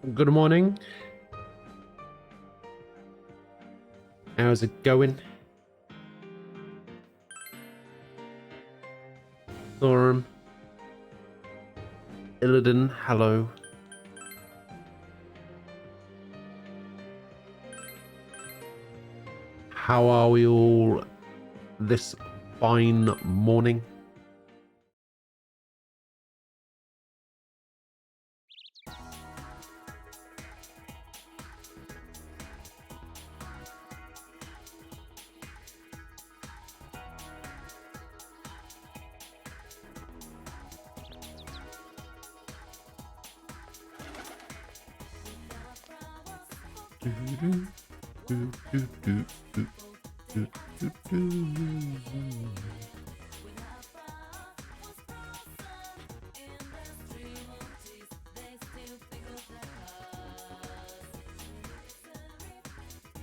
Good morning. How's it going? Thorum. Illidan, hello. How are we all this fine morning?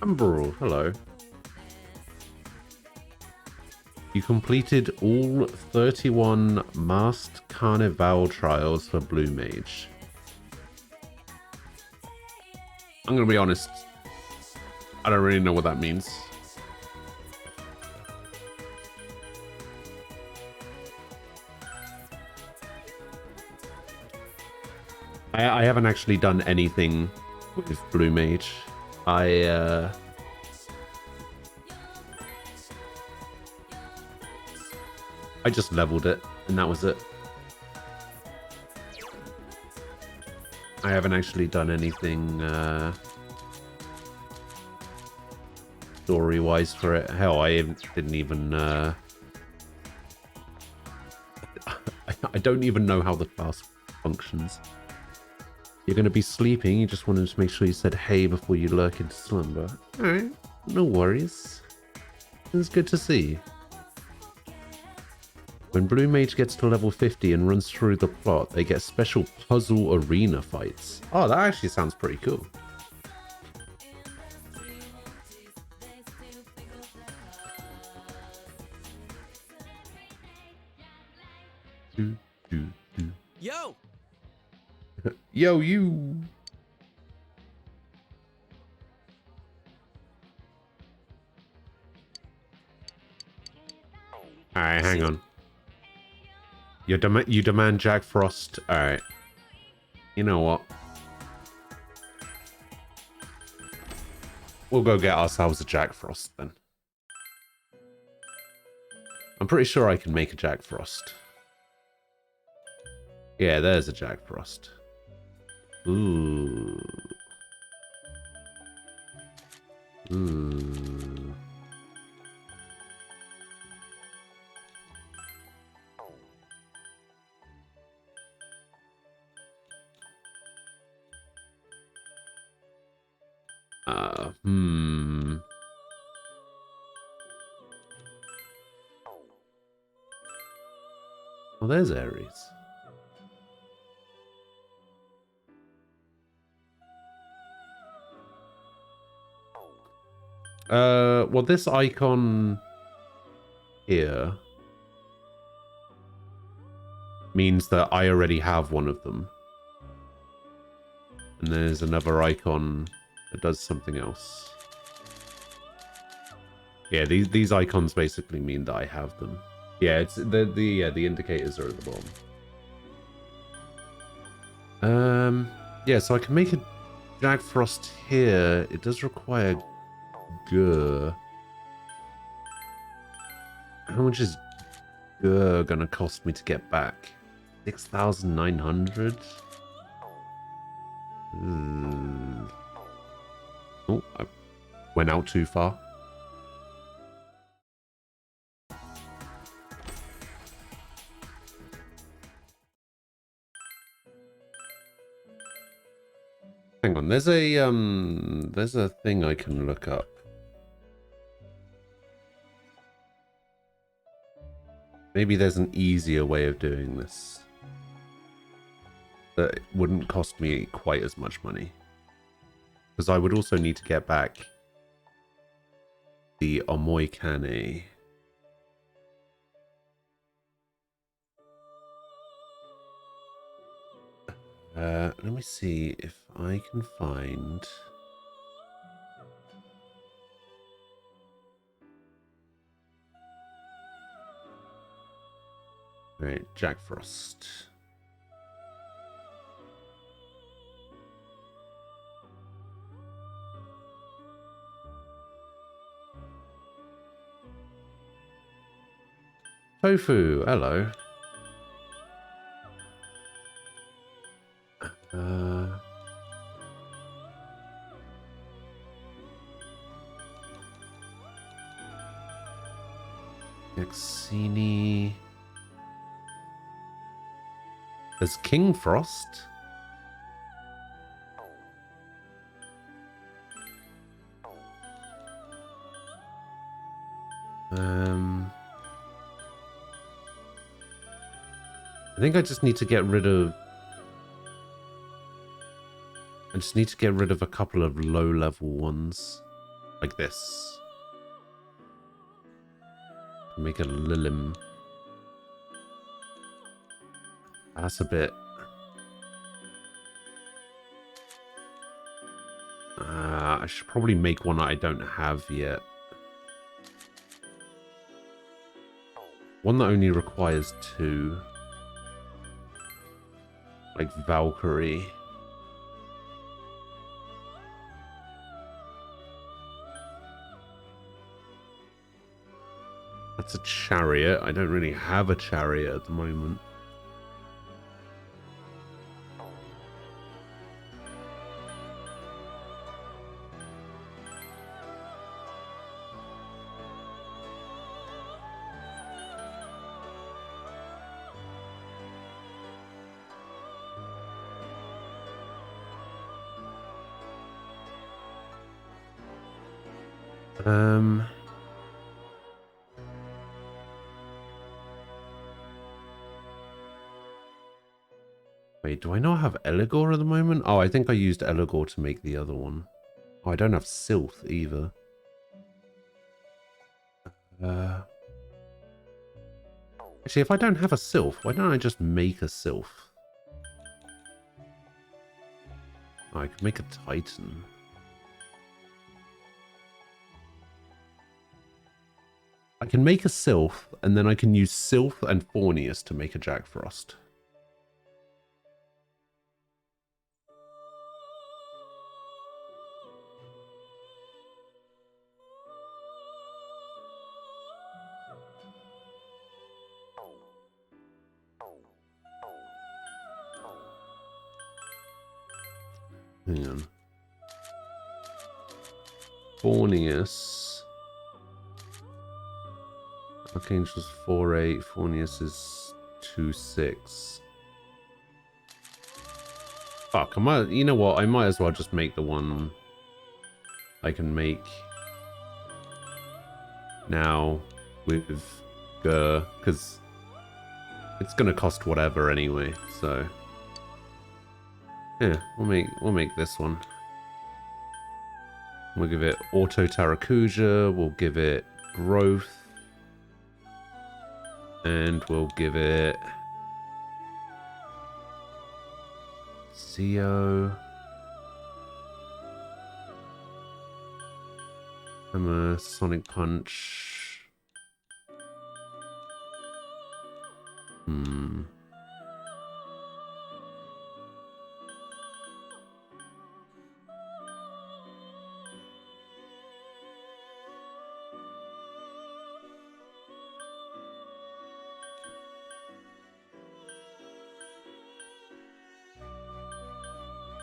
Umberal, hello. You completed all 31 Masked Carnival trials for Blue Mage. I'm gonna be honest, I don't really know what that means. I haven't actually done anything with Blue Mage. I just leveled it, and that was it. I haven't actually done anything story-wise for it. Hell, I didn't even... I don't even know how the class functions. You're going to be sleeping. You just wanted to make sure you said hey before you lurk into slumber. Alright, no worries. It's good to see. When Blue Mage gets to level 50 and runs through the plot, they get special puzzle arena fights. Oh, that actually sounds pretty cool. Yo! Yo, you! Alright, hang on. You demand Jack Frost? Alright. You know what? We'll go get ourselves a Jack Frost then. I'm pretty sure I can make a Jack Frost. Yeah, there's a Jack Frost. Ooh. Ooh. Well, there's Ares. Well, this icon here means that I already have one of them. And there's another icon that does something else. Yeah, these icons basically mean that I have them. Yeah, it's the indicators are at the bottom. Yeah, so I can make a Jack Frost here. It does require Gur. How much is Gur gonna cost me to get back? 6,900? Oh, I went out too far. Hang on, there's a thing I can look up. Maybe there's an easier way of doing this that wouldn't cost me quite as much money. Because I would also need to get back the Omoikane. Let me see if I can find... Right, Jack Frost. Tofu, hello. Yaxini. There's King Frost. I think I just need to get rid of... I just need to get rid of a couple of low-level ones. Like this. Make a Lilim. That's a bit... I should probably make one that I don't have yet. One that only requires 2. Like Valkyrie. That's a chariot. I don't really have a chariot at the moment. Wait, do I not have Eligor at the moment? Oh, I think I used Eligor to make the other one. Oh, I don't have Sylph either. Actually, if I don't have a Sylph, why don't I just make a Sylph? Oh, I could make a Titan. I can make a Sylph, and then I can use Sylph and Fornius to make a Jack Frost. Hang on. Fornius. Archangel's 4-8. Fornius is 2-6. Fuck, I might, you know what? I might as well just make the one I can make now with Gur, because it's gonna cost whatever anyway, so yeah, we'll make this one. We'll give it Auto Tarakuja, we'll give it Growth, and we'll give it Zeo. Hammer, Sonic Punch.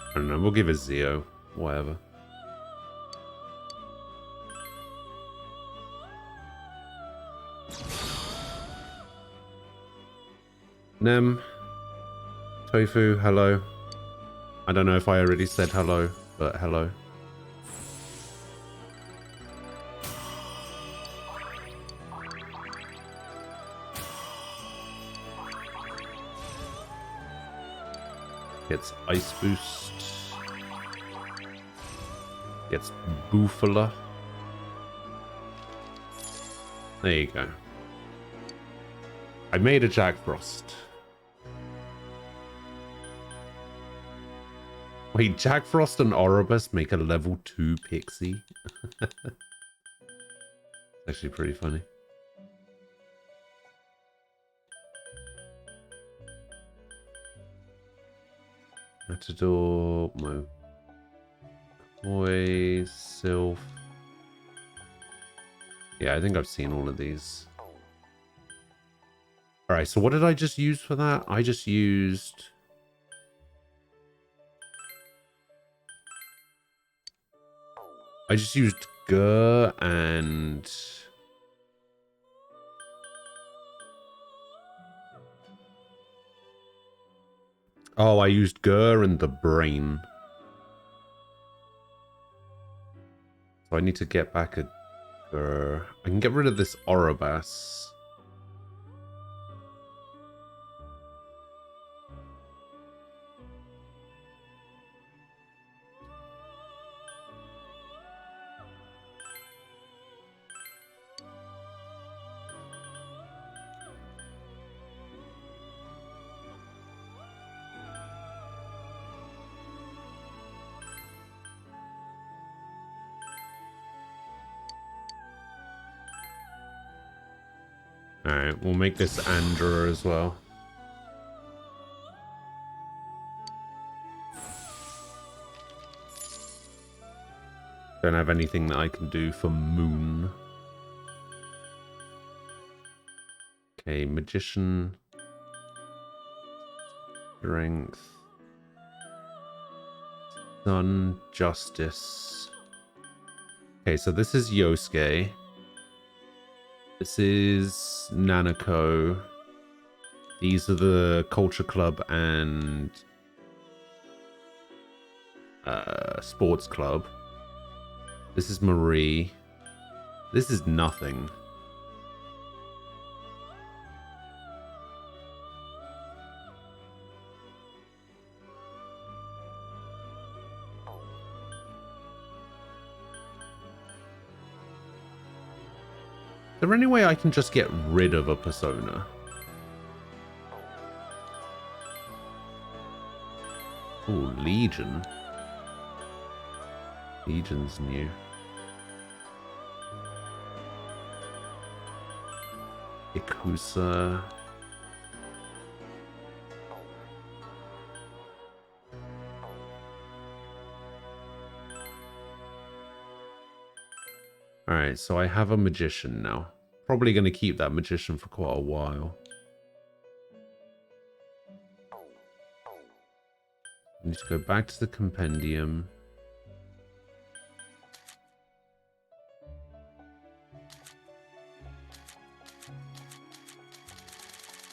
I don't know, we'll give it Zeo, whatever. Nem, Tofu, hello. I don't know if I already said hello, but hello. Gets Ice Boost. Gets Bufala. There you go. I made a Jack Frost. Wait, Jack Frost and Oribus make a level 2 pixie? Actually pretty funny. Matador, Moy, Sylph. Yeah, I think I've seen all of these. Alright, so what did I just use for that? I just used... Gur and... Oh, I used Gur and the brain. So I need to get back a Gur. I can get rid of this Oribas. Alright, we'll make this Andra as well. Don't have anything that I can do for Moon. Okay, Magician. Strength. Sun, Justice. Okay, so this is Yosuke. This is Nanako. These are the Culture Club and Sports Club. This is Marie. This is nothing. Is there any way I can just get rid of a persona? Oh, Legion. Legion's new. Ikusa. Alright, so I have a magician now. Probably going to keep that magician for quite a while. I need to go back to the compendium.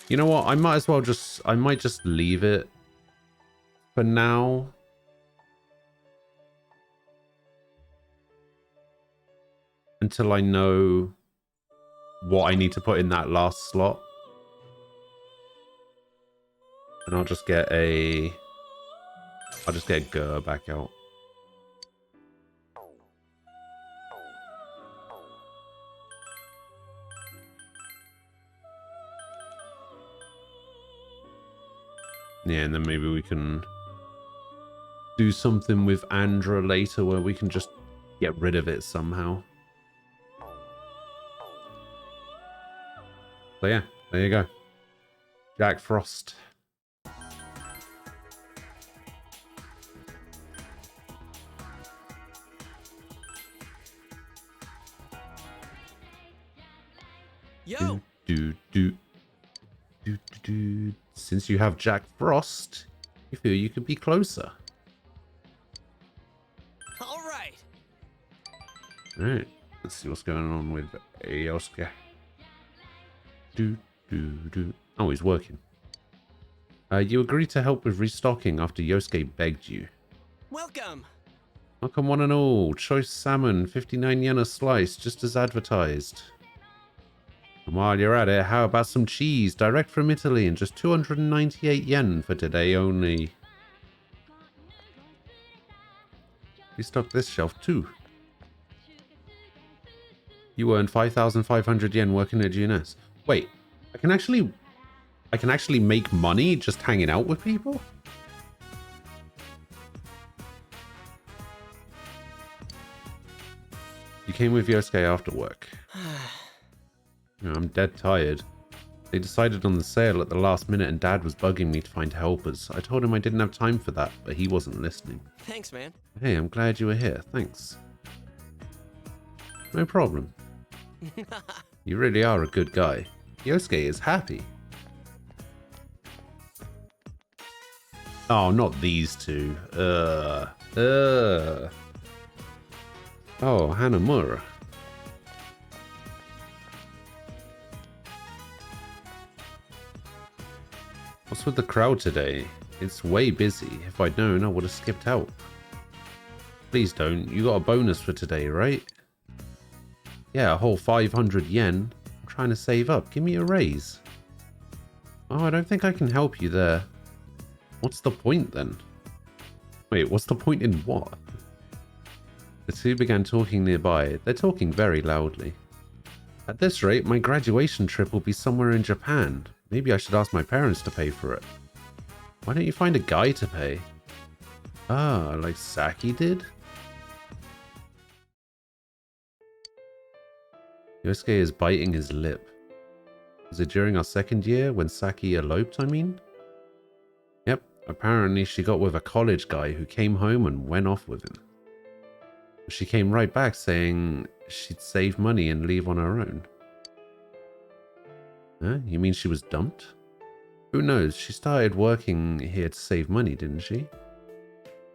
You know what? I might as well just... I might just leave it for now. Until I know what I need to put in that last slot. And I'll just get a... I'll just get Gur back out. Yeah, and then maybe we can do something with Andra later where we can just get rid of it somehow. So yeah, there you go. Jack Frost. Yo. Since you have Jack Frost, you feel you could be closer. All right. All right. Let's see what's going on with Yosuke. Oh, he's working. You agreed to help with restocking after Yosuke begged you. Welcome. Welcome one and all. Choice salmon, 59 yen a slice, just as advertised. And while you're at it, how about some cheese direct from Italy and just 298 yen for today only. Restock this shelf too. You earned 5,500 yen working at GNS. Wait, I can actually make money just hanging out with people? You came with Yosuke after work. I'm dead tired. They decided on the sale at the last minute and Dad was bugging me to find helpers. I told him I didn't have time for that, but he wasn't listening. Thanks, man. Hey, I'm glad you were here. Thanks. No problem. You really are a good guy. Yosuke is happy. Oh, not these two. Oh, Hanamura. What's with the crowd today? It's way busy. If I'd known, I would have skipped out. Please don't. You got a bonus for today, right? Yeah, a whole 500 yen. I'm trying to save up. Give me a raise. Oh, I don't think I can help you there. What's the point then? Wait, what's the point in what? The two began talking nearby. They're talking very loudly. At this rate, my graduation trip will be somewhere in Japan. Maybe I should ask my parents to pay for it. Why don't you find a guy to pay? Ah, like Saki did? Yosuke is biting his lip. Was it during our second year when Saki eloped, I mean? Yep, apparently she got with a college guy who came home and went off with him. She came right back saying she'd save money and leave on her own. Huh? You mean she was dumped? Who knows? She started working here to save money, didn't she?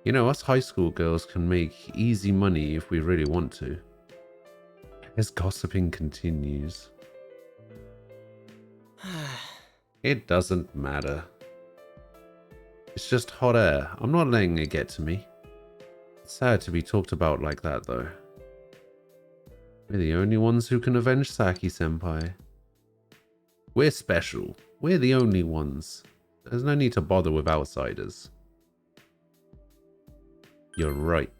You know, us high school girls can make easy money if we really want to. As gossiping continues. It doesn't matter. It's just hot air. I'm not letting it get to me. It's sad to be talked about like that, though. We're the only ones who can avenge Saki-senpai. We're special. We're the only ones. There's no need to bother with outsiders. You're right.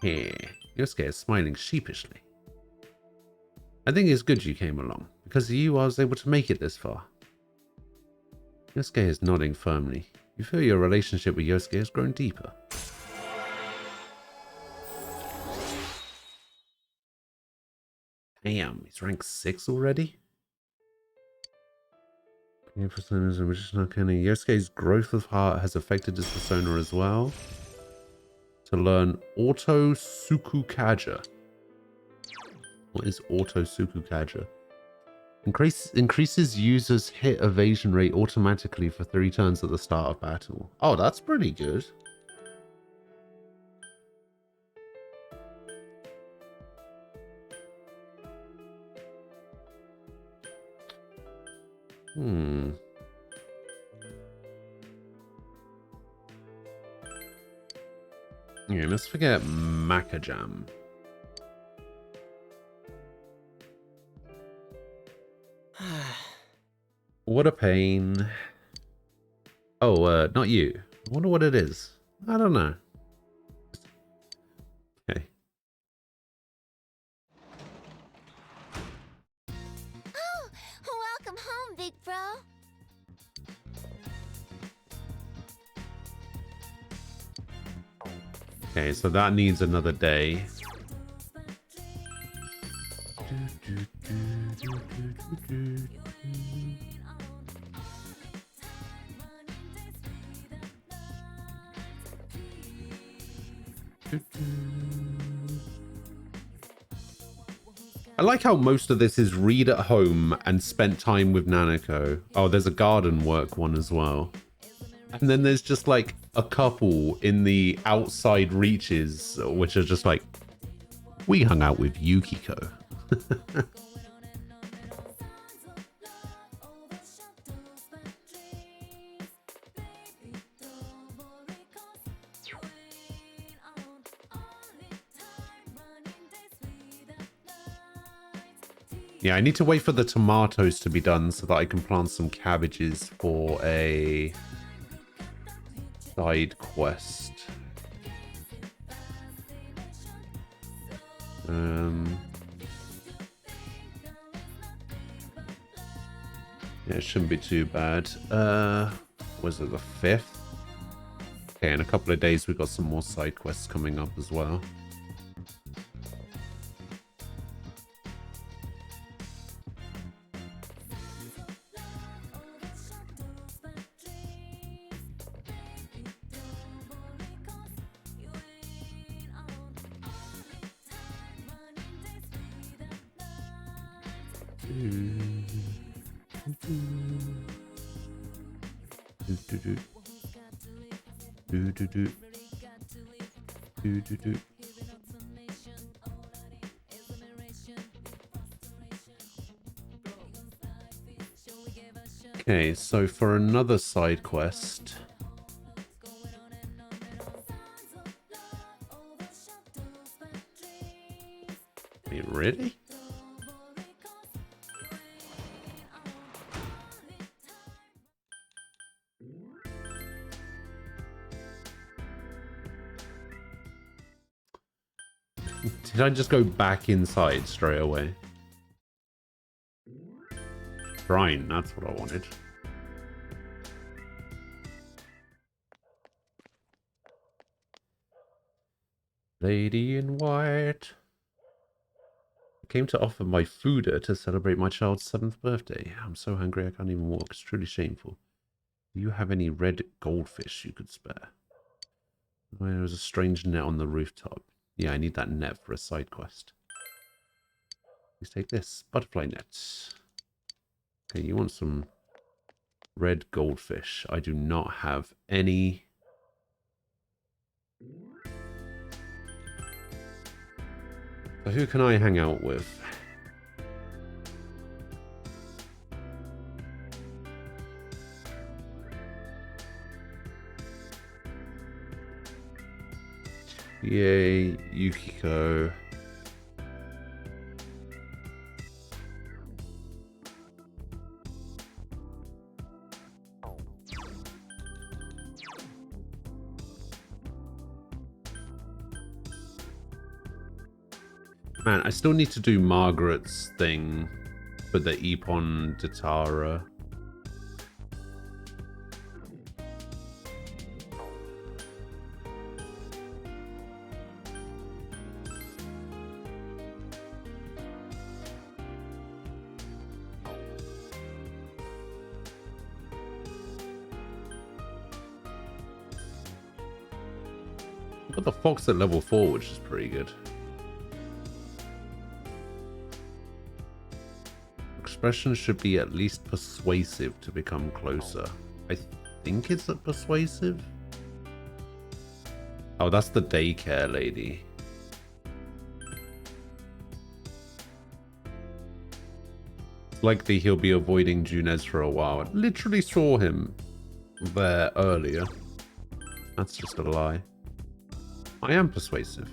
Yosuke is smiling sheepishly. I think it's good you came along. Because of you, I was able to make it this far. Yosuke is nodding firmly. You feel your relationship with Yosuke has grown deeper. Damn, he's rank 6 already? Yosuke's growth of heart has affected his persona as well. To learn Auto Sukukaja. What is Auto Sukukaja? Increases users' hit evasion rate automatically for 3 turns at the start of battle. Oh, that's pretty good. Yeah, let's forget Macajam. What a pain. Oh, not you. I wonder what it is. I don't know. Okay. Oh, welcome home, big bro. Okay, so that needs another day. I like how most of this is read at home and spent time with Nanako. Oh, there's a garden work one as well. And then there's just like a couple in the outside reaches, which are just like, we hung out with Yukiko. Yeah, I need to wait for the tomatoes to be done so that I can plant some cabbages for a side quest. Yeah, it shouldn't be too bad. Was it the 5th? Okay, in a couple of days we've got some more side quests coming up as well. Okay, so for another side quest. Wait, really? Did I just go back inside straight away? Shrine, that's what I wanted. Lady in white. I came to offer my fooder to celebrate my child's 7th birthday. I'm so hungry I can't even walk. It's truly shameful. Do you have any red goldfish you could spare? Oh, there was a strange net on the rooftop. Yeah, I need that net for a side quest. Please take this. Butterfly net. Okay, you want some red goldfish. I do not have any. So who can I hang out with? Yay, Yukiko. Man, I still need to do Margaret's thing for the Epon Datara. I've got the fox at level 4, which is pretty good. Expression should be at least persuasive to become closer. I think it's a persuasive. Oh, that's the daycare lady. It's likely he'll be avoiding Junes for a while. I literally saw him there earlier. That's just a lie. I am persuasive.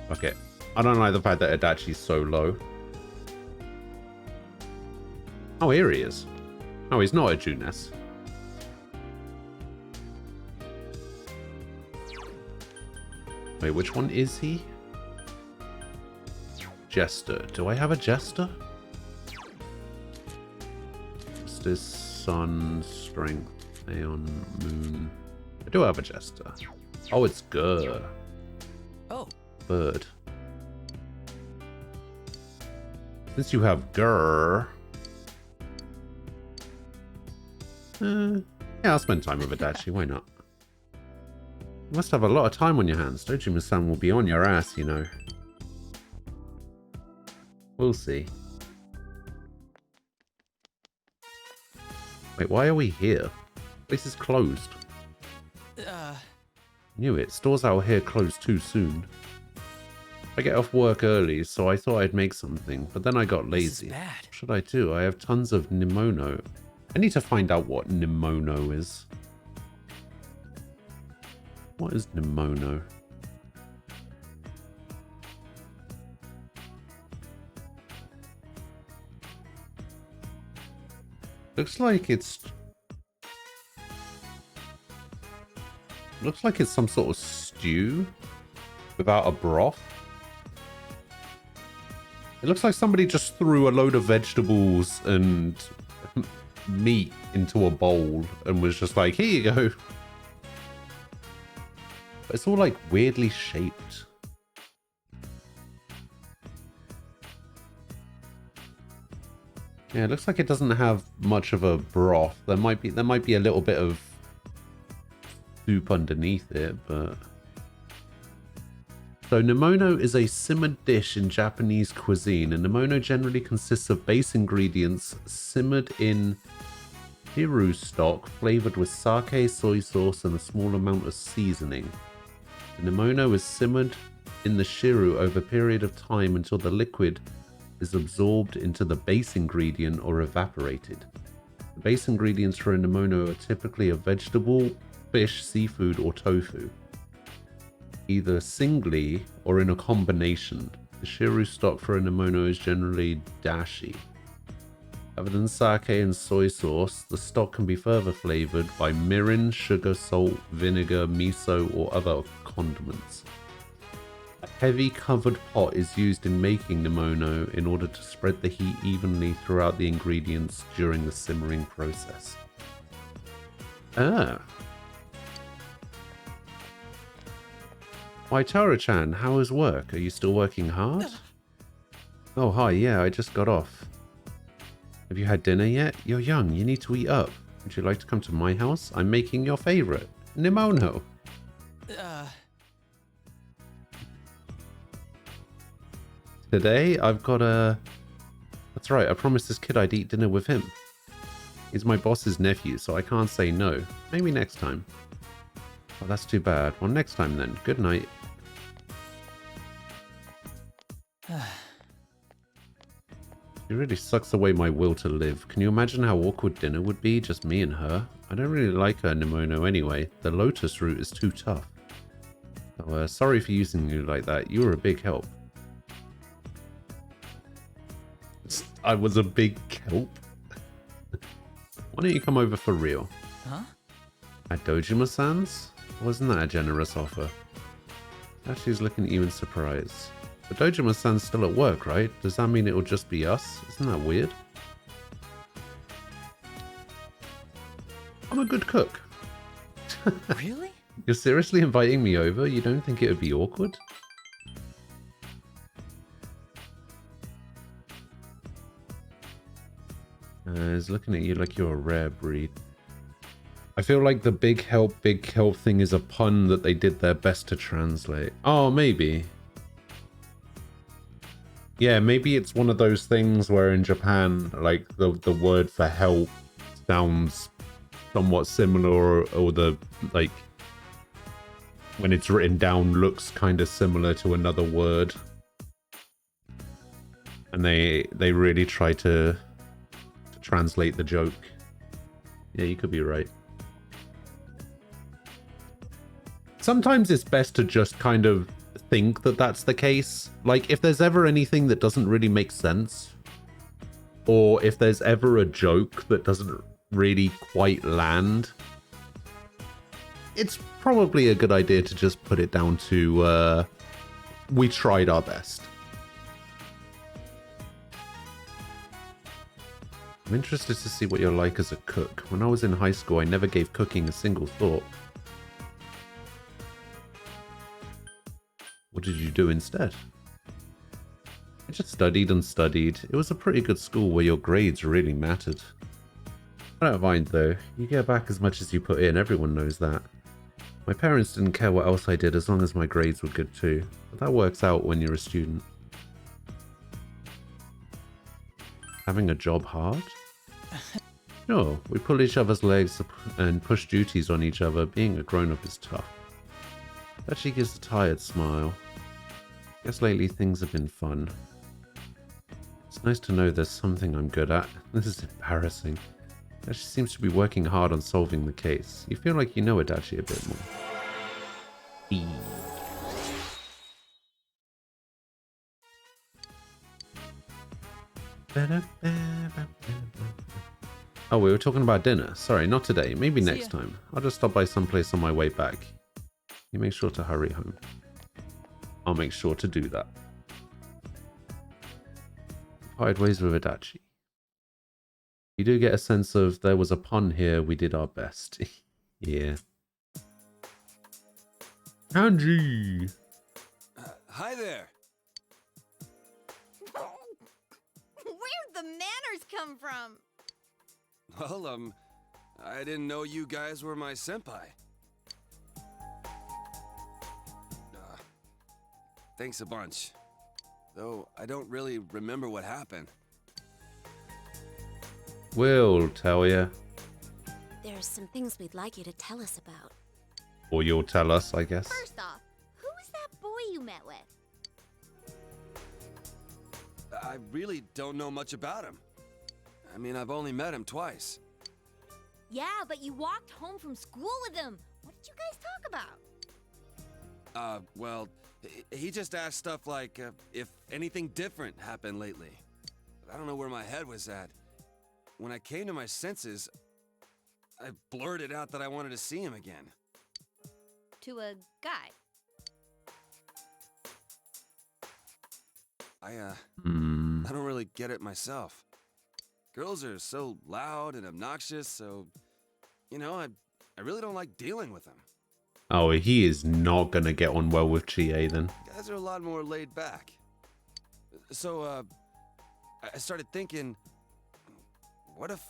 Okay, I don't like the fact that Adachi's so low. Oh, here he is. Oh, he's not a Junes. Wait, which one is he? Jester. Do I have a Jester? Justice, Sun, Strength, Aeon, Moon. I do have a Jester. Oh, it's Gur. Oh. Bird. Since you have Gur... yeah, I'll spend time with Adachi. Why not? You must have a lot of time on your hands. Dojima-san will be on your ass, you know. We'll see. Wait, why are we here? This is closed. Knew it. Stores out here closed too soon. I get off work early, so I thought I'd make something, but then I got lazy. This is bad. What should I do? I have tons of Nimono. I need to find out what Nimono is. What is Nimono? Looks like it's some sort of stew without a broth. It looks like somebody just threw a load of vegetables and meat into a bowl and was just like, here you go. It's all like weirdly shaped. Yeah, it looks like it doesn't have much of a broth. There might be a little bit of soup underneath it, but... So Nemono is a simmered dish in Japanese cuisine, and Nemono generally consists of base ingredients simmered in shiru stock flavored with sake, soy sauce, and a small amount of seasoning. The Nemono is simmered in the shiru over a period of time until the liquid is absorbed into the base ingredient or evaporated. The base ingredients for a Nemono are typically a vegetable, fish, seafood, or tofu, either singly or in a combination. The shiru stock for a Nemono is generally dashi. Other than sake and soy sauce, the stock can be further flavored by mirin, sugar, salt, vinegar, miso, or other condiments. A heavy covered pot is used in making Nemono in order to spread the heat evenly throughout the ingredients during the simmering process. Ah. Why, Tara-chan, how is work? Are you still working hard? Oh, hi, yeah, I just got off. Have you had dinner yet? You're young, you need to eat up. Would you like to come to my house? I'm making your favorite, Nemono. Today, I've got a... That's right, I promised this kid I'd eat dinner with him. He's my boss's nephew, so I can't say no. Maybe next time. Oh, that's too bad. Well, next time then. Good night. She really sucks away my will to live. Can you imagine how awkward dinner would be? Just me and her. I don't really like her, Nemono, anyway. The lotus root is too tough. So, sorry for using you like that. You were a big help. I was a big help? Why don't you come over for real? Huh? At Dojima-san's? Wasn't that a generous offer? She's looking at you in surprise. But Dojima-san's still at work, right? Does that mean it'll just be us? Isn't that weird? I'm a good cook. Really? You're seriously inviting me over? You don't think it would be awkward? He's looking at you like you're a rare breed. I feel like the big help thing is a pun that they did their best to translate. Oh, maybe. Yeah, maybe it's one of those things where in Japan, like, the word for help sounds somewhat similar, or the, like, when it's written down looks kind of similar to another word. And they really try to translate the joke. Yeah, you could be right. Sometimes it's best to just kind of think that that's the case. Like, if there's ever anything that doesn't really make sense, or if there's ever a joke that doesn't really quite land, it's probably a good idea to just put it down to, we tried our best. I'm interested to see what you're like as a cook. When I was in high school, I never gave cooking a single thought. What did you do instead? I just studied and studied. It was a pretty good school where your grades really mattered. I don't mind though. You get back as much as you put in, everyone knows that. My parents didn't care what else I did as long as my grades were good too. But that works out when you're a student. Having a job hard? No, we pull each other's legs and push duties on each other. Being a grown-up is tough. But she gives a tired smile. Guess lately things have been fun. It's nice to know there's something I'm good at. This is embarrassing. She seems to be working hard on solving the case. You feel like you know Adachi a bit more. Oh, we were talking about dinner. Sorry, not today. Maybe next time. I'll just stop by someplace on my way back. You make sure to hurry home. I'll make sure to do that. Parted ways with Adachi. You do get a sense of there was a pun here. We did our best. Yeah. Hanji! Hi there. Where'd the manners come from? Well, I didn't know you guys were my senpai. Thanks a bunch. Though I don't really remember what happened. We'll tell you. There's some things we'd like you to tell us about. Or you'll tell us, I guess. First off, who was that boy you met with? I really don't know much about him. I mean, I've only met him twice. Yeah, but you walked home from school with him. What did you guys talk about? Well, he just asked stuff like, if anything different happened lately. I don't know where my head was at. When I came to my senses, I blurted out that I wanted to see him again. To a guy. I Hmm. don't really get it myself. Girls are so loud and obnoxious, so, you know, I really don't like dealing with them. Oh, he is not gonna get on well with Chie then. Guys are a lot more laid back. So, I started thinking, what if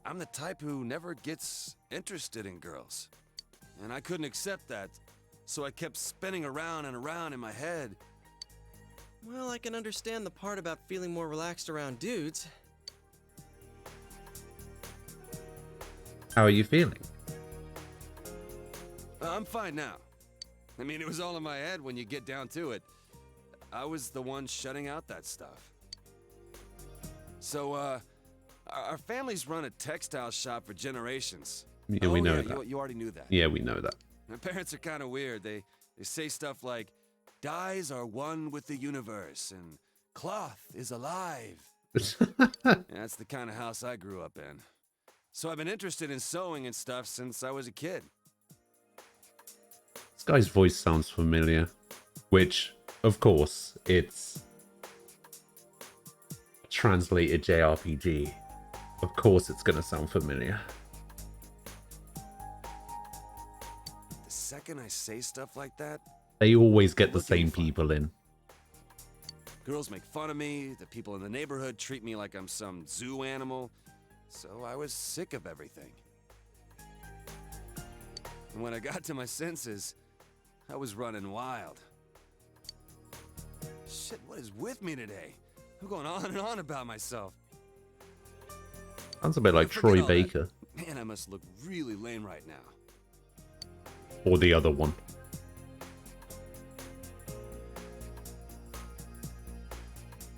I'm the type who never gets interested in girls? And I couldn't accept that, so I kept spinning around and around in my head. Well, I can understand the part about feeling more relaxed around dudes. How are you feeling? I'm fine now. I mean, it was all in my head when you get down to it. I was the one shutting out that stuff. So, our family's run a textile shop for generations. Yeah, we know that. You already knew that. Yeah, we know that. My parents are kind of weird. They say stuff like, dyes are one with the universe, and cloth is alive. That's the kind of house I grew up in. So I've been interested in sewing and stuff since I was a kid. This guy's voice sounds familiar. Which, of course, it's translated JRPG. Of course it's gonna sound familiar. The second I say stuff like that, They always get the same people in. girls make fun of me, the people in the neighborhood treat me like I'm some zoo animal, so I was sick of everything. And when I got to my senses, I was running wild. Shit, what is with me today? I'm going on and on about myself. Sounds a bit like Forget Troy all that. Baker. Man, I must look really lame right now. Or the other one.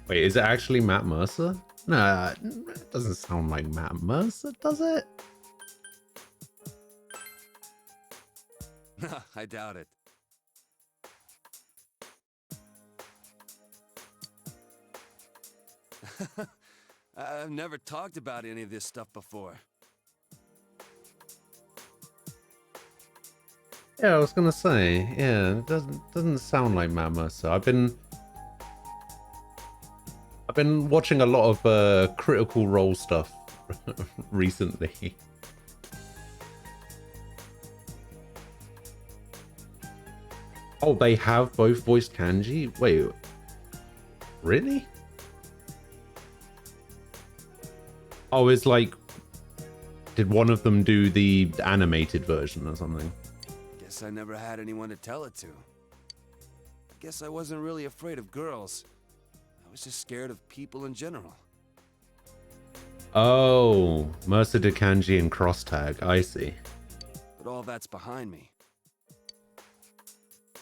Wait, is it actually Matt Mercer? Nah, it doesn't sound like Matt Mercer, does it? I doubt it. I've never talked about any of this stuff before. Yeah, I was gonna say, yeah, it doesn't sound like Matt Mercer. I've been watching a lot of Critical Role stuff recently. Oh, they have both voiced Kanji? Wait, really? Oh, it's like, did one of them do the animated version or something? Guess I never had anyone to tell it to. Guess I wasn't really afraid of girls. I was just scared of people in general. Oh, Mercer did Kanji and Cross Tag, I see. But all that's behind me.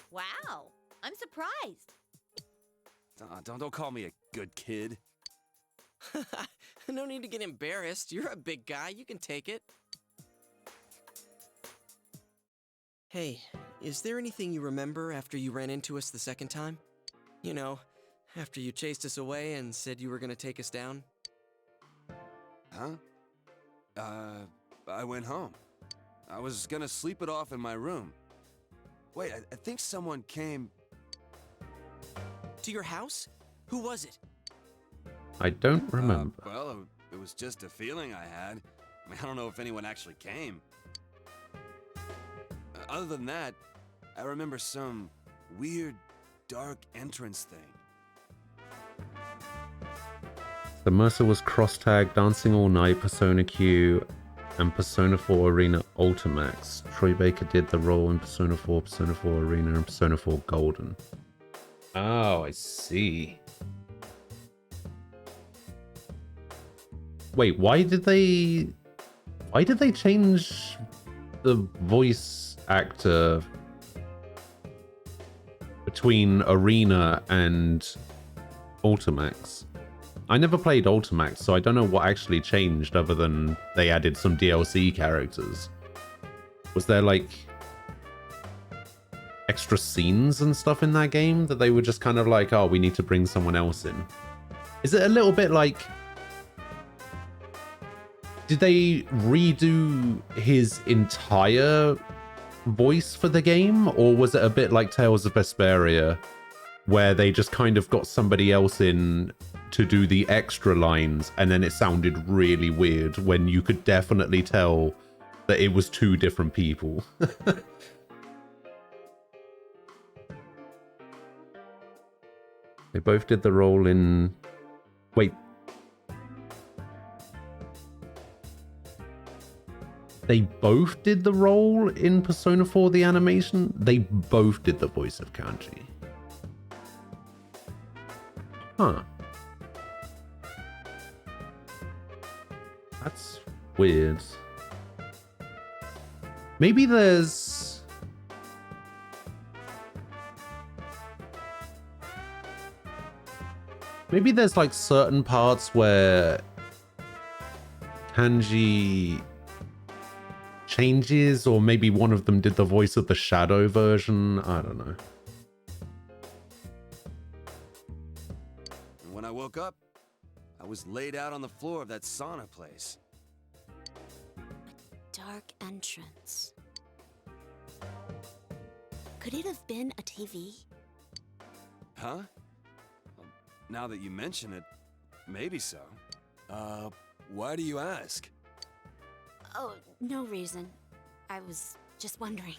Wow, I'm surprised. Don't call me a good kid. No need to get embarrassed. You're a big guy. You can take it. Hey, is there anything you remember after you ran into us the second time? You know, after you chased us away and said you were gonna take us down? Huh? I went home. I was gonna sleep it off in my room. Wait, I think someone came... To your house? Who was it? I don't remember. Well, it was just a feeling I had. I mean, I don't know if anyone actually came. Other than that, I remember some weird, dark entrance thing. So Mercer was cross-tag, Dancing All Night, Persona Q, and Persona 4 Arena Ultimax. Troy Baker did the role in Persona 4 Arena, and Persona 4 Golden. Oh, I see. Wait, why did they change the voice actor between Arena and Ultimax? I never played Ultimax, so I don't know what actually changed other than they added some DLC characters. Was there like extra scenes and stuff in that game that they were just kind of like, oh, we need to bring someone else in? Is it a little bit like, did they redo his entire voice for the game, or was it a bit like Tales of Vesperia where they just kind of got somebody else in to do the extra lines, and then it sounded really weird when you could definitely tell that it was two different people? They both did the role in... Wait. They both did the role in Persona 4 the animation? They both did the voice of Kanji. Huh. That's weird. Maybe there's... Maybe there's like certain parts where Kanji changes, or maybe one of them did the voice of the Shadow version. I don't know. And when I woke up, I was laid out on the floor of that sauna place. Dark entrance. Could it have been a TV? Huh? Now that you mention it, maybe so. Why do you ask? Oh, no reason. I was just wondering.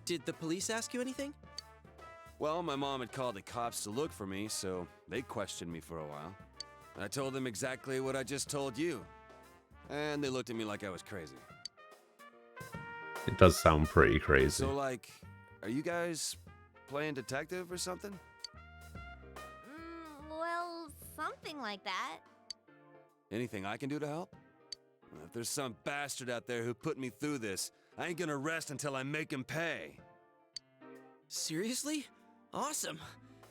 Did the police ask you anything? Well, my mom had called the cops to look for me, so they questioned me for a while. I told them exactly what I just told you. And they looked at me like I was crazy. It does sound pretty crazy. So, like, are you guys playing detective or something? Well, something like that. Anything I can do to help? If there's some bastard out there who put me through this, I ain't gonna rest until I make him pay. Seriously? Awesome.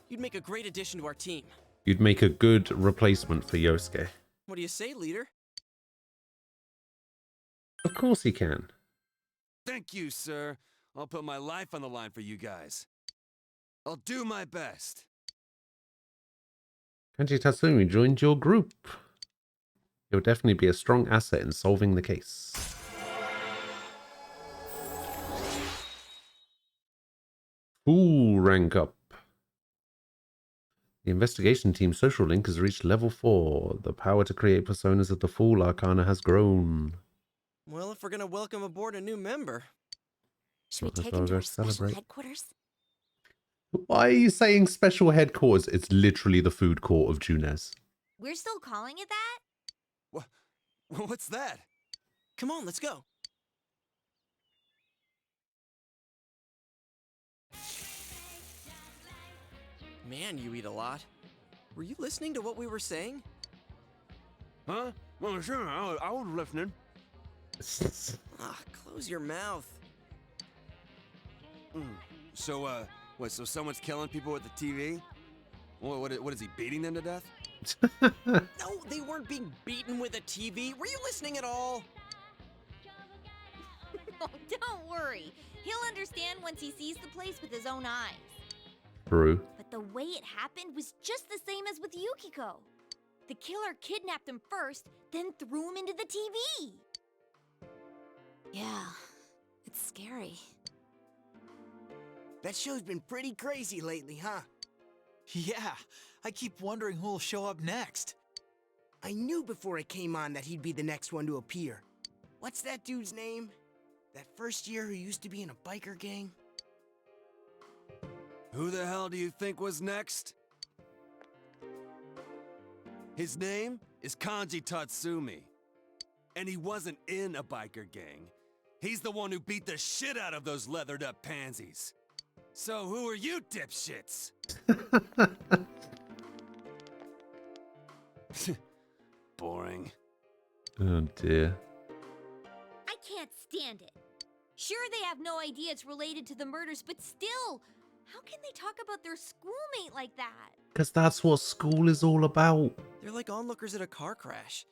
You'd make a great addition to our team. You'd make a good replacement for Yosuke. What do you say, leader? Of course he can. Thank you, sir. I'll put my life on the line for you guys. I'll do my best. Kanji Tatsumi joined your group. He'll definitely be a strong asset in solving the case. Fool rank up. The investigation team's social link has reached level 4. The power to create personas of the Fool Arcana has grown. Well, if we're gonna welcome aboard a new member. Should we Might as take well him to go our special celebrate. headquarters? Why are you saying special headquarters? It's literally the food court of Junes. We're still calling it that? What's that? Come on, let's go. Man, you eat a lot. Were you listening to what we were saying? Huh? Well, sure, I was listening. Ah, close your mouth. So, so someone's killing people with the TV? What is he, beating them to death? No, they weren't being beaten with a TV. Were you listening at all? Oh, don't worry. He'll understand once he sees the place with his own eyes. True. But the way it happened was just the same as with Yukiko. The killer kidnapped him first, then threw him into the TV. Yeah, it's scary. That show's been pretty crazy lately, huh? Yeah, I keep wondering who'll show up next. I knew before it came on that he'd be the next one to appear. What's that dude's name? That first year who used to be in a biker gang? Who the hell do you think was next? His name is Kanji Tatsumi. And he wasn't in a biker gang. He's the one who beat the shit out of those leathered up pansies. So who are you dipshits? Boring. Oh dear. I can't stand it. Sure, they have no idea it's related to the murders, but still, how can they talk about their schoolmate like that? Because that's what school is all about. They're like onlookers at a car crash.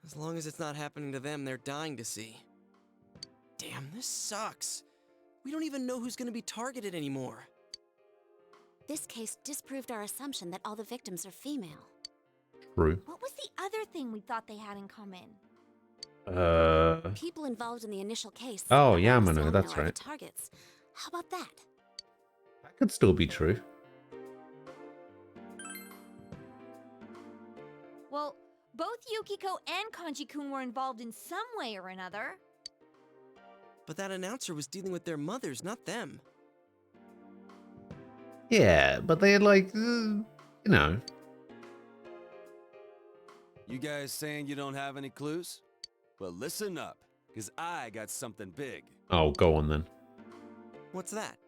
As long as it's not happening to them, they're dying to see. Damn, this sucks. We don't even know who's gonna be targeted anymore. This case disproved our assumption that all the victims are female. True. What was the other thing we thought they had in common? People involved in the initial case. Oh, said Yamano, Yamano that's are the right. targets. How about that? That could still be true. Well, both Yukiko and Kanji-kun were involved in some way or another. But that announcer was dealing with their mothers, not them. Yeah, but they're like, you know. You guys saying you don't have any clues? Well, listen up, because I got something big. Oh, go on then. What's that?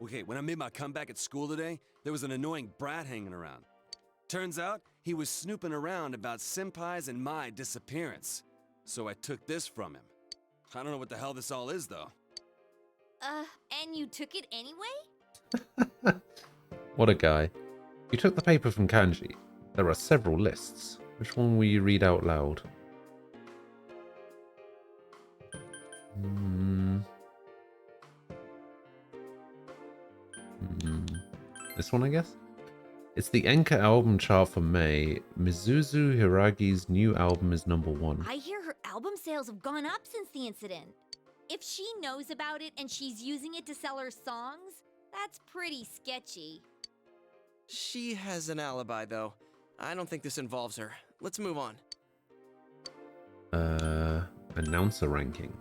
Okay, when I made my comeback at school today, there was an annoying brat hanging around. Turns out, he was snooping around about Senpai's and my disappearance. So I took this from him. I don't know what the hell this all is, though. And you took it anyway? What a guy. You took the paper from Kanji. There are several lists. Which one will you read out loud? This one, I guess? It's the Enka album chart for May. Mizuzu Hiragi's new album is #1. I hear her album sales have gone up since the incident. If she knows about it and she's using it to sell her songs, that's pretty sketchy. She has an alibi, though. I don't think this involves her. Let's move on. Announcer ranking.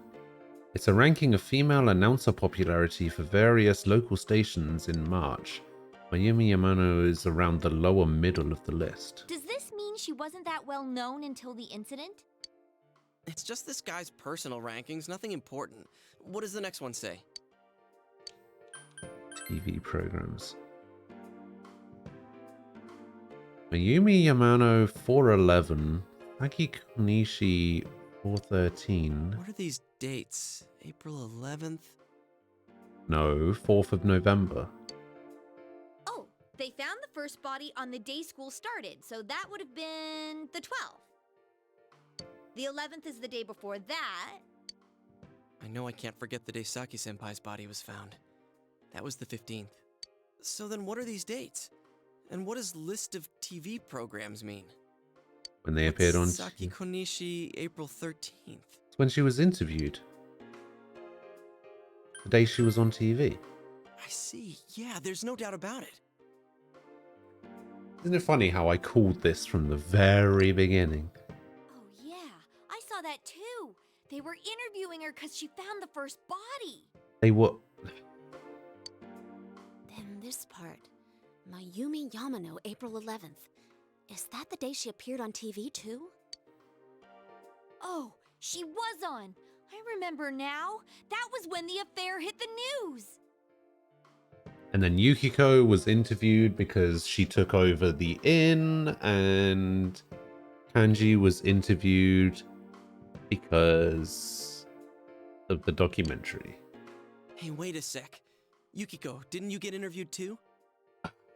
It's a ranking of female announcer popularity for various local stations in March. Mayumi Yamano is around the lower middle of the list. Does this mean she wasn't that well known until the incident? It's just this guy's personal rankings, nothing important. What does the next one say? TV programs. Mayumi Yamano 411, Aki Konishi 413. What are these dates? April 11th? No, 4th of November. Oh, they found the first body on the day school started, so that would have been the 12th. The 11th is the day before that. I know I can't forget the day Saki-senpai's body was found. That was the 15th. So then what are these dates? And what does list of TV programs mean? When they appeared on Saki Konishi, April 13th. It's when she was interviewed. The day she was on TV. I see. Yeah, there's no doubt about it. Isn't it funny how I called this from the very beginning? Oh yeah, I saw that too. They were interviewing her because she found the first body. They were... Then this part. Mayumi Yamano, April 11th. Is that the day she appeared on TV too? Oh, she was on. I remember now. That was when the affair hit the news. And then Yukiko was interviewed because she took over the inn, and Kanji was interviewed because of the documentary. Hey, wait a sec. Yukiko, didn't you get interviewed too?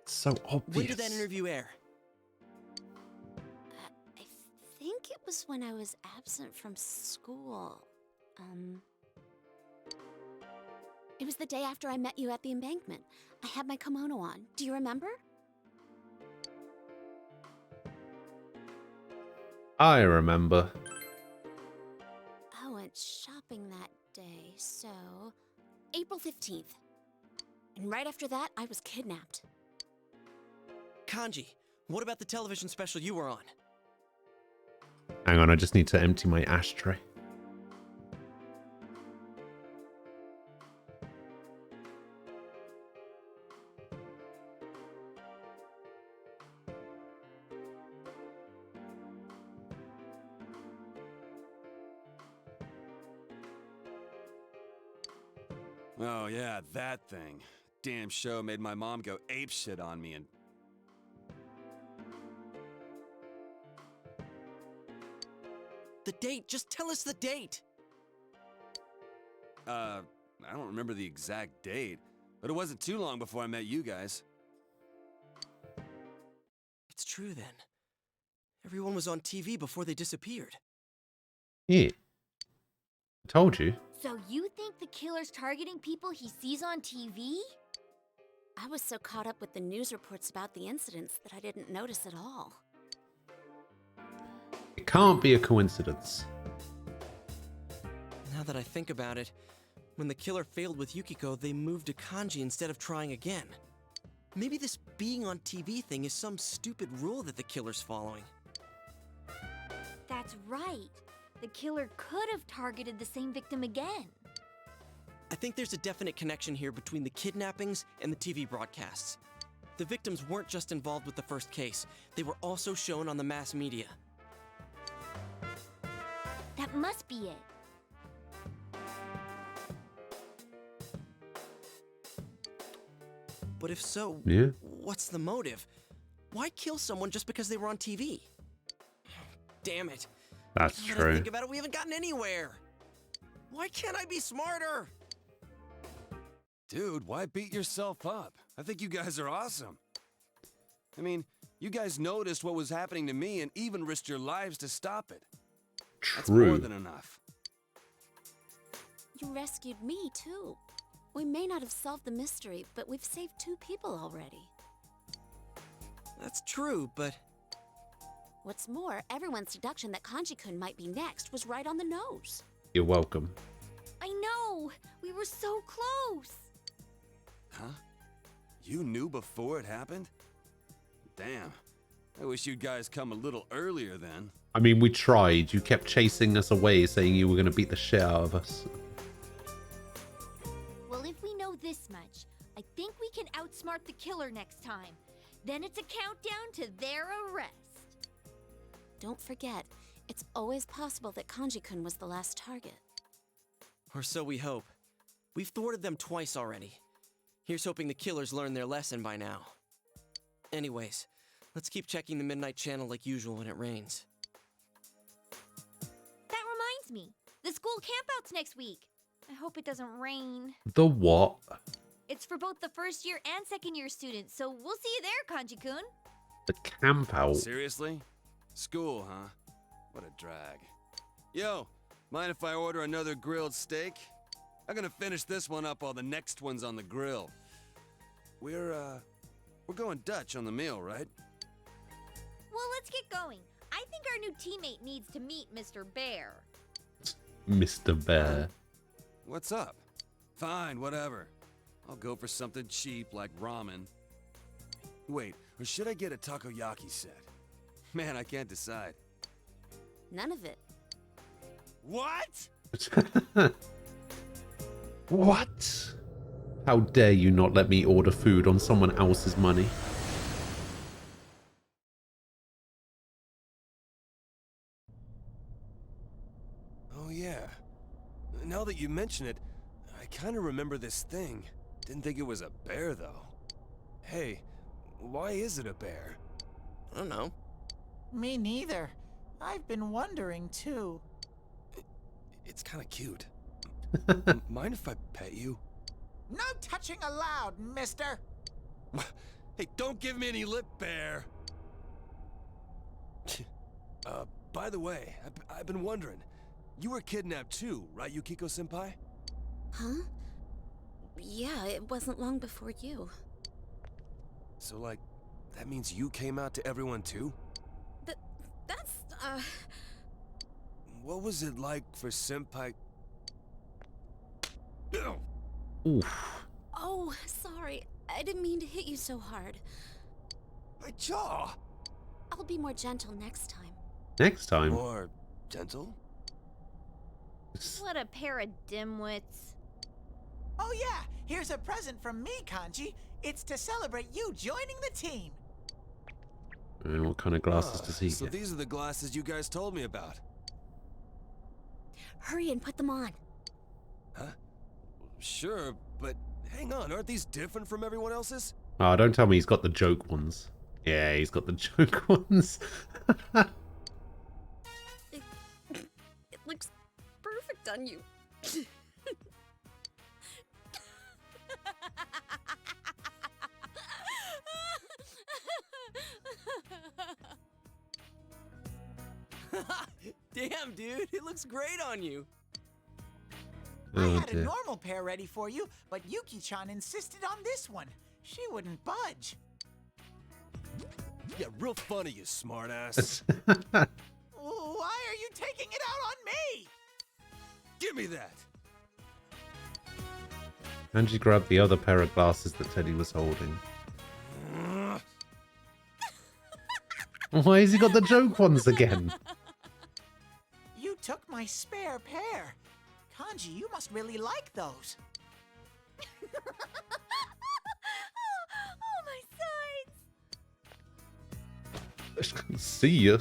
It's so obvious. When did that interview air? I think it was when I was absent from school. It was the day after I met you at the embankment. I had my kimono on. Do you remember? I remember. I went shopping that day, so... April 15th. And right after that, I was kidnapped. Kanji, what about the television special you were on? Hang on, I just need to empty my ashtray. Oh, yeah, that thing. Damn show made my mom go apeshit on me and... The date! Just tell us the date! I don't remember the exact date, but it wasn't too long before I met you guys. It's true then. Everyone was on TV before they disappeared. Yeah. I told you. So you think the killer's targeting people he sees on TV? I was so caught up with the news reports about the incidents that I didn't notice at all. It can't be a coincidence. Now that I think about it, when the killer failed with Yukiko, they moved to Kanji instead of trying again. Maybe this being on TV thing is some stupid rule that the killer's following. That's right. The killer could have targeted the same victim again. I think there's a definite connection here between the kidnappings and the TV broadcasts. The victims weren't just involved with the first case, they were also shown on the mass media. That must be it. But if so, Yeah. what's the motive? Why kill someone just because they were on TV? Damn it. That's Now that I true. think about it, we haven't gotten anywhere. Why can't I be smarter? Dude, why beat yourself up? I think you guys are awesome. I mean, you guys noticed what was happening to me and even risked your lives to stop it. That's more True. than enough. You rescued me, too. We may not have solved the mystery, but we've saved 2 people already. That's true, but What's more, everyone's deduction that Kanji-kun might be next was right on the nose. You're welcome. I know! We were so close! Huh? You knew before it happened? Damn. I wish you guys come a little earlier then. I mean, we tried. You kept chasing us away, saying you were going to beat the shit out of us. Well, if we know this much, I think we can outsmart the killer next time. Then it's a countdown to their arrest. Don't forget, it's always possible that Kanji-kun was the last target. or so we hope. We've thwarted them twice already. Here's hoping the killers learn their lesson by now. Anyways, let's keep checking the Midnight Channel like usual when it rains. That reminds me, the school campout's next week. I hope it doesn't rain. The what? It's for both the first year and second year students, so we'll see you there, Kanji-kun. The camp out. Seriously? School, huh? What a drag. Yo, mind if I order another grilled steak? I'm gonna finish this one up while the next one's on the grill. We're going Dutch on the meal, right? Well, let's get going. I think our new teammate needs to meet Mr. Bear. Mr. Bear. What's up? Fine, whatever. I'll go for something cheap like ramen. Wait, or should I get a takoyaki set? Man, I can't decide. None of it. What? What? How dare you not let me order food on someone else's money? Oh yeah. Now that you mention it, I kind of remember this thing. Didn't think it was a bear though. Hey, why is it a bear? I don't know. Me neither. I've been wondering too. It's kind of cute. Mind if I pet you? No touching allowed, mister. Hey, don't give me any lip, bear. By the way, I've been wondering. You were kidnapped too, right, Yukiko-senpai? Huh? Yeah, it wasn't long before you. So, like, that means you came out to everyone too? That's, What was it like for Senpai? Ew. Oof. Oh, sorry. I didn't mean to hit you so hard. My jaw! I'll be more gentle next time. Next time. More gentle? What a pair of dimwits. Oh yeah, here's a present from me, Kanji. It's to celebrate you joining the team. What kind of glasses does he So get? these are the glasses you guys told me about. Hurry and put them on. Huh? Sure, but hang on, aren't these different from everyone else's? Oh, don't tell me he's got the joke ones. Yeah, he's got the joke ones. It looks perfect on you. Damn, dude, it looks great on you. I Oh, had a dear. normal pair ready for you, but Yuki-chan insisted on this one. She wouldn't budge. Yeah, real funny, you smartass. Why are you taking it out on me? Give me that. Angie grabbed the other pair of glasses that Teddy was holding. Why has he got the joke ones again? You took my spare pair. Kanji, you must really like those. Oh, my sides! See ya.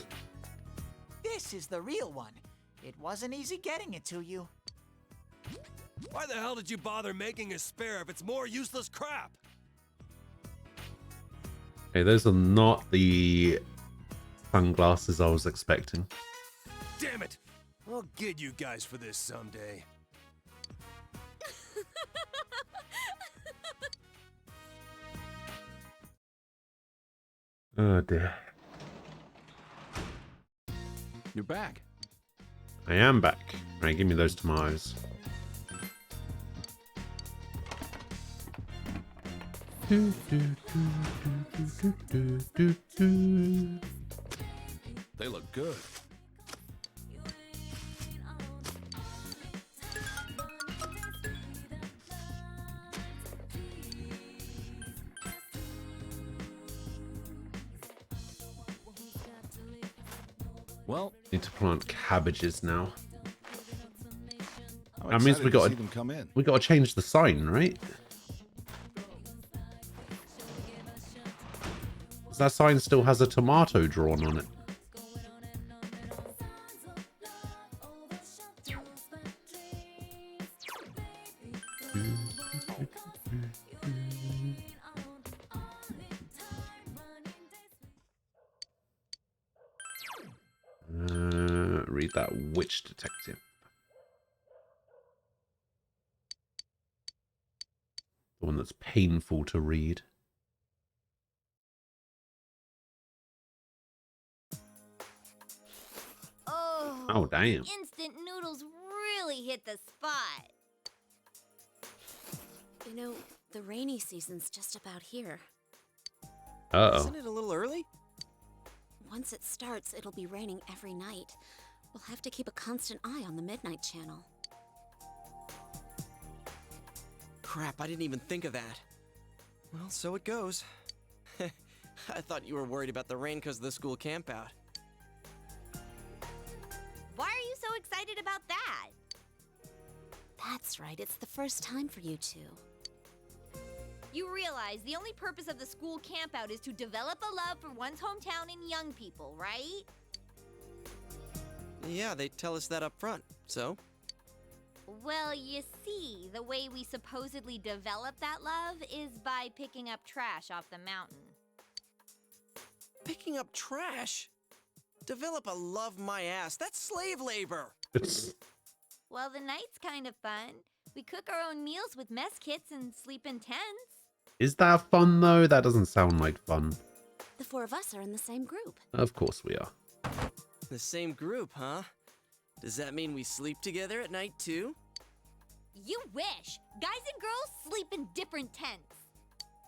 This is the real one. It wasn't easy getting it to you. Why the hell did you bother making a spare if it's more useless crap? Okay, those are not the sunglasses I was expecting. Damn it! I'll get you guys for this someday. Oh dear. You're back. I am back. Right, give me those tomatoes. They look good. Well, Need to plant cabbages now. I'm That means excited we to got see them come in. We got to change the sign, right? That sign still has a tomato drawn on it. Read that witch detective. The one that's painful to read. Oh, damn. Instant noodles really hit the spot. You know, the rainy season's just about here. Uh-oh. Isn't it a little early? Once it starts, it'll be raining every night. We'll have to keep a constant eye on the Midnight Channel. Crap, I didn't even think of that. Well, so it goes. I thought you were worried about the rain because of the school campout. Why are you so excited about that? That's right, it's the first time for you two. You realize the only purpose of the school campout is to develop a love for one's hometown and young people, right? Yeah, they tell us that up front, so? Well, you see, the way we supposedly develop that love is by picking up trash off the mountain. Picking up trash? Develop a love my ass. That's slave labor. Well, the night's kind of fun. We cook our own meals with mess kits and sleep in tents. Is that fun, though? That doesn't sound like fun. The four of us are in the same group. Of course we are. The same group, huh? Does that mean we sleep together at night, too? You wish! Guys and girls sleep in different tents.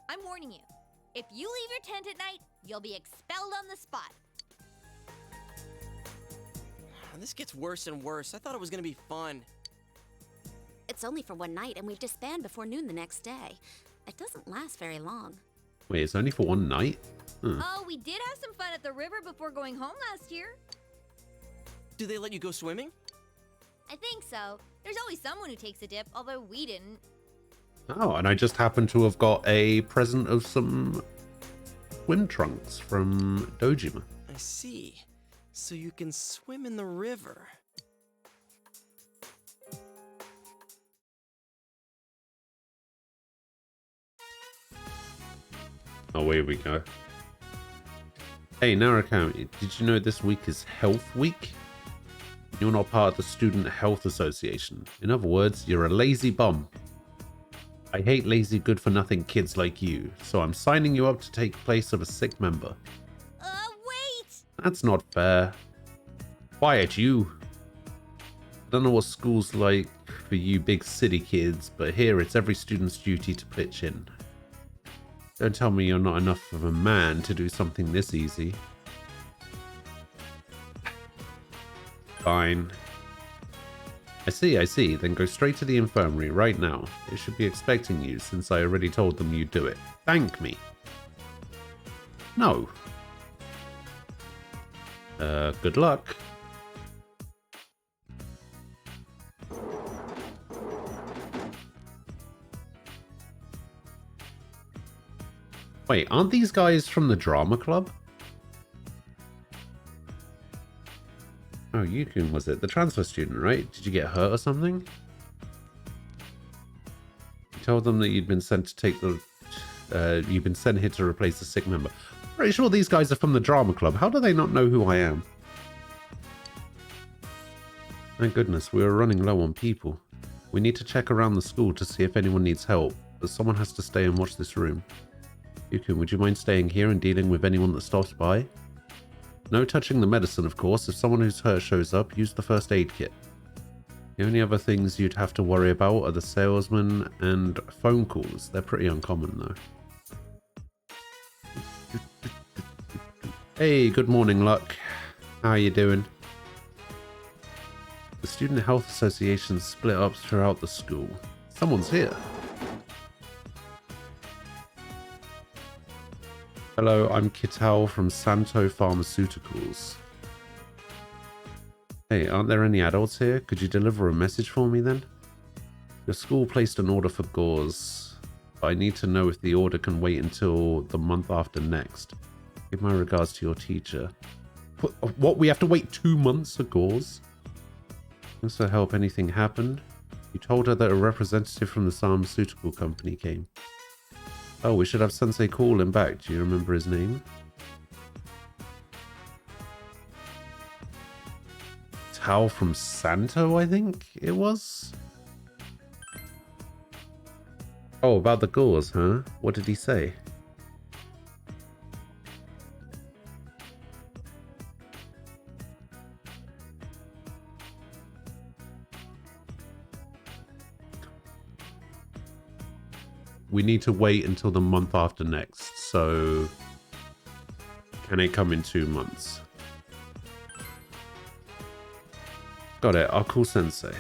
I'm warning you. If you leave your tent at night, you'll be expelled on the spot. This gets worse and worse. I thought it was gonna be fun. It's only for one night, and we disband before noon the next day. It doesn't last very long. Wait, it's only for one night? Oh, we did have some fun at the river before going home last year. Do they let you go swimming? I think so. There's always someone who takes a dip, although we didn't. Oh, and I just happen to have got a present of some swim trunks from Dojima. I see. So you can swim in the river. Oh, here we go. Hey, Nara County, did you know this week is Health Week? You're not part of the Student Health Association. In other words, you're a lazy bum. I hate lazy good-for-nothing kids like you, so I'm signing you up to take place of a sick member. Wait! That's not fair. Quiet, you. I don't know what school's like for you big city kids, but here it's every student's duty to pitch in. Don't tell me you're not enough of a man to do something this easy. Fine. I see. Then go straight to the infirmary right now. They should be expecting you since I already told them you'd do it. Thank me. No. Good luck. Wait, aren't these guys from the drama club? Oh, Yukun was it? The transfer student, right? Did you get hurt or something? You told them that you'd been sent to take the... you've been sent here to replace the sick member. Pretty sure these guys are from the drama club. How do they not know who I am? Thank goodness, we were running low on people. We need to check around the school to see if anyone needs help, but someone has to stay and watch this room. Yukun, would you mind staying here and dealing with anyone that stops by? No touching the medicine, of course. If someone who's hurt shows up, use the first aid kit. The only other things you'd have to worry about are the salesman and phone calls. They're pretty uncommon, though. Hey, good morning, Luck. How are you doing? The Student Health Association split up throughout the school. Someone's here. Hello, I'm Kital from Santo Pharmaceuticals. Hey, aren't there any adults here? Could you deliver a message for me then? Your school placed an order for gauze, but I need to know if the order can wait until the month after next. Give my regards to your teacher. What? We have to wait 2 months for gauze? Thanks for help. Anything happened? You told her that a representative from the pharmaceutical company came. Oh, we should have Sensei call him back. Do you remember his name? Tao from Santo, I think it was? Oh, about the gauze, huh? What did he say? We need to wait until the month after next, so can it come in 2 months? Got it, I'll call Sensei.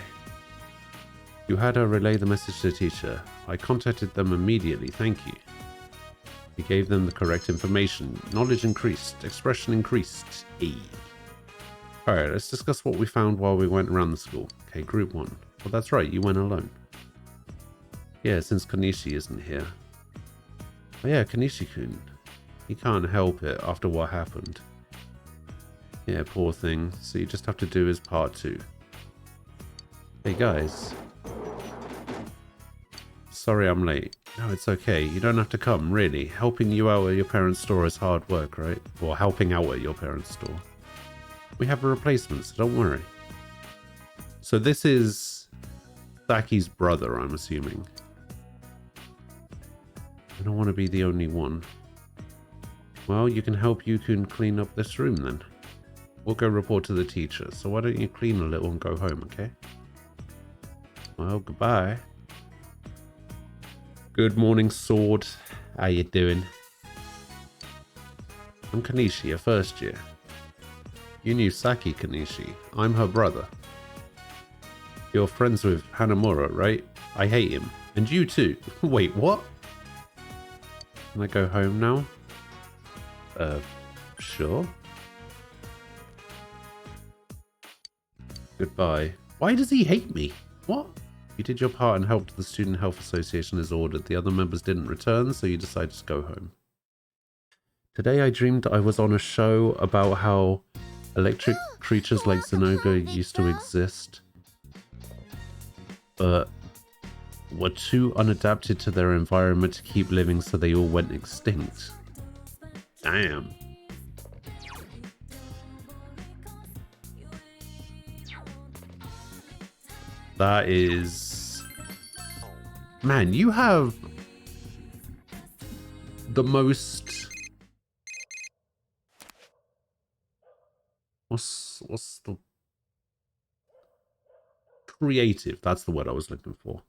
You had her relay the message to the teacher. I contacted them immediately, thank you. You gave them the correct information. Knowledge increased, expression increased. E. Alright, let's discuss what we found while we went around the school. Okay, group 1. Well, that's right, you went alone. Yeah, since Kanishi isn't here. Oh yeah, Kanishi-kun. He can't help it after what happened. Yeah, poor thing. So you just have to do his part too. Hey guys. Sorry I'm late. No, it's okay. You don't have to come, really. Helping you out at your parents' store is hard work, right? Or helping out at your parents' store. We have a replacement, so don't worry. So this is Saki's brother, I'm assuming. I don't want to be the only one. Well, you can help Yukun clean up this room then. We'll go report to the teacher, so why don't you clean a little and go home, okay? Well, goodbye. Good morning, Sword. How you doing? I'm Kanishi, a first year. You knew Saki, Kanishi. I'm her brother. You're friends with Hanamura, right? I hate him. And you too. Wait, what? Can I go home now? Sure. Goodbye. Why does he hate me? What? You did your part and helped the Student Health Association as ordered. The other members didn't return, so you decided to go home. Today I dreamed I was on a show about how electric creatures like Zenogre used to exist, but were too unadapted to their environment to keep living, so they all went extinct. Damn. That is... Man, you have the most... What's the... Creative. That's the word I was looking for.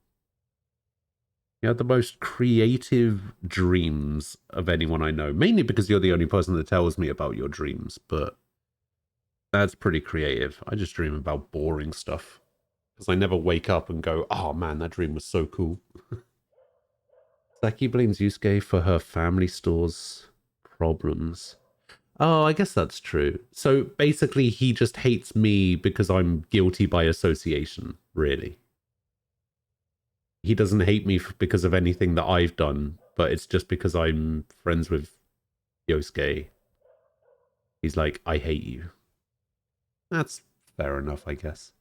You have the most creative dreams of anyone I know. Mainly because you're the only person that tells me about your dreams, but that's pretty creative. I just dream about boring stuff. Because I never wake up and go, oh man, that dream was so cool. Saki blames Yusuke for her family store's problems. Oh, I guess that's true. So basically he just hates me because I'm guilty by association, really. He doesn't hate me because of anything that I've done, but it's just because I'm friends with Yosuke. He's like, I hate you. That's fair enough, I guess.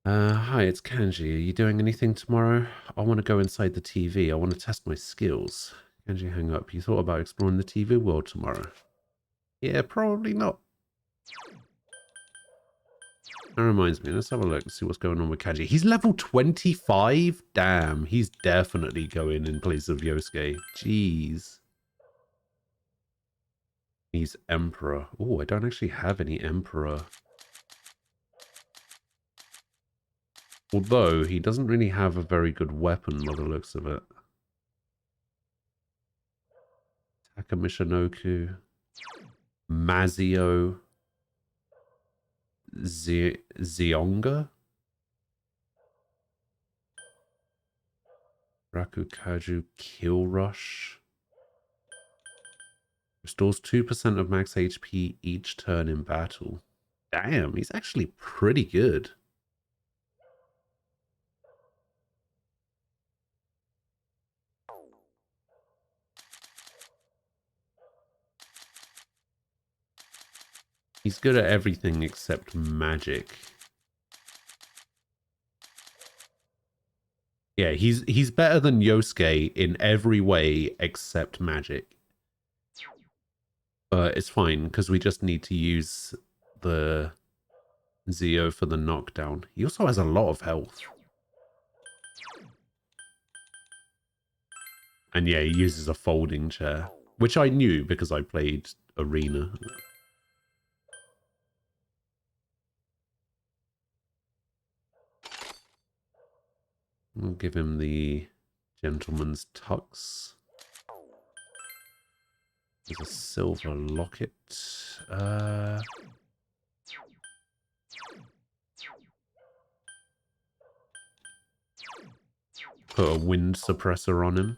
Hi, it's Kanji. Are you doing anything tomorrow? I want to go inside the TV. I want to test my skills. Kanji, hang up. You thought about exploring the TV world tomorrow? Yeah, probably not. That reminds me. Let's have a look and see what's going on with Kanji. He's level 25? Damn, he's definitely going in place of Yosuke. Jeez. He's Emperor. Oh, I don't actually have any Emperor. Although, he doesn't really have a very good weapon by the looks of it. Takamishinoku. Mazio. Zionga? Rakukaju Kill Rush. Restores 2% of max HP each turn in battle. Damn, he's actually pretty good. He's good at everything except magic. Yeah, he's better than Yosuke in every way except magic. But it's fine, because we just need to use the Zio for the knockdown. He also has a lot of health. And yeah, he uses a folding chair, which I knew because I played Arena. We'll give him the gentleman's tux. There's a silver locket. Put a wind suppressor on him.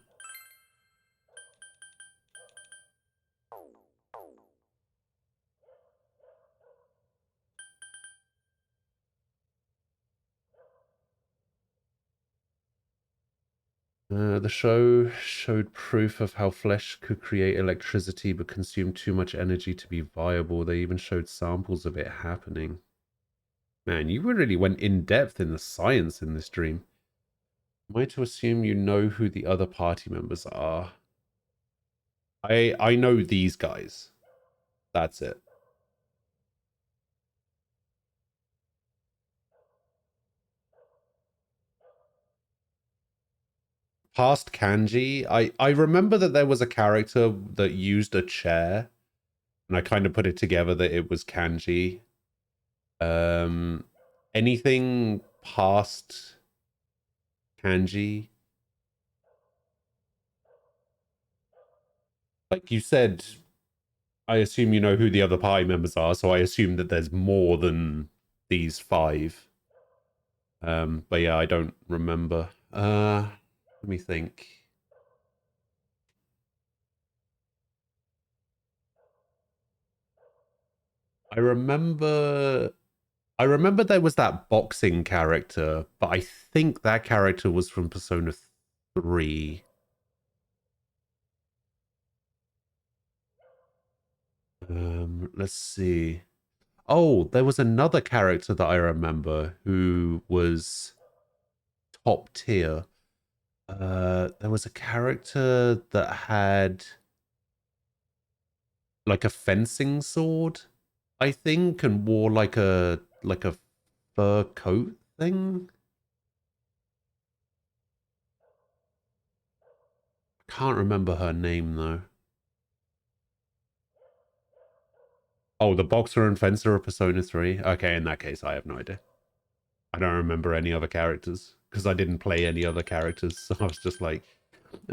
The show showed proof of how flesh could create electricity but consume too much energy to be viable. They even showed samples of it happening. Man, you really went in depth in the science in this dream. Am I to assume you know who the other party members are? I know these guys. That's it. Past Kanji, I remember that there was a character that used a chair, and I kind of put it together that it was Kanji. Anything past Kanji? Like you said, I assume you know who the other party members are, so I assume that there's more than these 5. But yeah, I don't remember. Let me think. I remember there was that boxing character, but I think that character was from Persona 3. Let's see. Oh, there was another character that I remember who was top tier. There was a character that had like a fencing sword, I think, and wore like a fur coat thing. Can't remember her name though. Oh, the boxer and fencer of Persona 3. Okay, in that case, I have no idea. I don't remember any other characters because I didn't play any other characters. So I was just like,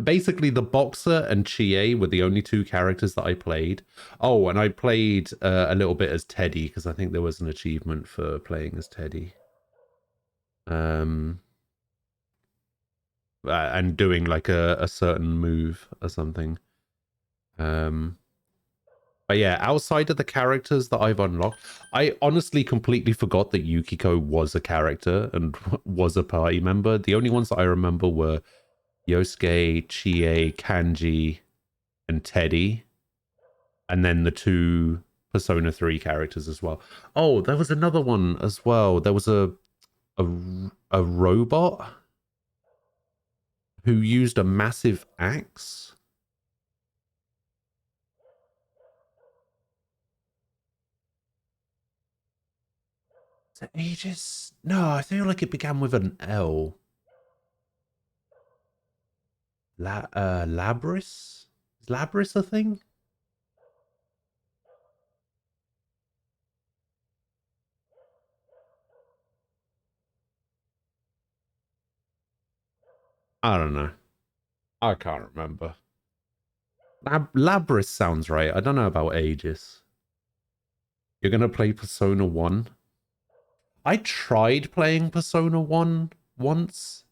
basically the boxer and Chie were the only two characters that I played. Oh, and I played a little bit as Teddy because I think there was an achievement for playing as Teddy. And doing like a certain move or something. But yeah, outside of the characters that I've unlocked, I honestly completely forgot that Yukiko was a character and was a party member. The only ones that I remember were Yosuke, Chie, Kanji, and Teddy. And then the two Persona 3 characters as well. Oh, there was another one as well. There was a robot who used a massive axe. Is it Aegis? No, I feel like it began with an L. Labris? Is Labris a thing? I don't know. I can't remember. Labris sounds right. I don't know about Aegis. You're going to play Persona 1? I tried playing Persona 1 once.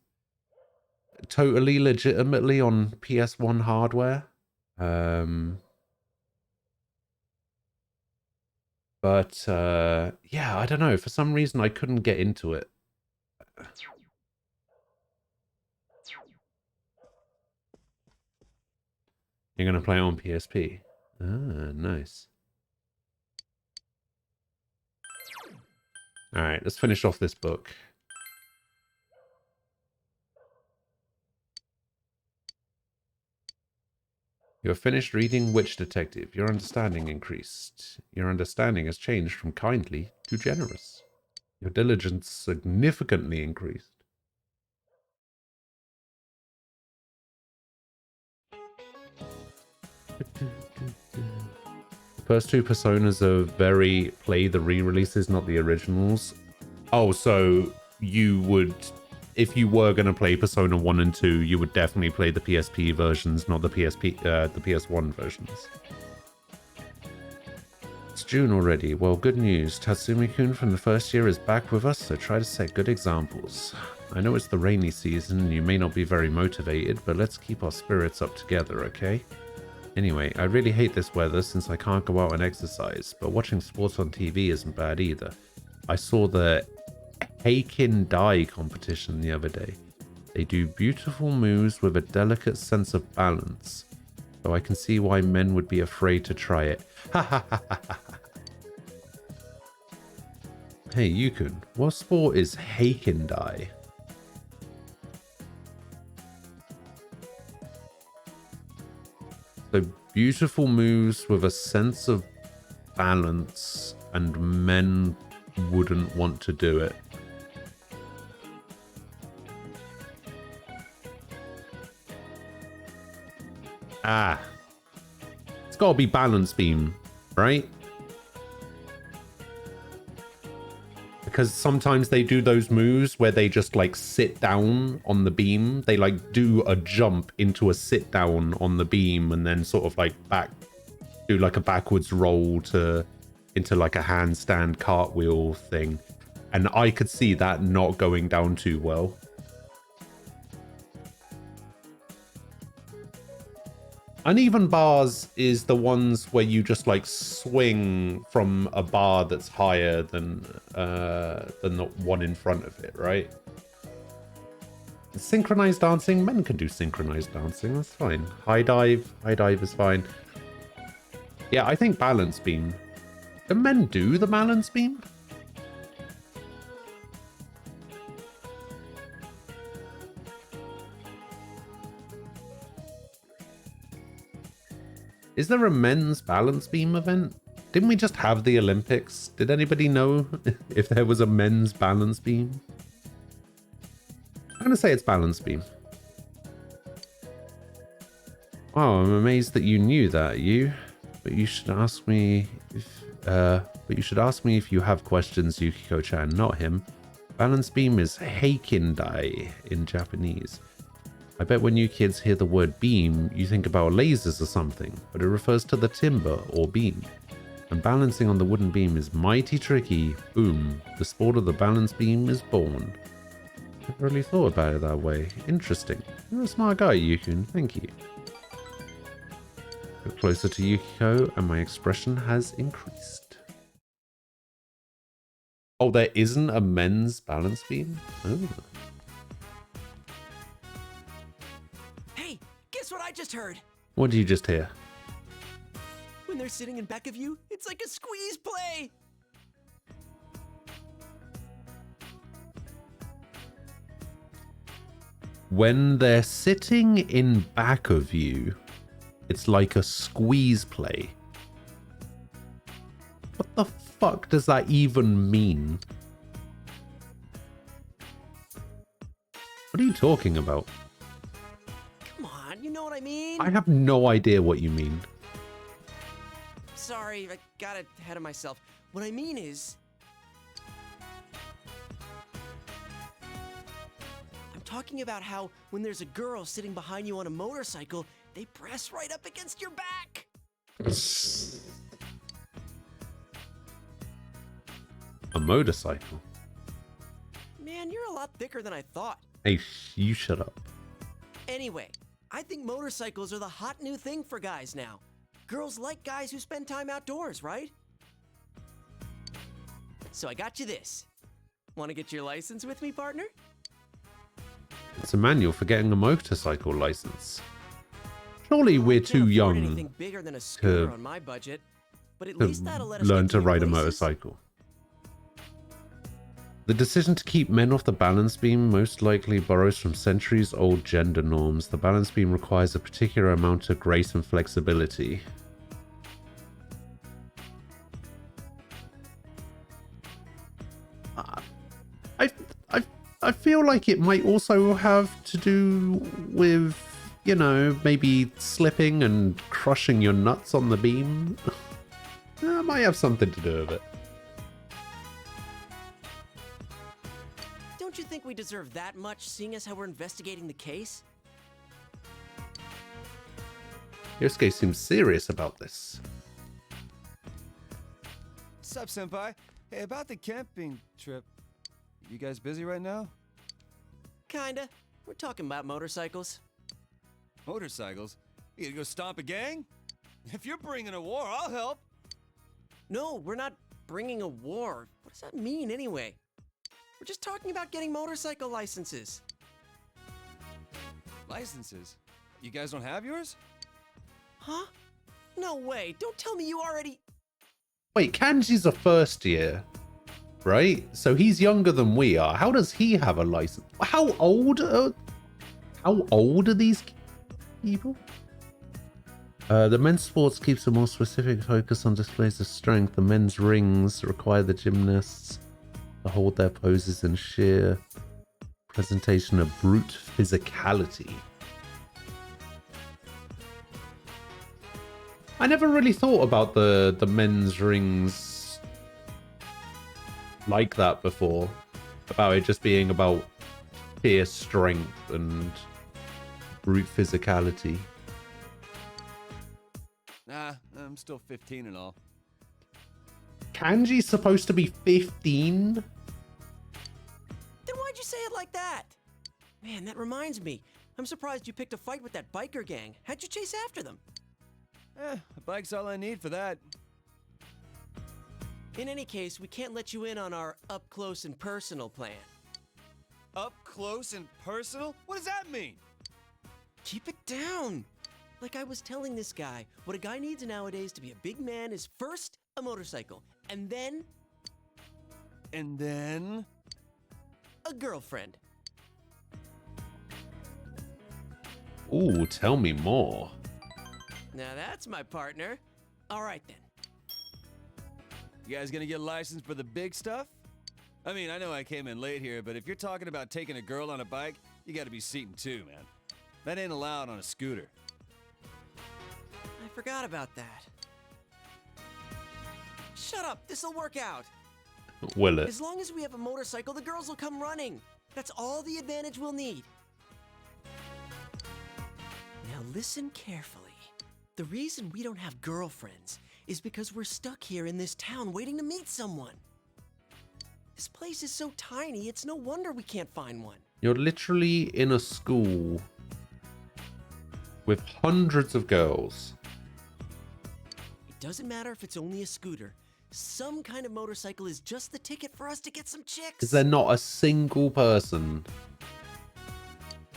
Totally legitimately on PS1 hardware. But yeah, I don't know. For some reason, I couldn't get into it. You're going to play on PSP? Ah, nice. All right, let's finish off this book. You have finished reading Witch Detective. Your understanding increased. Your understanding has changed from kindly to generous. Your diligence significantly increased. The first two Personas are very play the re-releases, not the originals. Oh, so you would, if you were going to play Persona 1 and 2, you would definitely play the PSP versions, not the PS1 versions. It's June already. Well, good news. Tatsumi-kun from the first year is back with us, so try to set good examples. I know it's the rainy season and you may not be very motivated, but let's keep our spirits up together, okay? Anyway, I really hate this weather since I can't go out and exercise, but watching sports on TV isn't bad either. I saw the Heikin Dai competition the other day. They do beautiful moves with a delicate sense of balance, so I can see why men would be afraid to try it. Ha ha ha ha ha. Hey Yukun, what sport is Heikin Dai? So beautiful moves with a sense of balance, and men wouldn't want to do it. Ah. It's got to be balance beam, right? Because sometimes they do those moves where they just like sit down on the beam. They like do a jump into a sit down on the beam and then sort of like do like a backwards roll into like a handstand cartwheel thing. And I could see that not going down too well. Uneven bars is the ones where you just like swing from a bar that's higher than the one in front of it, right? Synchronized dancing, men can do synchronized dancing, that's fine. High dive is fine. Yeah, I think balance beam. Can men do the balance beam? Is there a men's balance beam event? Didn't we just have the Olympics? Did anybody know if there was a men's balance beam? I'm gonna say it's balance beam. Wow, I'm amazed that you knew that, you. But you should ask me if you have questions, Yukiko-chan, not him. Balance beam is Heikindai in Japanese. I bet when you kids hear the word beam, you think about lasers or something, but it refers to the timber or beam. And balancing on the wooden beam is mighty tricky. Boom. The sport of the balance beam is born. Never really thought about it that way. Interesting. You're a smart guy, Yukun. Thank you. Go closer to Yukiko, and my expression has increased. Oh, there isn't a men's balance beam? Oh. Hey, guess what I just heard? What did you just hear? When they're sitting in back of you, it's like a squeeze play. When they're sitting in back of you, it's like a squeeze play. What the fuck does that even mean? What are you talking about? Come on, you know what I mean? I have no idea what you mean. Sorry, I got ahead of myself. What I mean is... I'm talking about how when there's a girl sitting behind you on a motorcycle, they press right up against your back. A motorcycle? Man, you're a lot thicker than I thought. Hey, you shut up. Anyway, I think motorcycles are the hot new thing for guys now. Girls like guys who spend time outdoors, right? So I got you this. Want to get your license with me, partner? It's a manual for getting a motorcycle license. Surely we're Can't too afford young anything bigger than a scooter to on my budget, but at least that'll let us learn get to new ride a places. motorcycle. The decision to keep men off the balance beam most likely borrows from centuries-old gender norms. The balance beam requires a particular amount of grace and flexibility. I feel like it might also have to do with, you know, maybe slipping and crushing your nuts on the beam. It might have something to do with it. Don't you think we deserve that much, seeing as how we're investigating the case? Yosuke seems serious about this. Sup, senpai? Hey, about the camping trip. You guys busy right now? Kinda. We're talking about motorcycles. Motorcycles? You gonna go stomp a gang? If you're bringing a war, I'll help. No, we're not bringing a war. What does that mean, anyway? We're just talking about getting motorcycle licenses. Licenses? You guys don't have yours? Huh? No way. Don't tell me you already... Wait, Kanji's a first year, right? So he's younger than we are. How does he have a license? How old are these people? The men's sports keeps a more specific focus on displays of strength. The men's rings require the gymnasts to hold their poses in sheer presentation of brute physicality. I never really thought about the men's rings like that before. About it just being about sheer strength and brute physicality. Nah, I'm still 15 and all. Kanji's supposed to be 15? Then why'd you say it like that? Man, that reminds me. I'm surprised you picked a fight with that biker gang. How'd you chase after them? A bike's all I need for that. In any case, we can't let you in on our up-close and personal plan. Up close and personal? What does that mean? Keep it down. Like I was telling this guy, what a guy needs nowadays to be a big man is first a motorcycle, and then And then... a girlfriend. Ooh, tell me more. Now that's my partner. All right then. You guys gonna get licensed for the big stuff? I mean, I know I came in late here, but if you're talking about taking a girl on a bike, you gotta be seating too, man. That ain't allowed on a scooter. I forgot about that. Shut up, this'll work out. Will it? As long as we have a motorcycle, the girls will come running. That's all the advantage we'll need. Now listen carefully. The reason we don't have girlfriends is because we're stuck here in this town waiting to meet someone. This place is so tiny, it's no wonder we can't find one. You're literally in a school with hundreds of girls. It doesn't matter if it's only a scooter. Some kind of motorcycle is just the ticket for us to get some chicks. Is there not a single person?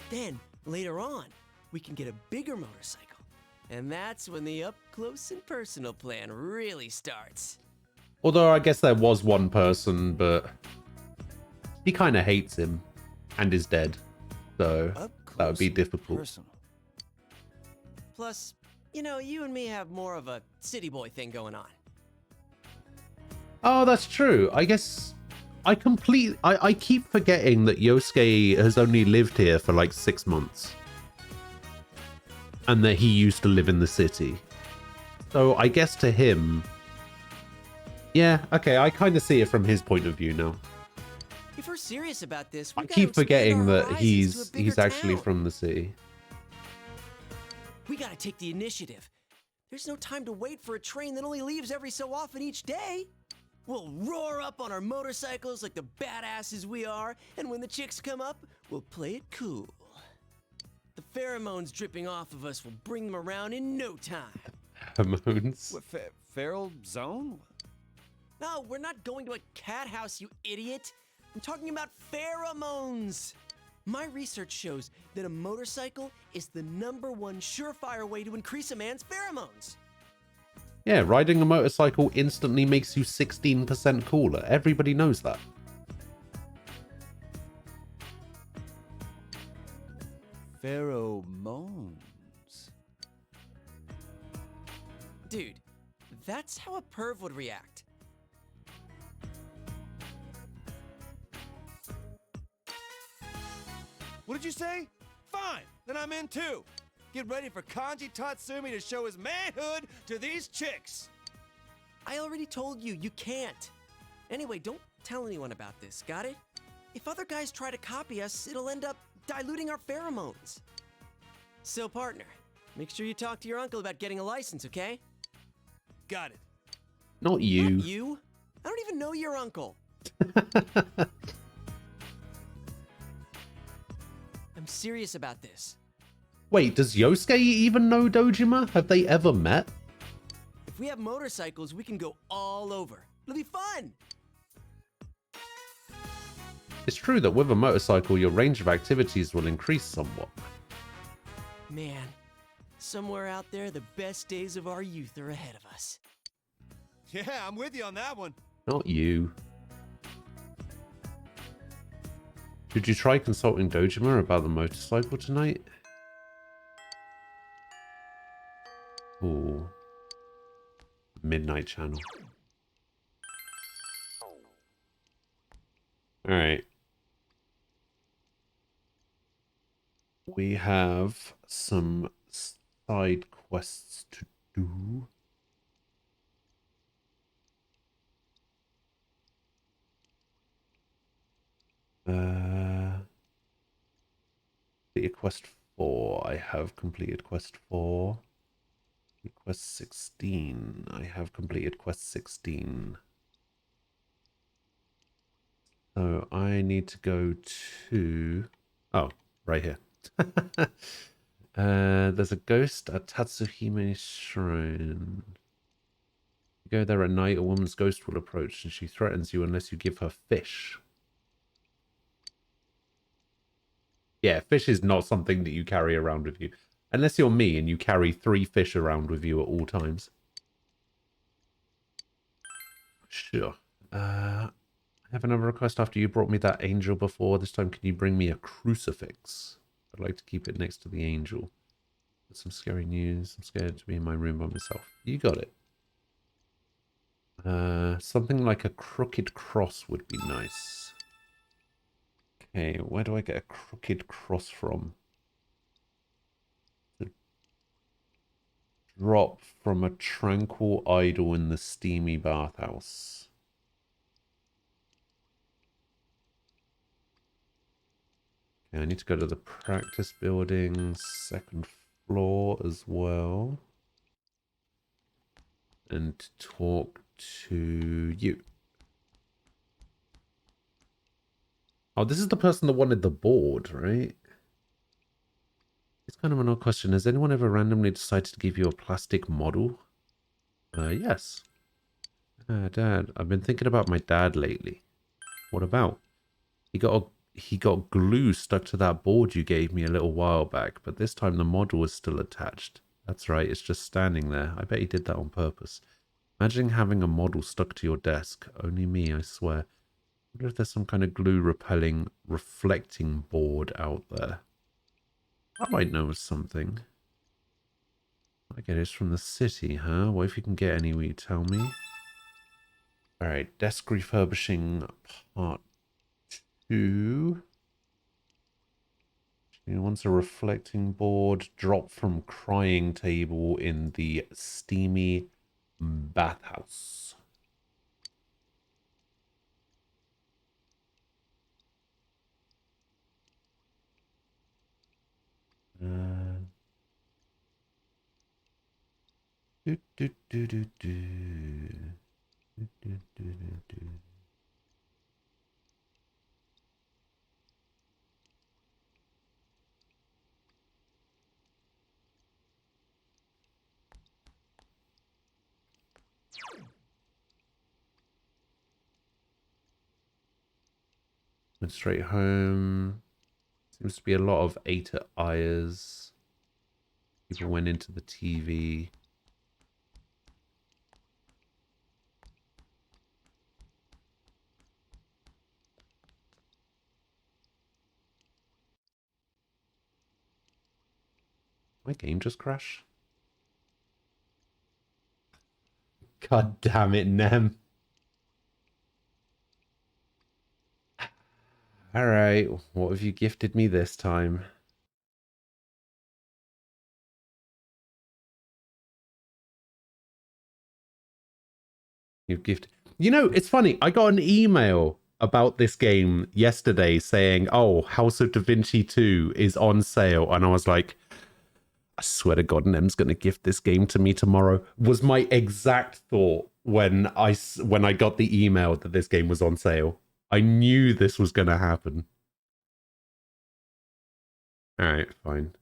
Then, later on, we can get a bigger motorcycle. And that's when the up close and personal plan really starts. Although I guess there was one person, but he kind of hates him and is dead. So that would be difficult. Personal. Plus, you know, you and me have more of a city boy thing going on. Oh, that's true. I guess I keep forgetting that Yosuke has only lived here for like 6 months. And that he used to live in the city. So I guess to him... Yeah, okay, I kind of see it from his point of view now. If we're serious about this, I we keep forgetting that he's actually from the city. We gotta take the initiative. There's no time to wait for a train that only leaves every so often each day. We'll roar up on our motorcycles like the badasses we are, and when the chicks come up, we'll play it cool. The pheromones dripping off of us will bring them around in no time. Pheromones? What, feral zone? No, we're not going to a cat house, you idiot. I'm talking about pheromones. My research shows that a motorcycle is the #1 surefire way to increase a man's pheromones. Yeah, riding a motorcycle instantly makes you 16% cooler. Everybody knows that. Pheromones. Dude, that's how a perv would react. What did you say? Fine, then I'm in too. Get ready for Kanji Tatsumi to show his manhood to these chicks. I already told you, you can't. Anyway, don't tell anyone about this, got it? If other guys try to copy us, it'll end up diluting our pheromones. So, partner, make sure you talk to your uncle about getting a license, okay? Got it. Not you. Not you? I don't even know your uncle. I'm serious about this. Wait, does Yosuke even know Dojima? Have they ever met? If we have motorcycles, we can go all over. It'll be fun! It's true that with a motorcycle, your range of activities will increase somewhat. Man, somewhere out there, the best days of our youth are ahead of us. Yeah, I'm with you on that one. Not you. Did you try consulting Dojima about the motorcycle tonight? Ooh. Midnight Channel. Alright. We have some side quests to do. Completed quest 4. I have completed quest 4. Quest 16. I have completed quest 16. So I need to go to... Oh, right here. There's a ghost at Tatsuhime Shrine. You go there at night, a woman's ghost will approach and she threatens you unless you give her fish. Yeah, fish is not something that you carry around with you. Unless you're me and you carry 3 fish around with you at all times. Sure. I have another request after you brought me that angel before. This time, can you bring me a crucifix? I'd like to keep it next to the angel. The Some scary news. I'm scared to be in my room by myself. You got it. Something like a crooked cross would be nice. Okay, where do I get a crooked cross from? The drop from a tranquil idol in the steamy bathhouse. Okay, I need to go to the practice building, second floor as well. And talk to you. Oh, this is the person that wanted the board, right? It's kind of an odd question. Has anyone ever randomly decided to give you a plastic model? Yes. Dad, I've been thinking about my dad lately. What about? He got glue stuck to that board you gave me a little while back, but this time the model was still attached. That's right, it's just standing there. I bet he did that on purpose. Imagine having a model stuck to your desk. Only me, I swear. I wonder if there's some kind of glue repelling, reflecting board out there. I might know of something. I get it's from the city, huh? What if you can get any, will you tell me? Alright, desk refurbishing part 2. She wants a reflecting board drop from crying table in the steamy bathhouse. Do, do, do, do, do. Do, do, do, do, do. Went straight home. Seems to be a lot of Eta Ayers. People went into the TV. My game just crashed. God damn it, Nem. Alright, what have you gifted me this time? You've gifted... You know, it's funny. I got an email about this game yesterday saying, oh, House of Da Vinci 2 is on sale. And I was like, I swear to God, Nem's going to gift this game to me tomorrow. Was my exact thought when I got the email that this game was on sale. I knew this was going to happen. All right, fine.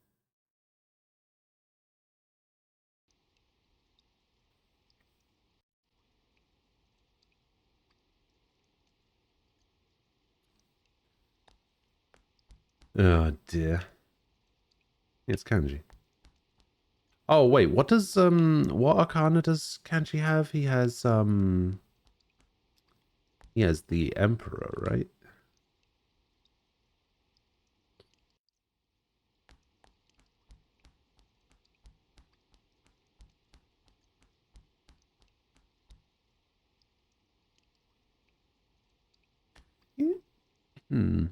Oh dear. It's Kanji. Oh wait, what does what arcana does Kanji have? He has the Emperor, right? Hmm.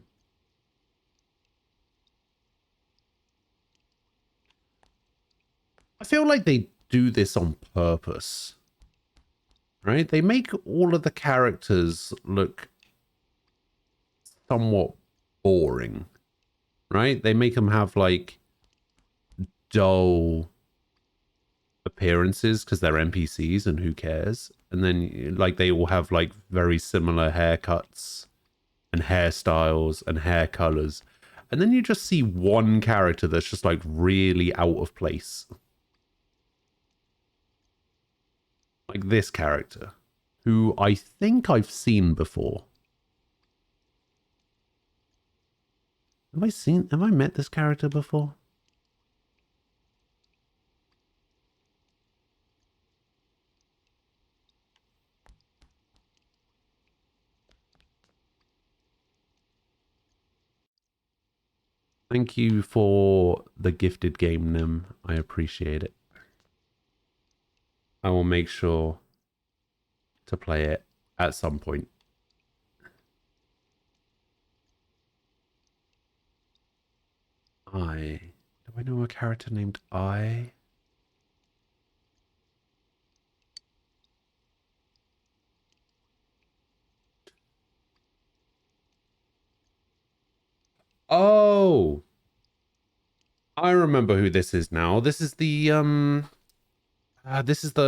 I feel like they do this on purpose. Right? They make all of the characters look somewhat boring. Right? They make them have like dull appearances because they're NPCs and who cares? And then like they all have like very similar haircuts and hairstyles and hair colors. And then you just see one character that's just like really out of place. Like this character, who I think I've seen before. Have I met this character before? Thank you for the gifted game, Nim. I appreciate it. I will make sure to play it at some point. Do I know a character named I? Oh, I remember who this is now. This is the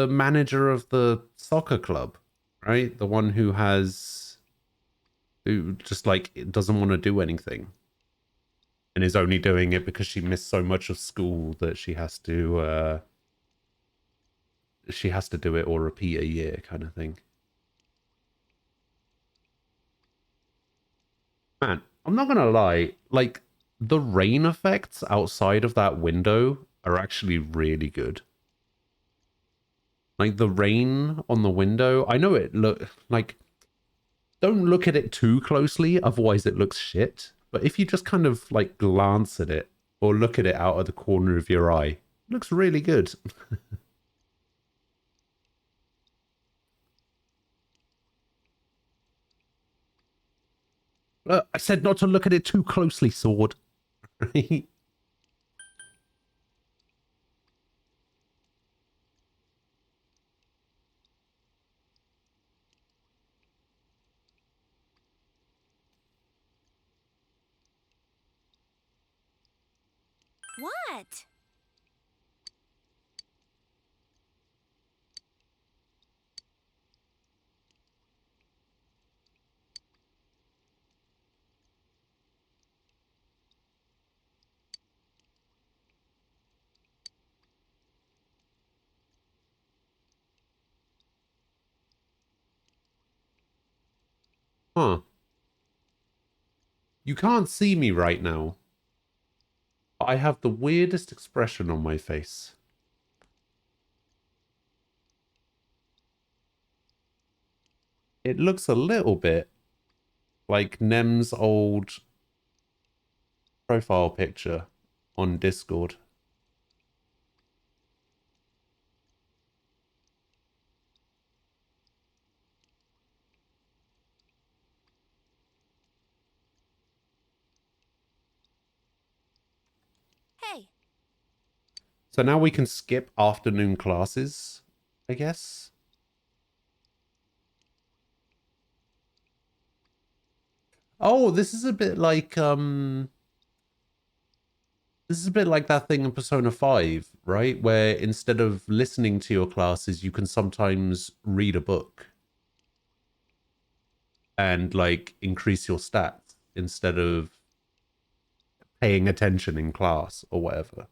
manager of the soccer club, right? The one who just like doesn't want to do anything and is only doing it because she missed so much of school that she has to do it or repeat a year kind of thing. Man, I'm not gonna lie, like the rain effects outside of that window are actually really good. Like the rain on the window, I know it look like, don't look at it too closely, otherwise it looks shit. But if you just kind of like glance at it or look at it out of the corner of your eye, it looks really good. I said not to look at it too closely, Sword. What? Huh. You can't see me right now. I have the weirdest expression on my face. It looks a little bit like Nem's old profile picture on Discord. Hey. So now we can skip afternoon classes, I guess. Oh, this is a bit like that thing in Persona 5, right? Where instead of listening to your classes, you can sometimes read a book and like increase your stats instead of paying attention in class or whatever.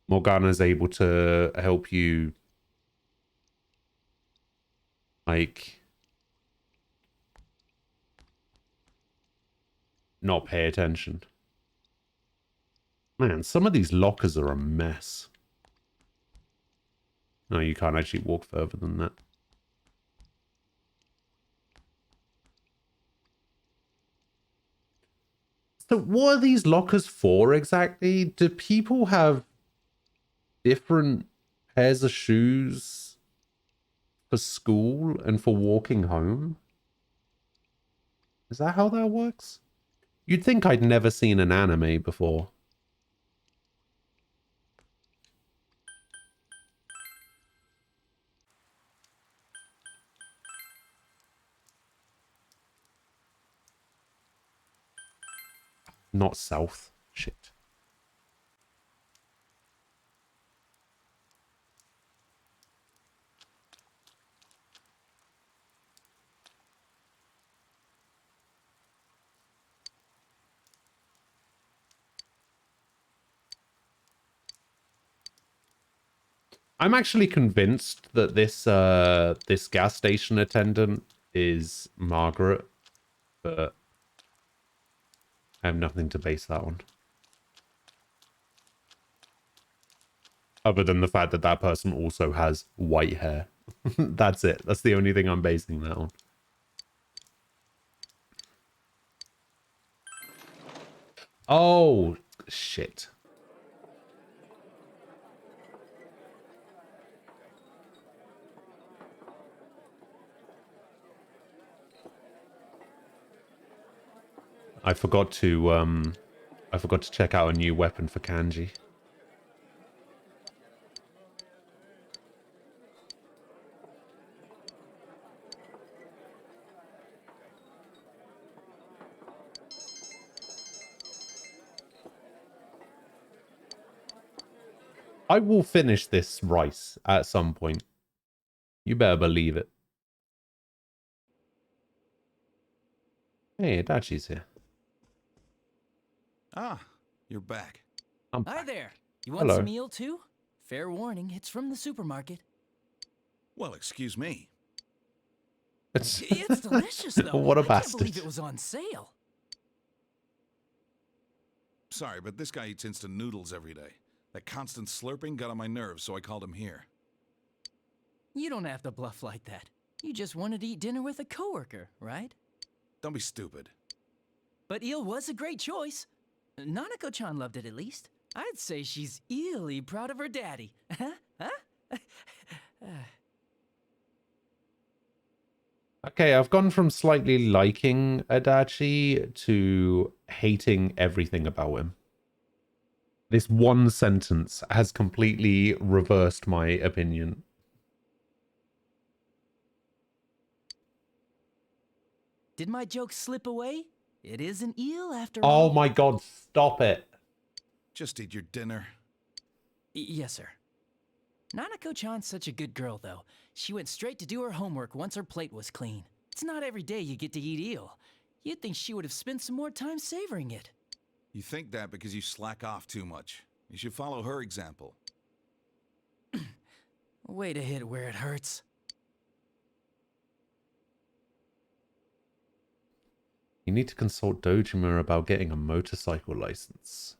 Morgana's able to help you like not pay attention. Man, some of these lockers are a mess. No, you can't actually walk further than that. So what are these lockers for exactly? Do people have different pairs of shoes for school and for walking home? Is that how that works? You'd think I'd never seen an anime before. Not south. Shit. I'm actually convinced that this gas station attendant is Margaret, but I have nothing to base that on. Other than the fact that that person also has white hair. That's it. That's the only thing I'm basing that on. Oh, Shit. I forgot to check out a new weapon for Kanji. I will finish this rice at some point. You better believe it. Hey, Adachi's here. Ah, you're back. I'm Hi back. there. You want Hello. some meal too? Fair warning, it's from the supermarket. Well, excuse me. It's, It's delicious though. What a I can't bastard. believe it was on sale. Sorry, but this guy eats instant noodles every day. That constant slurping got on my nerves, so I called him here. You don't have to bluff like that. You just wanted to eat dinner with a coworker, right? Don't be stupid. But eel was a great choice. Nanako-chan loved it at least. I'd say she's eerily proud of her daddy. Huh? Huh? okay, I've gone from slightly liking Adachi to hating everything about him. This one sentence has completely reversed my opinion. Did my joke slip away? It is an eel after Oh all. my god, stop it. Just eat your dinner. Yes, sir. Nanako-chan's such a good girl, though. She went straight to do her homework once her plate was clean. It's not every day you get to eat eel. You'd think she would have spent some more time savoring it. You think that because you slack off too much. You should follow her example. Way to hit where it hurts. You need to consult Dojima about getting a motorcycle license.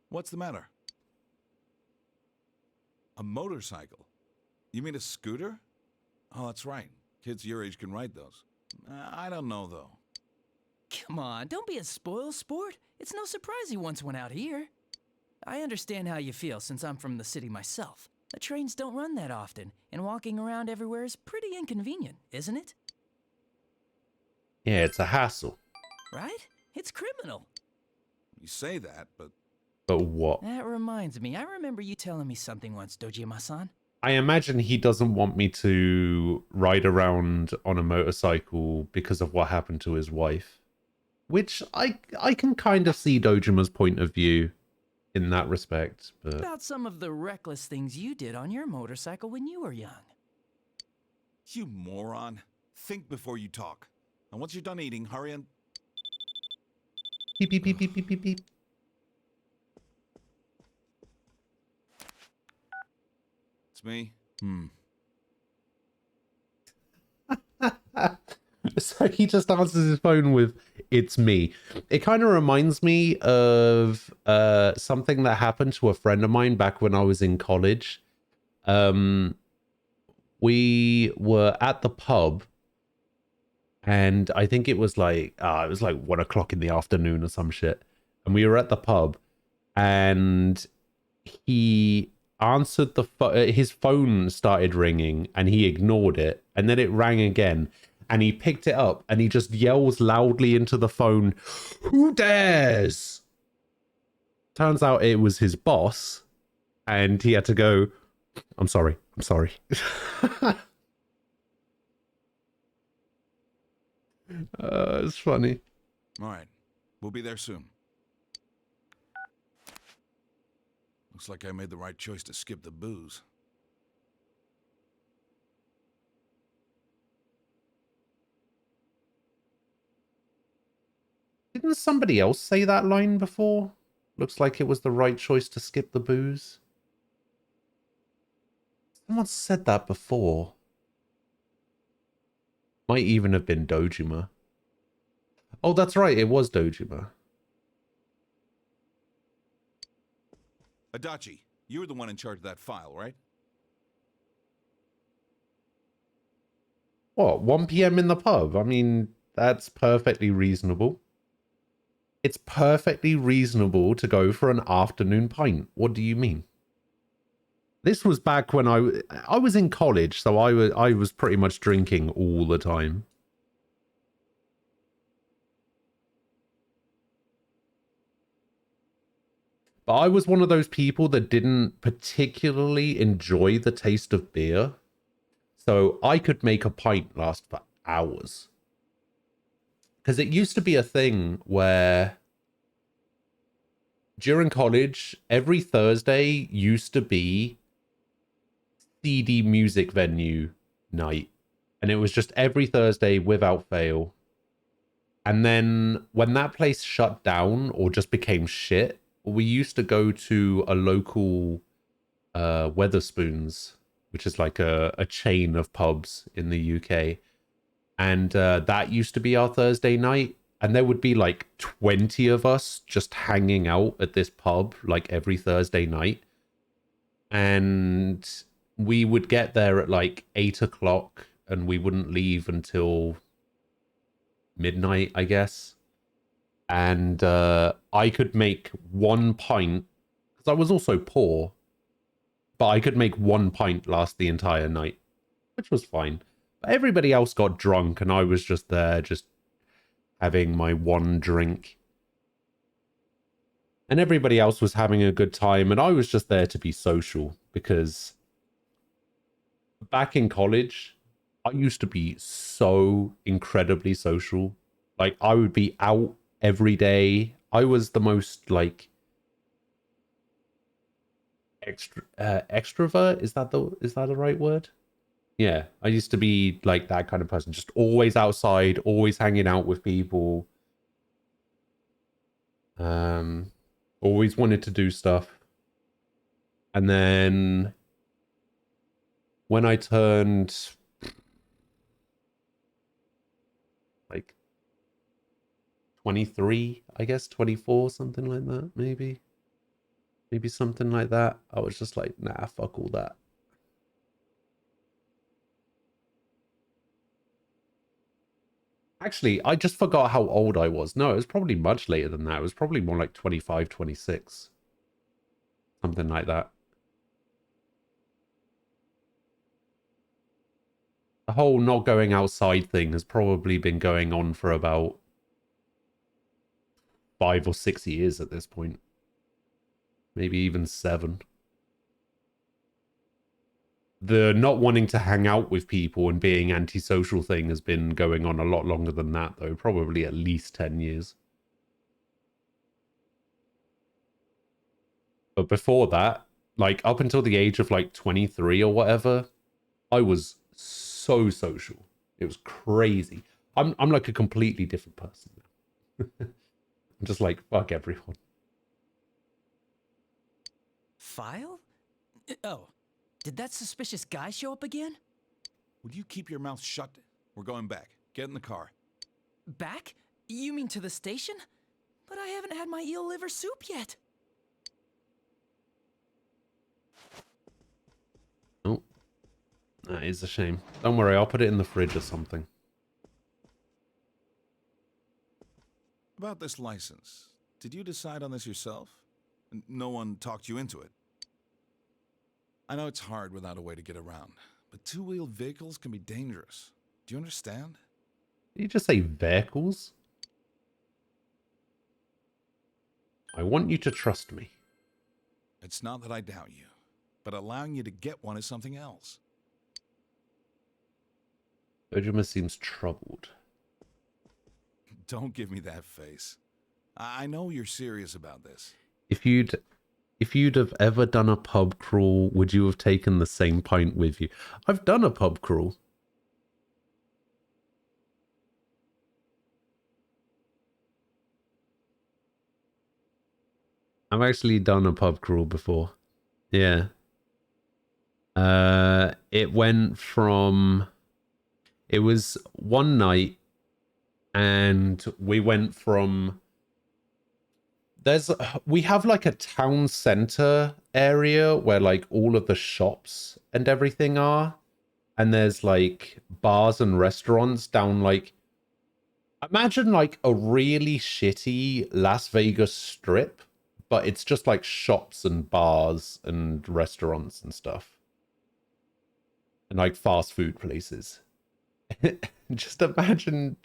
What's the matter? A motorcycle? You mean a scooter? Oh, that's right. Kids your age can ride those. I don't know, though. Come on, don't be a spoil sport. It's no surprise he once went out here. I understand how you feel since I'm from the city myself. The trains don't run that often, and walking around everywhere is pretty inconvenient, isn't it? Yeah, it's a hassle. Right? It's criminal. You say that, but But what? That reminds me, I remember you telling me something once, Dojima-san. I imagine he doesn't want me to ride around on a motorcycle because of what happened to his wife. Which I can kind of see Dojima's point of view in that respect, but About some of the reckless things you did on your motorcycle when you were young. you moron. Think before you talk. And once you're done eating, hurry and... beep beep beep beep beep beep beep. It's me. So he just answers his phone with "It's me." It kind of reminds me of something that happened to a friend of mine back when I was in college. We were at the pub, and I think it was like 1 o'clock in the afternoon or some shit. And we were at the pub, and he answered the his phone started ringing, and he ignored it, and then it rang again. And he picked it up and he just yells loudly into the phone, "Who dares?" Turns out it was his boss, and he had to go, I'm sorry. It's funny. All right. We'll be there soon. Looks like I made the right choice to skip the booze. Didn't somebody else say that line before? Looks like it was the right choice to skip the booze. Someone said that before. Might even have been Dojima. Oh, that's right. It was Dojima. Adachi, you were the one in charge of that file, right? What, 1 p.m. in the pub? I mean, that's perfectly reasonable. It's perfectly reasonable to go for an afternoon pint. What do you mean? This was back when I was in college, so I was pretty much drinking all the time. But I was one of those people that didn't particularly enjoy the taste of beer. So I could make a pint last for hours. Because it used to be a thing where during college, every Thursday used to be CD music venue night. And it was just every Thursday without fail. And then when that place shut down or just became shit, we used to go to a local Weatherspoons, which is like a chain of pubs in the UK. And that used to be our Thursday night. And there would be like 20 of us just hanging out at this pub like every Thursday night. And we would get there at like 8 o'clock and we wouldn't leave until midnight, I guess. And I could make one pint, because I was also poor, but I could make one pint last the entire night, which was fine. But everybody else got drunk, and I was just there, just having my one drink. And everybody else was having a good time, and I was just there to be social, because back in college, I used to be so incredibly social. Like, I would be out every day. I was the most like extrovert. Is that the right word? Yeah, I used to be like that kind of person, just always outside, always hanging out with people. Always wanted to do stuff. And then when I turned like 23, I guess, 24, something like that, maybe something like that, I was just like, nah, fuck all that. Actually, I just forgot how old I was. No, it was probably much later than that. It was probably more like 25, 26. Something like that. The whole not going outside thing has probably been going on for about 5 or 6 years at this point. Maybe even 7. The not wanting to hang out with people and being antisocial thing has been going on a lot longer than that, though. Probably at least 10 years. But before that, like up until the age of like 23 or whatever, I was so social. It was crazy. I'm like a completely different person now. I'm just like, fuck everyone. File? Oh, did that suspicious guy show up again? Would you keep your mouth shut? We're going back. Get in the car. Back? You mean to the station? But I haven't had my eel liver soup yet. Oh, that is a shame. Don't worry, I'll put it in the fridge or something. About this license, did you decide on this yourself? No one talked you into it? I know it's hard without a way to get around, but two-wheeled vehicles can be dangerous. Do you understand? Did you just say vehicles? I want you to trust me. It's not that I doubt you, but allowing you to get one is something else. Ojima seems troubled. Don't give me that face. I know you're serious about this. If you'd have ever done a pub crawl, would you have taken the same pint with you? I've done a pub crawl. I've actually done a pub crawl before. Yeah. It went from... It was one night, and we went from... We have like a town center area where like all of the shops and everything are. And there's like bars and restaurants down like... Imagine like a really shitty Las Vegas strip, but it's just like shops and bars and restaurants and stuff. And like fast food places. just imagine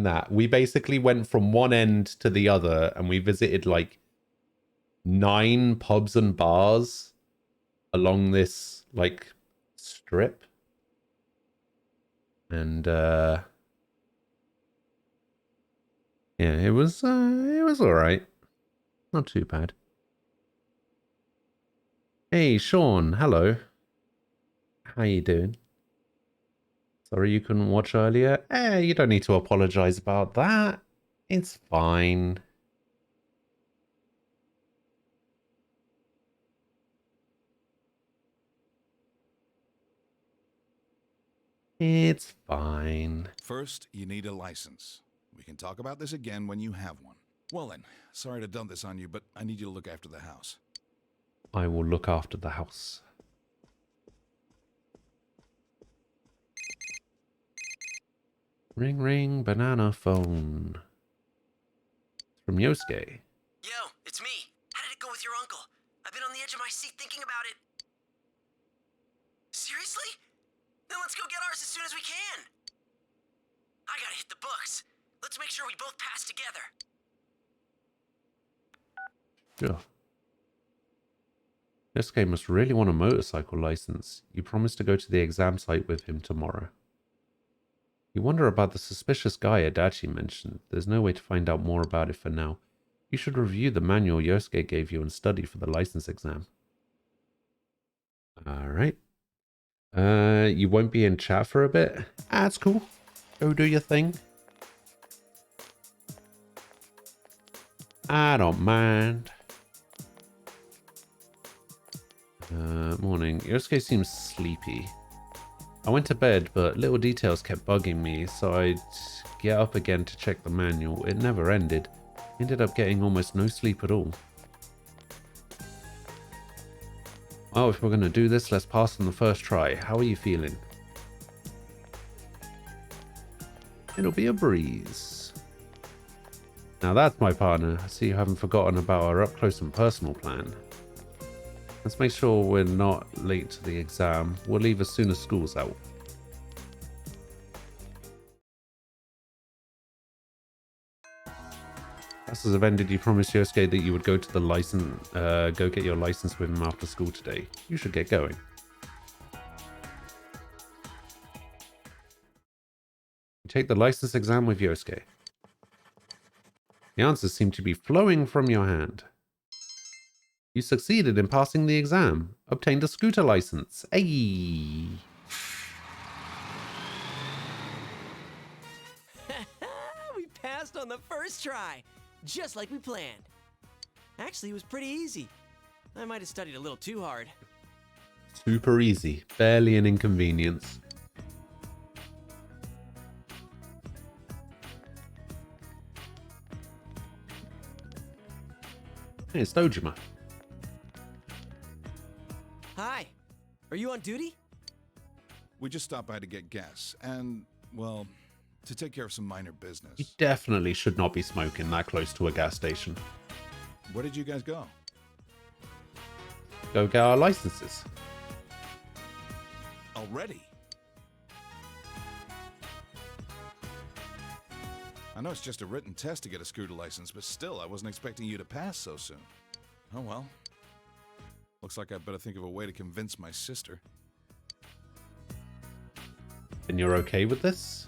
that. We basically went from one end to the other and we visited like 9 pubs and bars along this like strip. And yeah, it was all right. Not too bad. Hey, Sean, hello. How you doing? Sorry you couldn't watch earlier. You don't need to apologize about that. It's fine. It's fine. First, you need a license. We can talk about this again when you have one. Well then, sorry to dump this on you, but I need you to look after the house. I will look after the house. Ring ring, banana phone. From Yosuke. Yo, it's me. How did it go with your uncle? I've been on the edge of my seat thinking about it. Seriously? Then let's go get ours as soon as we can. I gotta hit the books. Let's make sure we both pass together. Sure. Yosuke must really want a motorcycle license. You promised to go to the exam site with him tomorrow. You wonder about the suspicious guy Adachi mentioned. There's no way to find out more about it for now. You should review the manual Yosuke gave you and study for the license exam. Alright. You won't be in chat for a bit? That's cool. Go do your thing. I don't mind. Morning. Yosuke seems sleepy. I went to bed, but little details kept bugging me, so I'd get up again to check the manual. It never ended. Ended up getting almost no sleep at all. Oh, if we're going to do this, let's pass on the first try. How are you feeling? It'll be a breeze. Now that's my partner. I see you haven't forgotten about our up close and personal plan. Let's make sure we're not late to the exam. We'll leave as soon as school's out. Classes have ended. You promised Yosuke that you would go to the license, go get your license with him after school today. You should get going. You take the license exam with Yosuke. The answers seem to be flowing from your hand. You succeeded in passing the exam. Obtained a scooter license. Ayy. We passed on the first try, just like we planned. Actually, it was pretty easy. I might have studied a little too hard. Super easy. Barely an inconvenience. Hey, it's Dojima. Hi. Are you on duty? We just stopped by to get gas and, well, to take care of some minor business. You definitely should not be smoking that close to a gas station. Where did you guys go? Go get our licenses. Already? I know it's just a written test to get a scooter license, but still, I wasn't expecting you to pass so soon. Oh well. Looks like I'd better think of a way to convince my sister. And you're okay with this?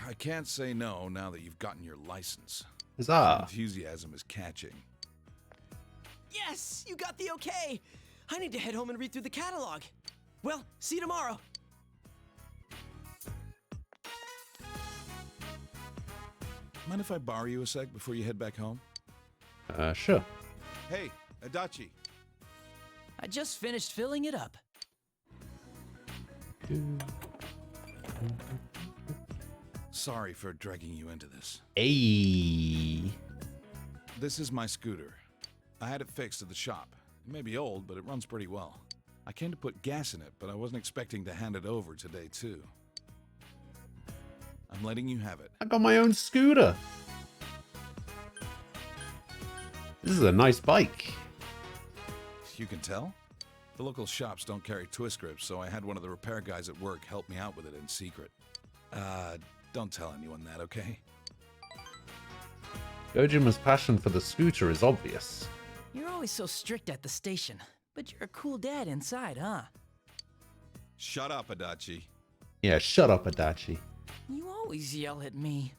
I can't say no now that you've gotten your license. Huzzah. Enthusiasm is catching. Yes, you got the okay. I need to head home and read through the catalog. Well, see you tomorrow. Mind if I borrow you a sec before you head back home? Sure. Hey, Adachi. I just finished filling it up. Sorry for dragging you into this. Ayy. This is my scooter. I had it fixed at the shop. It may be old, but it runs pretty well. I came to put gas in it, but I wasn't expecting to hand it over today, too. I I'm letting you have it. I got my own scooter. This is a nice bike. You can tell? The local shops don't carry twist grips, so I had one of the repair guys at work help me out with it in secret. Don't tell anyone that, okay? Dojima's passion for the scooter is obvious. You're always so strict at the station, but you're a cool dad inside, huh? Shut up, Adachi. Yeah, shut up, Adachi. You always yell at me.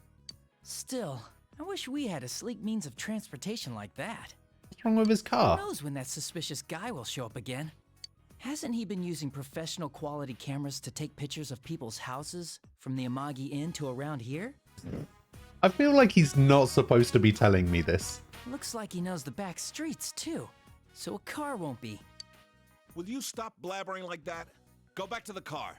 Still, I wish we had a sleek means of transportation like that. What's wrong with his car? Who knows when that suspicious guy will show up again? Hasn't he been using professional quality cameras to take pictures of people's houses from the Amagi Inn to around here? I feel like he's not supposed to be telling me this. Looks like he knows the back streets too, so a car won't be. Will you stop blabbering like that? Go back to the car.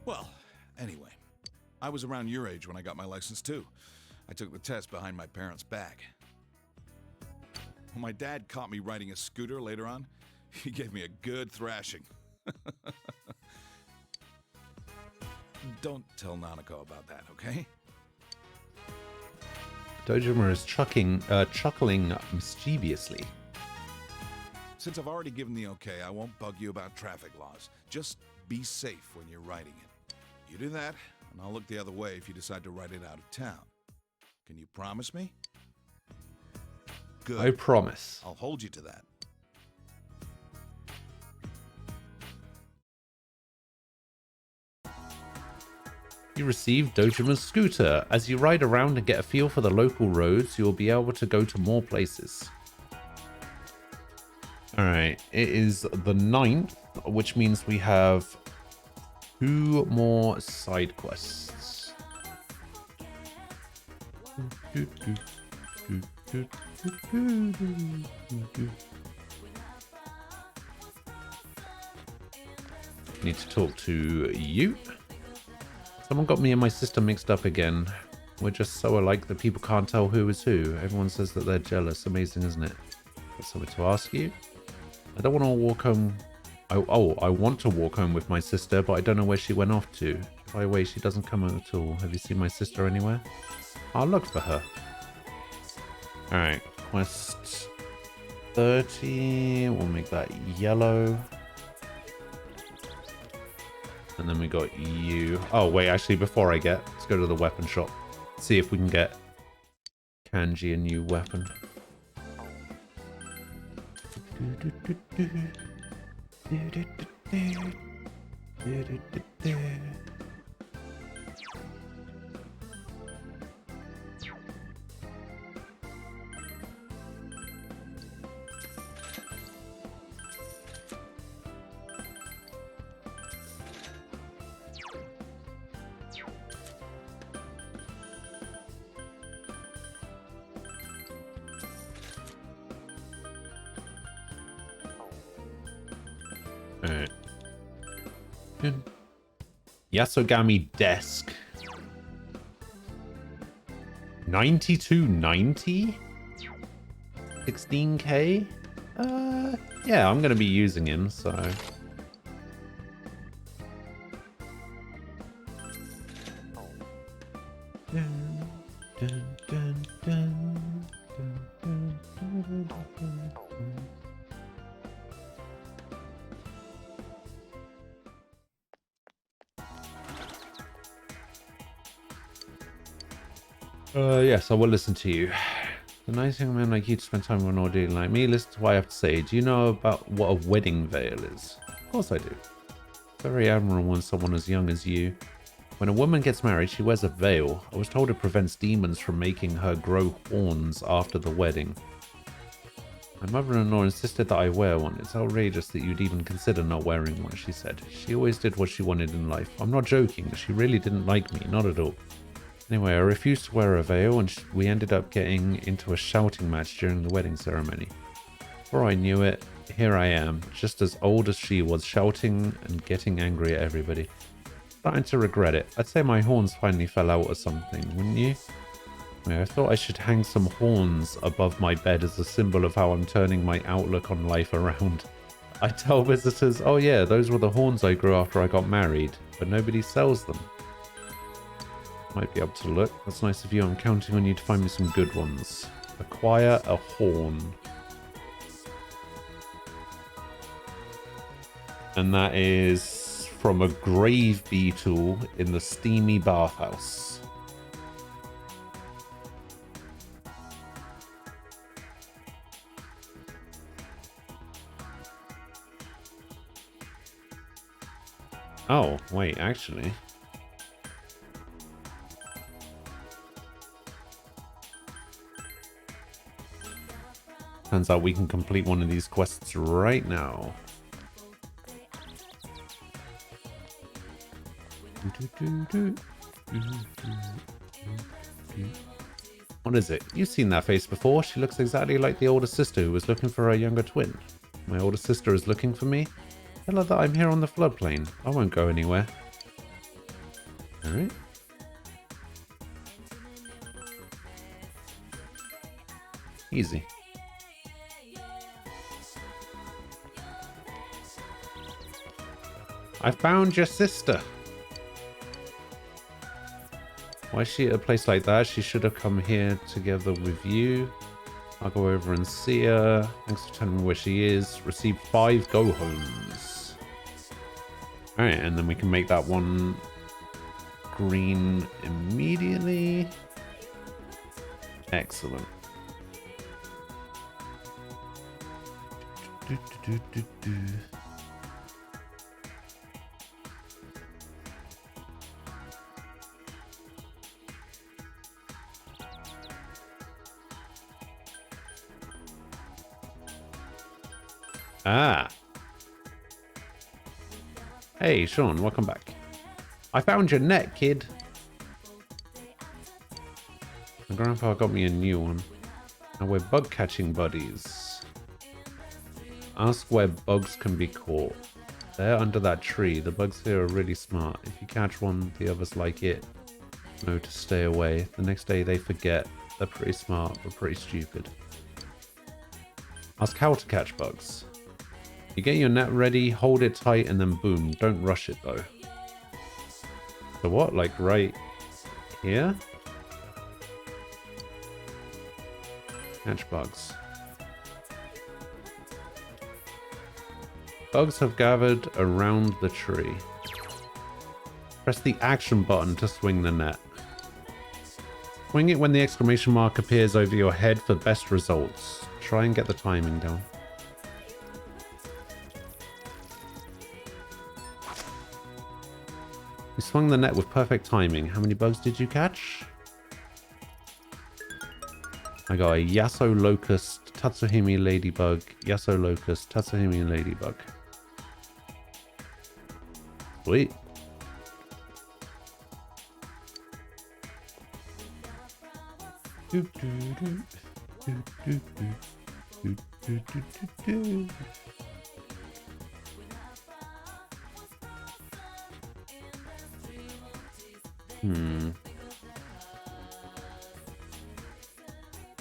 Well, anyway, I was around your age when I got my license too. I took the test behind my parents' back. When my dad caught me riding a scooter later on, he gave me a good thrashing. Don't tell Nanako about that, okay? Dojima is chuckling mischievously. Since I've already given the okay, I won't bug you about traffic laws. Just be safe when you're riding it. You do that, and I'll look the other way if you decide to ride it out of town. Can you promise me? Good. I promise. I'll hold you to that. You receive Dojima's scooter. As you ride around and get a feel for the local roads, you will be able to go to more places. Alright, it is the 9th, which means we have 2 more side quests. Need to talk to you. Someone got me and my sister mixed up again. We're just so alike that people can't tell who is who. Everyone says that they're jealous. Amazing, isn't it? Got something to ask you. I don't want to walk home. I want to walk home with my sister, but I don't know where she went off to. By the way, she doesn't come out at all. Have you seen my sister anywhere? I'll look for her. Alright, quest 30. We'll make that yellow. And then we got you. Oh, wait, actually, before let's go to the weapon shop. See if we can get Kanji a new weapon. Alright. Yasogami desk. 9290? 16k? Yeah, I'm gonna be using him, so. Yes, I will listen to you. The nice young man like you to spend time with an ordeal like me. Listen to what I have to say. Do you know about what a wedding veil is? Of course I do. Very admirable when someone as young as you. When a woman gets married, she wears a veil. I was told it prevents demons from making her grow horns after the wedding. My mother-in-law insisted that I wear one. It's outrageous that you'd even consider not wearing one, she said. She always did what she wanted in life. I'm not joking. She really didn't like me, not at all. Anyway, I refused to wear a veil, and we ended up getting into a shouting match during the wedding ceremony. Before I knew it, here I am, just as old as she was, shouting and getting angry at everybody. Starting to regret it. I'd say my horns finally fell out or something, wouldn't you? I thought I should hang some horns above my bed as a symbol of how I'm turning my outlook on life around. I tell visitors, oh yeah, those were the horns I grew after I got married, but nobody sells them. Might be able to look. That's nice of you. I'm counting on you to find me some good ones. Acquire a horn. And that is from a grave beetle in the steamy bathhouse. Oh, wait, actually. Turns out we can complete one of these quests right now. What is it? You've seen that face before. She looks exactly like the older sister who was looking for her younger twin. My older sister is looking for me. Tell her that I'm here on the floodplain. I won't go anywhere. Alright. Easy. I found your sister. Why is she at a place like that? She should have come here together with you. I'll go over and see her. Thanks for telling me where she is. Receive 5 go-homes. Alright, and then we can make that one green immediately. Excellent. Ah. Hey, Sean, welcome back. I found your net, kid. My grandpa got me a new one. Now we're bug catching buddies. Ask where bugs can be caught. They're under that tree. The bugs here are really smart. If you catch one, the others like it. Know to stay away. The next day they forget. They're pretty smart, but pretty stupid. Ask how to catch bugs. You get your net ready, hold it tight, and then boom. Don't rush it though. So what? Like right here? Catch bugs. Bugs have gathered around the tree. Press the action button to swing the net. Swing it when the exclamation mark appears over your head for best results. Try and get the timing down. You swung the net with perfect timing. How many bugs did you catch? I got a Yaso Locust, Tatsuhime Ladybug, Yaso Locust, Tatsuhime Ladybug. Sweet.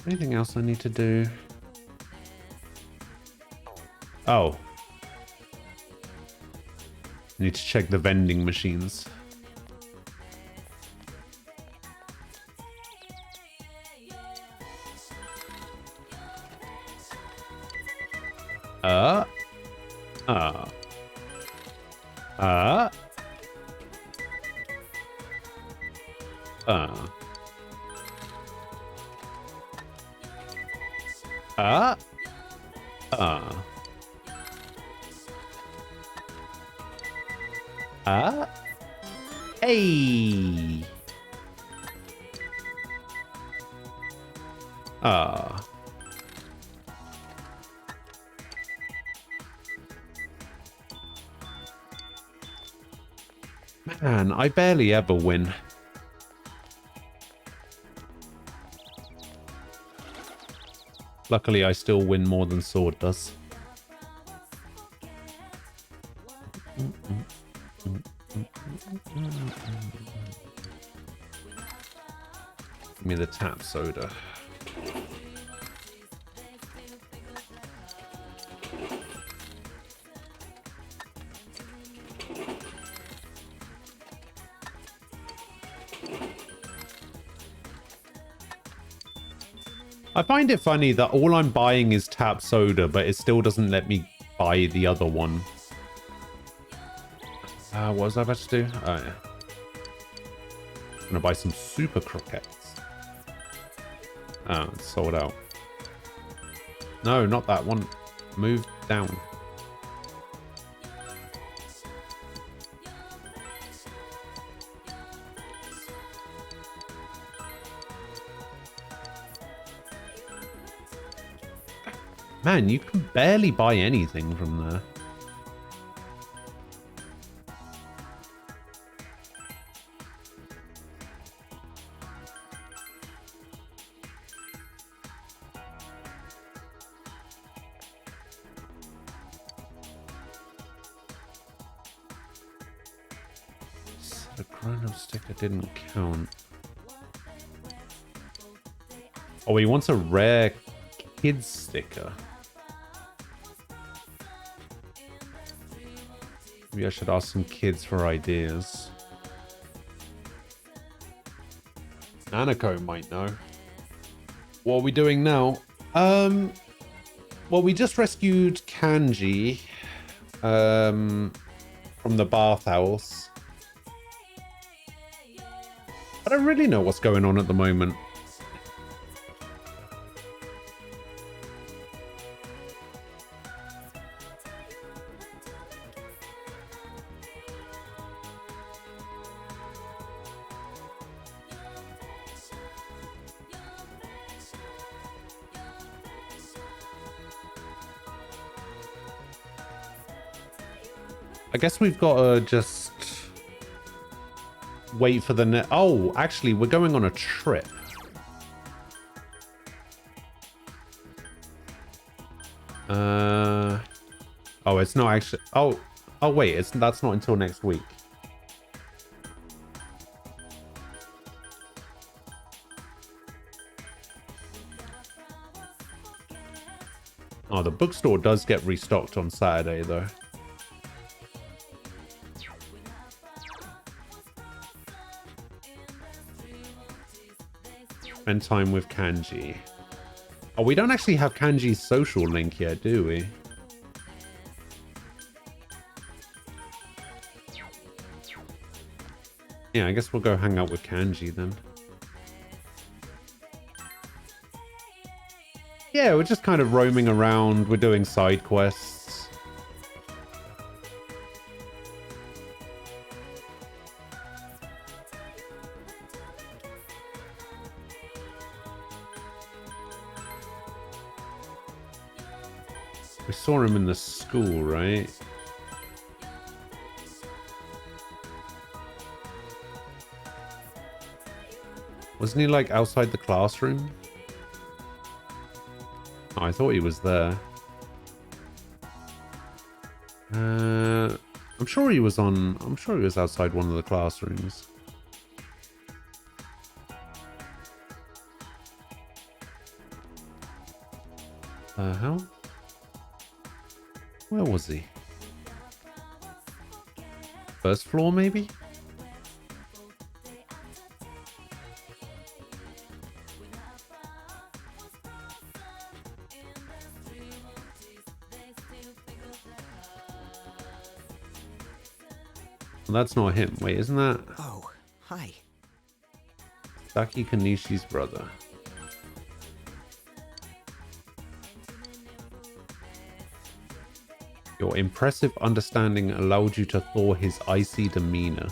Anything else I need to do? Oh. I need to check the vending machines. Hey. Man, I barely ever win. Luckily, I still win more than Sword does. Give me the tap soda. I find it funny that all I'm buying is tap soda, but it still doesn't let me buy the other one. What was I about to do? Oh, yeah. I'm gonna buy some super croquettes. Oh, it's sold out. No, not that one. Move down. Man, you can barely buy anything from there. The grown-up sticker didn't count. Oh, he wants a rare kids sticker. Maybe I should ask some kids for ideas. Nanako might know. What are we doing now? Well, we just rescued Kanji from the bathhouse. I don't really know what's going on at the moment. I guess we've got to just wait for the net. Oh, actually, we're going on a trip. Oh, it's not actually. Oh, wait, that's not until next week. Oh, the bookstore does get restocked on Saturday, though. Spend time with Kanji. Oh, we don't actually have Kanji's social link yet, do we? Yeah, I guess we'll go hang out with Kanji then. Yeah, we're just kind of roaming around. We're doing side quests. We saw him in the school, right? Wasn't he like outside the classroom? Oh, I thought he was there. I'm sure he was outside one of the classrooms. Hell? Where was he? First floor, maybe? Well, that's not him. Wait, isn't that Oh, hi. Saki Kanishi's brother? Your impressive understanding allowed you to thaw his icy demeanor.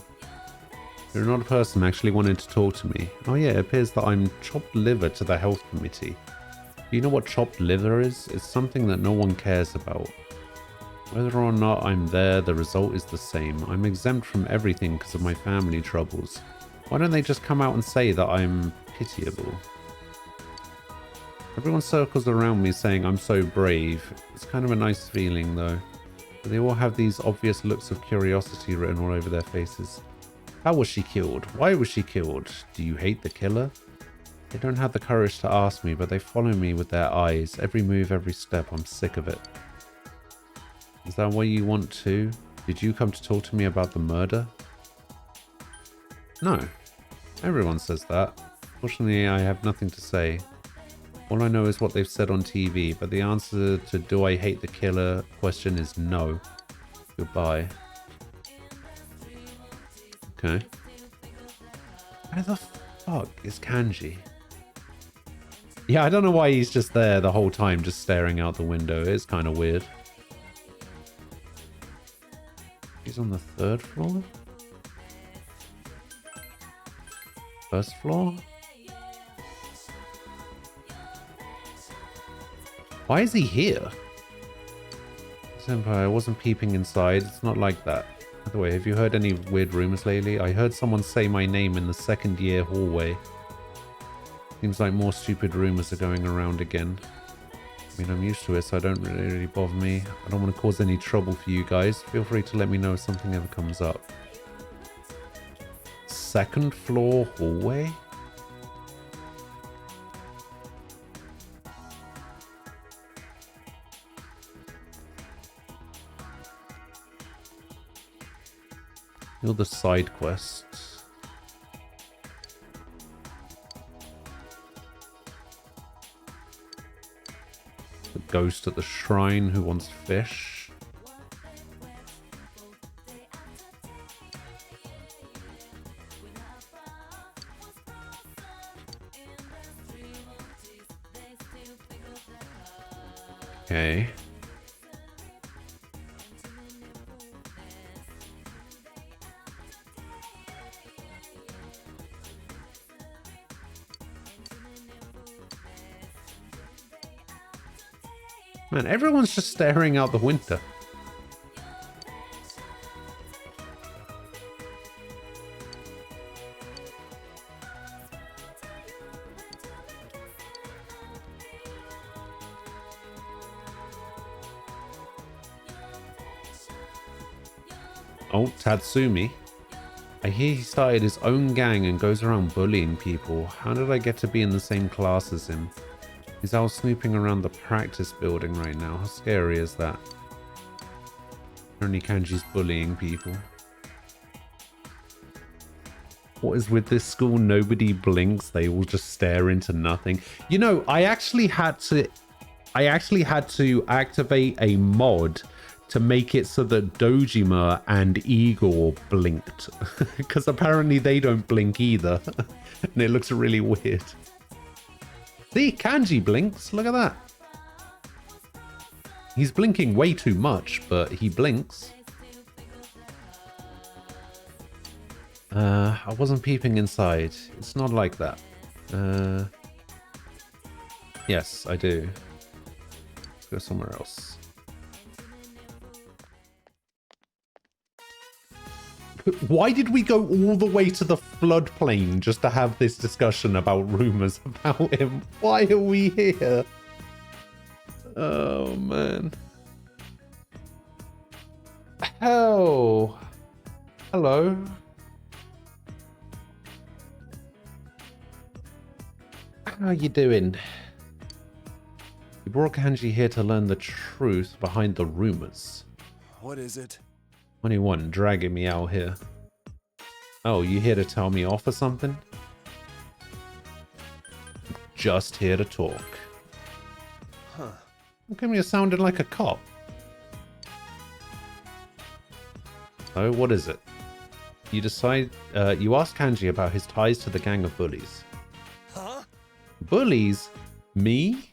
You're not a person actually wanting to talk to me. Oh yeah, it appears that I'm chopped liver to the health committee. Do you know what chopped liver is? It's something that no one cares about. Whether or not I'm there, the result is the same. I'm exempt from everything because of my family troubles. Why don't they just come out and say that I'm pitiable? Everyone circles around me saying I'm so brave. It's kind of a nice feeling though. But they all have these obvious looks of curiosity written all over their faces. How was she killed? Why was she killed? Do you hate the killer? They don't have the courage to ask me, but they follow me with their eyes. Every move, every step. I'm sick of it. Is that what you want too? Did you come to talk to me about the murder? No. Everyone says that. Fortunately, I have nothing to say. All I know is what they've said on TV, but the answer to do I hate the killer question is no. Goodbye. Okay. Where the fuck is Kanji? Yeah, I don't know why he's just there the whole time, just staring out the window. It's kind of weird. He's on the 3rd floor? First floor? Why is he here? Senpai, I wasn't peeping inside. It's not like that. By the way, have you heard any weird rumors lately? I heard someone say my name in the 2nd year hallway. Seems like more stupid rumors are going around again. I mean, I'm used to it, so I don't really bother me. I don't want to cause any trouble for you guys. Feel free to let me know if something ever comes up. 2nd floor hallway? You're the side quests. The ghost at the shrine who wants fish. Okay. Man, everyone's just staring out the window. Oh, Tatsumi. I hear he started his own gang and goes around bullying people. How did I get to be in the same class as him? He's out snooping around the practice building right now. How scary is that? Apparently Kanji's bullying people. What is with this school? Nobody blinks. They all just stare into nothing. You know, I actually had to activate a mod to make it so that Dojima and Igor blinked. Because apparently they don't blink either. And it looks really weird. See, Kanji blinks. Look at that. He's blinking way too much, but he blinks. I wasn't peeping inside. It's not like that. Yes, I do. Let's go somewhere else. Why did we go all the way to the floodplain just to have this discussion about rumors about him? Why are we here? Oh, man. Oh. Hello. How you doing? You brought Kanji here to learn the truth behind the rumors. What is it? 21, dragging me out here. Oh, you here to tell me off or something? Just here to talk. Huh. How come you sounded like a cop? So, what is it? You decide, you ask Kanji about his ties to the gang of bullies. Huh? Bullies? Me?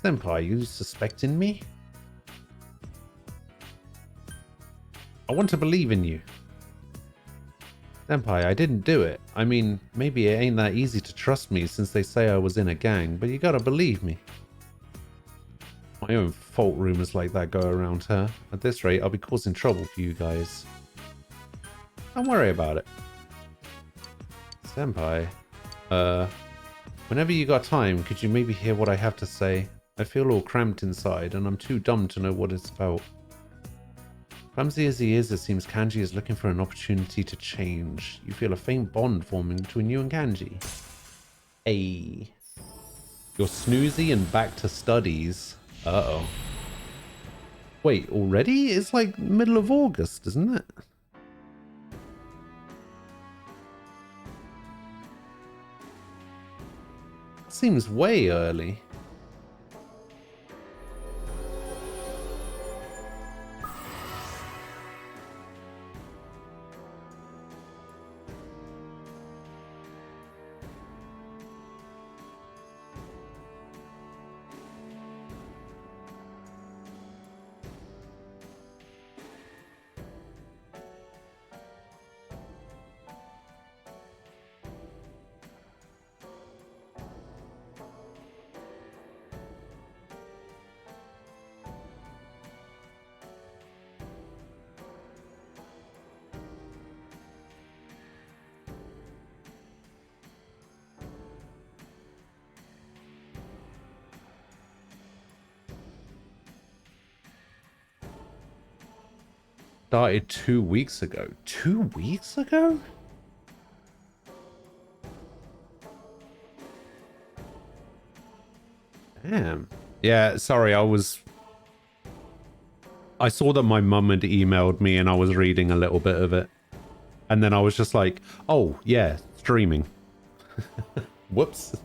Senpai, you suspecting me? I want to believe in you. Senpai, I didn't do it. I mean, maybe it ain't that easy to trust me since they say I was in a gang, but you gotta believe me. My own fault rumors like that go around, huh? At this rate, I'll be causing trouble for you guys. Don't worry about it. Senpai, whenever you got time, could you maybe hear what I have to say? I feel all cramped inside, and I'm too dumb to know what it's about. Clumsy as he is, it seems Kanji is looking for an opportunity to change. You feel a faint bond forming between you and Kanji. Hey. You're snoozy and back to studies. Uh-oh. Wait, already? It's like middle of August, isn't it? seems way early. Started 2 weeks ago. 2 weeks ago? Damn. Yeah, sorry, I saw that my mum had emailed me and I was reading a little bit of it. And then I was just like, oh, yeah, streaming. Whoops.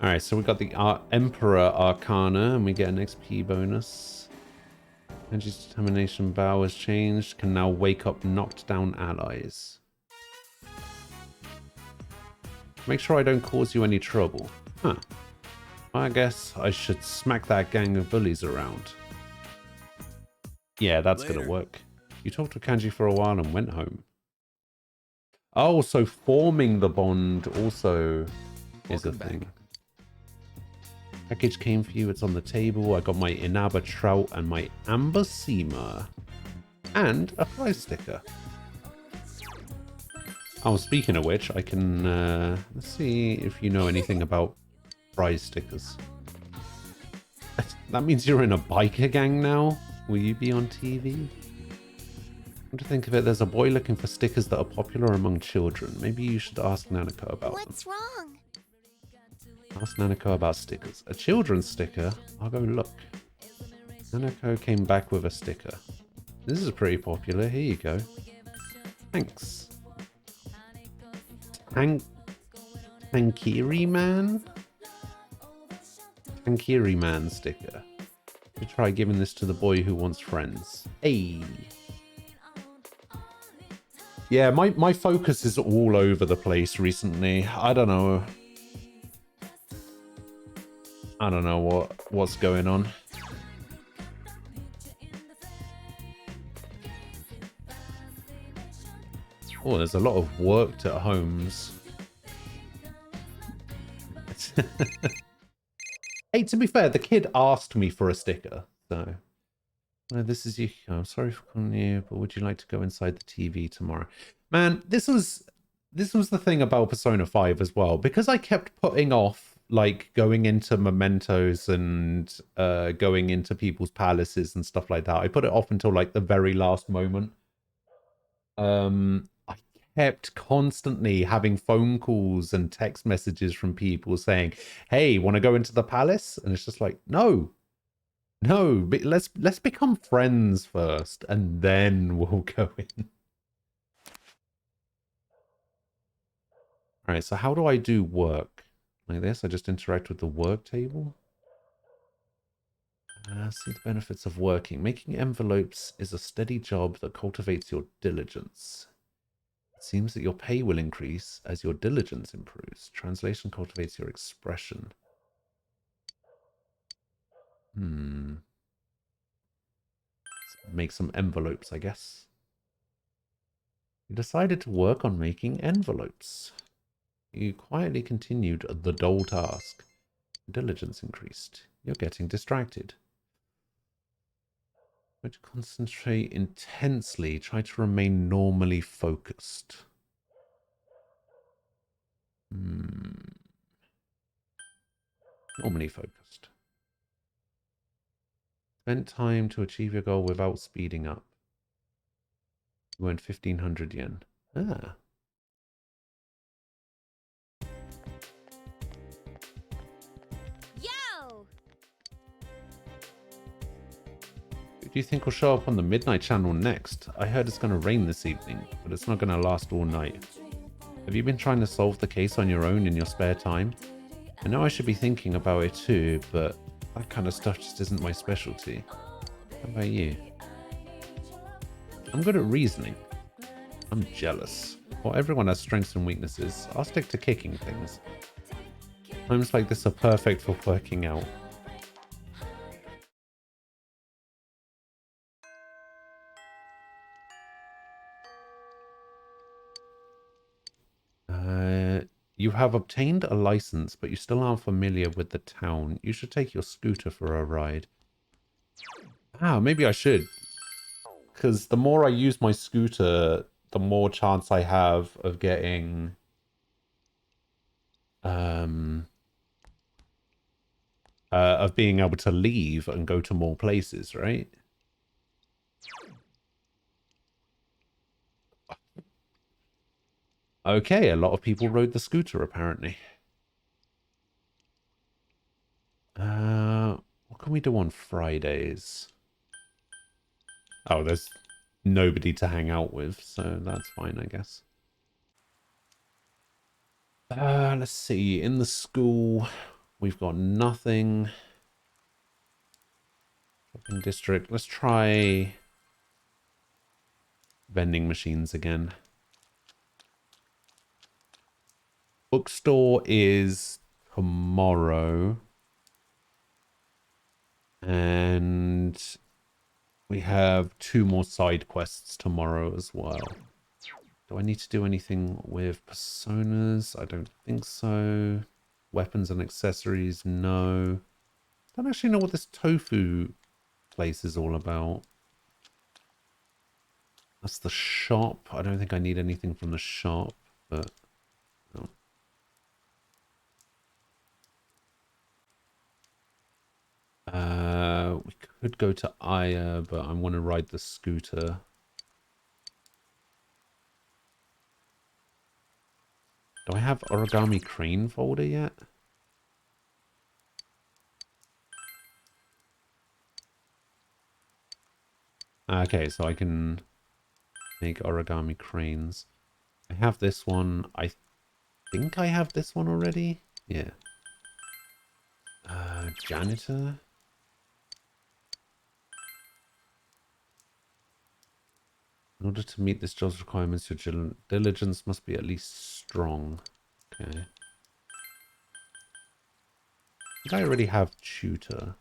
Alright, so we got the Emperor Arcana, and we get an XP bonus. Angie's determination vow has changed, can now wake up knocked down allies. Make sure I don't cause you any trouble. Huh. I guess I should smack that gang of bullies around. Yeah, that's gonna work. You talked to Kanji for a while and went home. Oh, so forming the bond also is a thing. Package came for you, it's on the table. I got my Inaba Trout and my Amber Seamer. And a prize sticker. Oh, speaking of which, I can, let's see if you know anything about prize stickers. That means you're in a biker gang now? Will you be on TV? Come to think of it, there's a boy looking for stickers that are popular among children. Maybe you should ask Nanako about them. What's wrong? Ask Nanako about stickers. A children's sticker? I'll go look. Nanako came back with a sticker. This is pretty popular. Here you go. Thanks. Tankiri Man? Tankiri Man sticker. We try giving this to the boy who wants friends. Hey. Yeah, my focus is all over the place recently. I don't know what's going on. Oh, there's a lot of worked at homes. Hey, to be fair, the kid asked me for a sticker, so. No, this is you. I'm sorry for calling you, but would you like to go inside the TV tomorrow? Man, this was the thing about Persona 5 as well, because I kept putting off like going into mementos and going into people's palaces and stuff like that. I put it off until like the very last moment. I kept constantly having phone calls and text messages from people saying, hey, want to go into the palace? And it's just like, no, let's become friends first and then we'll go in. All right, so how do I do work? Like this, I just interact with the work table. See the benefits of working. Making envelopes is a steady job that cultivates your diligence. It seems that your pay will increase as your diligence improves. Translation cultivates your expression. Let's make some envelopes, I guess. You decided to work on making envelopes. You quietly continued the dull task. Diligence increased. You're getting distracted. Try to concentrate intensely. Try to remain normally focused. Normally focused. Spend time to achieve your goal without speeding up. You earned 1,500 yen. Ah. do you think will show up on the Midnight Channel next? I heard it's going to rain this evening, but it's not going to last all night. Have you been trying to solve the case on your own in your spare time? I know I should be thinking about it too, but that kind of stuff just isn't my specialty. How about you? I'm good at reasoning. I'm jealous. Well, everyone has strengths and weaknesses. I'll stick to kicking things. Times like this are perfect for working out. You have obtained a license, but you still aren't familiar with the town. You should take your scooter for a ride. Ah, maybe I should. Because the more I use my scooter, the more chance I have of getting... of being able to leave and go to more places, right? Okay, a lot of people rode the scooter, apparently. What can we do on Fridays? Oh, there's nobody to hang out with, so that's fine, I guess. Let's see. In the school, we've got nothing. Shopping district. Let's try vending machines again. Bookstore is tomorrow. And we have 2 more side quests tomorrow as well. Do I need to do anything with personas? I don't think so. Weapons and accessories, no. I don't actually know what this tofu place is all about. That's the shop. I don't think I need anything from the shop, but... Oh. We could go to Aya, but I want to ride the scooter. Do I have Origami Crane folder yet? Okay, so I can make origami cranes. I have this one. I think I have this one already. Yeah. Janitor. In order to meet this job's requirements, your diligence must be at least strong. Okay. I think I already have tutor.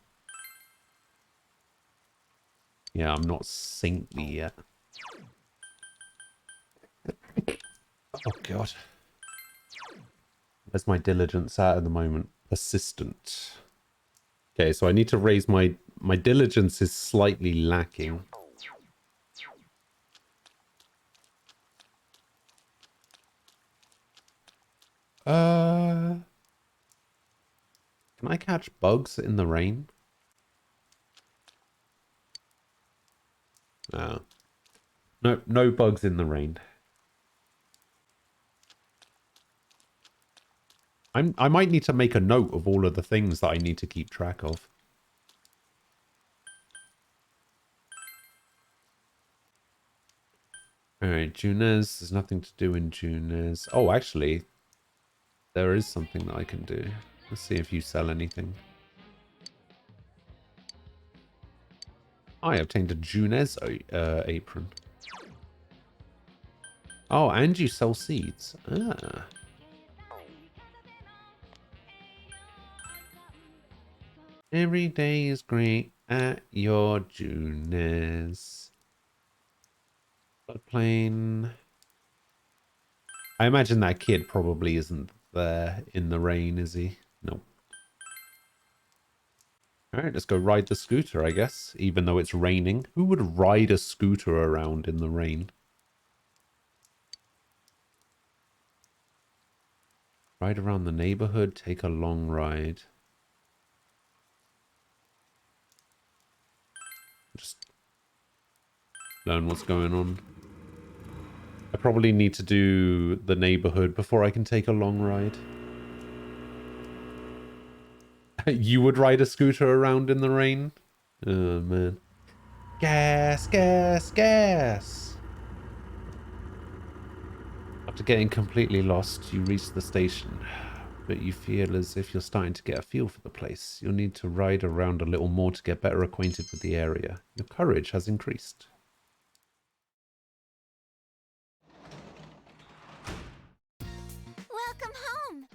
Yeah, I'm not saintly yet. Oh god. Where's my diligence at the moment? Persistent. Okay, so I need to raise my diligence is slightly lacking. Can I catch bugs in the rain? No. No bugs in the rain. I might need to make a note of all of the things that I need to keep track of. Alright, Junez. There's nothing to do in Junez. Oh, actually, there is something that I can do. Let's see if you sell anything. I obtained a Junez apron. Oh, and you sell seeds. Ah. Every day is great at your Junez. Floodplain. I imagine that kid probably isn't there in the rain, is he? Nope. Alright, let's go ride the scooter, I guess. Even though it's raining. Who would ride a scooter around in the rain? Ride around the neighborhood, take a long ride. Just learn what's going on. I probably need to do the neighborhood before I can take a long ride. You would ride a scooter around in the rain? Oh, man. Gas, gas, gas. After getting completely lost, you reach the station, but you feel as if you're starting to get a feel for the place. You'll need to ride around a little more to get better acquainted with the area. Your courage has increased. Welcome home.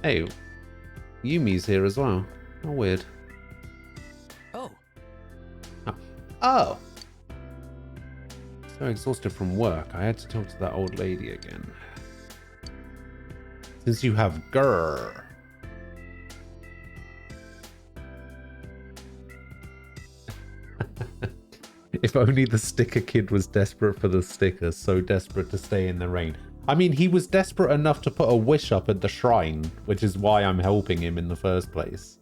Hey, Yumi's here as well. How weird. Oh, Oh! So exhausted from work, I had to talk to that old lady again. Since you have grrr. If only the sticker kid was desperate for the sticker, so desperate to stay in the rain. I mean, he was desperate enough to put a wish up at the shrine, which is why I'm helping him in the first place.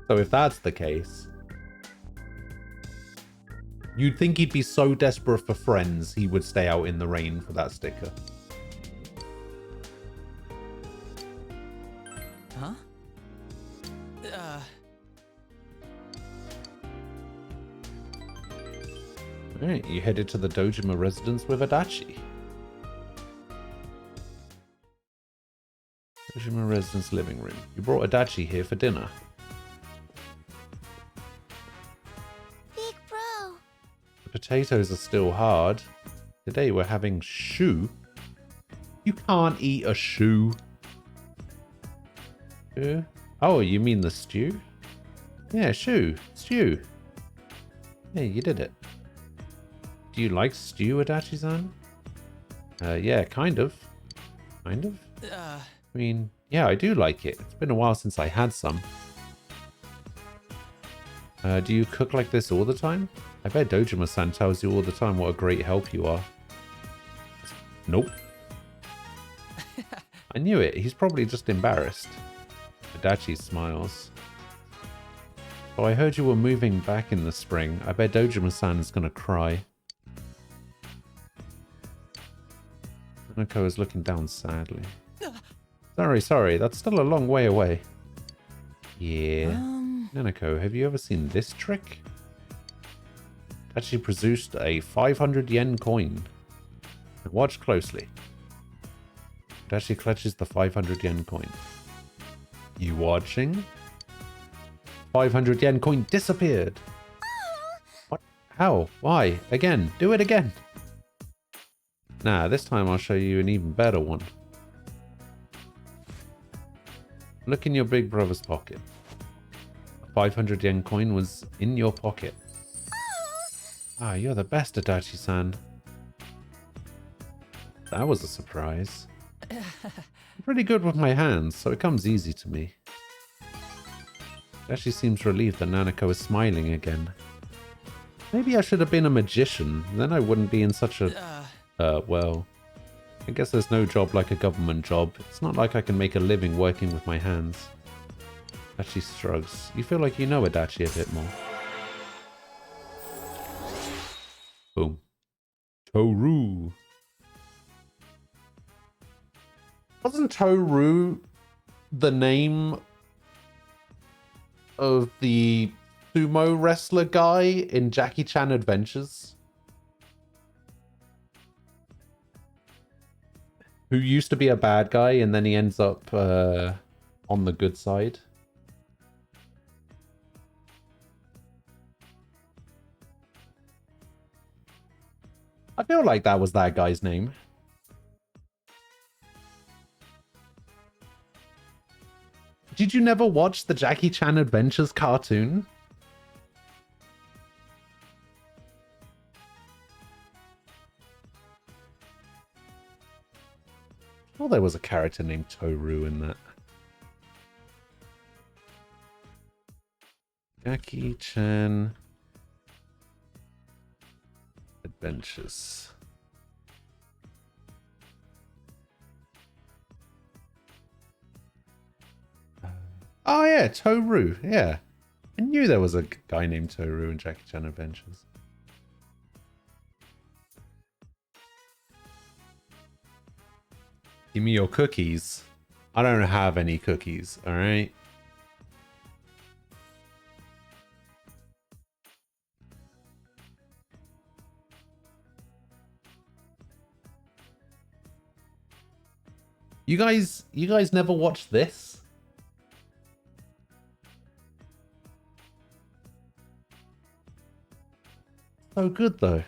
So if that's the case, you'd think he'd be so desperate for friends, he would stay out in the rain for that sticker. huh? Alright, you headed to the Dojima residence with Adachi. Dojima residence living room. You brought Adachi here for dinner. Big bro. The potatoes are still hard. Today we're having shoe. You can't eat a shoe. Oh, you mean the stew? Yeah, stew. Yeah, you did it. Do you like stew, Adachi-san? Yeah, kind of. Kind of? I mean, yeah, I do like it. It's been a while since I had some. Do you cook like this all the time? I bet Dojima-san tells you all the time what a great help you are. Nope. I knew it. He's probably just embarrassed. Adachi smiles. So I heard you were moving back in the spring. I bet Dojima-san is gonna cry. Nanako is looking down sadly. Sorry, that's still a long way away. Yeah. Nanako, have you ever seen this trick? Actually produced a 500 yen coin. Now watch closely. It actually clutches the 500 yen coin. You watching? 500 yen coin disappeared. What? How? Why? Again? Do it again. Nah, this time I'll show you an even better one. Look in your big brother's pocket. A 500 yen coin was in your pocket. Ah, you're the best, Adachi-san. That was a surprise. I'm pretty good with my hands, so it comes easy to me. Adachi seems relieved that Nanako is smiling again. Maybe I should have been a magician, then I wouldn't be in such a... well, I guess there's no job like a government job. It's not like I can make a living working with my hands. Adachi shrugs. You feel like you know Adachi a bit more. Boom. Toru. Wasn't Toru the name of the sumo wrestler guy in Jackie Chan Adventures? Who used to be a bad guy and then he ends up on the good side. I feel like that was that guy's name. Did you never watch the Jackie Chan Adventures cartoon? Well, there was a character named Toru in that. Jackie Chan Adventures. Oh yeah, Toru. Yeah, I knew there was a guy named Toru in Jackie Chan Adventures. Give me your cookies. I don't have any cookies. All right. You guys never watched this? So good though.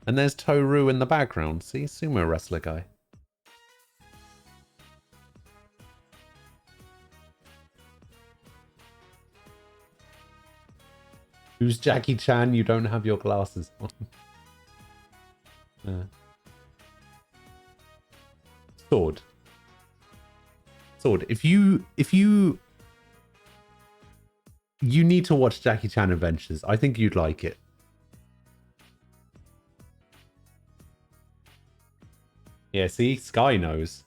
And there's Toru in the background. See, sumo wrestler guy. Who's Jackie Chan? You don't have your glasses on. Sword. Sword. If you need to watch Jackie Chan Adventures. I think you'd like it. Yeah, see? Sky knows.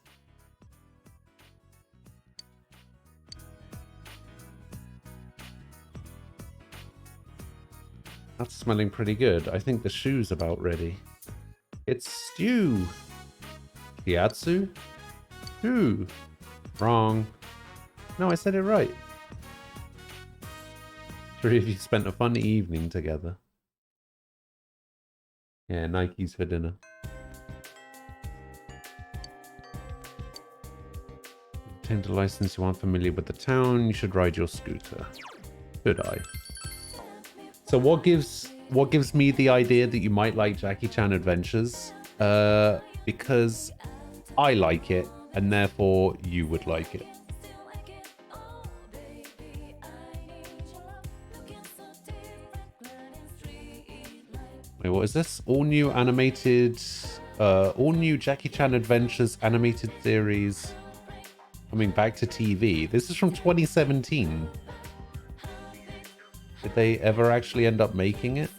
That's smelling pretty good. I think the shoe's about ready. It's stew. Shiatsu? Stew. Wrong. No, I said it right. Three of you spent a fun evening together. Yeah, Nikes for dinner. Obtained a license, you aren't familiar with the town, you should ride your scooter. Should I? So what gives me the idea that you might like Jackie Chan Adventures? Because I like it, and therefore you would like it. Wait, what is this? All new Jackie Chan Adventures animated series coming back to TV. This is from 2017. Did they ever actually end up making it?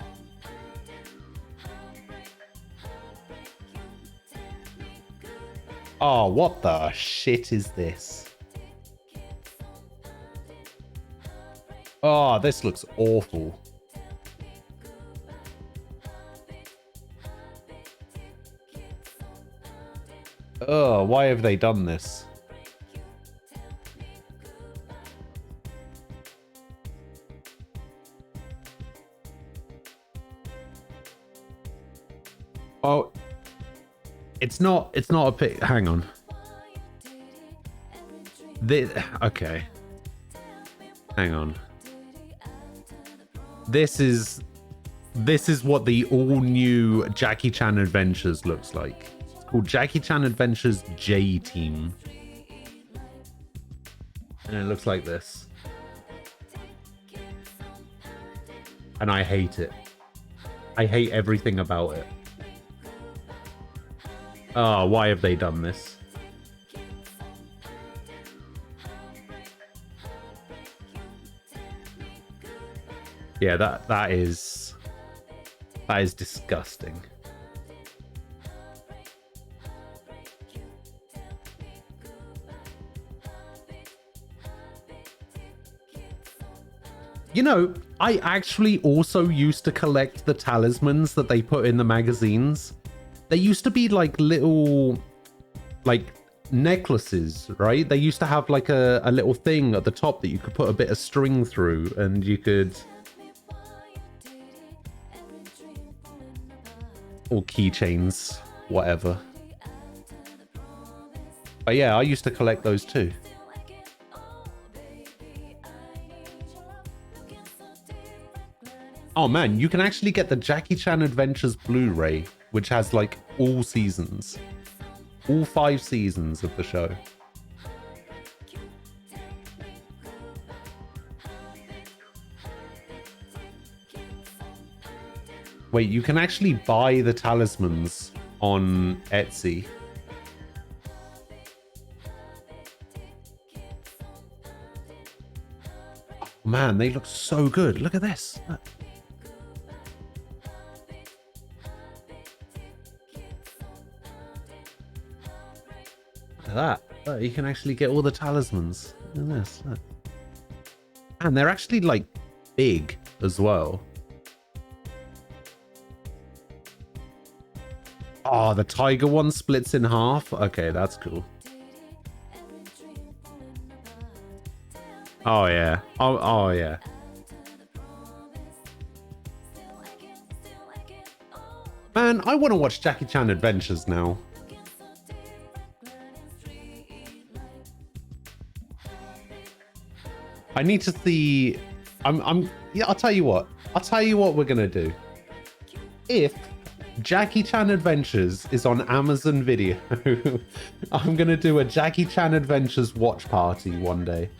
Oh, what the shit is this? Oh, this looks awful. Oh, why have they done this? Oh, it's not a pic. Hang on. Okay. Hang on. This is what the all new Jackie Chan Adventures looks like. It's called Jackie Chan Adventures J Team. And it looks like this. And I hate it. I hate everything about it. Oh, why have they done this? Yeah, that is disgusting. You know, I actually also used to collect the talismans that they put in the magazines. They used to be like little, like, necklaces, right? They used to have like a little thing at the top that you could put a bit of string through and you could... Or keychains, whatever. But yeah, I used to collect those too. Oh man, you can actually get the Jackie Chan Adventures Blu-ray, which has like all seasons. All 5 seasons of the show. Wait, you can actually buy the talismans on Etsy. Oh, man, they look so good. Look at this. Look. at that. Look, you can actually get all the talismans. Look at this. Look. And they're actually like big as well. Oh, the tiger one splits in half. Okay, that's cool. Oh yeah. Oh yeah. Man, I want to watch Jackie Chan Adventures now. I need to see. Yeah, I'll tell you what. I'll tell you what we're gonna do. If Jackie Chan Adventures is on Amazon Video, I'm gonna do a Jackie Chan Adventures watch party one day.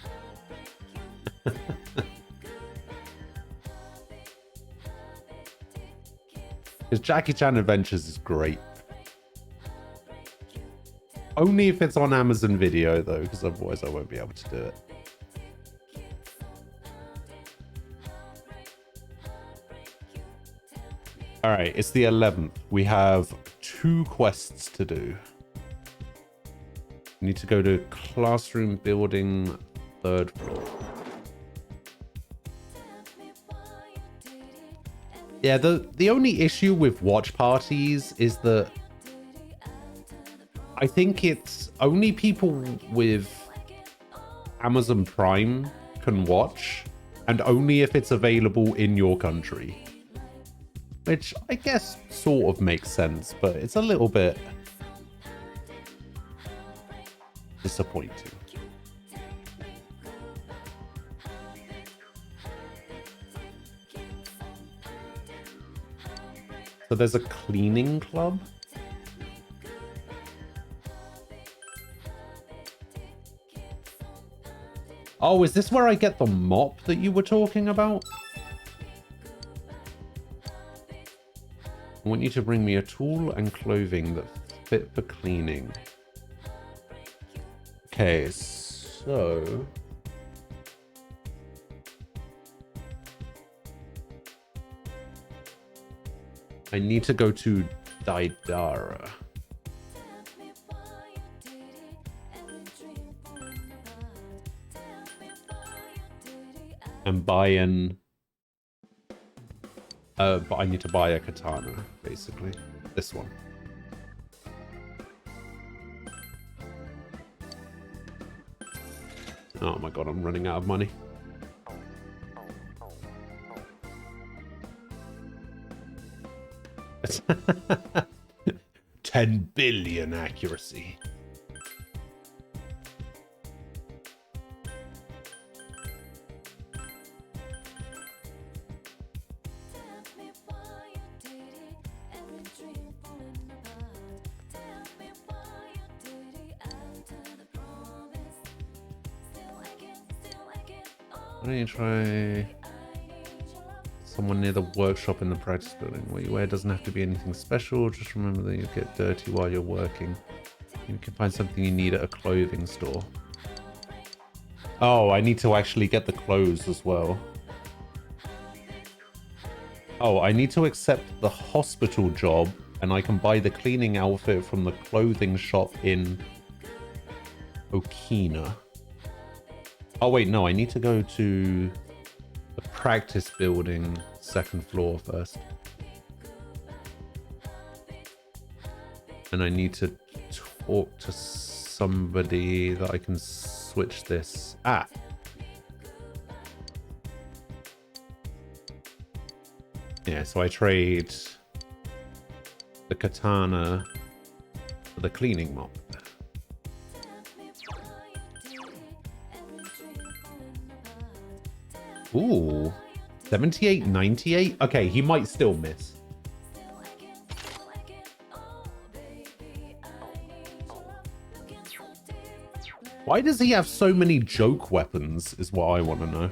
Because Jackie Chan Adventures is great. Only if it's on Amazon Video though, because otherwise I won't be able to do it. All right, it's the 11th. We have 2 quests to do. We need to go to classroom building, 3rd floor. Yeah, the only issue with watch parties is that I think it's only people with Amazon Prime can watch, and only if it's available in your country. Which I guess sort of makes sense, but it's a little bit disappointing. So there's a cleaning club. Oh, is this where I get the mop that you were talking about? I want you to bring me a tool and clothing that's fit for cleaning. Okay, so... I need to go to Daidara. And buy an... but I need to buy a katana, basically. This one. Oh my god, I'm running out of money. $10 billion accuracy. Why don't you try someone near the workshop in the practice building? What you wear doesn't have to be anything special. Just remember that you get dirty while you're working. You can find something you need at a clothing store. Oh, I need to actually get the clothes as well. Oh, I need to accept the hospital job, and I can buy the cleaning outfit from the clothing shop in Okina. Oh wait, no, I need to go to the practice building, 2nd floor first. And I need to talk to somebody that I can switch this. Ah! Yeah, so I trade the katana for the cleaning mop. Ooh, 78, 98? Okay, he might still miss. Why does he have so many joke weapons, is what I want to know.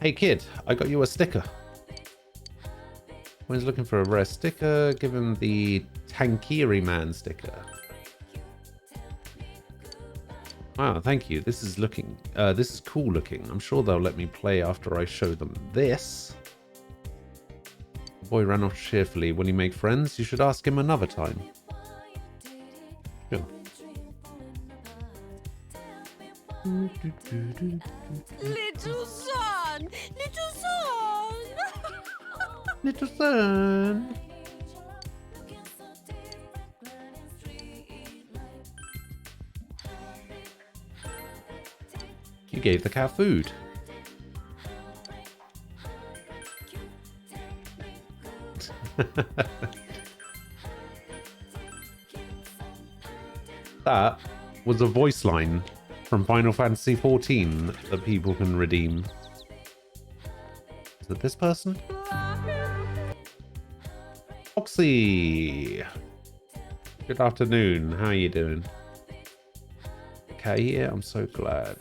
Hey kid, I got you a sticker. When he's looking for a rare sticker, give him the Tankiri Man sticker. Wow, thank you. This is cool looking. I'm sure they'll let me play after I show them this. The boy ran off cheerfully. Will he make friends? You should ask him another time. Sure. Little son! Little son! Little son. You gave the cat food. That was a voice line from Final Fantasy XIV that people can redeem. Is it this person? Foxy! Good afternoon. How are you doing? Okay, yeah, I'm so glad.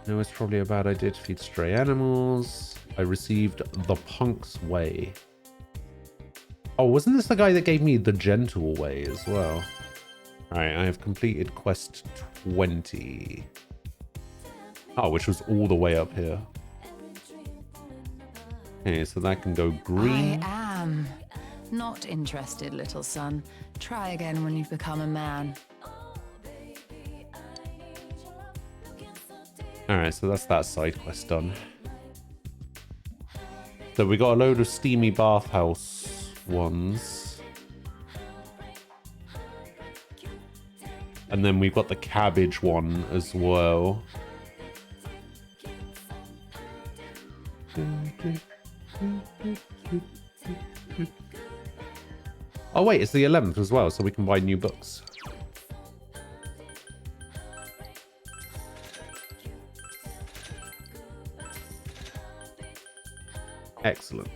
No, it's probably a bad idea to feed stray animals. I received the Punk's Way. Oh, wasn't this the guy that gave me the Gentle Way as well? Alright, I have completed quest 20. Oh, which was all the way up here. Okay, so that can go green. I am not interested, little son. Try again when you've become a man. Alright, so that's that side quest done. So we got a load of steamy bathhouse ones. And then we've got the cabbage one as well. Oh wait, it's the 11th as well, so we can buy new books. Excellent.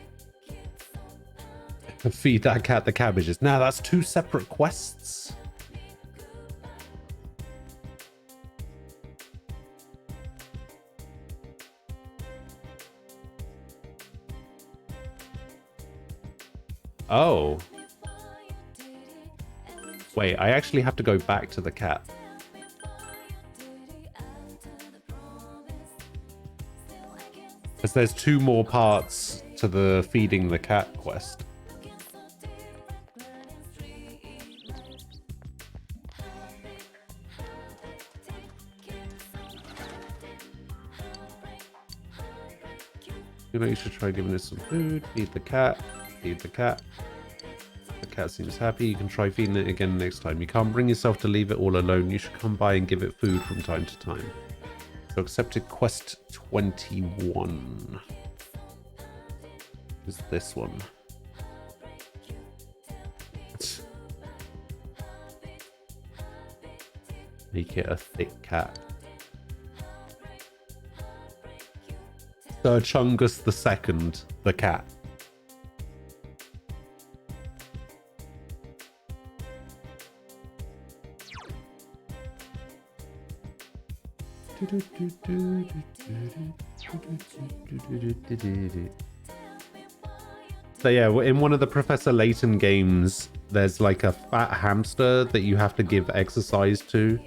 Feed that cat the cabbages. Now that's 2 separate quests. Oh. Wait, I actually have to go back to the cat. Because there's 2 more parts to the feeding the cat quest. You know, you should try giving it some food. Feed the cat. Feed the cat. The cat seems happy. You can try feeding it again next time. You can't bring yourself to leave it all alone. You should come by and give it food from time to time. So accepted quest 21. Is this one? Make it a thick cat. Sir Chungus II, the cat. So yeah, in one of the Professor Layton games, there's like a fat hamster that you have to give exercise to.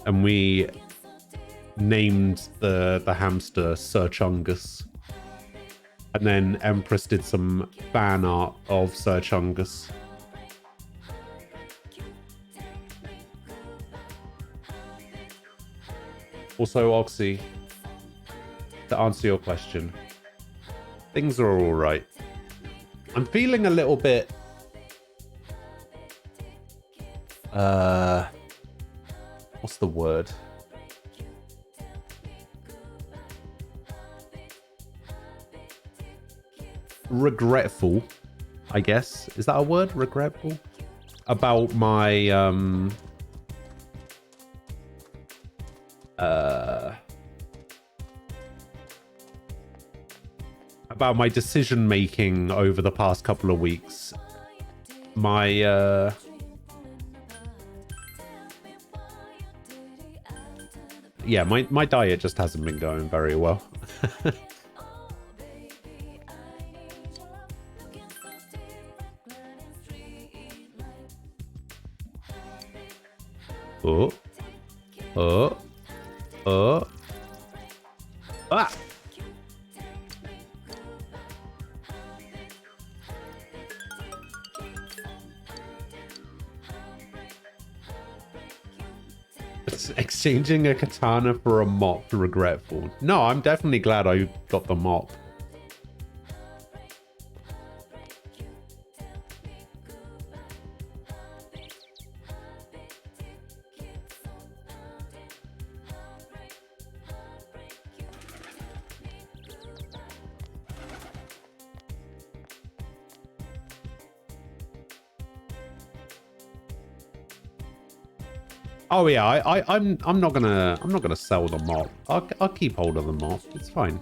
And we named the hamster Sir Chungus. And then Empress did some fan art of Sir Chungus. Also, Oxy, to answer your question, things are all right. I'm feeling a little bit... what's the word? Regretful, I guess. Is that a word? Regretful? About my, about my decision making over the past couple of weeks. My yeah, my diet just hasn't been going very well. Oh. Oh. Oh. Ah! It's exchanging a katana for a mop, regretful. No, I'm definitely glad I got the mop. Oh yeah, I'm not gonna sell the mop. I'll keep hold of the mop. It's fine.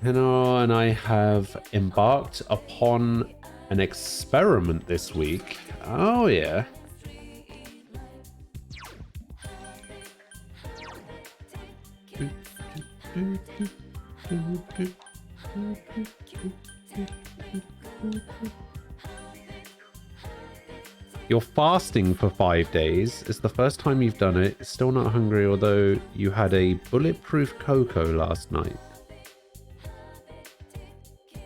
And I have embarked upon an experiment this week. Oh yeah. You're fasting for 5 days. It's the first time you've done it. Still not hungry, although you had a bulletproof cocoa last night.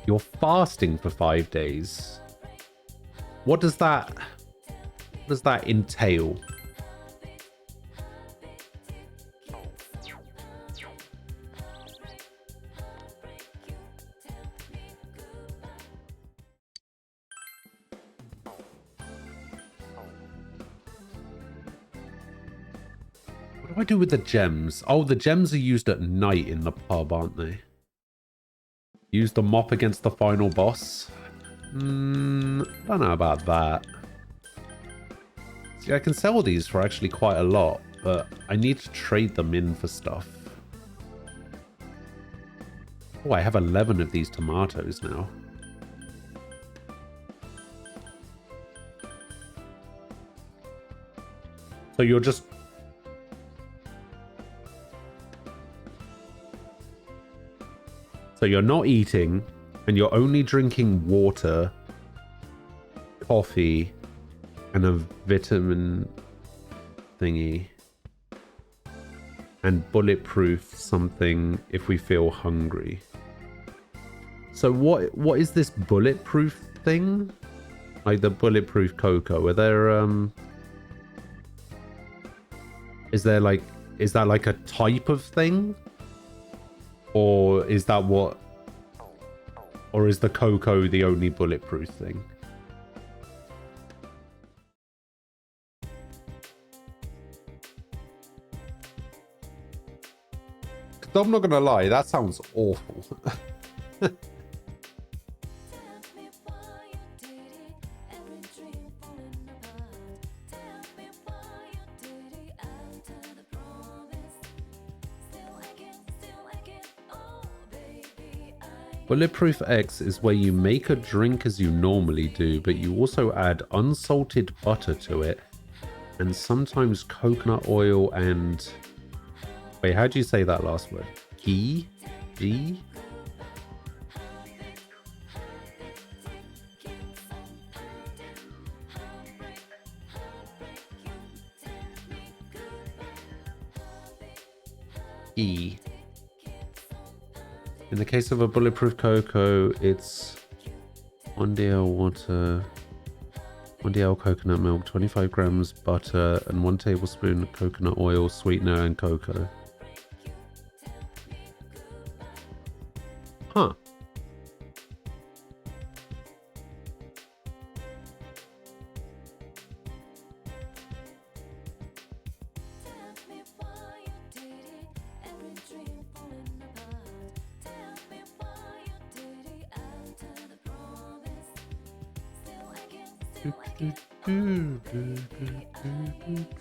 You're fasting for 5 days. What does that entail? What do I do with the gems? Oh, the gems are used at night in the pub, aren't they? Use the mop against the final boss? Don't know about that. See, I can sell these for actually quite a lot, but I need to trade them in for stuff. Oh, I have 11 of these tomatoes now. So you're just... So you're not eating, and you're only drinking water, coffee, and a vitamin thingy. And bulletproof something if we feel hungry. So what is this bulletproof thing? Like the bulletproof cocoa? Are there is that like a type of thing? Or is that what... Or is the cocoa the only bulletproof thing? I'm not gonna lie, that sounds awful. Bulletproof X is where you make a drink as you normally do, but you also add unsalted butter to it, and sometimes coconut oil and... Wait, how do you say that last word? Ghee? Ghee? Ghee. In the case of a bulletproof cocoa, it's 1 DL water, 1 DL coconut milk, 25 grams butter, and 1 tablespoon coconut oil, sweetener, and cocoa. Huh.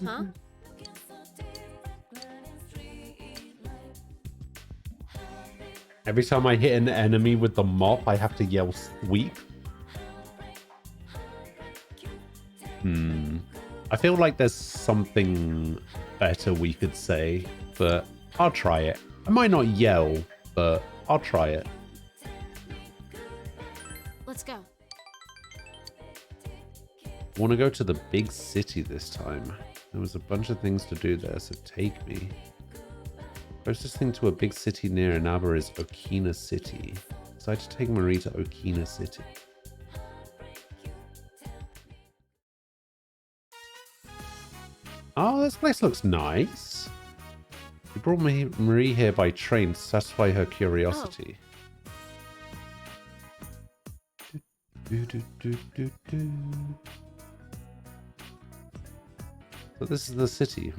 Huh? Every time I hit an enemy with the mop, I have to yell sweep. I feel like there's something better we could say, but I'll try it. I might not yell, but I'll try it. Let's go. Want to go to the big city this time. There was a bunch of things to do there, so take me. Closest thing to a big city near Inaba is Okina City. Decided to take Marie to Okina City. Oh, this place looks nice. We brought Marie here by train to satisfy her curiosity. So this is the city,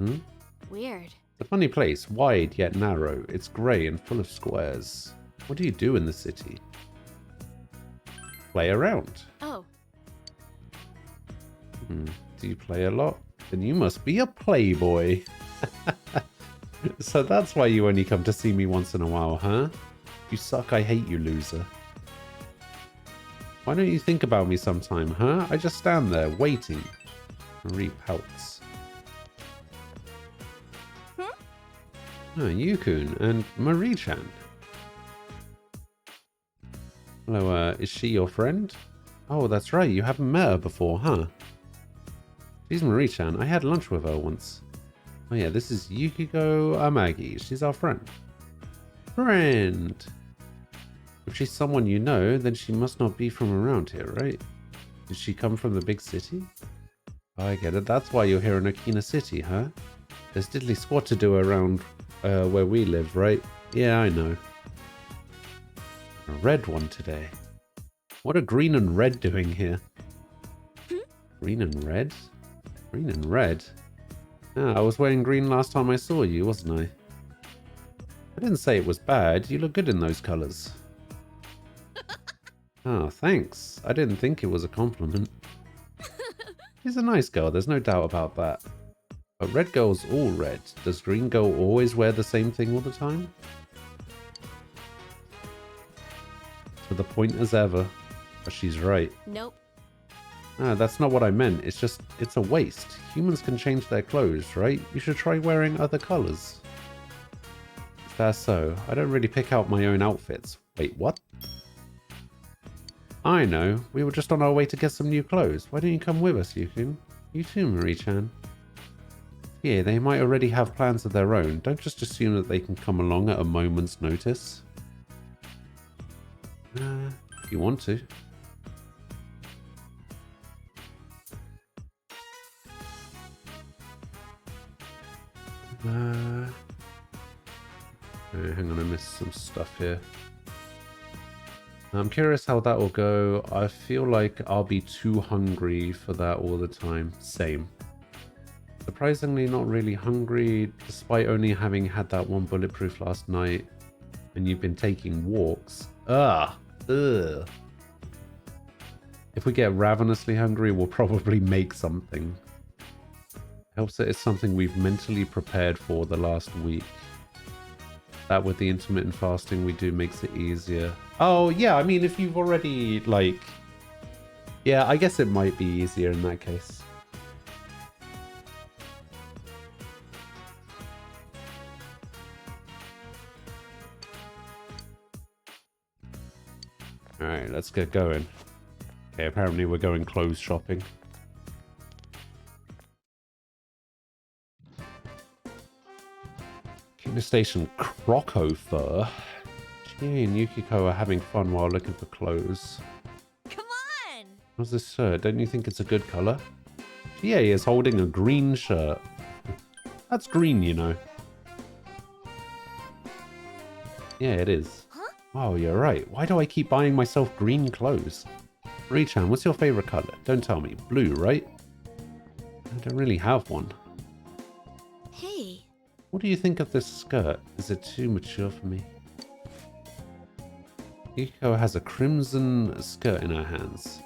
Weird. It's a funny place, wide yet narrow. It's grey and full of squares. What do you do in the city? Play around. Oh. Do you play a lot? Then you must be a playboy. So that's why you only come to see me once in a while, huh? You suck, I hate you, loser. Why don't you think about me sometime, huh? I just stand there, waiting. Marie pouts. Oh, Yukun and Marie-chan. Hello, is she your friend? Oh, that's right, you haven't met her before, huh? She's Marie-chan. I had lunch with her once. Oh yeah, this is Yukiko Amagi. She's our friend. Friend! If she's someone you know, then she must not be from around here, right? Did she come from the big city? Oh, I get it. That's why you're here in Okina City, huh? There's diddly squat to do around where we live, right? Yeah, I know. A red one today. What are green and red doing here? Green and red? Green and red? Ah, I was wearing green last time I saw you, wasn't I? I didn't say it was bad. You look good in those colours. Oh, thanks. I didn't think it was a compliment. She's a nice girl, there's no doubt about that. But red girl's all red. Does green girl always wear the same thing all the time? To the point as ever. But she's right. Nope. Ah, that's not what I meant. It's just, it's a waste. Humans can change their clothes, right? You should try wearing other colours. That's so. I don't really pick out my own outfits. Wait, what? I know. We were just on our way to get some new clothes. Why don't you come with us, Yukun? You too, Marie-chan. Yeah, they might already have plans of their own. Don't just assume that they can come along at a moment's notice. If you want to. Hang on, I missed some stuff here. I'm curious how that will go. I feel like I'll be too hungry for that all the time. Same. Surprisingly not really hungry, despite only having had that one bulletproof last night. And you've been taking walks. Ugh. If we get ravenously hungry, we'll probably make something. Helps that it's something we've mentally prepared for the last week. That with the intermittent fasting we do makes it easier. Oh, yeah, I mean, if you've already, like... Yeah, I guess it might be easier in that case. Alright, let's get going. Okay, apparently we're going clothes shopping. Okina Station Croco Fur. Chie and Yukiko are having fun while looking for clothes. Come on! What's this shirt? Don't you think it's a good colour? Chie is holding a green shirt. That's green, you know. Yeah, it is. Huh? Oh, you're right. Why do I keep buying myself green clothes? Marie-chan, what's your favourite colour? Don't tell me. Blue, right? I don't really have one. Hey. What do you think of this skirt? Is it too mature for me? Yukiko has a crimson skirt in her hands.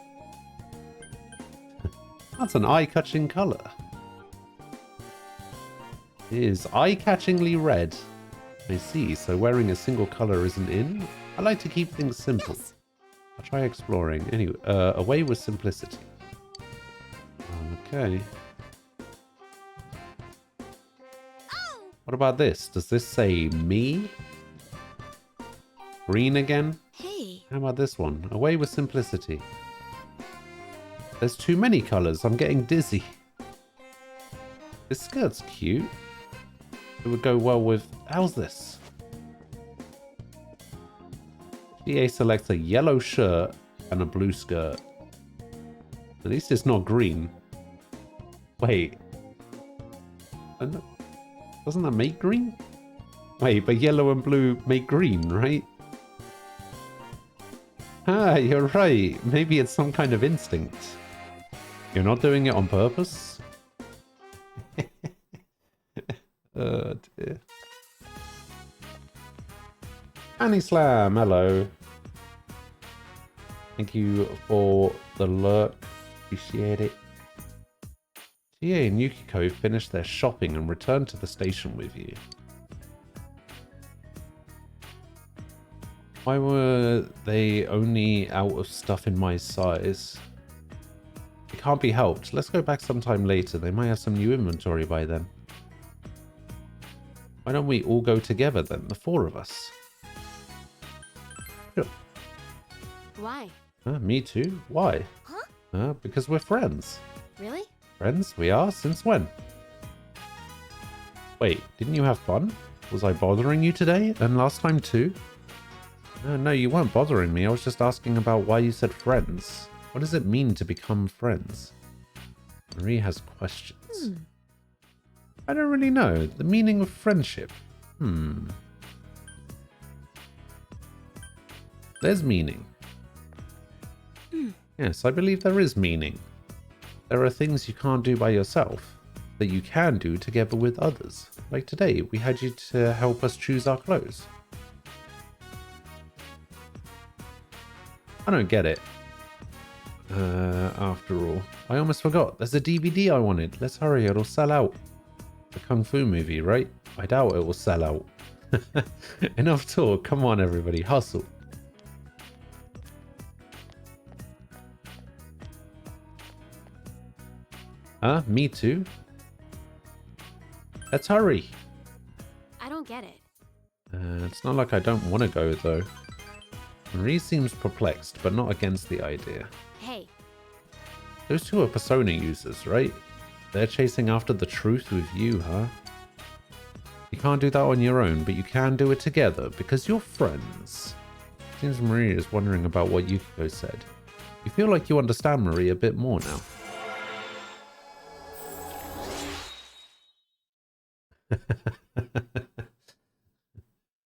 That's an eye-catching colour. It is eye-catchingly red. I see, so wearing a single colour isn't in? I like to keep things simple. I'll try exploring. Anyway, away with simplicity. Okay. Oh! What about this? Does this say me? Green again? Hey, How about this one? Away with simplicity. There's too many colors. I'm getting dizzy. This skirt's cute. It would go well with... How's this? GA selects a yellow shirt and a blue skirt. At least it's not green. Wait. Doesn't that make green? Wait, but yellow and blue make green, right? Ah, you're right. Maybe it's some kind of instinct. You're not doing it on purpose? Oh dear. Annie Slam, hello. Thank you for the lurk. Appreciate it. GA and Yukiko finished their shopping and returned to the station with you. Why were they only out of stuff in my size? It can't be helped. Let's go back sometime later. They might have some new inventory by then. Why don't we all go together then? The four of us. Sure. why? Me too. Why? Huh? Because we're friends. Really? Friends? We are? Since when? Wait, didn't you have fun? Was I bothering you today? And last time too? No, you weren't bothering me. I was just asking about why you said friends. What does it mean to become friends? Marie has questions. I don't really know. The meaning of friendship. There's meaning. Yes, I believe there is meaning. There are things you can't do by yourself that you can do together with others. Like today, we had you to help us choose our clothes. I don't get it. After all, I almost forgot. There's a DVD I wanted. Let's hurry, it'll sell out. The Kung Fu movie, right? I doubt it will sell out. Enough talk. Come on, everybody. Hustle. Me too? Let's hurry. I don't get it. It's not like I don't want to go, though. Marie seems perplexed, but not against the idea. Hey, Those two are Persona users, right? They're chasing after the truth with you, huh? You can't do that on your own, but you can do it together because you're friends. Seems Marie is wondering about what Yukiko said. You feel like you understand Marie a bit more now.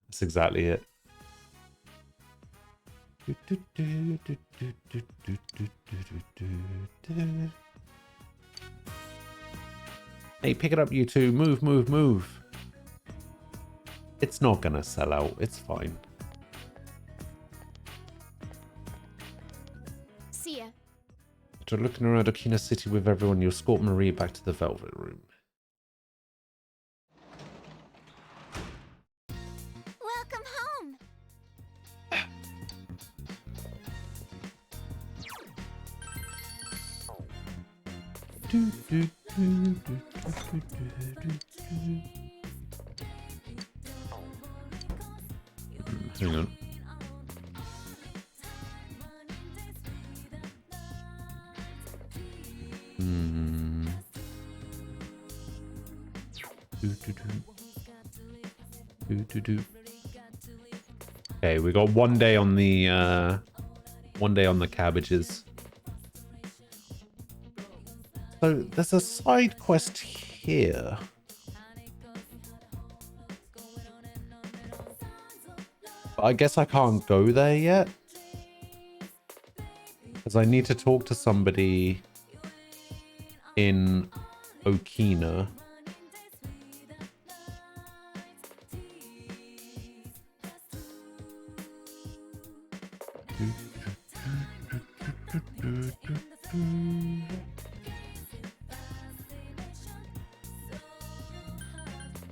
That's exactly it. Hey, pick it up, you two. Move, move, move. It's not gonna sell out. It's fine. see ya. After looking around Okina City with everyone, you escort Marie back to the Velvet Room. Welcome home. Hang on. Okay, we got one day on the cabbages. So there's a side quest here. But I guess I can't go there yet. Because I need to talk to somebody in Okina.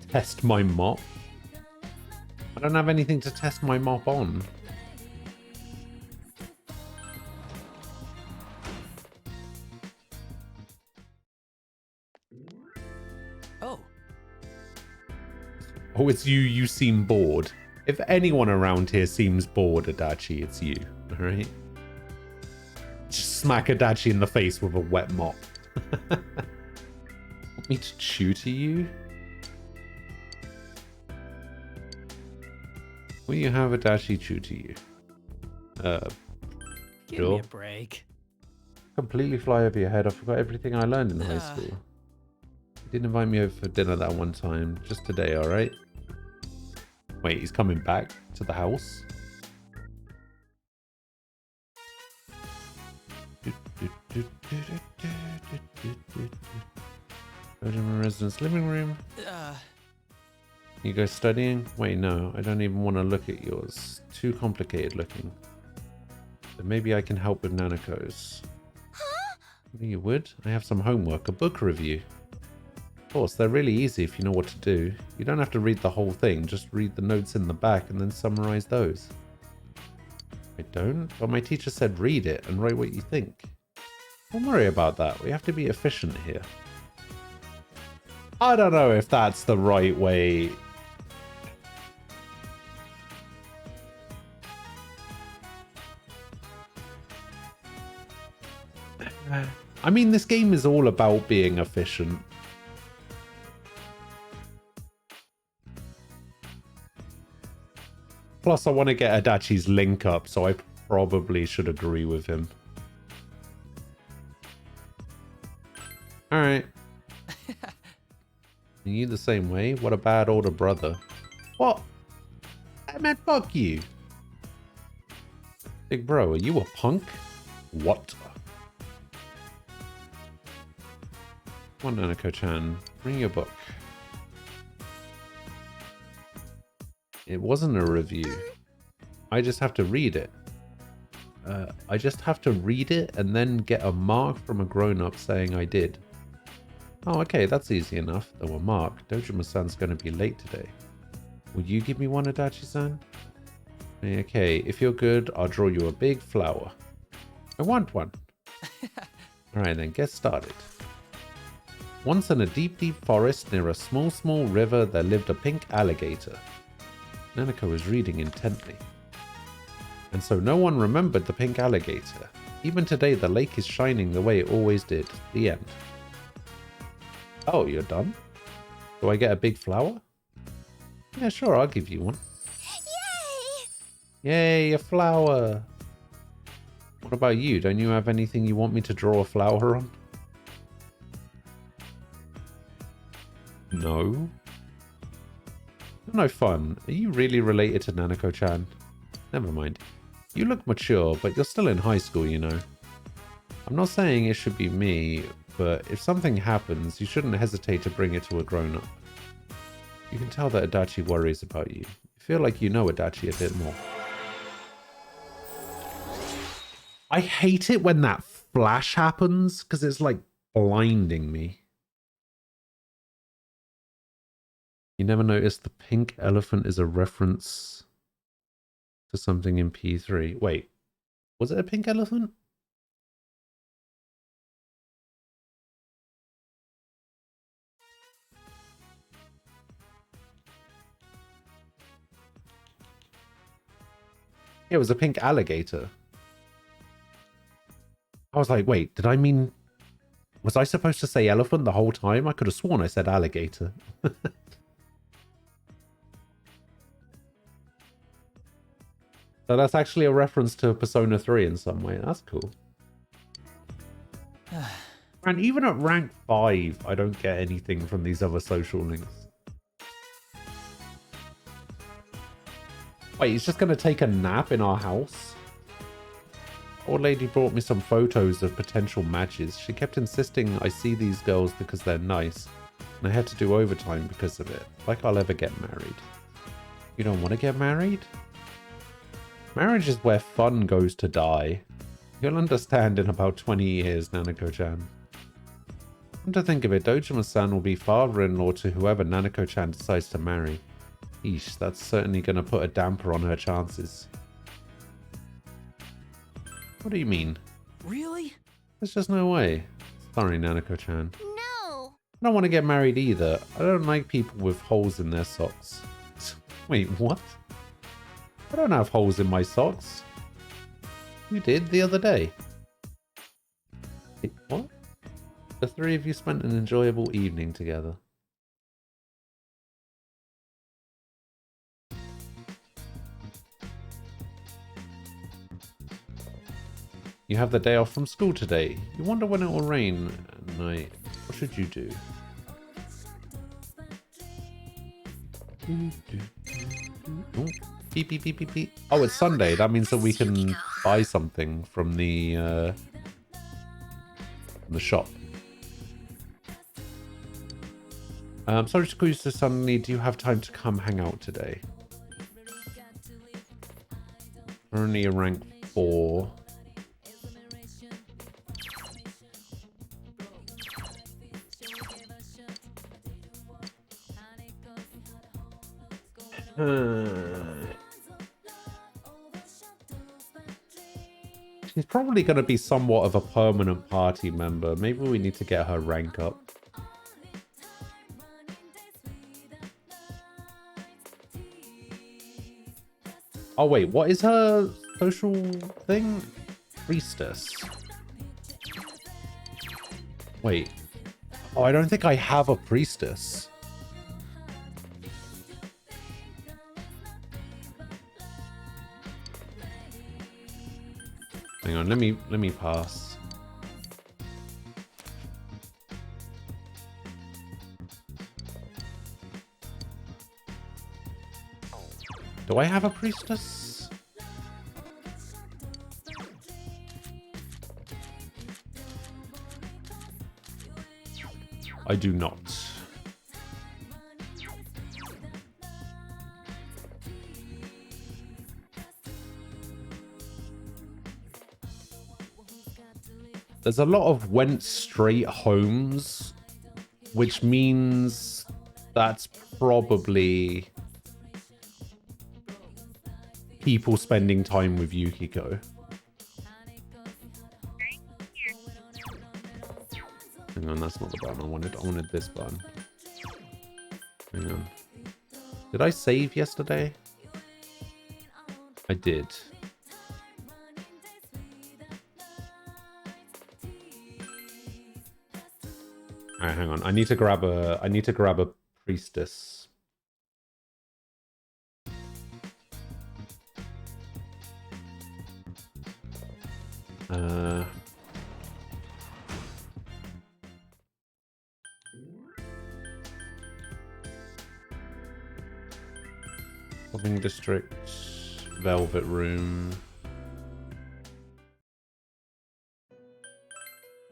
Test my mop? I don't have anything to test my mop on. Oh, Oh, it's you. You seem bored. If anyone around here seems bored, Adachi, it's you. All right? Just smack Adachi in the face with a wet mop. Want me to chew to you? Will you have Adachi chew to you? give Sure. me a break. Completely fly over your head. I forgot everything I learned in high Ah. school. You didn't invite me over for dinner that one time. Just today, alright? Wait, he's coming back to the house? Bedroom, residence, living room. You guys studying? Wait, no, I don't even want to look at yours. Too complicated looking. But maybe I can help with Nanako's. You would? I have some homework, a book review. Of course, they're really easy if you know what to do. You don't have to read the whole thing, just read the notes in the back and then summarize those. I don't, but my teacher said read it and write what you think. Don't worry about that, we have to be efficient here. I don't know if that's the right way. I mean, this game is all about being efficient. Plus, I want to get Adachi's link up, so I probably should agree with him. Alright. Are you the same way? What a bad older brother. What? I meant fuck you. Big bro, are you a punk? What? Come on, Nanako-chan. Bring your book. It wasn't a review. I just have to read it. I just have to read it and then get a mark from a grown-up saying I did. Oh, okay, that's easy enough. Though a mark, Dojima-san's going to be late today. Will you give me one, Adachi-san? Okay, if you're good, I'll draw you a big flower. I want one. Alright then, get started. Once in a deep, deep forest near a small, small river, there lived a pink alligator. Nanako was reading intently. And so no one remembered the pink alligator. Even today, the lake is shining the way it always did. The end. Oh, you're done? Do I get a big flower? Yeah, sure, I'll give you one. Yay! Yay, a flower! What about you? Don't you have anything you want me to draw a flower on? No? No fun. Are you really related to Nanako-chan? Never mind. You look mature, but you're still in high school, you know. I'm not saying it should be me, but if something happens, you shouldn't hesitate to bring it to a grown-up. You can tell that Adachi worries about you. You feel like you know Adachi a bit more. I hate it when that flash happens, because it's like blinding me. You never noticed the pink elephant is a reference to something in P3. Wait, was it a pink elephant? Yeah, it was a pink alligator. I was like, wait, did I mean... Was I supposed to say elephant the whole time? I could have sworn I said alligator. So that's actually a reference to Persona 3 in some way. That's cool. And even at rank 5, I don't get anything from these other social links. Wait, he's just going to take a nap in our house? Old lady brought me some photos of potential matches. She kept insisting I see these girls because they're nice. And I had to do overtime because of it. Like I'll ever get married. You don't want to get married? Marriage is where fun goes to die. You'll understand in about 20 years, Nanako-chan. Come to think of it, Dojima-san will be father-in-law to whoever Nanako-chan decides to marry. Eesh, that's certainly going to put a damper on her chances. What do you mean? Really? There's just no way. Sorry, Nanako-chan. No! I don't want to get married either. I don't like people with holes in their socks. Wait, what? I don't have holes in my socks. You did the other day. Wait, what? The three of you spent an enjoyable evening together. You have the day off from school today. You wonder when it will rain at night. What should you do? Oh, beep, beep, beep, beep, beep. Oh, it's Sunday. That means that we can buy something from the shop. Sorry to call you so suddenly. Do you have time to come hang out today? Only a rank 4. She's probably going to be somewhat of a permanent party member. Maybe we need to get her rank up. Oh wait, what is her social thing? Priestess. Wait. Oh, I don't think I have a priestess. Hang on, let me pass. Do I have a priestess? I do not. There's a lot of went straight homes, which means that's probably people spending time with Yukiko. Hang on, that's not the button I wanted. I wanted this button. Hang on. Did I save yesterday? I did. Alright, hang on. I need to grab a priestess. Shopping district, Velvet Room.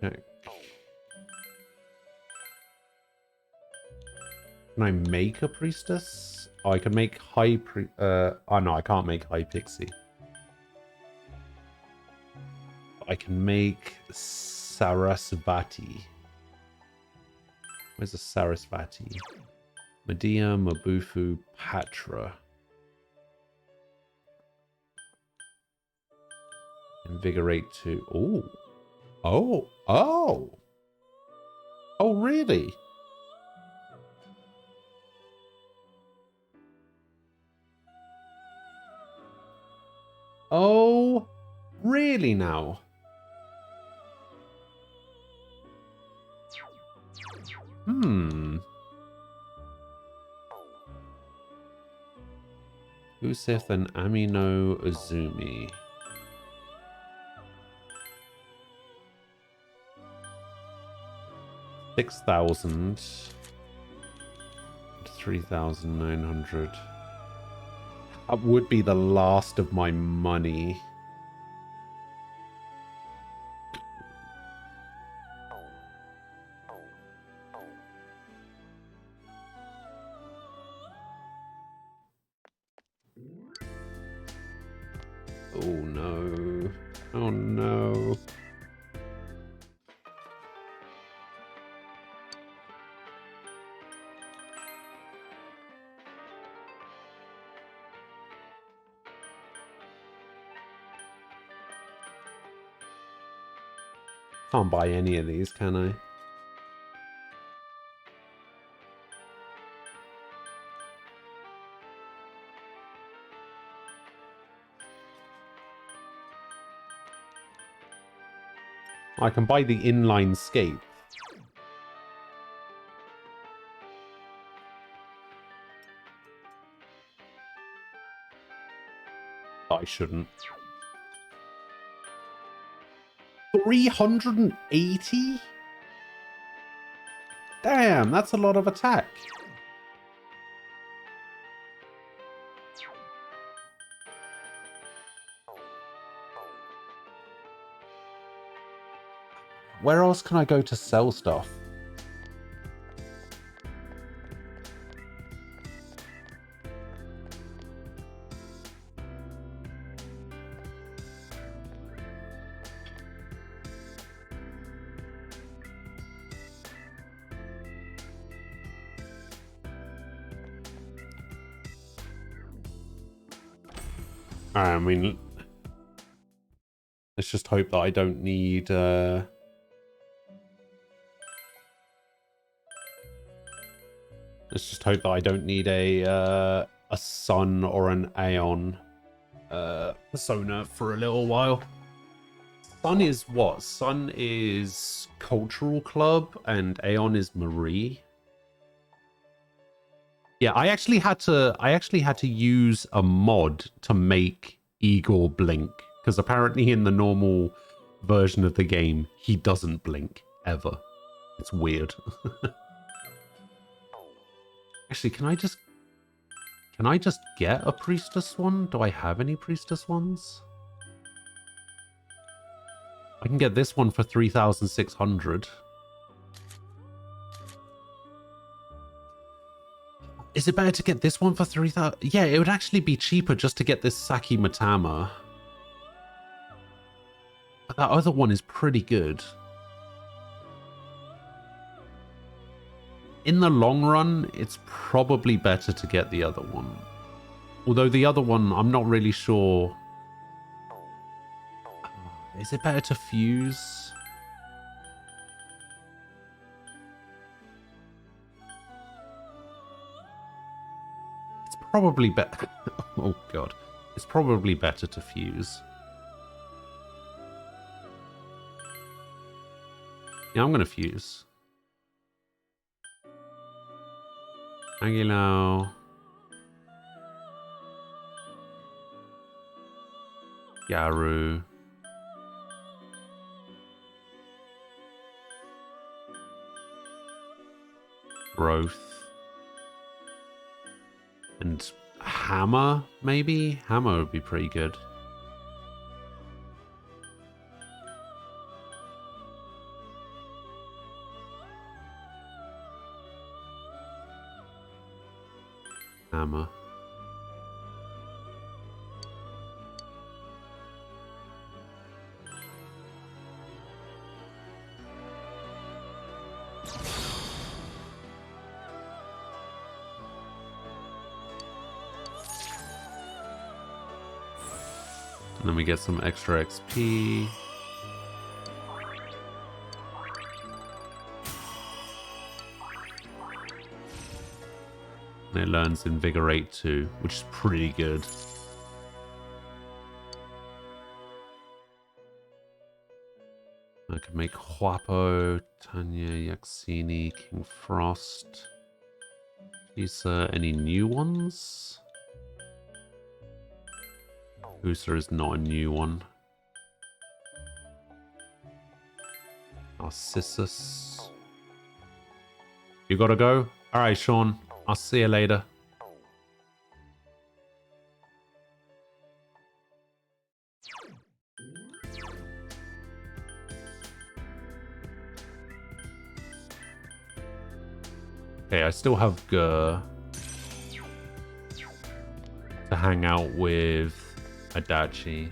Okay. Can I make a priestess? Oh, I can make high oh no, I can't make high pixie. I can make Sarasvati. Where's the Sarasvati? Medea, Mabufu, Patra. Invigorate 2. Oh. Oh. Oh. Oh, really? Oh, really now? Usif and Amino Uzumi. $6,000. 3,900. That would be the last of my money. Oh no. Oh no. Can't buy any of these, can I? I can buy the inline skate. I shouldn't. 380? Damn, that's a lot of attack. Where else can I go to sell stuff? I mean, let's just hope that I don't need let's just hope that I don't need a Sun or an Aeon persona for a little while. Sun is what? Sun is Cultural Club and Aeon is Marie. Yeah, I actually had to use a mod to make Igor blink, because apparently in the normal version of the game he doesn't blink ever. It's weird. Actually, can I just get a priestess one? Do I have any priestess ones? I can get this one for 3,600. Is it better to get this one for 3,000? Yeah, it would actually be cheaper just to get this Saki Matama. But that other one is pretty good. In the long run, it's probably better to get the other one. Although the other one, I'm not really sure. Is it better to fuse? It's probably better. Oh god. It's probably better to fuse. Yeah, I'm going to fuse. Aguilao. Garu. Growth. And Hammer, maybe? Hammer would be pretty good. Hammer. And then we get some extra XP. And it learns Invigorate too, which is pretty good. I could make Huapo, Tanya, Yaxini, King Frost. Is there any new ones? Usa is not a new one. Narcissus. You gotta go? Alright, Sean. I'll see you later. Okay, I still have Gur to hang out with Adachi.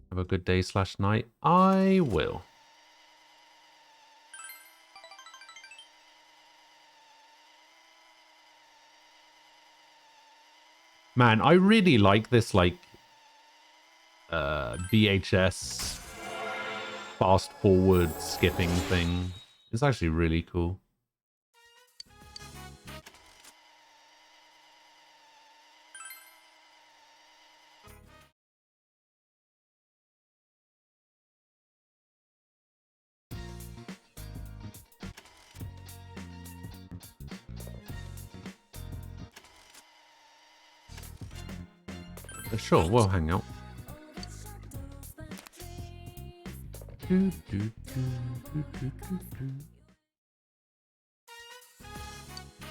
Have a good day / night. I will. Man, I really like this, like, VHS fast forward skipping thing. It's actually really cool. Sure, we'll hang out.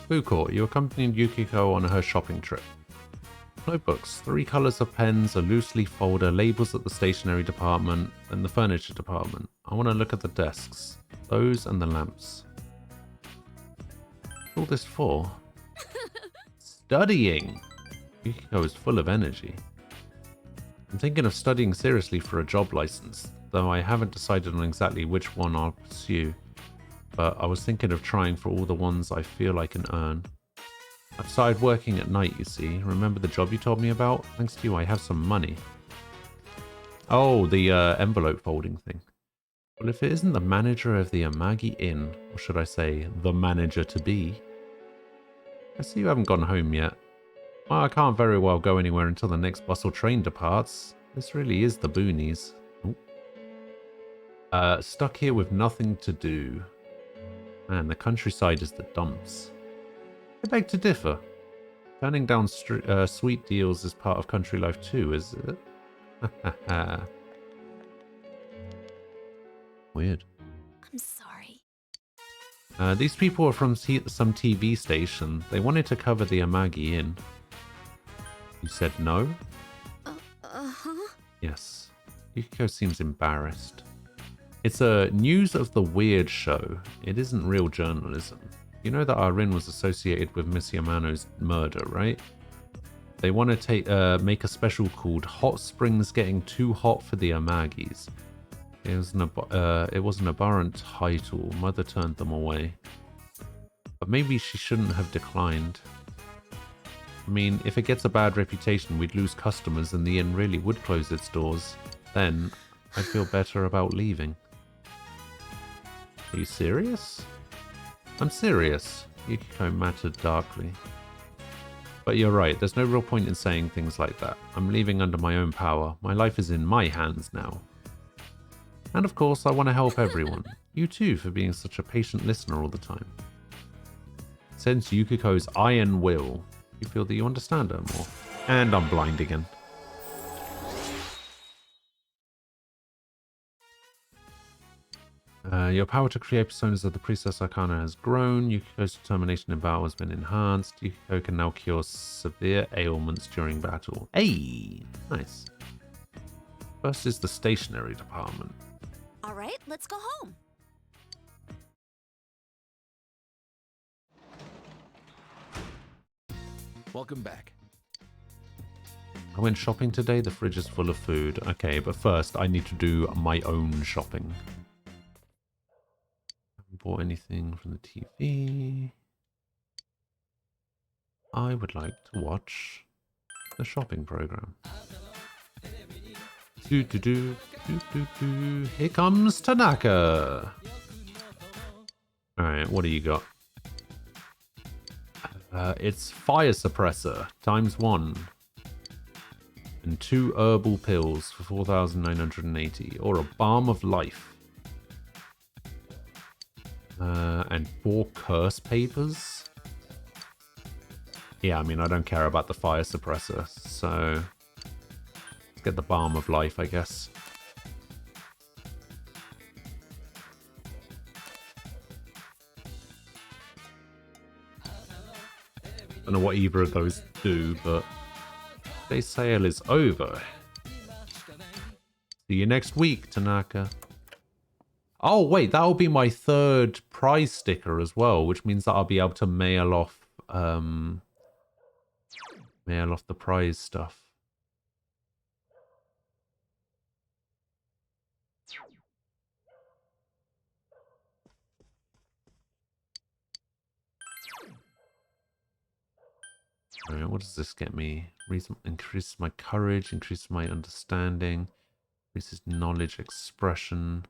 Food Court, you accompanied Yukiko on her shopping trip. Notebooks, 3 colors of pens, a loose leaf folder, labels at the stationery department, and the furniture department. I want to look at the desks. Those and the lamps. What's all this for? Studying! Yukiko is full of energy. I'm thinking of studying seriously for a job license, though I haven't decided on exactly which one I'll pursue. But I was thinking of trying for all the ones I feel I can earn. I've started working at night, you see. Remember the job you told me about? Thanks to you, I have some money. Oh, the envelope folding thing. Well, if it isn't the manager of the Amagi Inn, or should I say, the manager-to-be. I see you haven't gone home yet. Well, I can't very well go anywhere until the next bus or train departs. This really is the boonies. Stuck here with nothing to do. Man, the countryside is the dumps. I beg to differ. Turning down sweet deals is part of country life too, is it? Weird. I'm sorry. These people are from some TV station. They wanted to cover the Amagi Inn. You said no? Uh-huh. Yes. Yukiko seems embarrassed. It's a News of the Weird show. It isn't real journalism. You know that our inn was associated with Miss Yamano's murder, right? They want to make a special called Hot Springs Getting Too Hot for the Amagis. It was an abhorrent title. Mother turned them away. But maybe she shouldn't have declined. I mean, if it gets a bad reputation, we'd lose customers and the inn really would close its doors. Then, I'd feel better about leaving. Are you serious? I'm serious, Yukiko mattered darkly. But you're right, there's no real point in saying things like that. I'm leaving under my own power. My life is in my hands now. And of course, I want to help everyone. You too, for being such a patient listener all the time. Sense Yukiko's iron will. You feel that you understand her more. And I'm blind again. Your power to create personas of the Priestess Arcana has grown. Yukiko's determination in battle has been enhanced. Yukiko can now cure severe ailments during battle. Hey! Nice. First is the stationery department. All right, let's go home. Welcome back. I went shopping today. The fridge is full of food. Okay, but first I need to do my own shopping. Haven't bought anything from the TV. I would like to watch the shopping program. Here comes Tanaka. Alright, what do you got? It's fire suppressor ×1 and 2 herbal pills for 4,980, or a balm of life and 4 curse papers. Yeah, I mean, I don't care about the fire suppressor, so let's get the balm of life, I guess. I don't know what either of those do, but today's sale is over. See you next week, Tanaka. Oh, wait, that'll be my 3rd prize sticker as well, which means that I'll be able to mail off the prize stuff. Alright, what does this get me? Increases my courage, increases my understanding, increases knowledge, expression,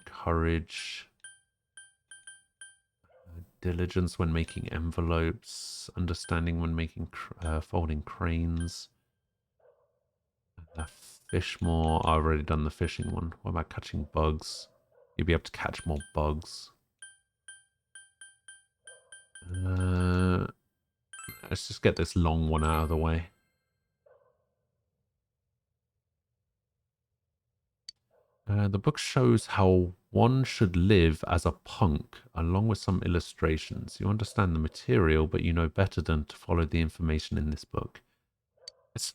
courage, diligence when making envelopes, understanding when making folding cranes. Fish more. I've already done the fishing one. What about catching bugs? You'll be able to catch more bugs. Let's just get this long one out of the way. The book shows how one should live as a punk, along with some illustrations. You understand the material, but you know better than to follow the information in this book. It's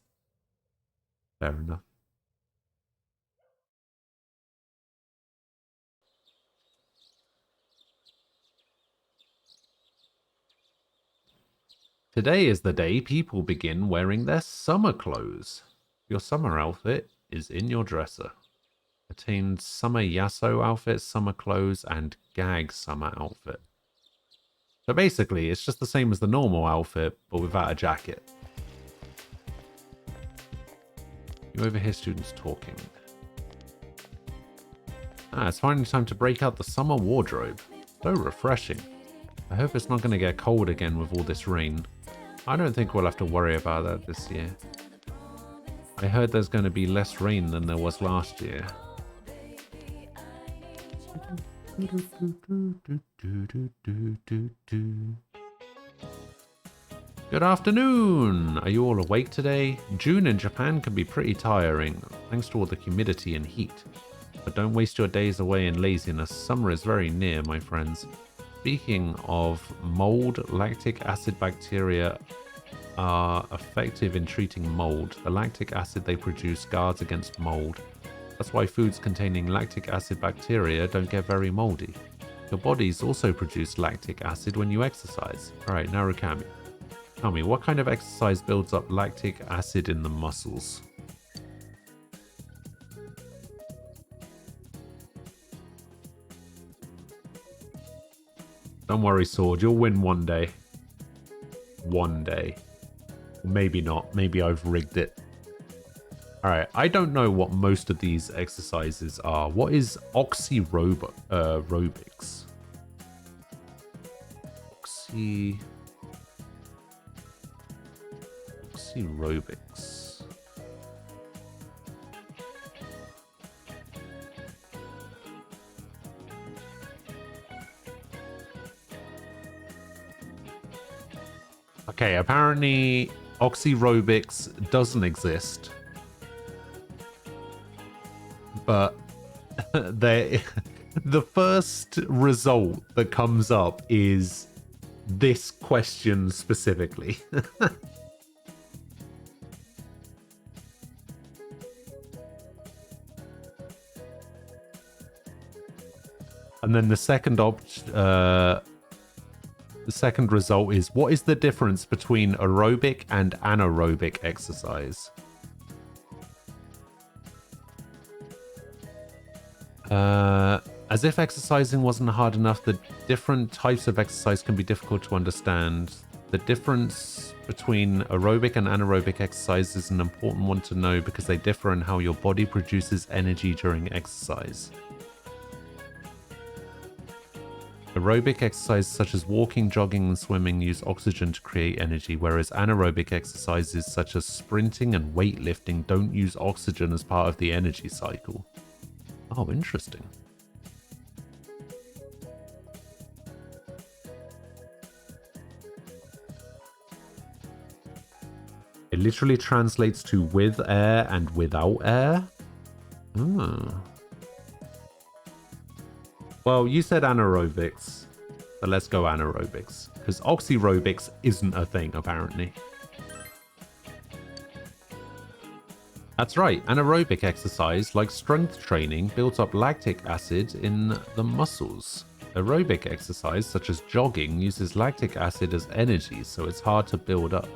fair enough. Today is the day people begin wearing their summer clothes. Your summer outfit is in your dresser. Contains summer Yasso outfit, summer clothes, and gag summer outfit. So basically, it's just the same as the normal outfit, but without a jacket. You overhear students talking. It's finally time to break out the summer wardrobe. So refreshing. I hope it's not going to get cold again with all this rain. I don't think we'll have to worry about that this year. I heard there's going to be less rain than there was last year. Good afternoon! Are you all awake today? June in Japan can be pretty tiring, thanks to all the humidity and heat. But don't waste your days away in laziness. Summer is very near, my friends. Speaking of mold, lactic acid bacteria are effective in treating mold. The lactic acid they produce guards against mold. That's why foods containing lactic acid bacteria don't get very moldy. Your bodies also produce lactic acid when you exercise. Alright, Narukami. Tell me, what kind of exercise builds up lactic acid in the muscles? Don't worry, Sword. You'll win one day. One day. Maybe not. Maybe I've rigged it. Alright, I don't know what most of these exercises are. What is oxyrobics? Oxyrobics. Okay, apparently oxyrobics doesn't exist. But the first result that comes up is this question specifically. And then the second result is, what is the difference between aerobic and anaerobic exercise? As if exercising wasn't hard enough, the different types of exercise can be difficult to understand. The difference between aerobic and anaerobic exercise is an important one to know because they differ in how your body produces energy during exercise. Aerobic exercises such as walking, jogging, and swimming use oxygen to create energy, whereas anaerobic exercises such as sprinting and weightlifting don't use oxygen as part of the energy cycle. Oh, interesting. It literally translates to with air and without air. Well, you said anaerobics, but let's go anaerobics, because oxyrobics isn't a thing, apparently. That's right, anaerobic exercise, like strength training, builds up lactic acid in the muscles. Aerobic exercise, such as jogging, uses lactic acid as energy, so it's hard to build up.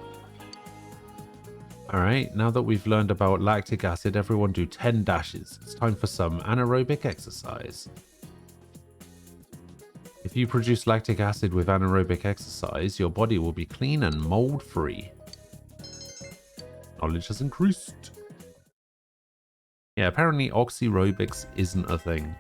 Alright, now that we've learned about lactic acid, everyone do 10 dashes. It's time for some anaerobic exercise. If you produce lactic acid with anaerobic exercise, your body will be clean and mold-free. Knowledge has increased. Yeah, apparently oxyrobics isn't a thing.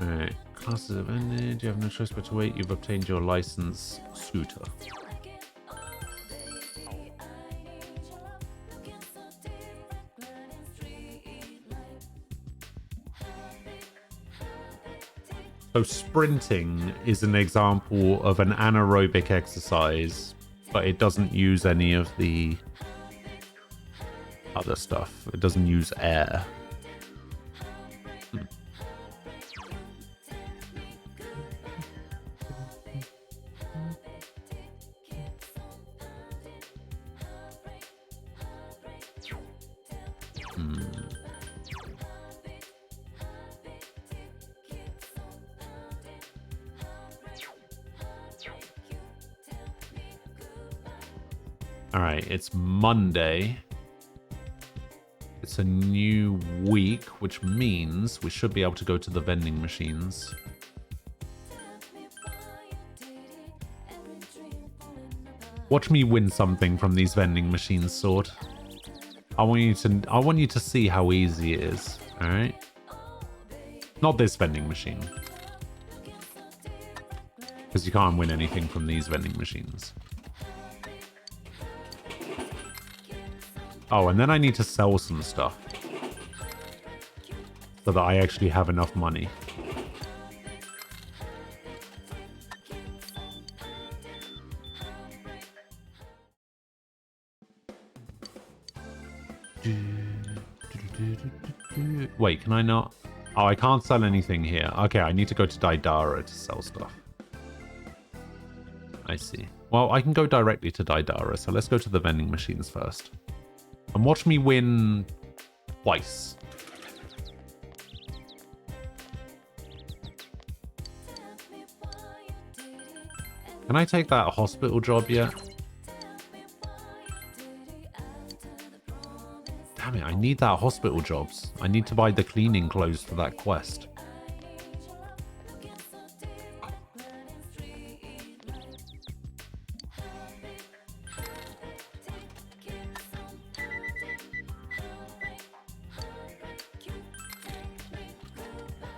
Alright, classes have ended. You have no choice but to wait. You've obtained your license, Scooter. So sprinting is an example of an anaerobic exercise, but it doesn't use any of the other stuff. It doesn't use air. All right, it's Monday. It's a new week, which means we should be able to go to the vending machines. Watch me win something from these vending machines, Sword. I want you to see how easy it is, all right? Not this vending machine. Because you can't win anything from these vending machines. Oh, and then I need to sell some stuff. So that I actually have enough money. Wait, can I not? Oh, I can't sell anything here. Okay, I need to go to Daidara to sell stuff. I see. Well, I can go directly to Daidara, so let's go to the vending machines first. And watch me win twice. Can I take that hospital job yet? Damn it, I need that hospital jobs. I need to buy the cleaning clothes for that quest.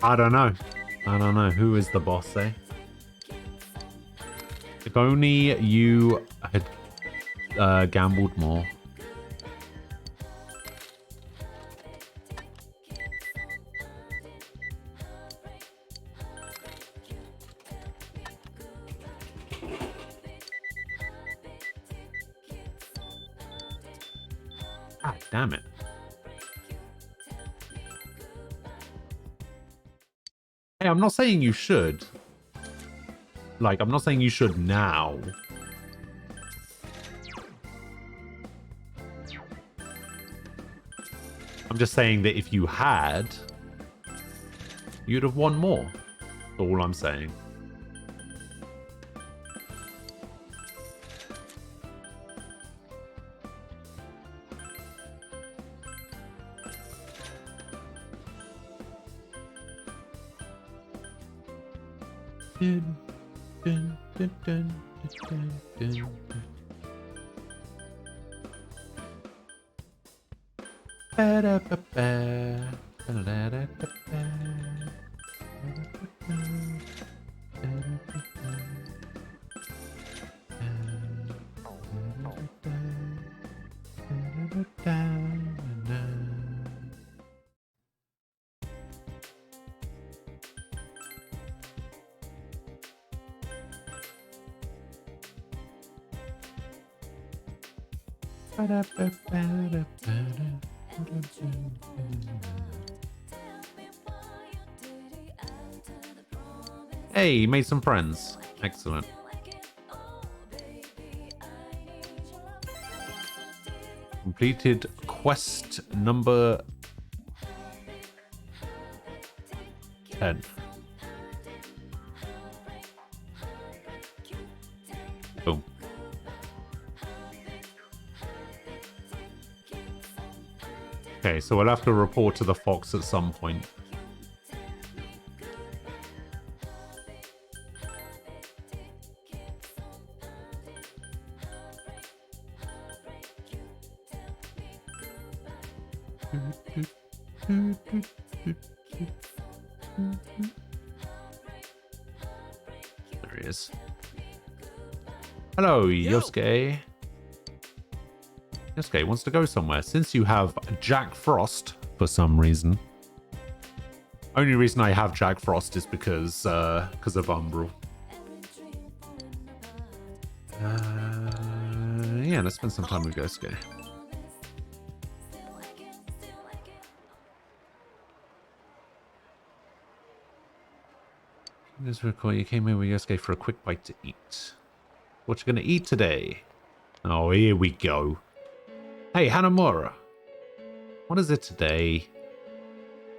I don't know. I don't know. Who is the boss, eh? If only you had gambled more. Ah, damn it. Hey, I'm not saying you should. Like, I'm not saying you should now. I'm just saying that if you had, you'd have won more. That's all I'm saying. Hey, made some friends. Excellent. Completed quest number 10. Boom. Okay, so we'll have to report to the fox at some point. There he is. Hello, Yosuke. Yosuke wants to go somewhere. Since you have Jack Frost for some reason, Only reason I have Jack Frost is because of Umbral. Yeah, let's spend some time with Yosuke. Just recall you came here with Yosuke for a quick bite to eat. What you gonna eat today? Oh, here we go. Hey, Hanamura. What is it today?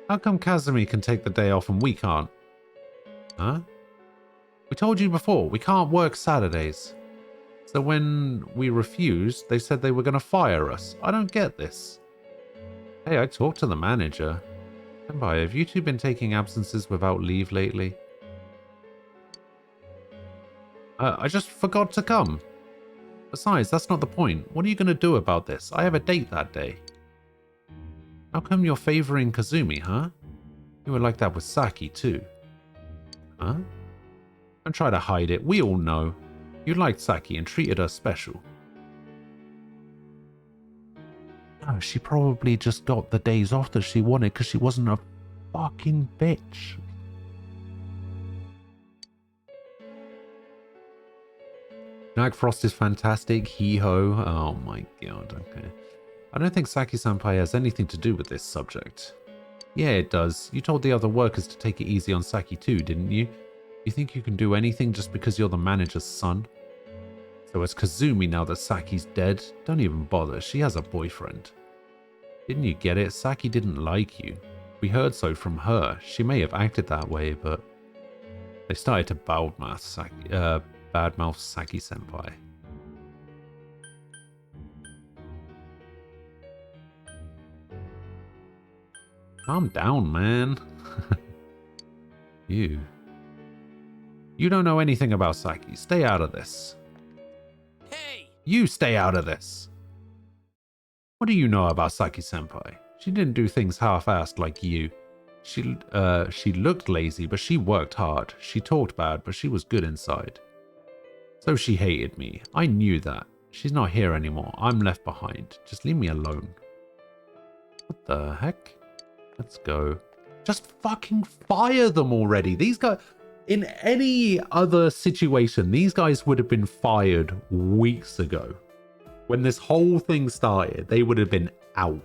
How come Kazumi can take the day off and we can't? Huh? We told you before, we can't work Saturdays. So when we refused, they said they were going to fire us. I don't get this. Hey, I talked to the manager. Senpai, have you two been taking absences without leave lately? I just forgot to come. Besides, that's not the point. What are you going to do about this? I have a date that day. How come you're favoring Kazumi, huh? You were like that with Saki, too. Huh? Don't try to hide it. We all know. You liked Saki and treated her special. No, she probably just got the days off that she wanted because she wasn't a fucking bitch. Jack Frost is fantastic. Hee-ho. Oh my god, okay. I don't think Saki-senpai has anything to do with this subject. Yeah, it does. You told the other workers to take it easy on Saki too, didn't you? You think you can do anything just because you're the manager's son? So as Kazumi, now that Saki's dead, don't even bother. She has a boyfriend. Didn't you get it? Saki didn't like you. We heard so from her. She may have acted that way, but they started to badmouth Saki-senpai. Calm down, man. You don't know anything about Saki. Stay out of this. Hey! You stay out of this. What do you know about Saki-senpai? She didn't do things half-assed like you. She looked lazy, but she worked hard. She talked bad, but she was good inside. So she hated me. I knew that. She's not here anymore. I'm left behind. Just leave me alone. What the heck? Let's go. Just fucking fire them already. These guys... In any other situation, these guys would have been fired weeks ago. When this whole thing started, they would have been out.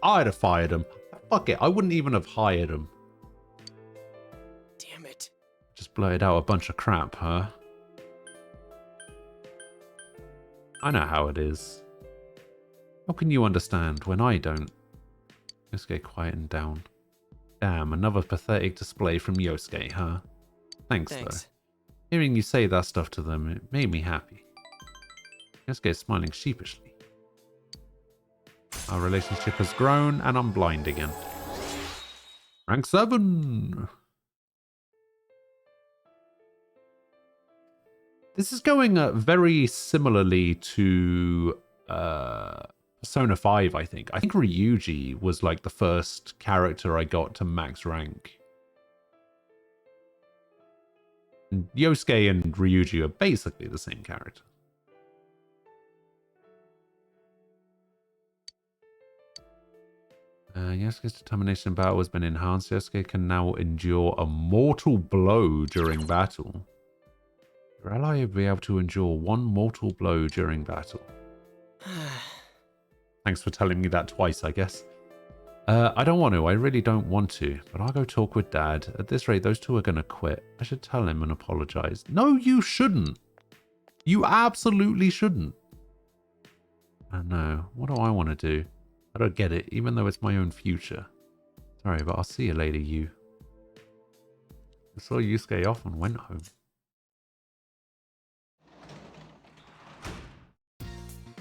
I'd have fired them. Fuck it, I wouldn't even have hired them. Damn it. Just blurted out a bunch of crap, huh? I know how it is. How can you understand when I don't? Let's get quiet down. Damn, another pathetic display from Yosuke, huh? Thanks, though. Hearing you say that stuff to them, it made me happy. Yosuke is smiling sheepishly. Our relationship has grown, and I'm blind again. Rank 7! This is going very similarly to Persona 5, I think. I think Ryuji was like the first character I got to max rank. And Yosuke and Ryuji are basically the same character. Yosuke's determination in battle has been enhanced. Yosuke can now endure a mortal blow during battle. Your ally will be able to endure one mortal blow during battle. Thanks for telling me that twice, I guess. I don't want to. I really don't want to. But I'll go talk with Dad. At this rate, those two are going to quit. I should tell him and apologize. No, you shouldn't. You absolutely shouldn't. I don't know. What do I want to do? I don't get it, even though it's my own future. Sorry, but I'll see you later, you. I saw Yusuke off and went home.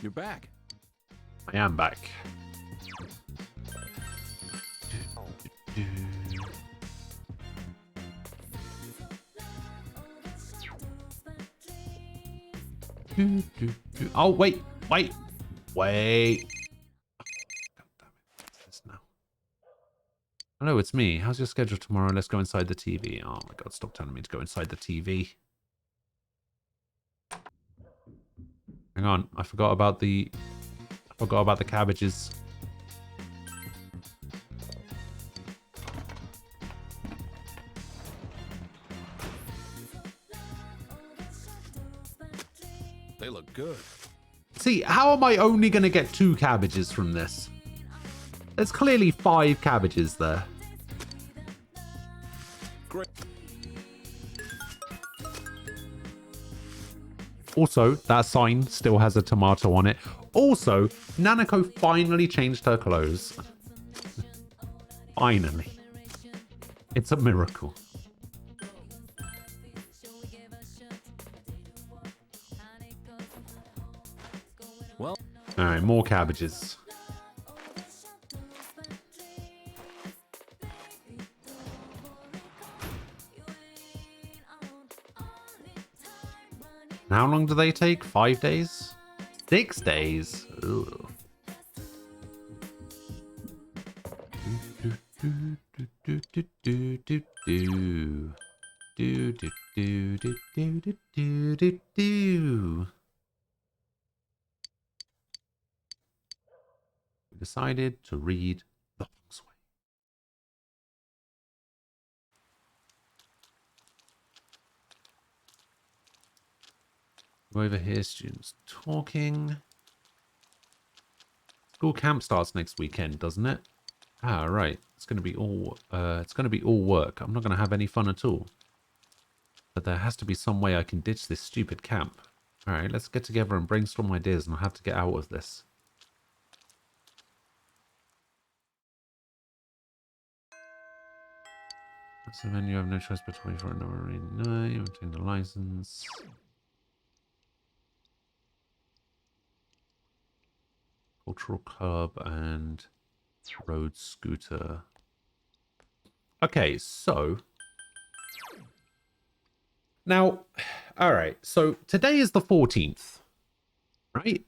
You're back. I am back. Oh, wait. God damn it. What's this now? Hello, it's me. How's your schedule tomorrow? Let's go inside the TV. Oh my god, stop telling me to go inside the TV. Hang on, I forgot about the cabbages. good. See, how am I only going to get 2 cabbages from this? There's clearly 5 cabbages there. Great. Also, that sign still has a tomato on it. Also, Nanako finally changed her clothes. Finally. It's a miracle. Well, all right, more cabbages. How long do they take? 5 days? 6 days? Ugh. We decided to read the Fox Way. Go over here, students talking. School camp starts next weekend, doesn't it? Ah, right. It's going to be all work. I'm not going to have any fun at all. But there has to be some way I can ditch this stupid camp. All right, let's get together and brainstorm ideas, and I'll have to get out of this. So then you have no choice but 24 and over. No, you obtain the license. Cultural club and road scooter. Okay, so now, all right. So today is the 14th, right?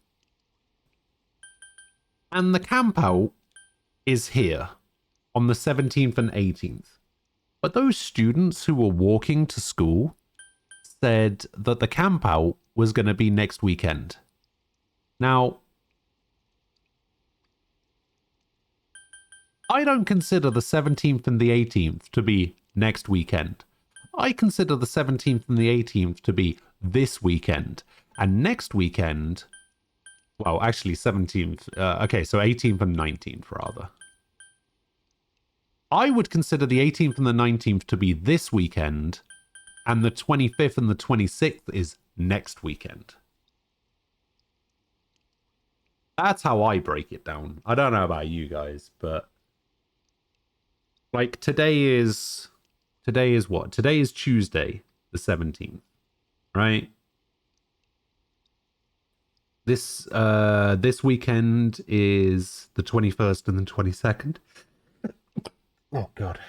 And the camp out is here on the 17th and 18th. But those students who were walking to school said that the camp out was going to be next weekend. Now, I don't consider the 17th and the 18th to be next weekend. I consider the 17th and the 18th to be this weekend. And next weekend, well, actually 17th, okay, so 18th and 19th rather. I would consider the 18th and the 19th to be this weekend, and the 25th and the 26th is next weekend. That's how I break it down. I don't know about you guys, but like today is what? Today is Tuesday, the 17th, right? This weekend is the 21st and the 22nd. Oh god.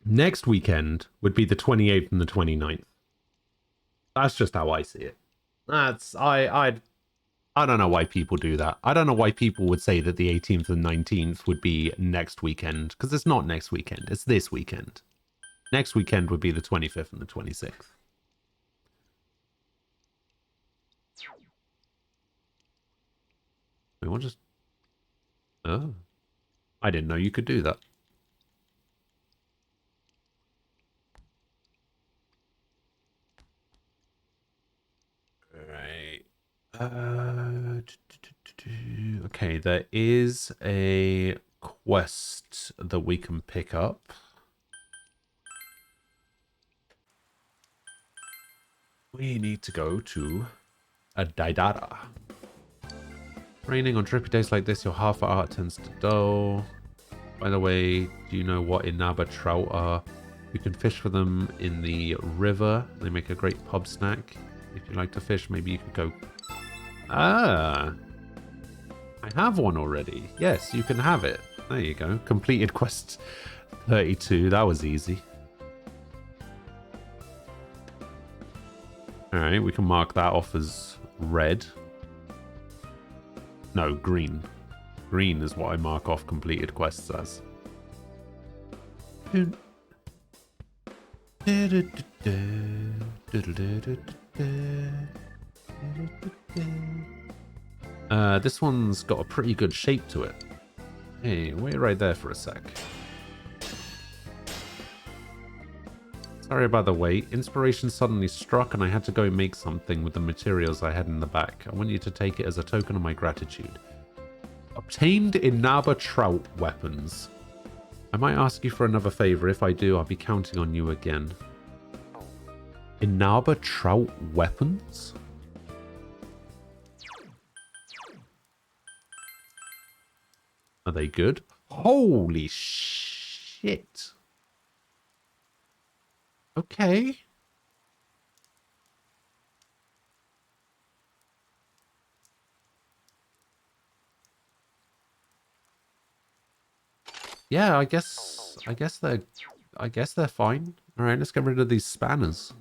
Next weekend would be the 28th and the 29th. That's just how I see it. I don't know why people do that. I don't know why people would say that the 18th and 19th would be next weekend, because it's not next weekend. It's this weekend. Next weekend would be the 25th and the 26th. Wait, what just... Oh. I didn't know you could do that. Right. Okay, there is a quest that we can pick up. We need to go to a Daidara. Raining on drippy days like this, your half art tends to dull. By the way, do you know what Inaba trout are? You can fish for them in the river. They make a great pub snack. If you like to fish, maybe you could go... Ah! I have one already. Yes, you can have it. There you go. Completed quest 32. That was easy. Alright, we can mark that off as red. No, green. Green is what I mark off completed quests as. This one's got a pretty good shape to it. Hey, wait right there for a sec. Sorry about the wait. Inspiration suddenly struck and I had to go make something with the materials I had in the back. I want you to take it as a token of my gratitude. Obtained Inaba trout weapons. I might ask you for another favor. If I do, I'll be counting on you again. Inaba trout weapons? Are they good? Holy shit. Okay. Yeah, I guess they're fine. All right, let's get rid of these spanners.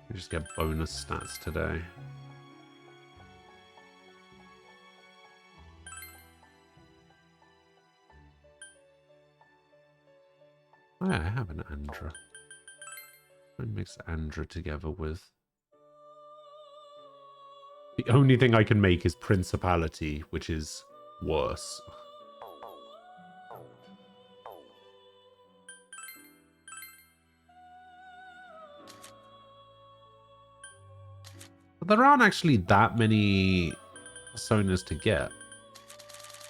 We just get bonus stats today. Oh yeah, I have an Andra. I mix Andra together with. The only thing I can make is Principality, which is worse. But there aren't actually that many personas to get.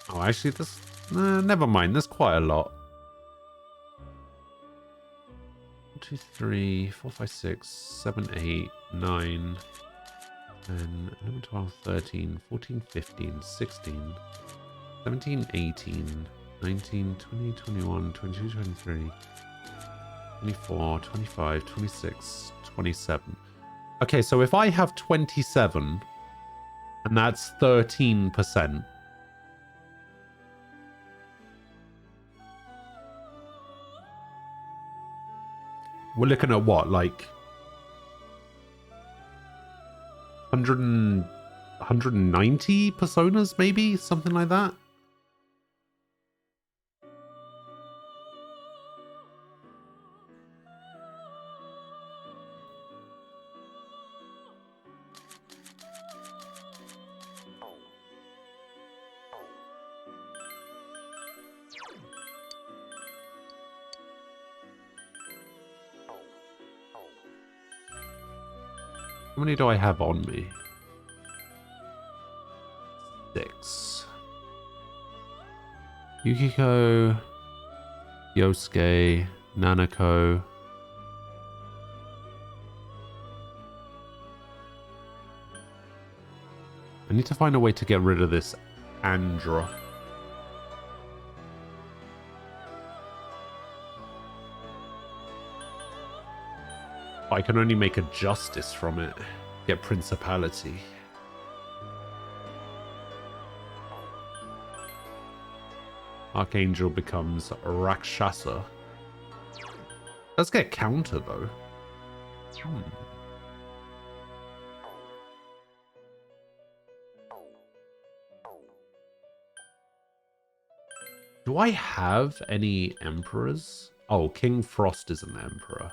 Oh, actually, never mind. There's quite a lot. 1, 2, 3, 4, 5, 6, 7, 8, 9, 10, 11, 12, 13, 14, 15, 16, 17, 18, 19, 20, 21, 22, 23, 24, 25, 26, 27. Okay, so if I have 27, and that's 13%. We're looking at what, like 190 personas, maybe? Something like that? How many do I have on me? 6. Yukiko, Yosuke, Nanako. I need to find a way to get rid of this Andra. I can only make a justice from it. Get Principality. Archangel becomes Rakshasa. Let's get counter though. Do I have any emperors? Oh, King Frost is an emperor.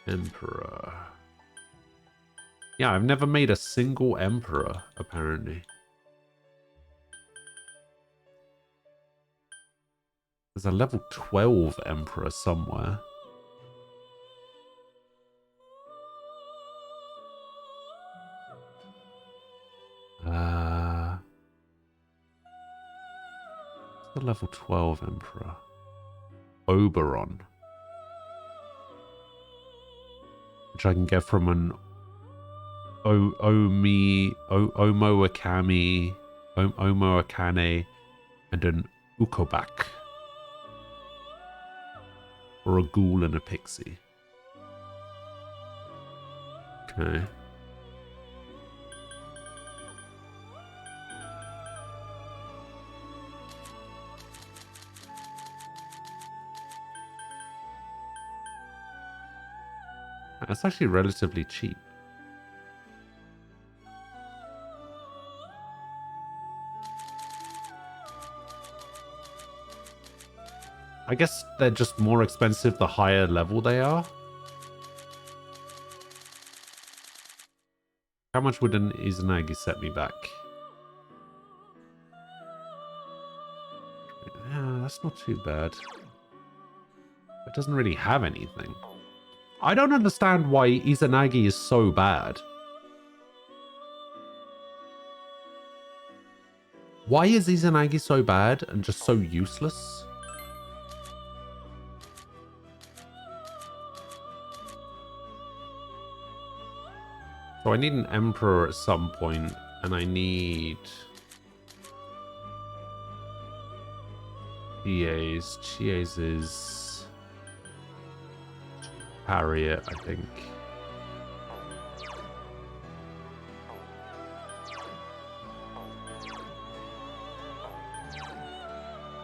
Emperor. Yeah, I've never made a single emperor, apparently. There's a level 12 emperor somewhere. The level 12 emperor. Oberon. Which I can get from an Omo Akane, and an Ukobak. Or a ghoul and a pixie. Okay. That's actually relatively cheap. I guess they're just more expensive the higher level they are. How much would an Izanagi set me back? Yeah, that's not too bad. It doesn't really have anything. I don't understand why Izanagi is so bad. Why is Izanagi so bad and just so useless? So I need an Emperor at some point, and I need Chies. Chies is Harriet, I think.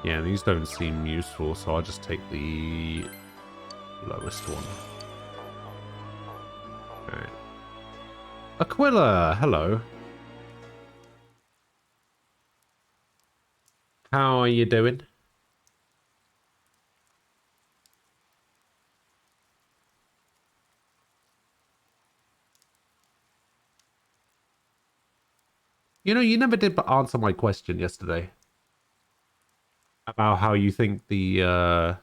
Yeah, these don't seem useful, so I'll just take the lowest one. Alright. Aquila, hello. How are you doing? You know, you never did answer my question yesterday about how you think the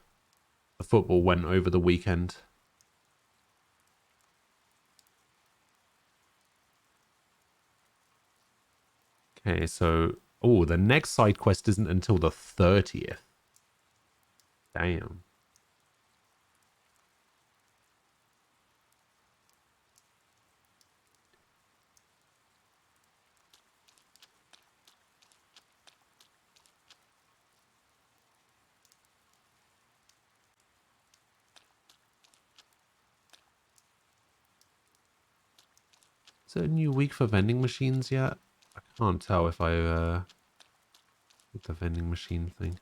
football went over the weekend. Okay, so oh, the next side quest isn't until the 30th. Damn. Is it a new week for vending machines yet? I can't tell if I did the vending machine thing.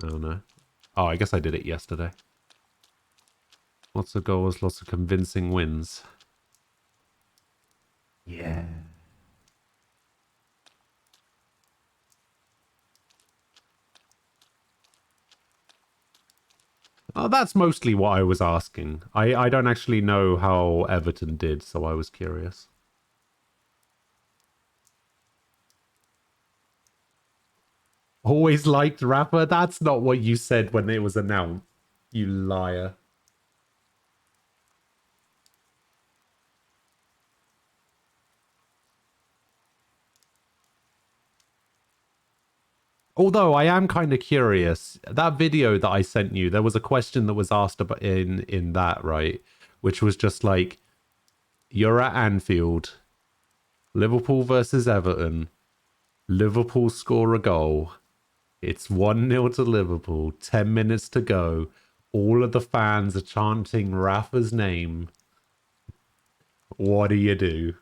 Oh no. Oh, I guess I did it yesterday. Lots of goals, lots of convincing wins. Yeah. Oh, that's mostly what I was asking. I don't actually know how Everton did, so I was curious. Always liked Rafa? That's not what you said when it was announced. You liar. Although I am kind of curious, that video that I sent you, there was a question that was asked about in that, right? Which was just like, you're at Anfield, Liverpool versus Everton, Liverpool score a goal, it's 1-0 to Liverpool, 10 minutes to go, all of the fans are chanting Rafa's name. What do you do?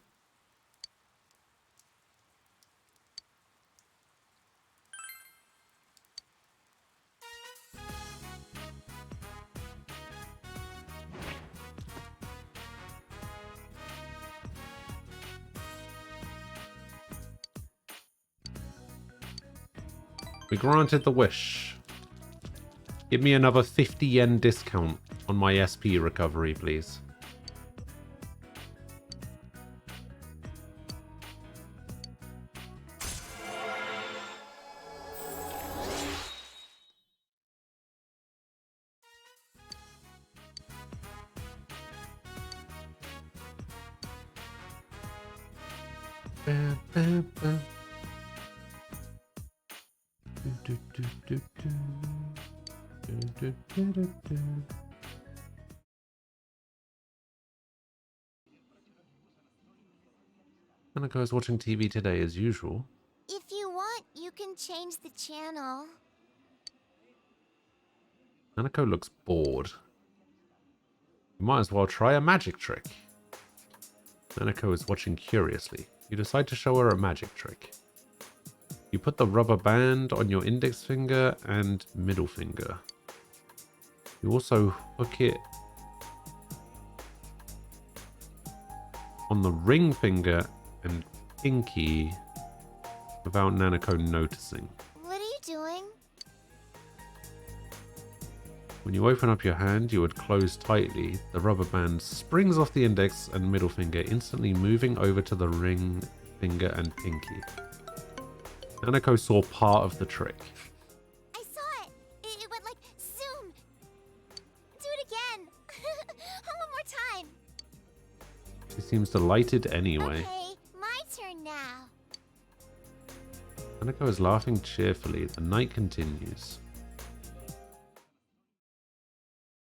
We granted the wish. Give me another 50 yen discount on my SP recovery, please. Hanako is watching TV today as usual. If you want, you can change the channel. Hanako looks bored. You might as well try a magic trick. Hanako is watching curiously. You decide to show her a magic trick. You put the rubber band on your index finger and middle finger. You also hook it on the ring finger and pinky without Nanako noticing. What are you doing? When you open up your hand, you would close tightly. The rubber band springs off the index and middle finger, instantly moving over to the ring finger and pinky. Nanako saw part of the trick. I saw it. It went like zoom. Do it again. One more time. She seems delighted anyway. Okay, my turn now. Nanako is laughing cheerfully. The night continues.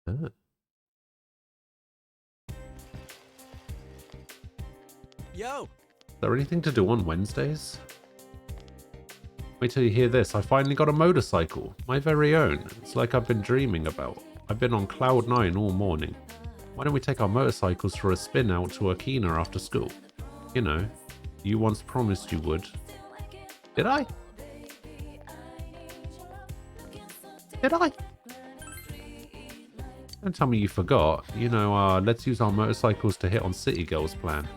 Ah. Yo! Is there anything to do on Wednesdays? Wait till you hear this. I finally got a motorcycle. My very own. It's like I've been dreaming about. I've been on cloud 9 all morning. Why don't we take our motorcycles for a spin out to Akina after school? You know, you once promised you would. Did I? Did I? Don't tell me you forgot. You know, let's use our motorcycles to hit on City Girls plan.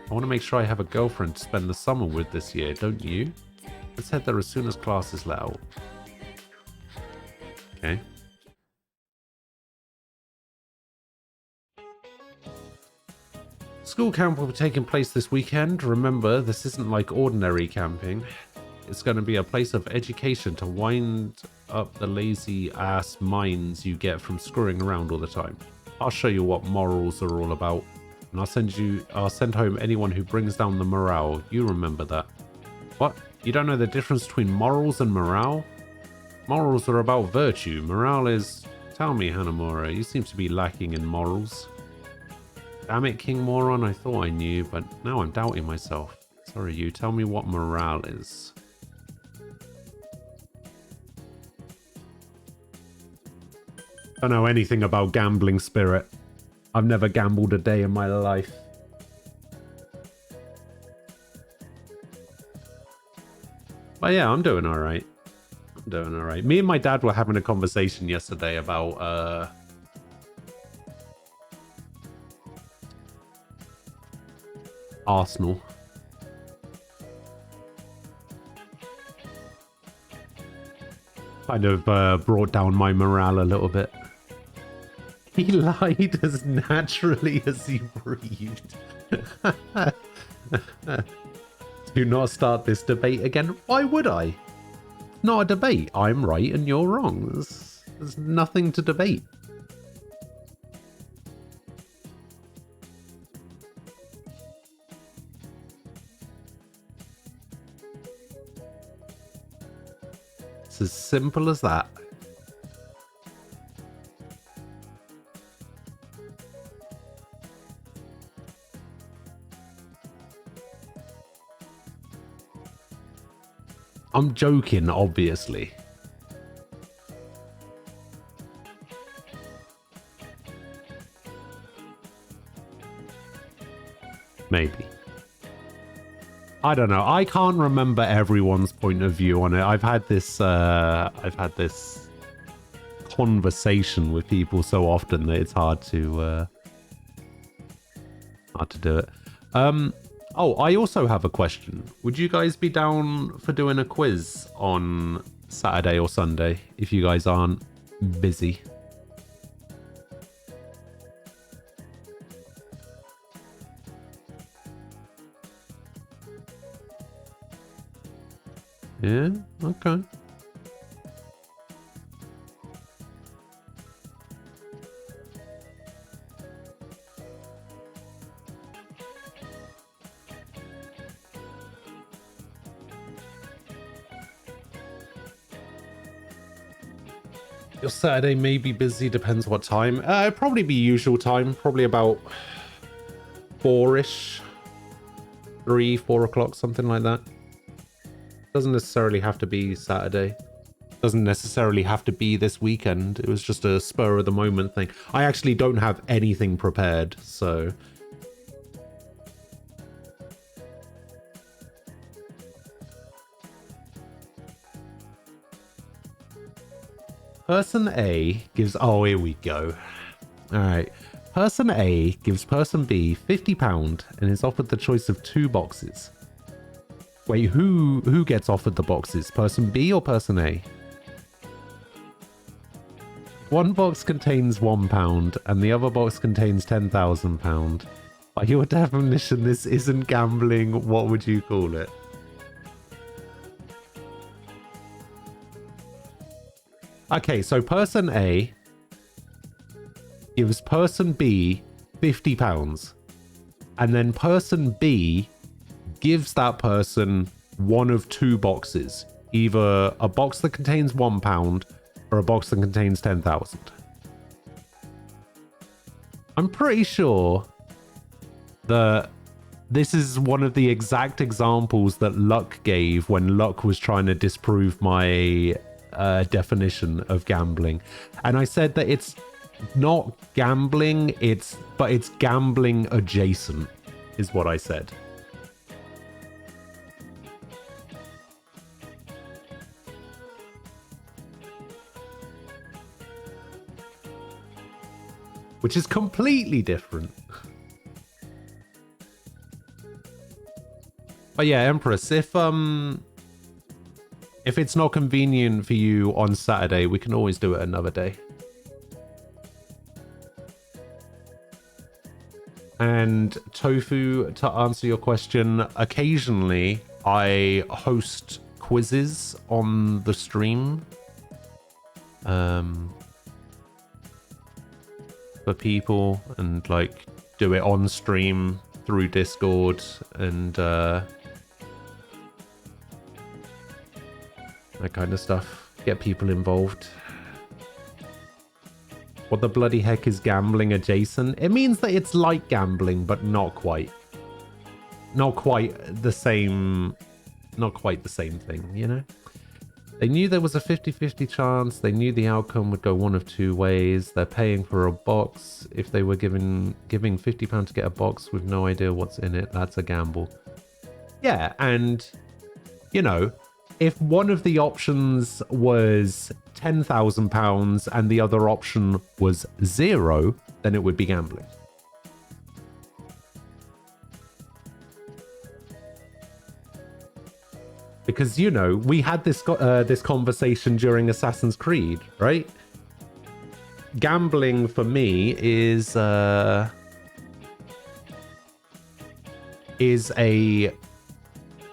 I want to make sure I have a girlfriend to spend the summer with this year, don't you? Let's head there as soon as classes let out. Okay. School camp will be taking place this weekend. Remember, this isn't like ordinary camping. It's going to be a place of education to wind up the lazy ass minds you get from screwing around all the time. I'll show you what morals are all about. And I'll send home anyone who brings down the morale. You remember that. What? You don't know the difference between morals and morale? Morals are about virtue. Morale is... Tell me, Hanamura, you seem to be lacking in morals. Damn it, King Moron, I thought I knew, but now I'm doubting myself. Sorry, you tell me what morale is. Don't know anything about gambling, Spirit. I've never gambled a day in my life. But yeah, I'm doing alright. I'm doing alright. Me and my dad were having a conversation yesterday about, Arsenal. Kind of brought down my morale a little bit. He lied as naturally as he breathed. Do not start this debate again. Why would I? Not a debate. I'm right and you're wrong. There's nothing to debate. It's as simple as that. I'm joking, obviously. Maybe. I don't know. I can't remember everyone's point of view on it. I've had this conversation with people so often that it's hard to do it. Oh, I also have a question. Would you guys be down for doing a quiz on Saturday or Sunday if you guys aren't busy? Yeah, okay. Your Saturday may be busy, depends what time. It'd probably be usual time, probably about 4-ish. 3, 4 o'clock, something like that. Doesn't necessarily have to be Saturday. Doesn't necessarily have to be this weekend. It was just a spur of the moment thing. I actually don't have anything prepared, so... Person A gives... Oh, here we go. All right. Person A gives person B £50 and is offered the choice of 2 boxes. Wait, who gets offered the boxes? Person B or person A? One box contains £1 and the other box contains £10,000. By your definition, this isn't gambling. What would you call it? Okay, so person A gives person B £50, and then person B gives that person one of 2 boxes, either a box that contains £1 or a box that contains 10,000. I'm pretty sure that this is one of the exact examples that Luck gave when Luck was trying to disprove my definition of gambling, and I said that it's not gambling, but it's gambling adjacent, is what I said. Which is completely different. But yeah, Empress, if it's not convenient for you on Saturday, we can always do it another day. And Tofu, to answer your question, occasionally I host quizzes on the stream for people, and like do it on stream through Discord and that kind of stuff. Get people involved. What the bloody heck is gambling adjacent? It means that it's like gambling, but not quite. Not quite the same. Not quite the same thing, you know? They knew there was a 50-50 chance. They knew the outcome would go one of 2 ways. They're paying for a box. If they were giving £50 to get a box with no idea what's in it, that's a gamble. Yeah, and, you know, if one of the options was £10,000 and the other option was 0, then it would be gambling. Because, you know, we had this this conversation during Assassin's Creed, right? Gambling for me is a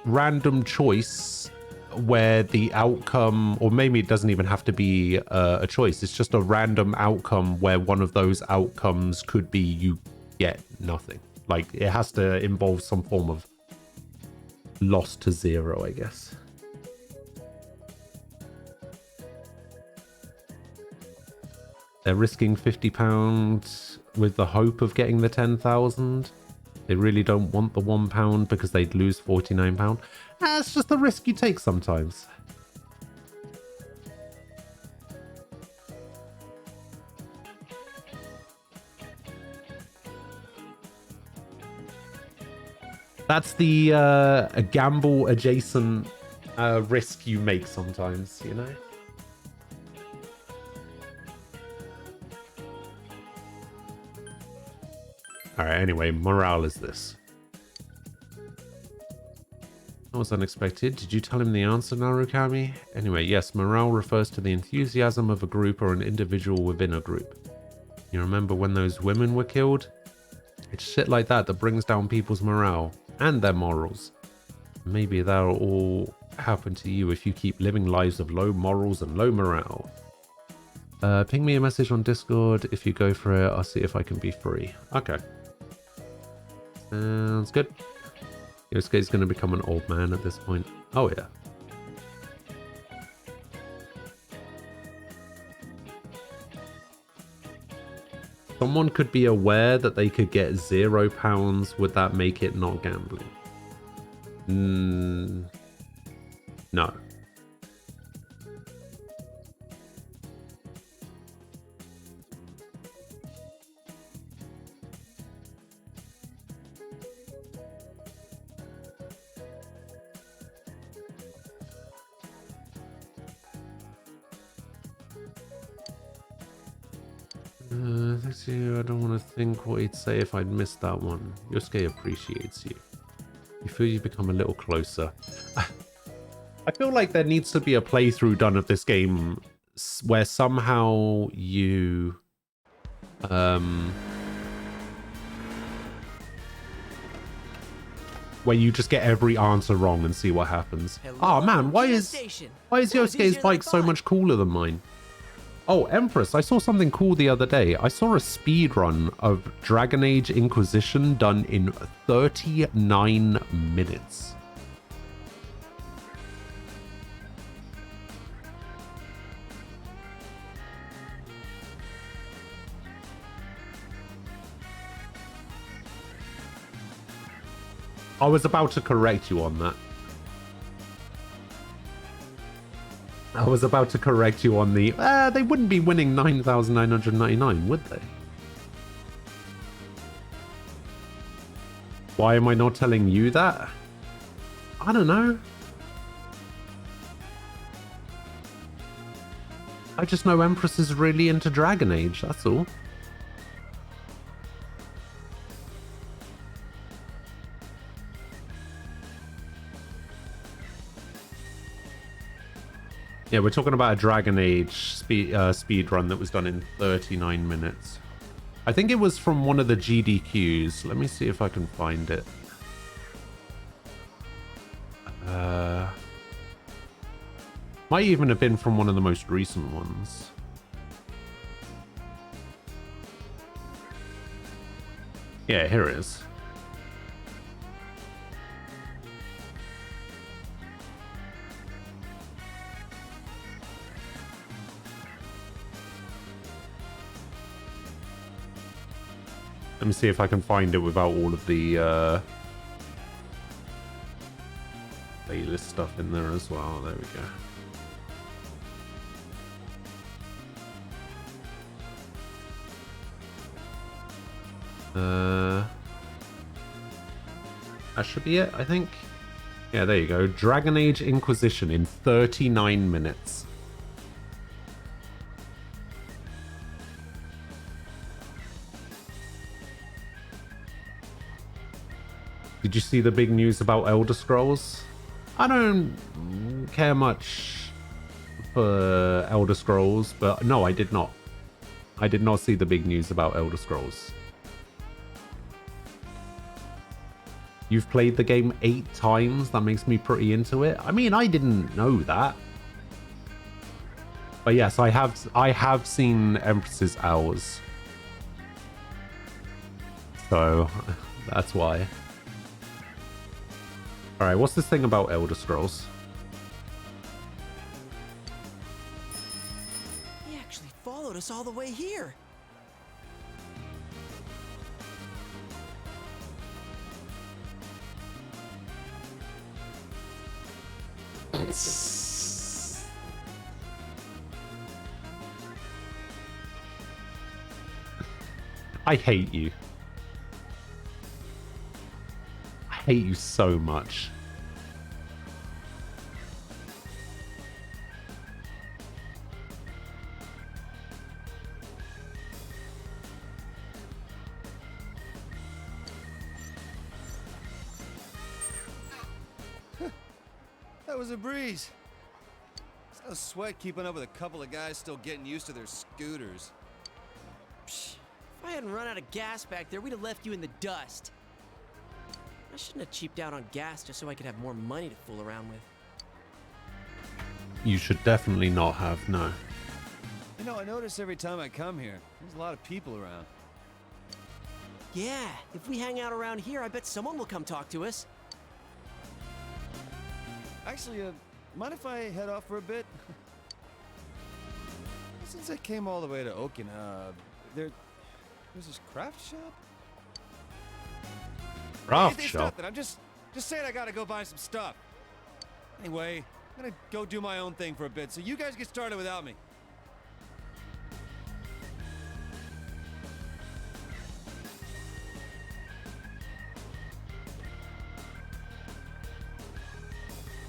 random choice where the outcome, or maybe it doesn't even have to be a choice, it's just a random outcome where one of those outcomes could be you get nothing. Like, it has to involve some form of loss to 0, I guess. They're risking £50 with the hope of getting the 10,000. They really don't want the £1 because they'd lose £49. It's just the risk you take sometimes. That's the a gamble adjacent risk you make sometimes, you know? Alright, anyway, morale is this. That was unexpected. Did you tell him the answer, Narukami? Anyway, yes, morale refers to the enthusiasm of a group or an individual within a group. You remember when those women were killed? It's shit like that that brings down people's morale and their morals. Maybe that'll all happen to you if you keep living lives of low morals and low morale. Ping me a message on Discord. If you go for it, I'll see if I can be free. Okay. Sounds good. Yosuke's going to become an old man at this point. Oh, yeah. Someone could be aware that they could get £0. Would that make it not gambling? No. Thanks to you, I don't want to think what he'd say if I'd missed that one. Yosuke appreciates you. You feel you become a little closer. I feel like there needs to be a playthrough done of this game where somehow you... where you just get every answer wrong and see what happens. Oh man, why is Yosuke's bike so much cooler than mine? Oh, Empress, I saw something cool the other day. I saw a speed run of Dragon Age Inquisition done in 39 minutes. I was about to correct you on that. I was about to correct you on the... they wouldn't be winning 9,999, would they? Why am I not telling you that? I don't know. I just know Empress is really into Dragon Age, that's all. Yeah, we're talking about a Dragon Age speed run that was done in 39 minutes. I think it was from one of the GDQs. Let me see if I can find it. Might even have been from one of the most recent ones. Yeah, here it is. Let me see if I can find it without all of the playlist stuff in there as well. There we go. That should be it, I think. Yeah, there you go. Dragon Age Inquisition in 39 minutes. Did you see the big news about Elder Scrolls? I don't care much for Elder Scrolls, but no, I did not. I did not see the big news about Elder Scrolls. You've played the game 8 times? That makes me pretty into it. I mean, I didn't know that. But yes, I have seen Empress's Hours. So, that's why. Alright, what's this thing about Elder Scrolls? He actually followed us all the way here. I hate you. I hate you so much. That was a breeze. It's no sweat keeping up with a couple of guys still getting used to their scooters. Psh, if I hadn't run out of gas back there, we'd have left you in the dust. I shouldn't have cheaped out on gas just so I could have more money to fool around with. You should definitely not have, no. You know, I notice every time I come here, there's a lot of people around. Yeah, if we hang out around here, I bet someone will come talk to us. Actually, mind if I head off for a bit? Since I came all the way to Okina, there's this craft shop? Craft It's shop? nothing. I'm just saying I gotta go buy some stuff. Anyway, I'm gonna go do my own thing for a bit, so you guys get started without me.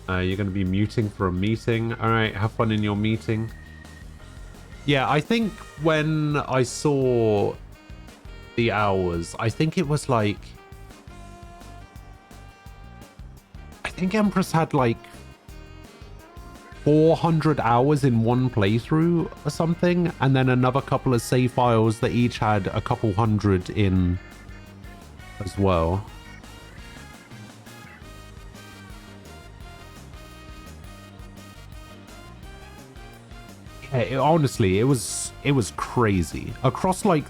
You're going to be muting for a meeting. All right, have fun in your meeting. Yeah, I think when I saw the hours, I think it was like, I think Empress had like 400 hours in one playthrough or something, and then another couple of save files that each had a couple hundred in as well. Yeah, honestly, it was crazy. Across like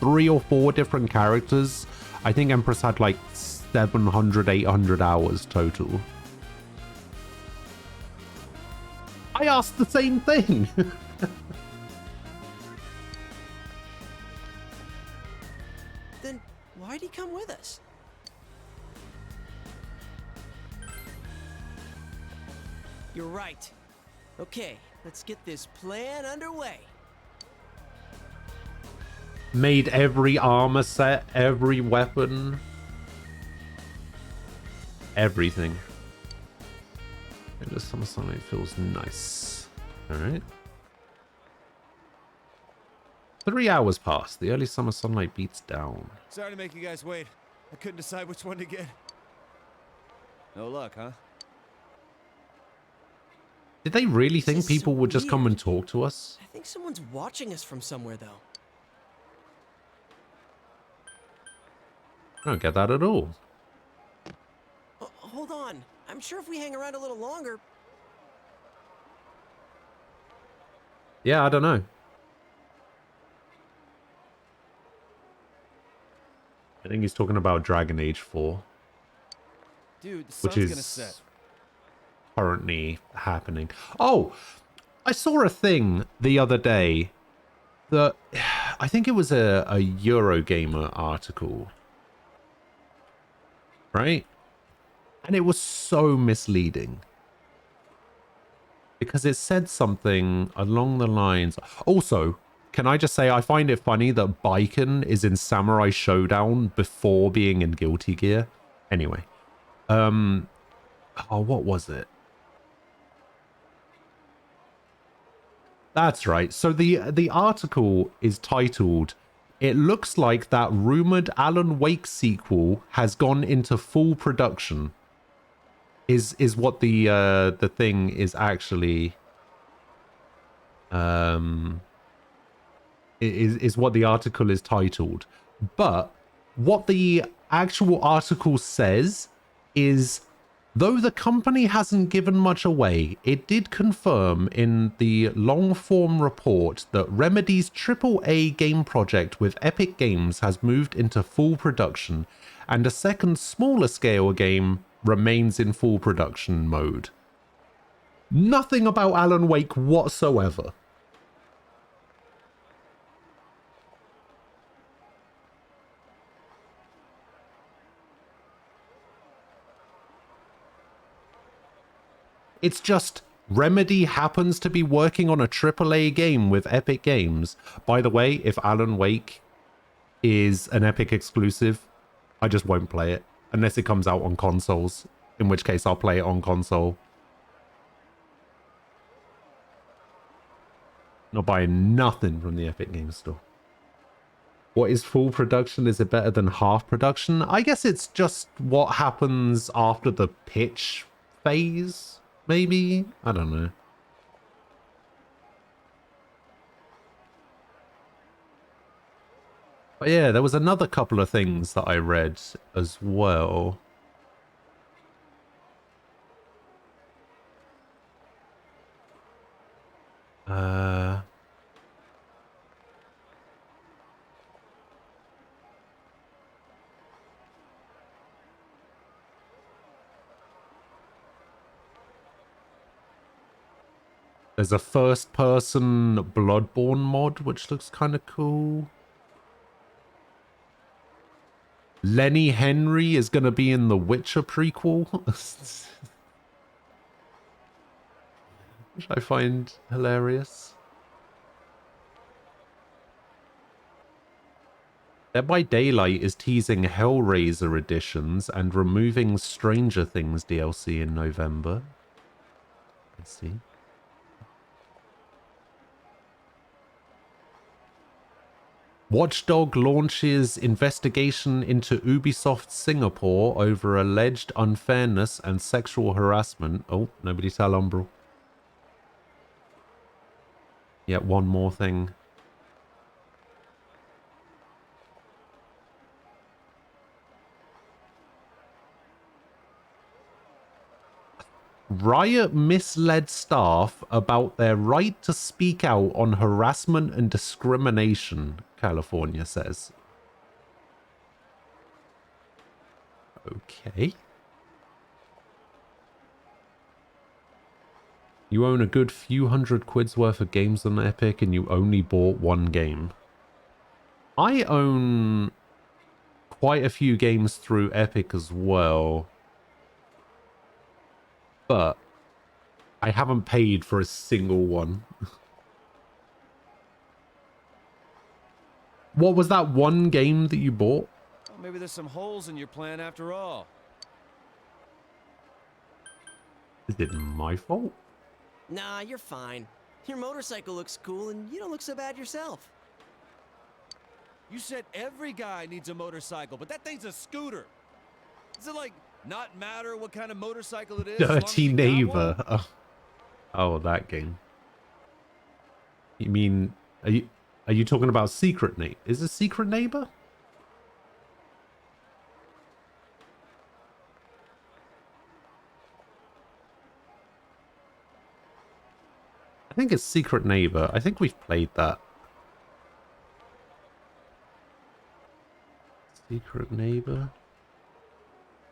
3 or 4 different characters, I think Empress had like 700, 800 hours total. I asked the same thing. Then why'd he come with us? You're right. Okay, let's get this plan underway. Made every armor set, every weapon, everything. The summer sunlight feels nice. All right. 3 hours passed. The early summer sunlight beats down. Sorry to make you guys wait. I couldn't decide which one to get. No luck, huh? Did they really think This is people so would just come weird. and talk to us? I think someone's watching us from somewhere, though. I don't get that at all. Hold on. I'm sure if we hang around a little longer... Yeah, I don't know. I think he's talking about Dragon Age 4, Dude, the which sun's gonna is set. currently happening. Oh, I saw a thing the other day that I think it was a Eurogamer article, right? And it was so misleading because it said something along the lines. Also, can I just say I find it funny that Baiken is in Samurai Showdown before being in Guilty Gear. Anyway, oh, what was it? That's right. So the article is titled, "It looks like that rumored Alan Wake sequel has gone into full production." Is what the thing is actually is what the article is titled. But what the actual article says is, though the company hasn't given much away, it did confirm in the long-form report that Remedy's AAA game project with Epic Games has moved into full production, and a second smaller scale game remains in full production mode. Nothing about Alan Wake whatsoever. It's just Remedy happens to be working on a AAA game with Epic Games. By the way, if Alan Wake is an Epic exclusive, I just won't play it unless it comes out on consoles, in which case I'll play it on console. Not buying nothing from the Epic Games Store. What is full production? Is it better than half production? I guess it's just what happens after the pitch phase. Maybe? I don't know. But yeah, there was another couple of things that I read as well. There's a first-person Bloodborne mod, which looks kind of cool. Lenny Henry is going to be in the Witcher prequel, which I find hilarious. Dead by Daylight is teasing Hellraiser editions and removing Stranger Things DLC in November. Let's see. Watchdog launches investigation into Ubisoft Singapore over alleged unfairness and sexual harassment. Oh, nobody tell Umbral. Yet one more thing. Riot misled staff about their right to speak out on harassment and discrimination, California says. Okay. You own a good few hundred quid's worth of games on Epic and you only bought one game. I own quite a few games through Epic as well. But I haven't paid for a single one. What was that one game that you bought? Well, maybe there's some holes in your plan after all. Is it my fault? Nah, you're fine. Your motorcycle looks cool and you don't look so bad yourself. You said every guy needs a motorcycle, but that thing's a scooter. Is it like not matter what kind of motorcycle it is? Dirty Neighbor. Oh, that game. You mean, are you talking about Secret Neighbor? Is it Secret Neighbor? I think it's Secret Neighbor. I think we've played that. Secret Neighbor?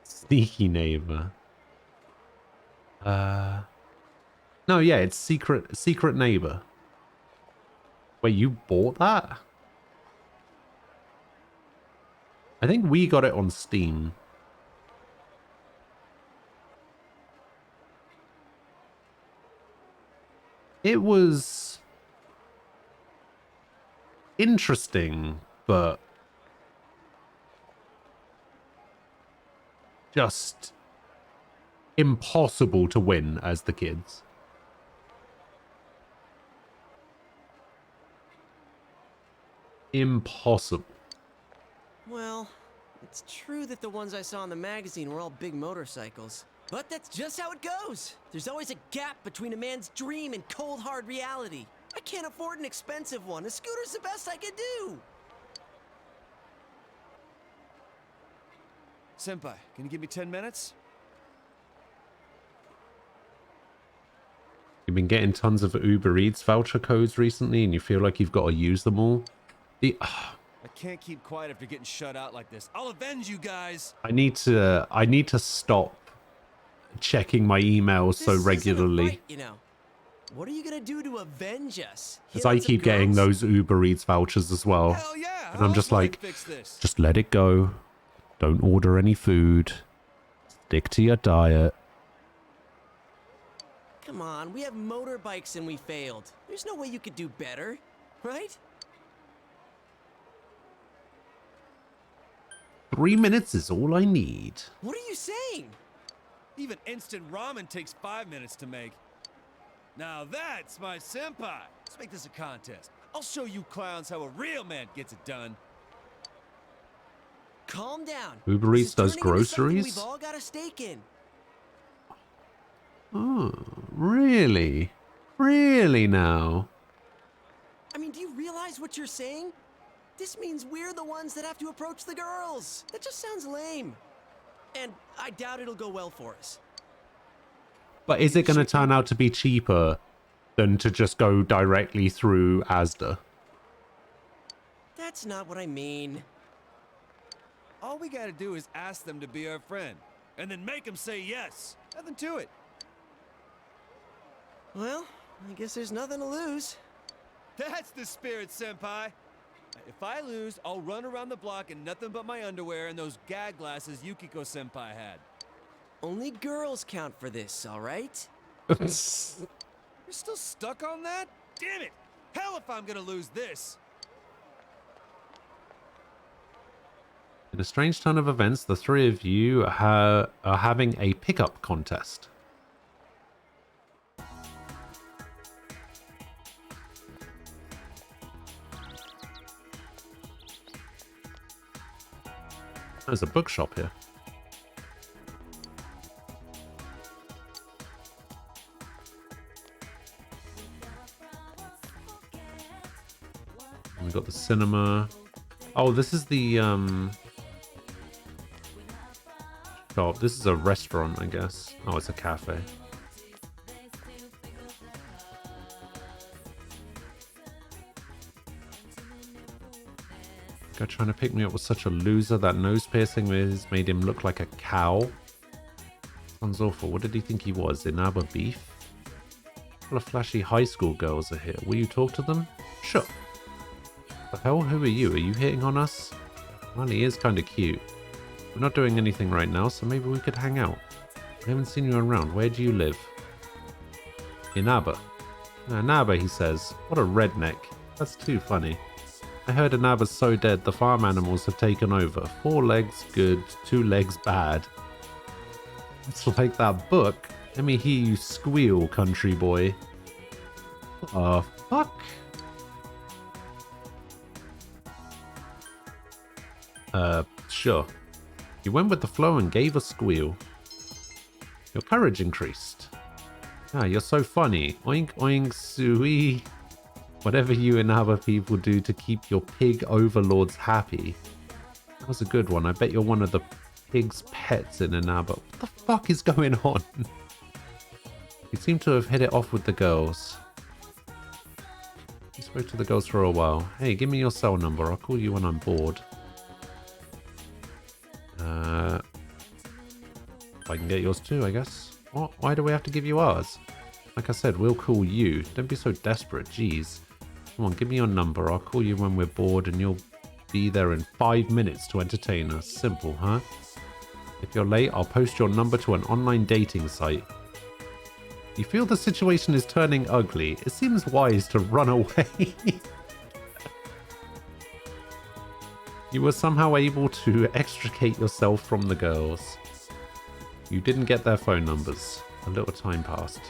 Sneaky Neighbor. No, yeah, it's Secret Neighbor. Wait, you bought that? I think we got it on Steam. It was interesting, but just impossible to win as the kids. Impossible. Well, it's true that the ones I saw in the magazine were all big motorcycles. But that's just how it goes. There's always a gap between a man's dream and cold, hard reality. I can't afford an expensive one. A scooter's the best I could do. Senpai, can you give me 10 minutes? You've been getting tons of Uber Eats voucher codes recently and you feel like you've got to use them all. I can't keep quiet after getting shut out like this. I'll avenge you guys. I need to stop checking my emails so regularly. Fight, you know. What are you gonna do to avenge us? Because I keep getting those Uber Eats vouchers as well. Hell yeah, and I'm just like, fix this. just let it go. Don't order any food. Stick to your diet. Come on, we have motorbikes and we failed. There's no way you could do better, right? 3 minutes is all I need. What are you saying? Even instant ramen takes 5 minutes to make. Now that's my senpai. Let's make this a contest. I'll show you clowns how a real man gets it done. Calm down. Uber Eats does groceries? We've all got a stake in. Oh, really? Really now? I mean, do you realize what you're saying? This means we're the ones that have to approach the girls. That just sounds lame. And I doubt it'll go well for us. But is it going to turn out to be cheaper than to just go directly through Asda? That's not what I mean. All we gotta do is ask them to be our friend. And then make them say yes. Nothing to it. Well, I guess there's nothing to lose. That's the spirit, senpai. If I lose, I'll run around the block in nothing but my underwear and those gag glasses Yukiko-senpai had. Only girls count for this, all right? You're still stuck on that? Damn it! Hell if I'm gonna lose this! In a strange turn of events, the three of you are having a pickup contest. There's a bookshop here. We got the cinema. Oh, this is the shop. This is a restaurant, I guess. Oh, it's a cafe. Guy trying to pick me up was such a loser. That nose piercing has made him look like a cow. Sounds awful. What did he think he was? Inaba beef? A couple of flashy high school girls are here. Will you talk to them? Sure. The hell? Who are you? Are you hitting on us? Well, he is kind of cute. We're not doing anything right now, so maybe we could hang out. I haven't seen you around. Where do you live? Inaba. Inaba, he says. What a redneck. That's too funny. I heard Inaba's so dead, the farm animals have taken over. 4 legs good, 2 legs bad. It's like that book. Let me hear you squeal, country boy. Fuck? Sure. You went with the flow and gave a squeal. Your courage increased. Ah, you're so funny. Oink oink sui. Whatever you Inaba people do to keep your pig overlords happy. That was a good one. I bet you're one of the pig's pets in Inaba. What the fuck is going on? You seem to have hit it off with the girls. You spoke to the girls for a while. Hey, give me your cell number. I'll call you when I'm bored. If I can get yours too, I guess. What? Why do we have to give you ours? Like I said, we'll call you. Don't be so desperate, jeez. Come on, give me your number. I'll call you when we're bored and you'll be there in 5 minutes to entertain us. Simple, huh? If you're late, I'll post your number to an online dating site. You feel the situation is turning ugly. It seems wise to run away. You were somehow able to extricate yourself from the girls. You didn't get their phone numbers. A little time passed.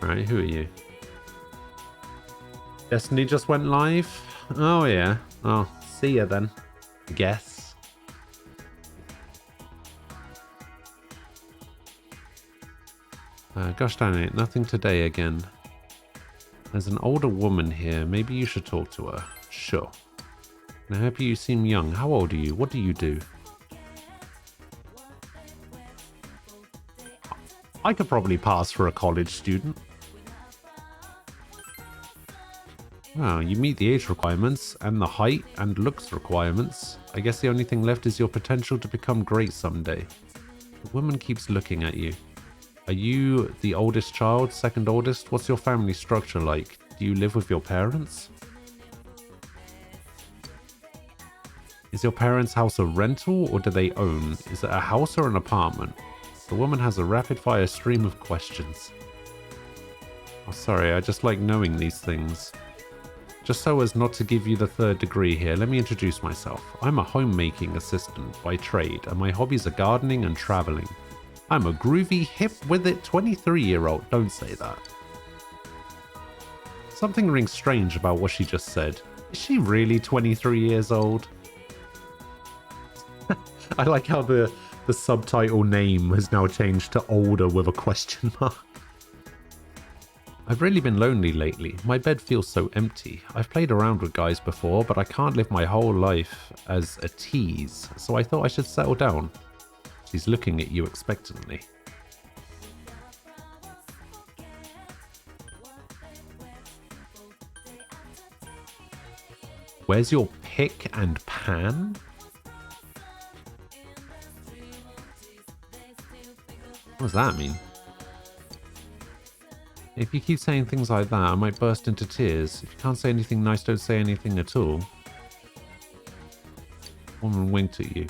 Alright, who are you? Destiny just went live? Oh yeah. Oh, see ya then. I guess. Gosh darn it, nothing today again. There's an older woman here. Maybe you should talk to her. Sure. Now, happy you seem young. How old are you? What do you do? I could probably pass for a college student. Well, you meet the age requirements and the height and looks requirements. I guess the only thing left is your potential to become great someday. The woman keeps looking at you. Are you the oldest child? Second oldest? What's your family structure like? Do you live with your parents? Is your parents' house a rental or do they own? Is it a house or an apartment? The woman has a rapid-fire stream of questions. Oh, sorry, I just like knowing these things. Just so as not to give you the 3rd degree here, let me introduce myself. I'm a homemaking assistant by trade, and my hobbies are gardening and traveling. I'm a groovy, hip-with-it 23-year-old. Don't say that. Something rings strange about what she just said. Is she really 23 years old? I like how the subtitle name has now changed to older with a question mark. I've really been lonely lately. My bed feels so empty. I've played around with guys before, but I can't live my whole life as a tease, so I thought I should settle down. She's looking at you expectantly. Where's your pick and pan? What does that mean? If you keep saying things like that, I might burst into tears. If you can't say anything nice, don't say anything at all. Woman winked at you.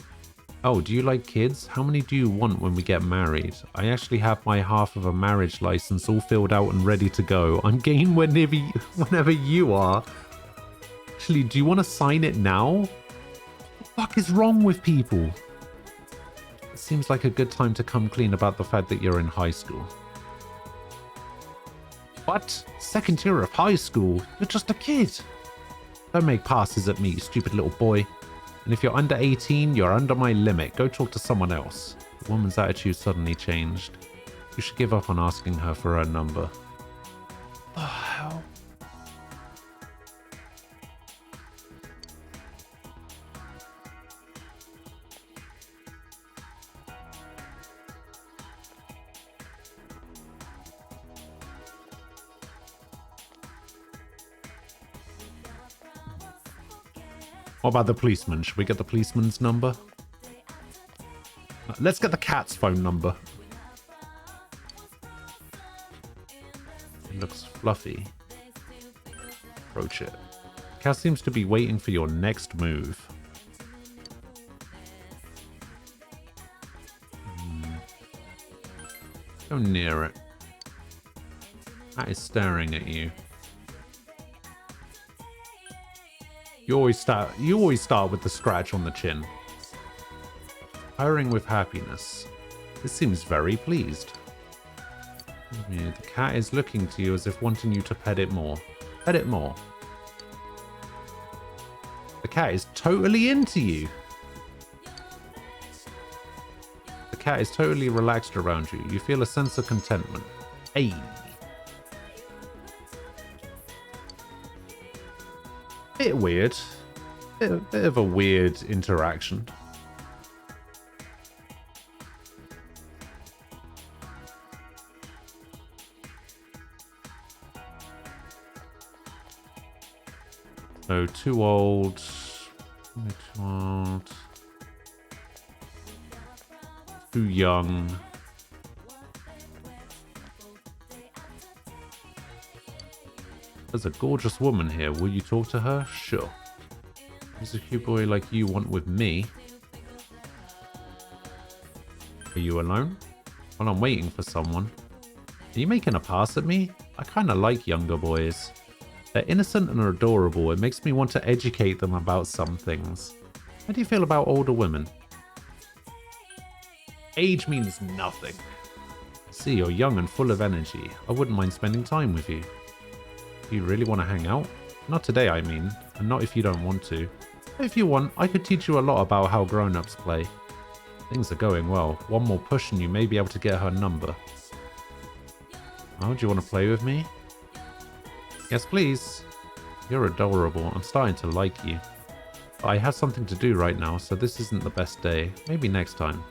Oh, do you like kids? How many do you want when we get married? I actually have my half of a marriage license all filled out and ready to go. I'm game whenever you are. Actually, do you want to sign it now? What the fuck is wrong with people? It seems like a good time to come clean about the fact that you're in high school. What? Second year of high school? You're just a kid. Don't make passes at me, you stupid little boy. And if you're under 18, you're under my limit. Go talk to someone else. The woman's attitude suddenly changed. You should give up on asking her for her number. Oh, hell. What about the policeman? Should we get the policeman's number? Let's get the cat's phone number. It looks fluffy. Approach it. The cat seems to be waiting for your next move. Go near it. Cat is staring at you. You always start with the scratch on the chin. Purring with happiness. This seems very pleased. Yeah, the cat is looking to you as if wanting you to pet it more. Pet it more. The cat is totally into you. The cat is totally relaxed around you. You feel a sense of contentment. Hey. Bit weird. Bit of a weird interaction. So too old. Too young. There's a gorgeous woman here. Will you talk to her? Sure. Does a cute boy like you want with me? Are you alone? Well, I'm waiting for someone. Are you making a pass at me? I kind of like younger boys. They're innocent and adorable. It makes me want to educate them about some things. How do you feel about older women? Age means nothing. See, you're young and full of energy. I wouldn't mind spending time with you. Do you really want to hang out? Not today, I mean, and not if you don't want to. If you want, I could teach you a lot about how grown-ups play. Things are going well. One more push and you may be able to get her number. Oh, do you want to play with me? Yes, please. You're adorable. I'm starting to like you. But I have something to do right now, so this isn't the best day. Maybe next time.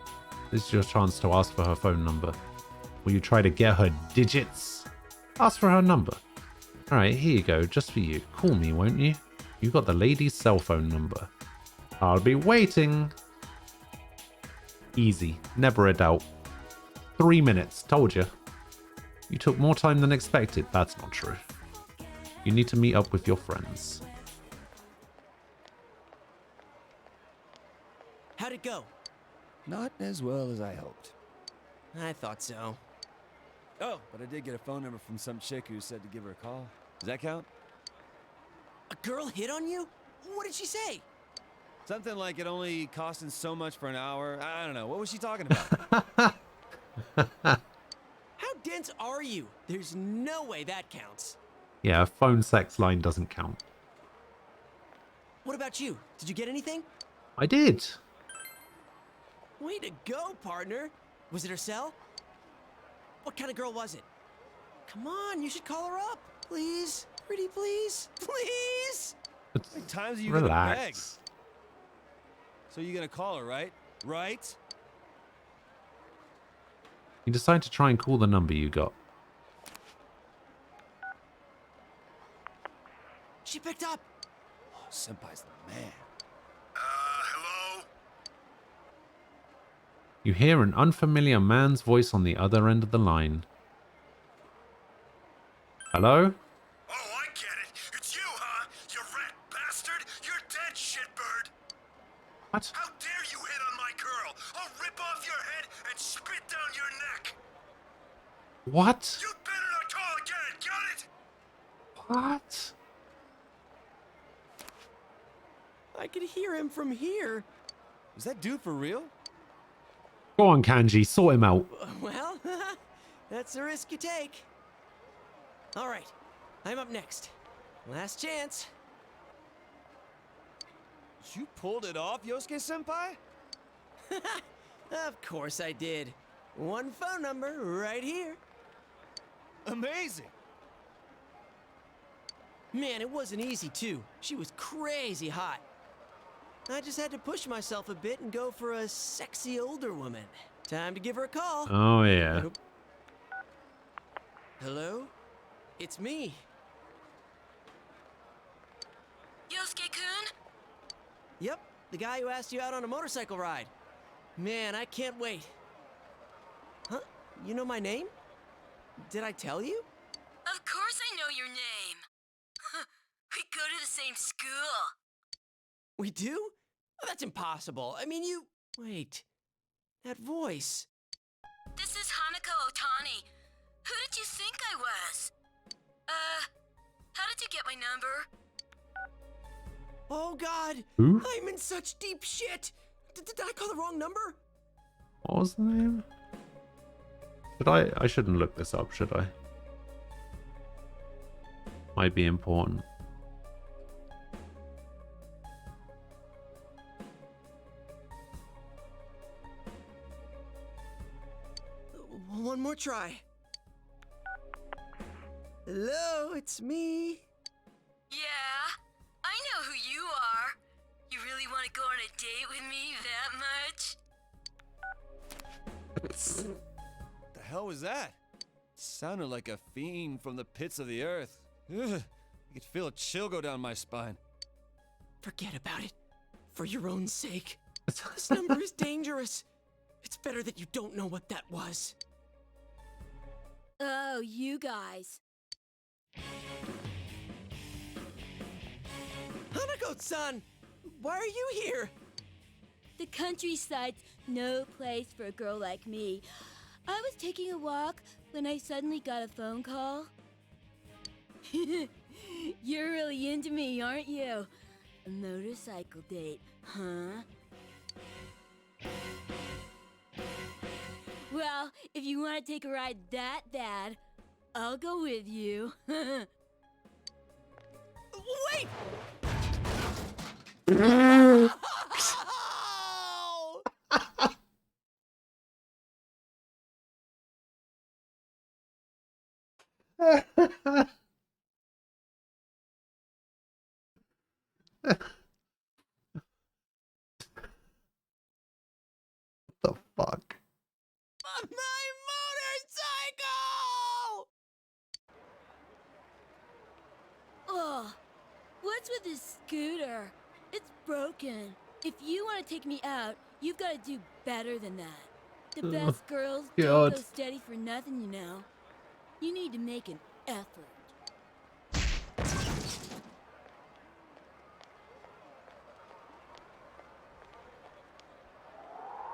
This is your chance to ask for her phone number. Will you try to get her digits? Ask for her number. Alright, here you go, just for you. Call me, won't you? You got the lady's cell phone number. I'll be waiting. Easy, never a doubt. 3 minutes, told you. You took more time than expected. That's not true. You need to meet up with your friends. How'd it go? Not as well as I hoped. I thought so. Oh, but I did get a phone number from some chick who said to give her a call. Does that count? A girl hit on you? What did she say? Something like it only costing so much for an hour. I don't know. What was she talking about? How dense are you? There's no way that counts. Yeah, a phone sex line doesn't count. What about you? Did you get anything? I did. Way to go, partner. Was it her cell? What kind of girl was it? Come on, you should call her up. Please. Pretty please. Please. How many times are you gonna beg? Relax. So you're gonna call her, right? Right? You decide to try and call the number you got. She picked up. Oh, Senpai's the man. Hello? You hear an unfamiliar man's voice on the other end of the line. Hello? Oh, I get it. It's you, huh? You rat bastard. You're dead, shitbird. What? How dare you hit on my girl? I'll rip off your head and spit down your neck. What? You'd better not call again, got it? What? I could hear him from here. Is that dude for real? Go on, Kanji, sort him out. Well, that's the risk you take. All right, I'm up next. Last chance. You pulled it off, Yosuke-senpai? Of course I did. One phone number right here. Amazing. Man, it wasn't easy, too. She was crazy hot. I just had to push myself a bit and go for a sexy older woman. Time to give her a call. Oh, yeah. Hello? It's me. Yosuke-kun? Yep, the guy who asked you out on a motorcycle ride. Man, I can't wait. Huh? You know my name? Did I tell you? Of course I know your name. We go to the same school. We do? Oh, that's impossible. I mean, you... Wait. That voice. This is Hanako Otani. Who did you think I was? How did you get my number? Oh, God. Who? I'm in such deep shit. Did I call the wrong number? What was the name? Should I shouldn't look this up, should I? Might be important. One more try. Hello, it's me. Yeah, I know who you are. You really want to go on a date with me that much? The hell was that? Sounded like a fiend from the pits of the earth. Ugh, I could feel a chill go down my spine. Forget about it. For your own sake. This number is dangerous. It's better that you don't know what that was. Oh, you guys. Hanako-san! Why are you here? The countryside's no place for a girl like me. I was taking a walk when I suddenly got a phone call. You're really into me, aren't you? A motorcycle date, huh? Well, if you want to take a ride that bad, I'll go with you. Wait! The fuck? My motorcycle! Oh, what's with this scooter? It's broken. If you want to take me out, you've got to do better than that. The best girls don't go steady for nothing, you know. You need to make an effort.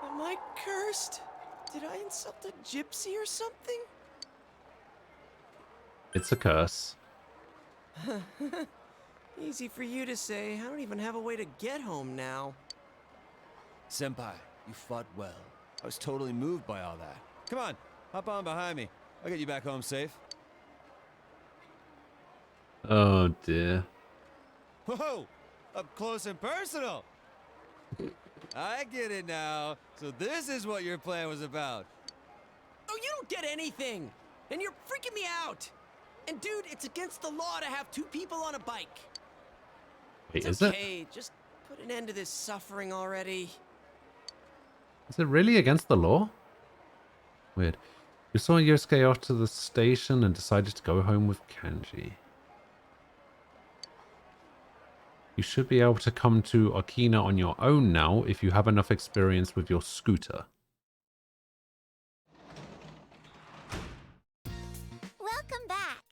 Am I cursed? Did I insult a gypsy or something? It's a curse. Easy for you to say. I don't even have a way to get home now. Senpai, you fought well. I was totally moved by all that. Come on, hop on behind me. I'll get you back home safe. Oh dear. Whoa! Up close and personal! I get it now. So this is what your plan was about. Oh, you don't get anything! And you're freaking me out! And dude, it's against the law to have two people on a bike. Wait, It's is it? okay, just put an end to this suffering already. Is it really against the law? Weird. You saw Yosuke off to the station and decided to go home with Kanji. You should be able to come to Okina on your own now if you have enough experience with your scooter. Welcome back.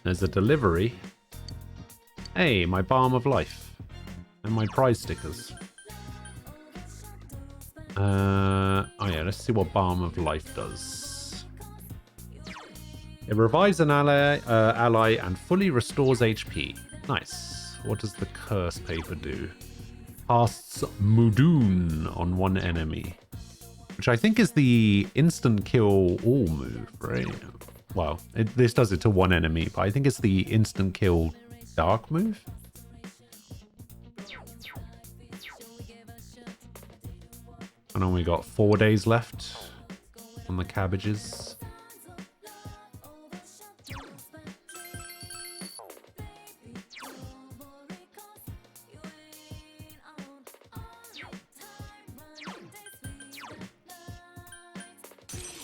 There's a delivery. Hey, my balm of life. And my prize stickers. Oh yeah, let's see what Balm of Life does. It revives an ally and fully restores HP. Nice. What does the curse paper do? Casts Mudun on one enemy. Which I think is the instant kill all move, right? Well, this does it to one enemy, but I think it's the instant kill dark move. And only got 4 days left on the cabbages.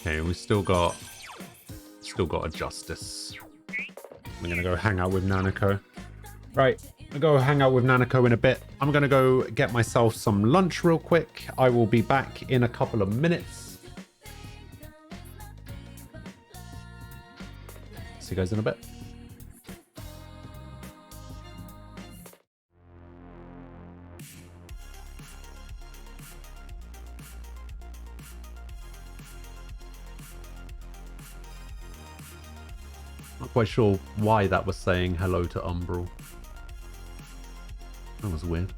Okay, we still got a justice. I'm gonna go hang out with Nanako. Right, I'll go hang out with Nanako in a bit. I'm gonna go get myself some lunch real quick. I will be back in a couple of minutes. See you guys in a bit. Not quite sure why that was saying hello to Umbral. That was weird.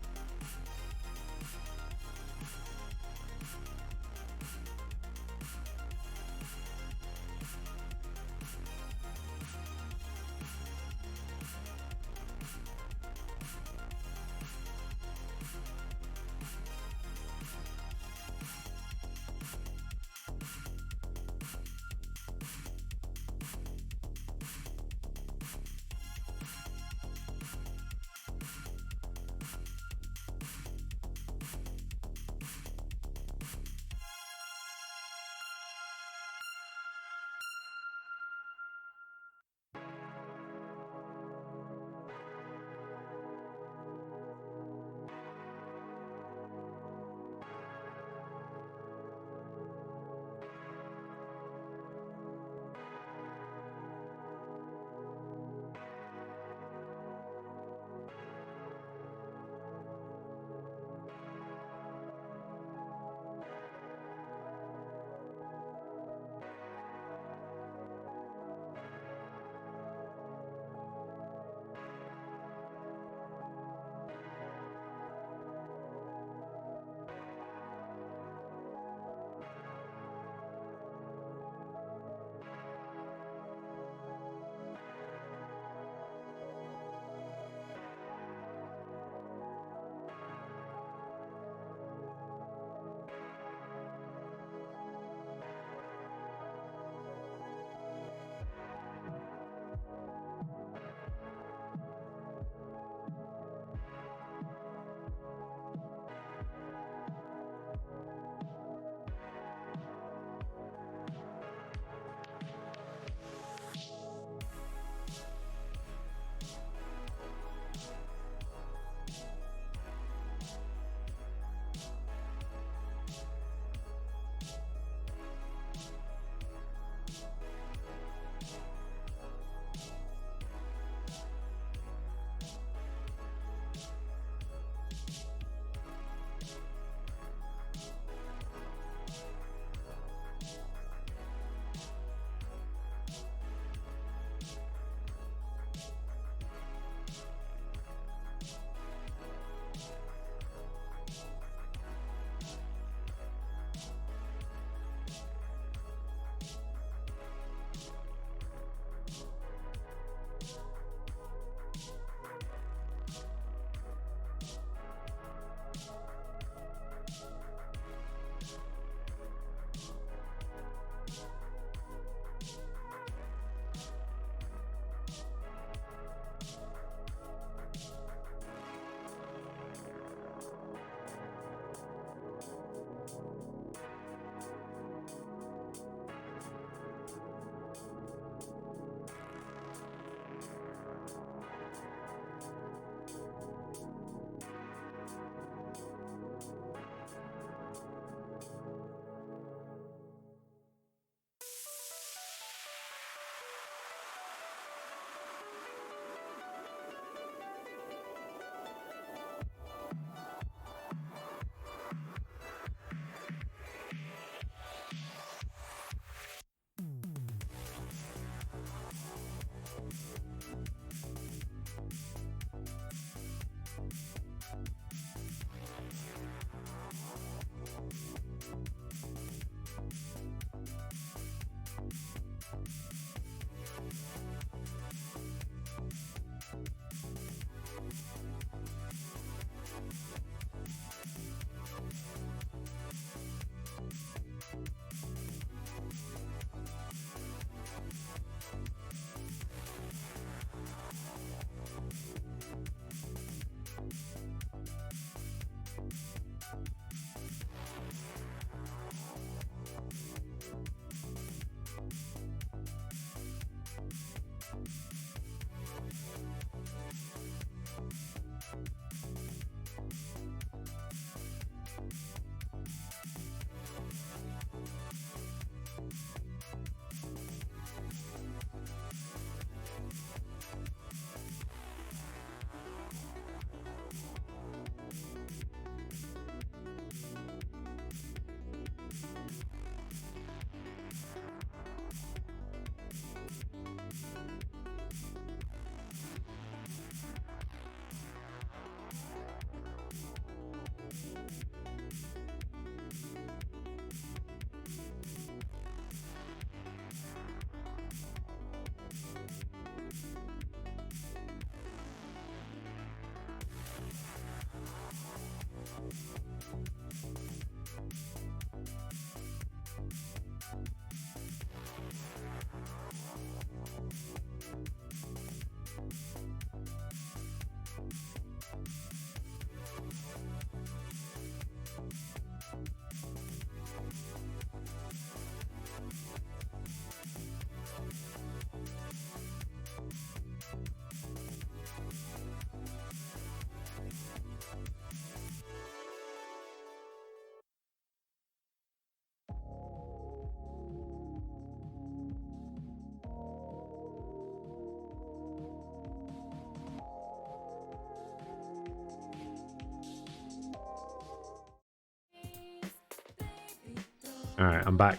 Alright, I'm back.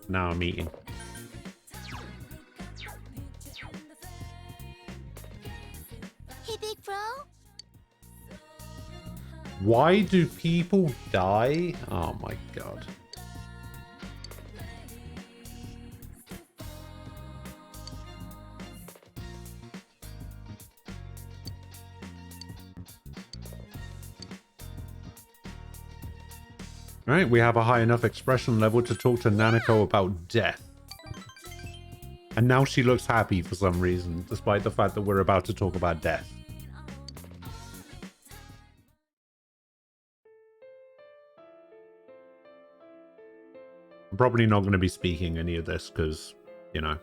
Now I'm eating. Hey, big bro. Why do people die? Oh my god. Right, we have a high enough expression level to talk to Nanako about death. And now she looks happy for some reason, despite the fact that we're about to talk about death. I'm probably not going to be speaking any of this because, you know,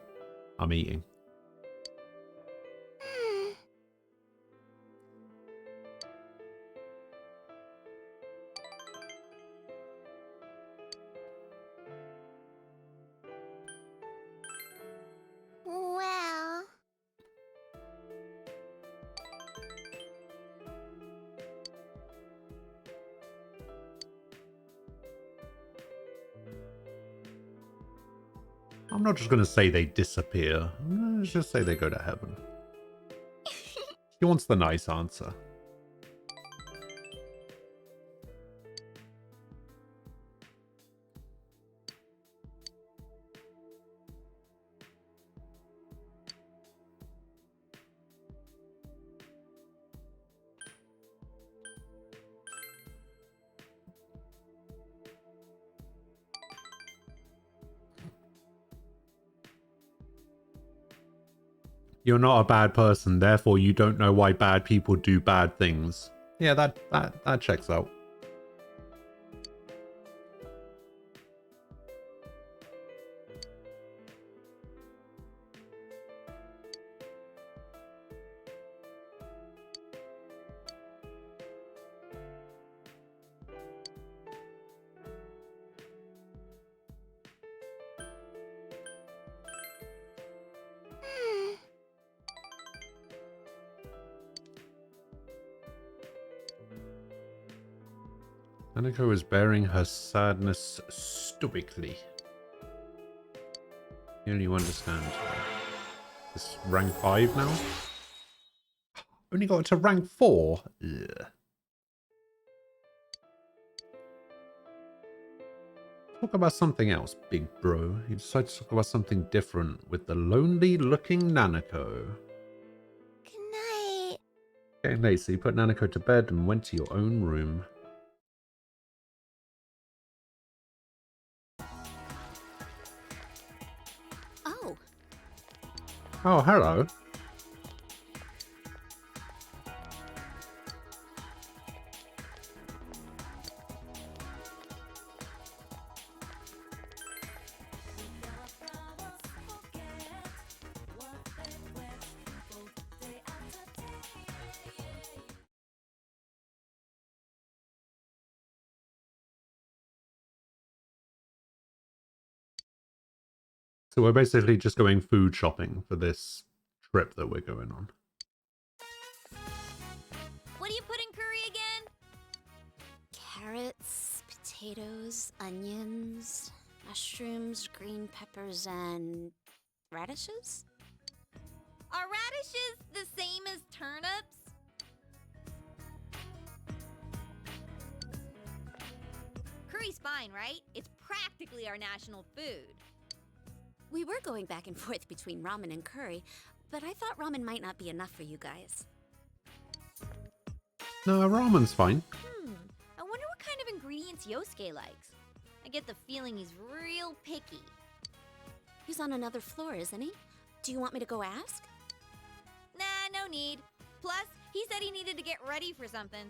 I'm eating. Well... I'm not just going to say they disappear. Let's just say they go to heaven. She wants the nice answer. You're not a bad person, therefore you don't know why bad people do bad things. Yeah, that checks out. Nanako is bearing her sadness stoically. You understand. This rank 5 now? Only got it to rank 4? Ugh. Talk about something else, big bro. You decided to talk about something different with the lonely looking Nanako. Good night. Getting late, so you put Nanako to bed and went to your own room. Oh, hello. So we're basically just going food shopping for this trip that we're going on. What do you put in curry again? Carrots, potatoes, onions, mushrooms, green peppers, and radishes? Are radishes the same as turnips? Curry's fine, right? It's practically our national food. We were going back and forth between ramen and curry, but I thought ramen might not be enough for you guys. No, ramen's fine. I wonder what kind of ingredients Yosuke likes. I get the feeling he's real picky. He's on another floor, isn't he? Do you want me to go ask? Nah, no need. Plus, he said he needed to get ready for something.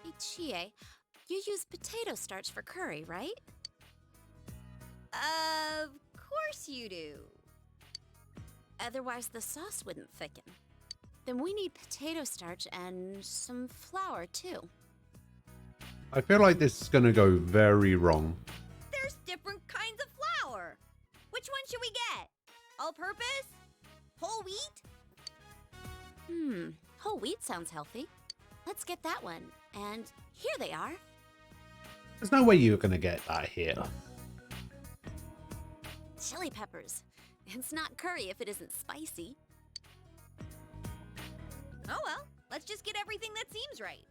Hey, Chie, you use potato starch for curry, right? Of course you do. Otherwise the sauce wouldn't thicken. Then we need potato starch and some flour, too. I feel like this is going to go very wrong. There's different kinds of Which one should we get? All purpose? Whole wheat? Whole wheat sounds healthy. Let's get that one. And here they are. There's no way you're gonna get that here. Chili peppers. It's not curry if it isn't spicy. Oh well, let's just get everything that seems right.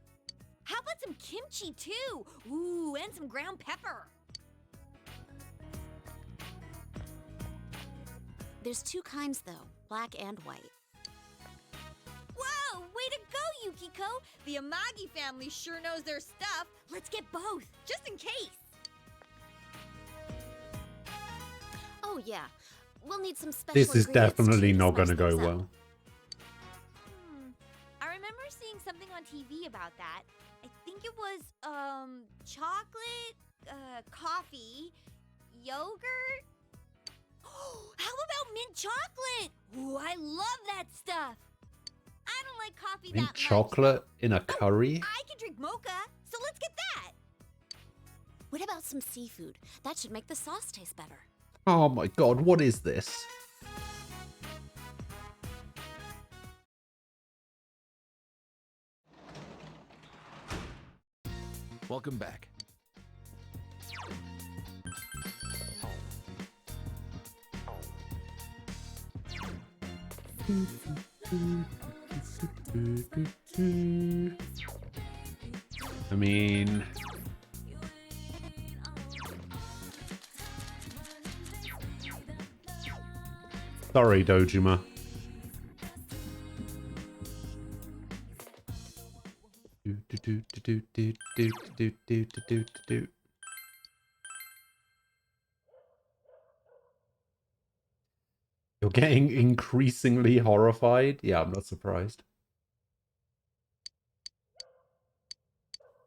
How about some kimchi too? Ooh, and some ground pepper. There's two kinds though, black and white. Whoa, way to go, Yukiko! The Amagi family sure knows their stuff. Let's get both, just in case. Oh yeah, we'll need some special This is ingredients definitely too to not spice gonna go things up. well. I remember seeing something on TV about that. I think it was, chocolate, coffee, yogurt. How about mint chocolate? Ooh, I love that stuff. I don't like coffee that Mint much. chocolate in a curry? I can drink mocha, so let's get that. What about some seafood? That should make the sauce taste better. Oh my god, what is this? Welcome back. I mean... Sorry, Dojima. You're getting increasingly horrified? Yeah, I'm not surprised.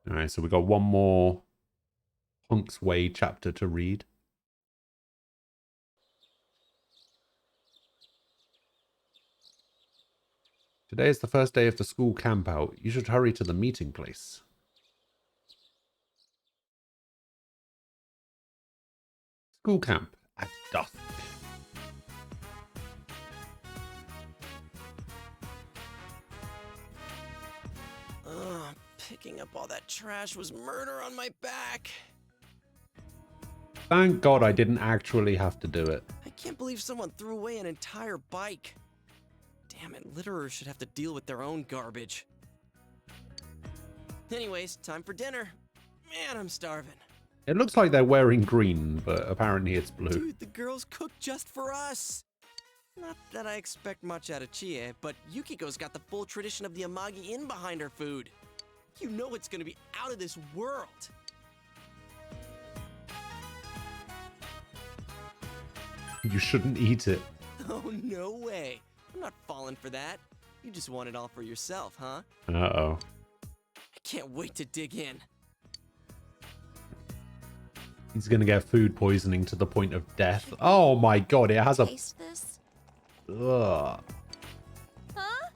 Alright, so we got one more Punk's Way chapter to read. Today is the first day of the school camp out. You should hurry to the meeting place. School camp at dusk. Picking up all that trash was murder on my back. Thank God I didn't actually have to do it. I can't believe someone threw away an entire bike. Damn it, litterers should have to deal with their own garbage. Anyways, time for dinner. Man, I'm starving. It looks like they're wearing green, but apparently it's blue. Dude, the girls cooked just for us. Not that I expect much out of Chie, but Yukiko's got the full tradition of the Amagi Inn behind her food. You know it's gonna be out of this world. You shouldn't eat it. Oh, no way. I'm not falling for that. You just want it all for yourself, huh? Uh-oh. I can't wait to dig in. He's gonna get food poisoning to the point of death. Oh my god, it has a... Taste this? Ugh. Huh?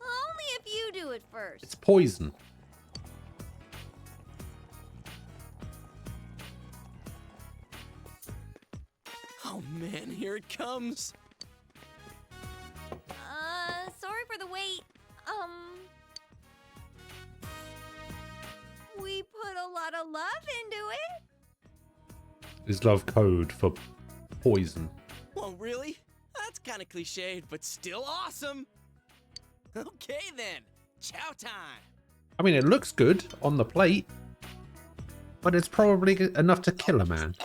Only if you do it first. It's poison. Oh man, here it comes. Sorry for the wait. We put a lot of love into it. Is love code for poison. Well, really? That's kind of cliched, but still awesome. Okay then, chow time. I mean, it looks good on the plate, but it's probably enough to kill a man.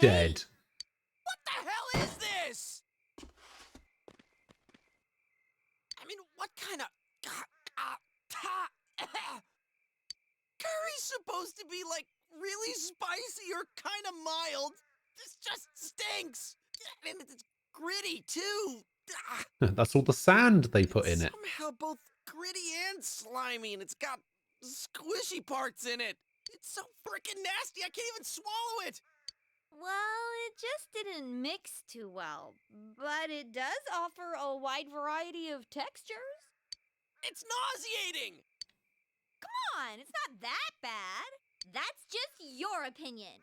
Dead. What the hell is this? I mean, what kind of... Curry's supposed to be, like, really spicy or kind of mild. This just stinks. And it's gritty, too. That's all the sand they put in it. Somehow both gritty and slimy, and it's got squishy parts in it. It's so freaking nasty, I can't even swallow it. Well, it just didn't mix too well, but it does offer a wide variety of textures. It's nauseating. come on, it's not that bad. That's just your opinion.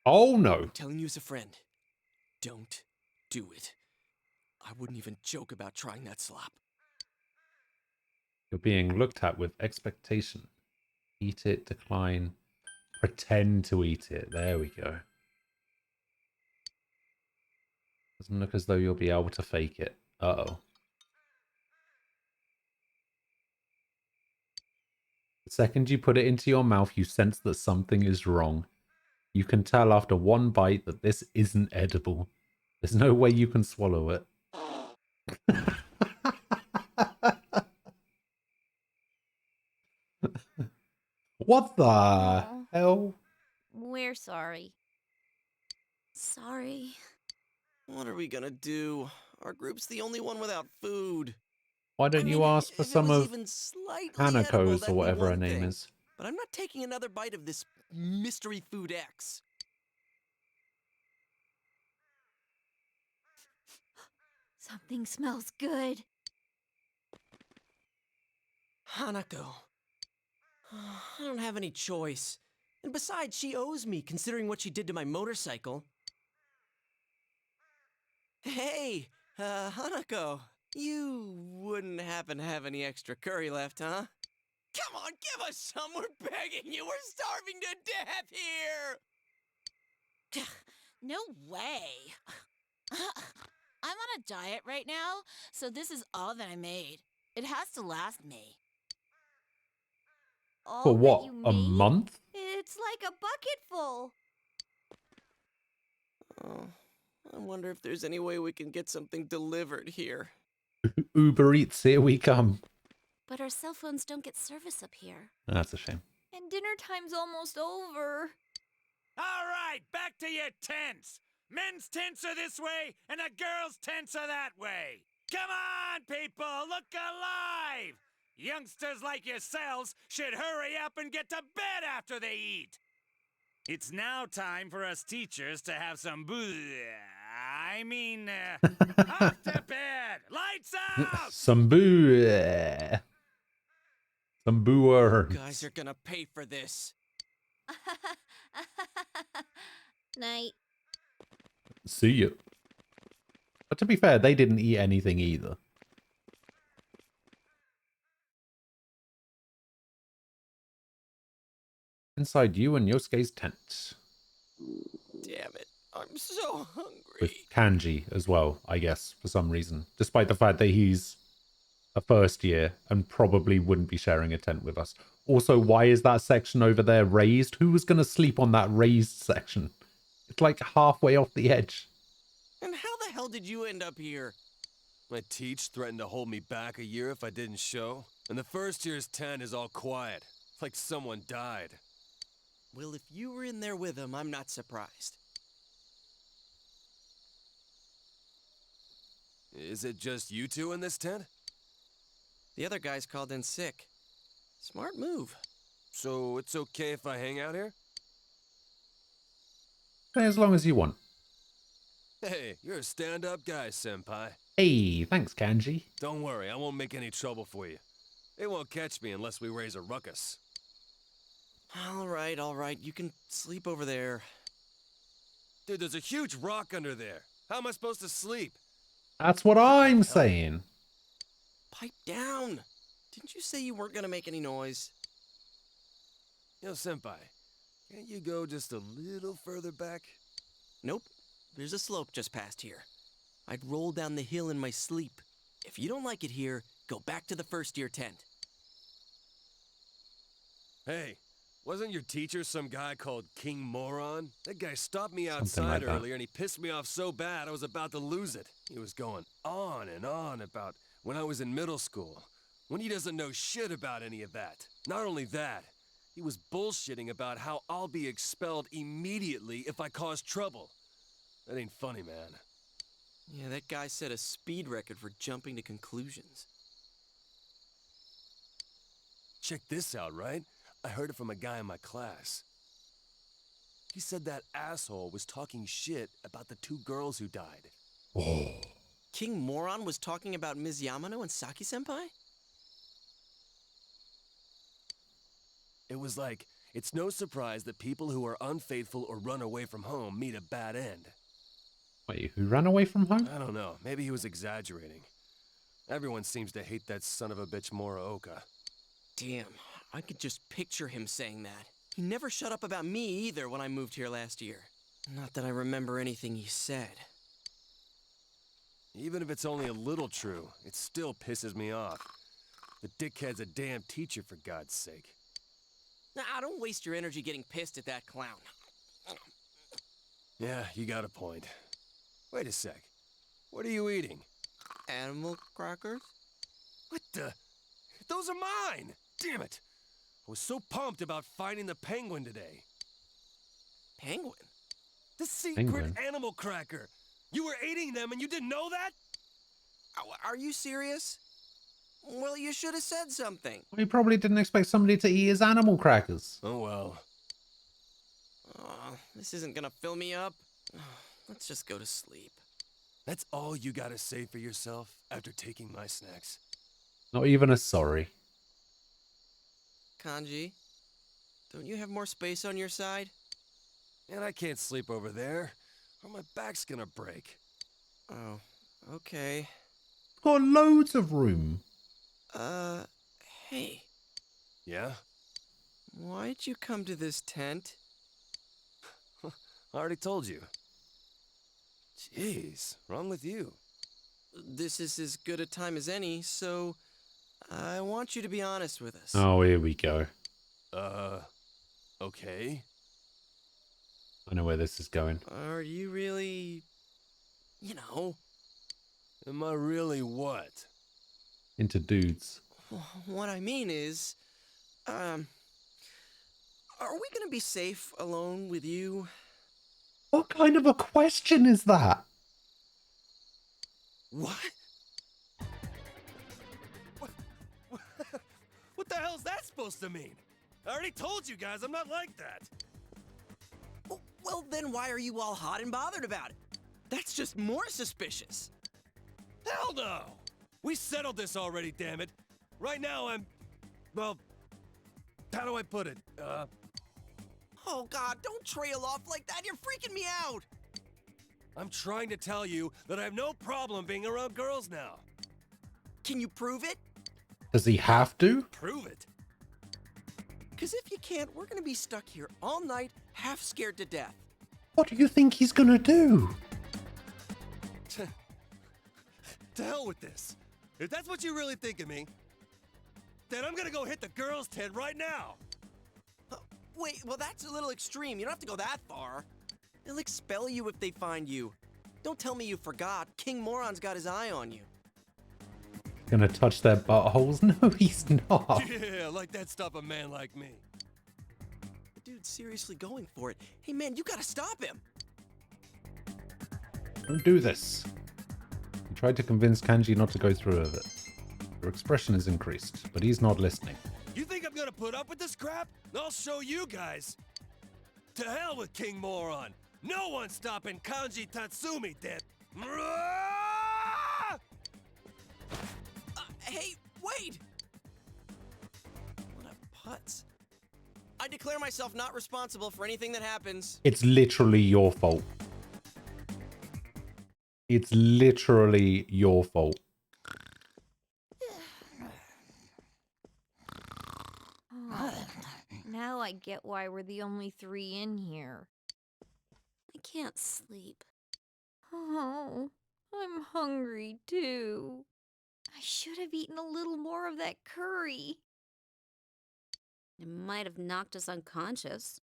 Oh no. I'm telling you as a friend, don't do it. I wouldn't even joke about trying that slop. You're being looked at with expectation. Eat it, decline, pretend to eat it. There we go. Doesn't look as though you'll be able to fake it. Uh-oh. The second you put it into your mouth, you sense that something is wrong. You can tell after one bite that this isn't edible. There's no way you can swallow it. What the Aw. hell? We're sorry. Sorry. What are we gonna do? Our group's the only one without food. Why don't you ask for if it some was of even slightly edible, Hanako's that'd or be whatever her one name thing. is? But I'm not taking another bite of this mystery food X. Something smells good. Hanako. I don't have any choice. And besides, she owes me, considering what she did to my motorcycle. Hey, Hanako. You wouldn't happen to have any extra curry left, huh? Come on, give us some! We're begging you! We're starving to death here! No way. I'm on a diet right now, so this is all that I made. It has to last me. All For that what? you A made? month? It's like a bucket full. Oh, I wonder if there's any way we can get something delivered here. Uber Eats, here we come. But our cell phones don't get service up here. That's a shame. And dinner time's almost over. All right, back to your tents. Men's tents are this way, and the girls' tents are that way. Come on, people, look alive! Youngsters like yourselves should hurry up and get to bed after they eat. It's now time for us teachers to have some off to bed! Lights out! Some boo. Some booer. You guys are gonna pay for this. Night. See you. But to be fair, they didn't eat anything either. Inside you and Yosuke's tent. Damn it, I'm so hungry. With Kanji as well, I guess, for some reason. Despite the fact that he's a first year and probably wouldn't be sharing a tent with us. Also, why is that section over there raised? Who was going to sleep on that raised section? It's like halfway off the edge. And how the hell did you end up here? My teach threatened to hold me back a year if I didn't show. And the first year's tent is all quiet. Like someone died. Well, if you were in there with him, I'm not surprised. Is it just you two in this tent? The other guys called in sick. Smart move. So it's okay if I hang out here? Stay as long as you want. Hey, you're a stand-up guy, senpai. Hey, thanks, Kanji. Don't worry, I won't make any trouble for you. They won't catch me unless we raise a ruckus. All right, you can sleep over there. Dude, there's a huge rock under there. How am I supposed to sleep? That's what I'm saying. Pipe down. Didn't you say you weren't gonna make any noise? Yo, senpai, can't you go just a little further back? Nope. There's a slope just past here. I'd roll down the hill in my sleep. If you don't like it here, go back to the first year tent. Hey, wasn't your teacher some guy called King Moron? That guy stopped me Something outside like that. earlier and he pissed me off so bad I was about to lose it. He was going on and on about when I was in middle school, when he doesn't know shit about any of that. Not only that, he was bullshitting about how I'll be expelled immediately if I cause trouble. That ain't funny, man. Yeah, that guy set a speed record for jumping to conclusions. Check this out, right? I heard it from a guy in my class. He said that asshole was talking shit about the 2 girls who died. Oh. King Moron was talking about Ms. Yamano and Saki-senpai? It was like, it's no surprise that people who are unfaithful or run away from home meet a bad end. Wait, who ran away from home? I don't know. Maybe he was exaggerating. Everyone seems to hate that son of a bitch Morooka. Damn, I could just picture him saying that. He never shut up about me either when I moved here last year. Not that I remember anything he said. Even if it's only a little true, it still pisses me off. The dickhead's a damn teacher, for God's sake. Nah, don't waste your energy getting pissed at that clown. Yeah, you got a point. Wait a sec. What are you eating? Animal crackers? What the? Those are mine! Damn it! I was so pumped about finding the penguin today. Penguin? The secret Penguin? animal cracker! You were eating them and you didn't know that? Are you serious? Well, you should have said something. He probably didn't expect somebody to eat his animal crackers. Oh well. This isn't gonna fill me up. Let's just go to sleep. That's all you gotta say for yourself after taking my snacks? Not even a sorry. Kanji, don't you have more space on your side? And I can't sleep over there, or my back's gonna break. Oh, okay. Got loads of room. Hey. Yeah? Why'd you come to this tent? I already told you. Jeez, wrong with you? This is as good a time as any, so I want you to be honest with us. Oh, here we go. Okay. I know where this is going. Are you really... you know... Am I really what? Into dudes. What I mean is... are we gonna be safe alone with you? What kind of a question is that? What? What the hell's that supposed to mean? I already told you guys I'm not like that. Well, then why are you all hot and bothered about it? That's just more suspicious. Hell no! We settled this already, damn it. Right now I'm... well... how do I put it? Oh God, don't trail off like that. You're freaking me out. I'm trying to tell you that I have no problem being around girls now. Can you prove it? Does he have to? Prove it? Because if you can't, we're gonna be stuck here all night, half scared to death. What do you think he's gonna do? To hell with this. If that's what you really think of me, then I'm gonna go hit the girls' tent right now. Wait, well that's a little extreme. You don't have to go that far. They'll expel you if they find you. Don't tell me you forgot. King Moron's got his eye on you. Gonna touch their buttholes? No, he's not. Yeah, like that stop a man like me. The dude's seriously going for it. Hey man, you gotta stop him. Don't do this. He tried to convince Kanji not to go through with it. Her expression is increased, but he's not listening. You think I'm gonna put up with this crap? I'll show you guys. To hell with King Moron. No one's stopping Kanji Tatsumi dead. Hey, wait! What a putz. I declare myself not responsible for anything that happens. It's literally your fault. It's literally your fault. Now I get why we're the only 3 in here. I can't sleep. Oh, I'm hungry too. I should have eaten a little more of that curry. It might have knocked us unconscious.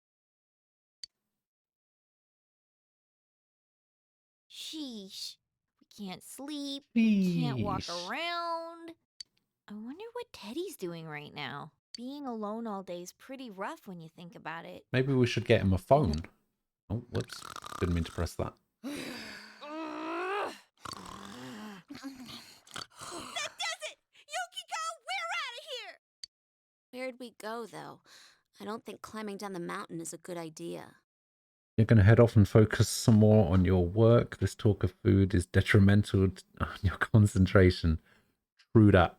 Sheesh. We can't sleep. We can't walk around. I wonder what Teddy's doing right now. Being alone all day is pretty rough when you think about it. Maybe we should get him a phone. Oh, whoops. Didn't mean to press that. That does it! Yukiko, we're out of here! Where'd we go, though? I don't think climbing down the mountain is a good idea. You're going to head off and focus some more on your work. This talk of food is detrimental on your concentration. True that.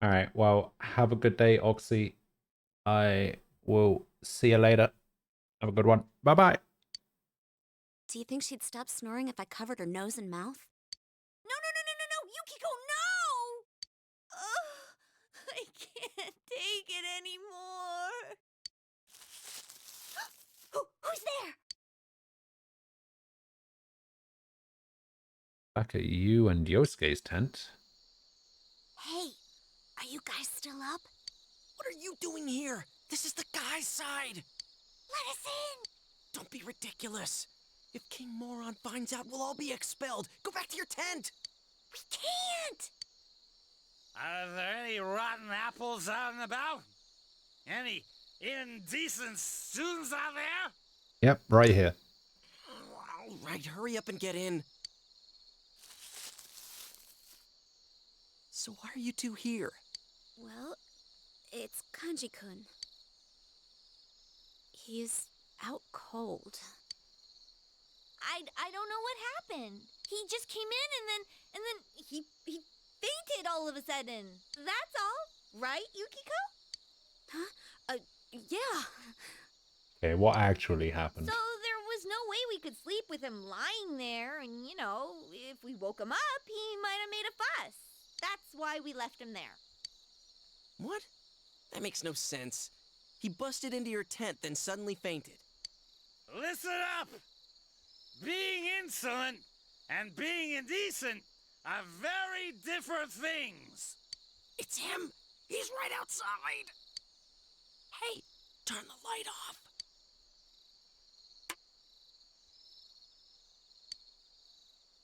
All right, well, have a good day, Oxy. I will see you later. Have a good one. Bye-bye. Do you think she'd stop snoring if I covered her nose and mouth? No, Yukiko, no! Ugh, I can't take it anymore. Who's there? Back at you and Yosuke's tent. Hey, are you guys still up? What are you doing here? This is the guy's side. Let us in! Don't be ridiculous. If King Moron finds out, we'll all be expelled. Go back to your tent. We can't! Are there any rotten apples out and about? Any indecent students out there? Yep, right here. All right, hurry up and get in. So why are you two here? Well, it's Kanji-kun. He's out cold. I don't know what happened. He just came in and then he fainted all of a sudden. That's all, right, Yukiko? Huh? Yeah. Okay, what actually happened? So there was no way we could sleep with him lying there, and you know, if we woke him up, he might have made a fuss. That's why we left him there. What? That makes no sense. He busted into your tent, then suddenly fainted. Listen up! Being insolent and being indecent are very different things. It's him! He's right outside! Hey, turn the light off.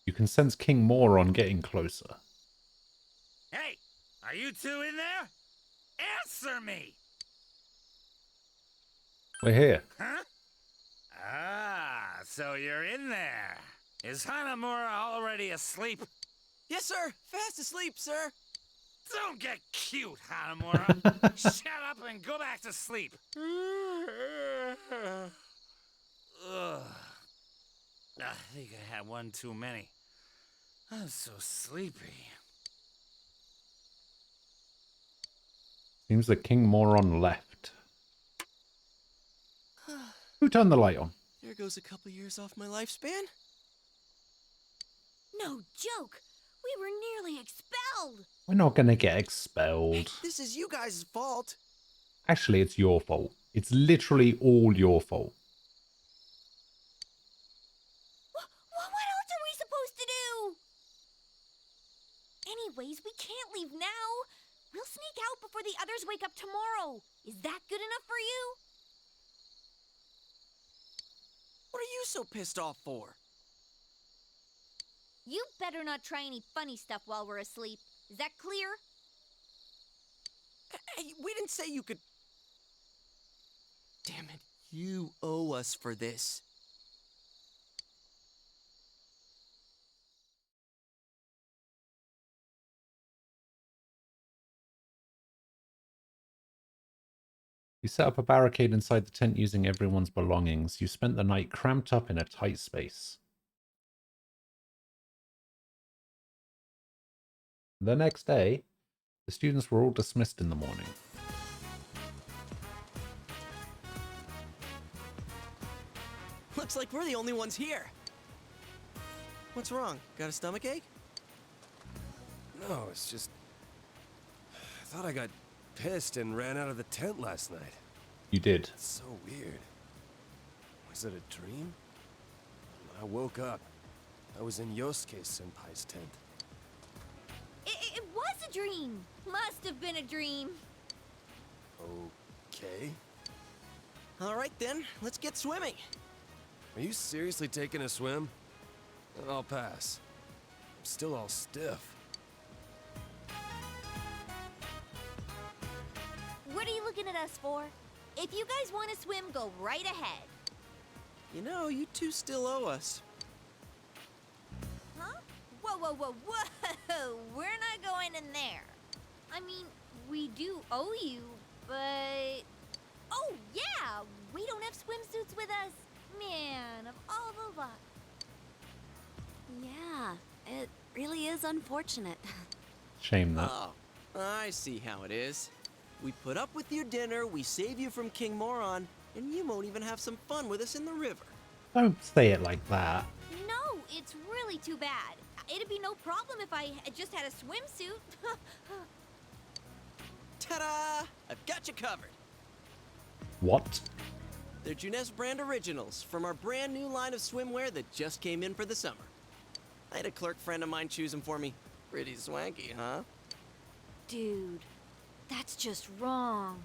You can sense King Moron getting closer. Hey, are you two in there? Answer me! We're here. Huh? Ah, so you're in there. Is Hanamura already asleep? Yes, sir. Fast asleep, sir. Don't get cute, Hanamura. Shut up and go back to sleep. Ugh. I think I had one too many. I'm so sleepy. Seems that King Moron left. Who turned the light on? There goes a couple years off my lifespan. No joke. We were nearly expelled. We're not gonna get expelled. This is you guys' fault. Actually, it's your fault. It's literally all your fault. What else are we supposed to do? Anyways, we can't leave now. We'll sneak out before the others wake up tomorrow. Is that good enough for you? What are you so pissed off for? You better not try any funny stuff while we're asleep. Is that clear? Hey, we didn't say you could... Damn it, you owe us for this. You set up a barricade inside the tent using everyone's belongings. You spent the night cramped up in a tight space. The next day, the students were all dismissed in the morning. Looks like we're the only ones here. What's wrong? Got a stomachache? No, it's just... I thought I got pissed and ran out of the tent last night. You did. It's so weird. Was it a dream? When I woke up, I was in Yosuke Senpai's tent. It was a dream. Must have been a dream. Okay. All right then, let's get swimming. Are you seriously taking a swim? I'll pass. I'm still all stiff. What are you looking at us for? If you guys want to swim, go right ahead. You know, you two still owe us. Huh? Whoa. We're not going in there. I mean, we do owe you, but... Oh, yeah! We don't have swimsuits with us. Man, of all the luck. Yeah, it really is unfortunate. Shame that. Oh, I see how it is. We put up with your dinner, we save you from King Moron, and you won't even have some fun with us in the river. Don't say it like that. No, it's really too bad. It'd be no problem if I just had a swimsuit. Ta-da! I've got you covered. What? They're Junes brand originals from our brand new line of swimwear that just came in for the summer. I had a clerk friend of mine choose them for me. Pretty swanky, huh? Dude, that's just wrong.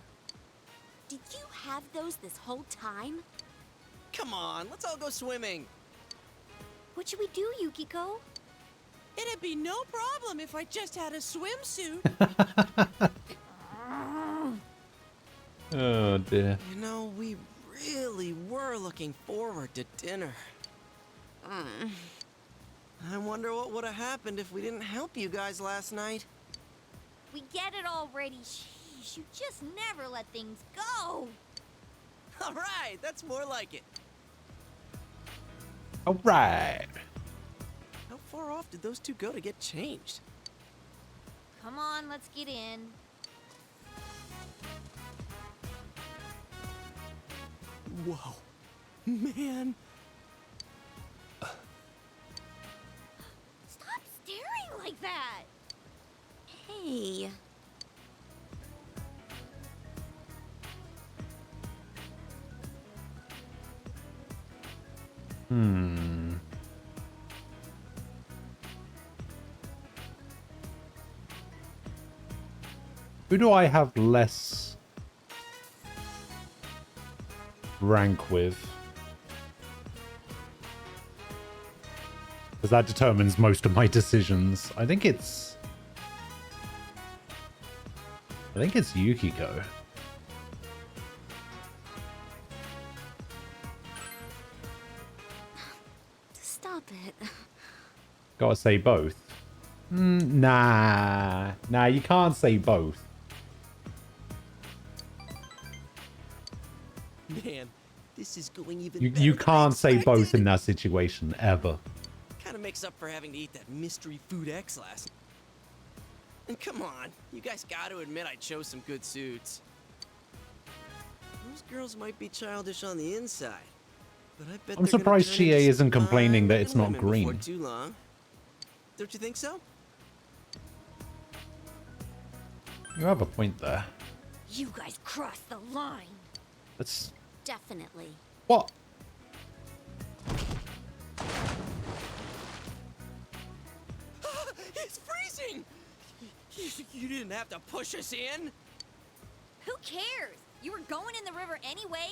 Did you have those this whole time? Come on, let's all go swimming. What should we do, Yukiko? It'd be no problem if I just had a swimsuit. Oh dear. You know, we really were looking forward to dinner. I wonder what would have happened if we didn't help you guys last night. We get it already. Sheesh, you just never let things go. All right, that's more like it. All right. How far off did those two go to get changed? Come on, let's get in. Whoa, man. Stop staring like that. Hey. Who do I have less rank with? Because that determines most of my decisions. I think it's Yukiko. Stop it. Gotta say both. Nah, you can't say both. Man, this is going even better You than I can't say both expected. in that situation ever. Kind of makes up for having to eat that mystery food X last. And come on, you guys got to admit I chose some good suits. Those girls might be childish on the inside, but I bet I'm they're gonna surprised turn Chie into some isn't complaining that it's fine not women before green. too long. Don't you think so? You have a point there. You guys crossed the line. That's Definitely. what? It's freezing! You didn't have to push us in. Who cares? You were going in the river anyway.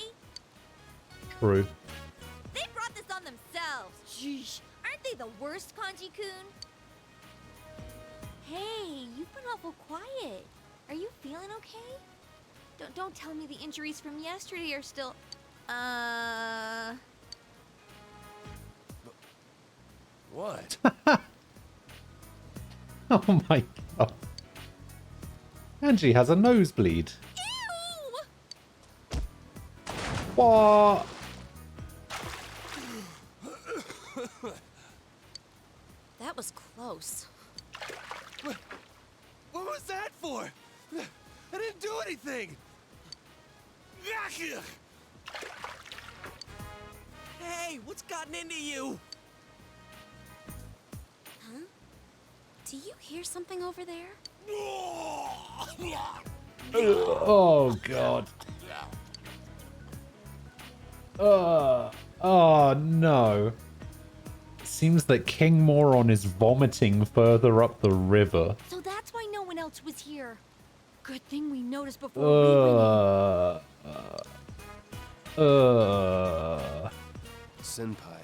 True. They brought this on themselves. Sheesh. Aren't they the worst, Kanji-kun? Hey, you've been awful quiet. Are you feeling okay? Don't tell me the injuries from yesterday are still... What? Oh my god. Angie has a nosebleed. Ew! What? That was close. What was that for? I didn't do anything. Hey, what's gotten into you? Huh? Do you hear something over there? Oh god. Oh no. Seems that King Moron is vomiting further up the river. So that's why no one else was here. Good thing we noticed before we went. Senpai.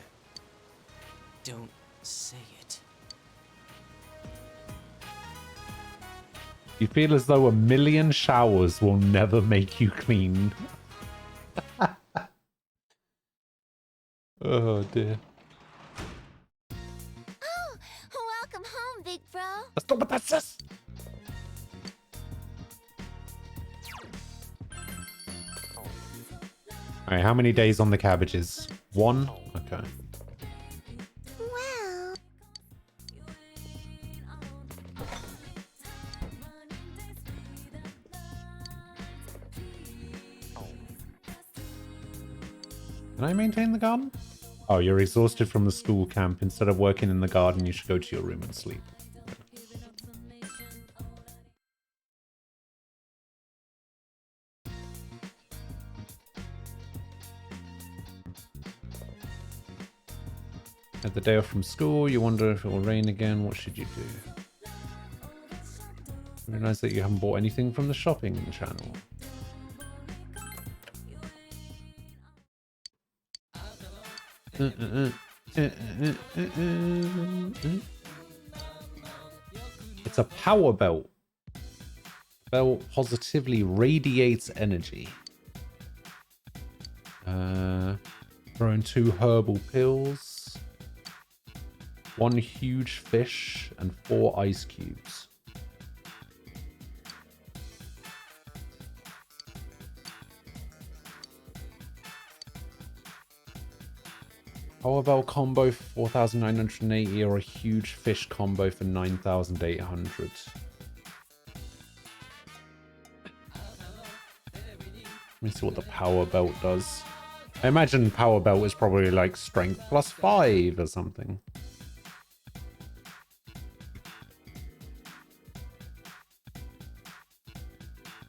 Don't say it. You feel as though 1,000,000 showers will never make you clean. Oh dear. Oh, welcome home, big bro. Stop it, that's this. Alright, how many days on the cabbages? 1? Okay. Well... Can I maintain the garden? Oh, you're exhausted from the school camp. Instead of working in the garden, you should go to your room and sleep. Had the day off from school, you wonder if it will rain again. What should you do? Realize that you haven't bought anything from the shopping channel. It's a power belt. Belt positively radiates energy. Throw in 2 herbal pills, 1 huge fish, and 4 ice cubes. Power belt combo for 4,980 or a huge fish combo for 9,800. Let me see what the power belt does. I imagine power belt is probably like strength +5 or something.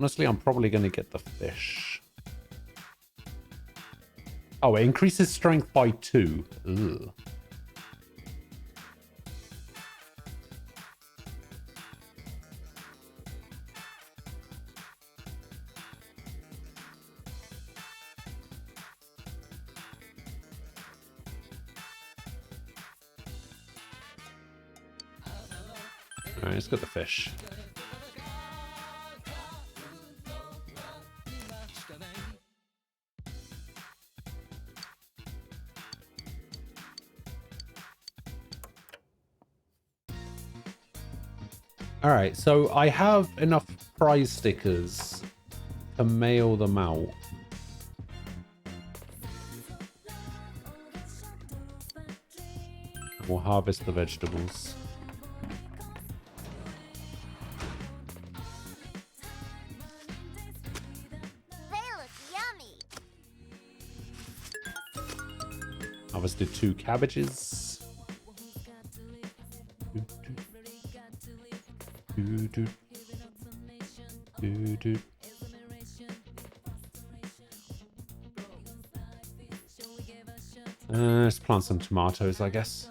Honestly, I'm probably going to get the fish. Oh, it increases strength by 2. Ugh. Alright, let's get the fish. Alright, so I have enough prize stickers to mail them out. We'll harvest the vegetables. Harvested 2 cabbages. Let's plant some tomatoes, I guess.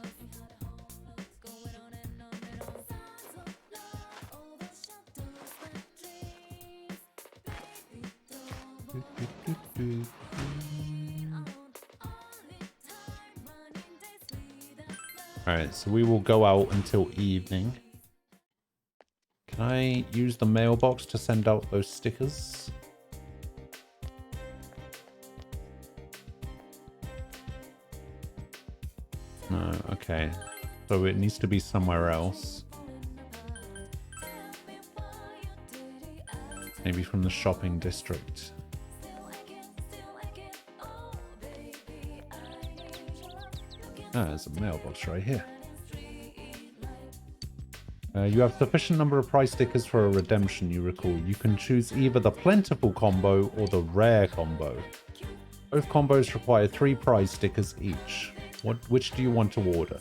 Alright, so we will go out until evening. Can I use the mailbox to send out those stickers? No, okay. So it needs to be somewhere else. Maybe from the shopping district. Ah, there's a mailbox right here. You have sufficient number of prize stickers for a redemption, you recall. You can choose either the plentiful combo or the rare combo. Both combos require 3 prize stickers each. Which do you want to order?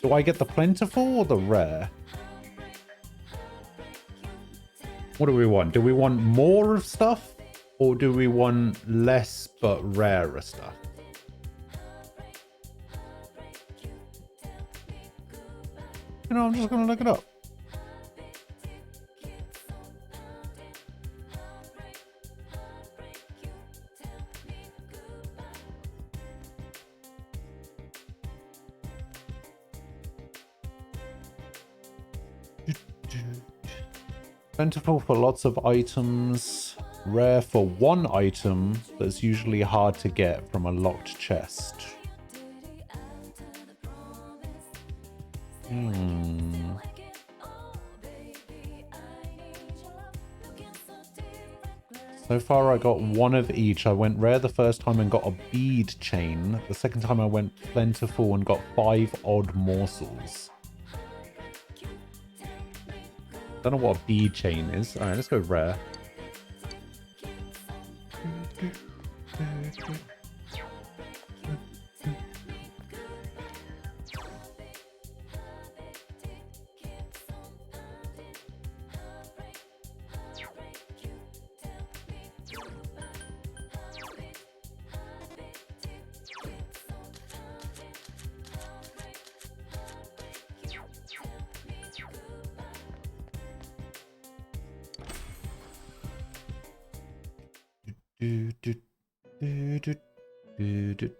Do I get the plentiful or the rare? What do we want? Do we want more of stuff? Or do we want less but rarer stuff? You know, I'm just going to look it up. Plentiful for lots of items, rare for 1 item that's usually hard to get from a locked chest. So far I got 1 of each. I went rare the first time and got a bead chain. The second time I went plentiful and got 5 odd morsels. Don't know what a bead chain is. Alright, let's go rare. Do, do, do, do, do, do.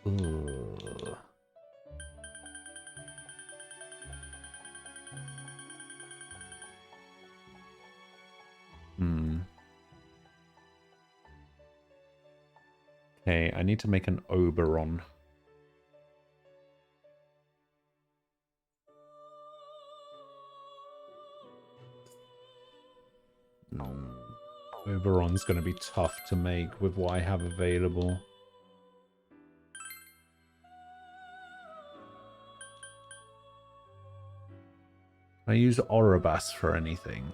Ugh. Okay, I need to make an Oberon. Oberon's going to be tough to make with what I have available. Can I use Orobas for anything?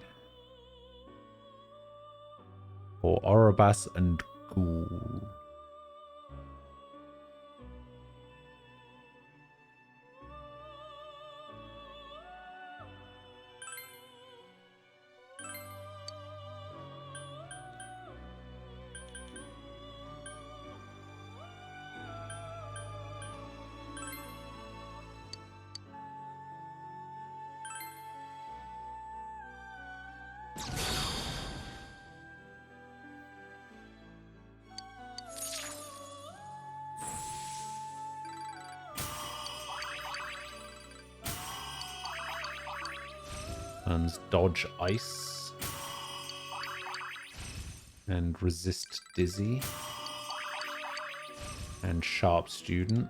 Or Orobas and Ghoul. Dodge Ice and resist Dizzy and Sharp Student.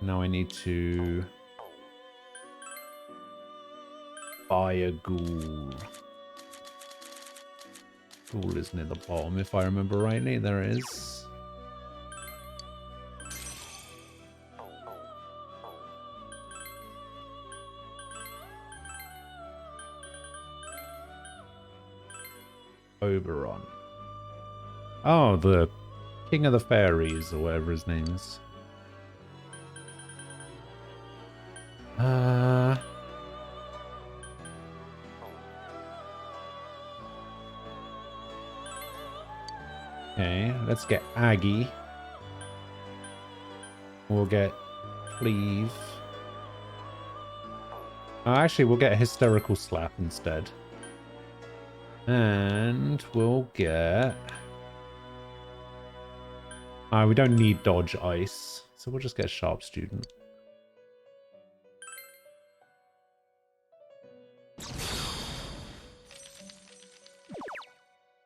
Now I need to buy a Ghoul. Ghoul is near the bottom if I remember rightly. There it is. Oberon. Oh, the King of the Fairies, or whatever his name is. Okay, let's get Aggie. We'll get Cleave. Actually, we'll get a Hysterical Slap instead. And we'll get... we don't need Dodge Ice, so we'll just get Sharp Student.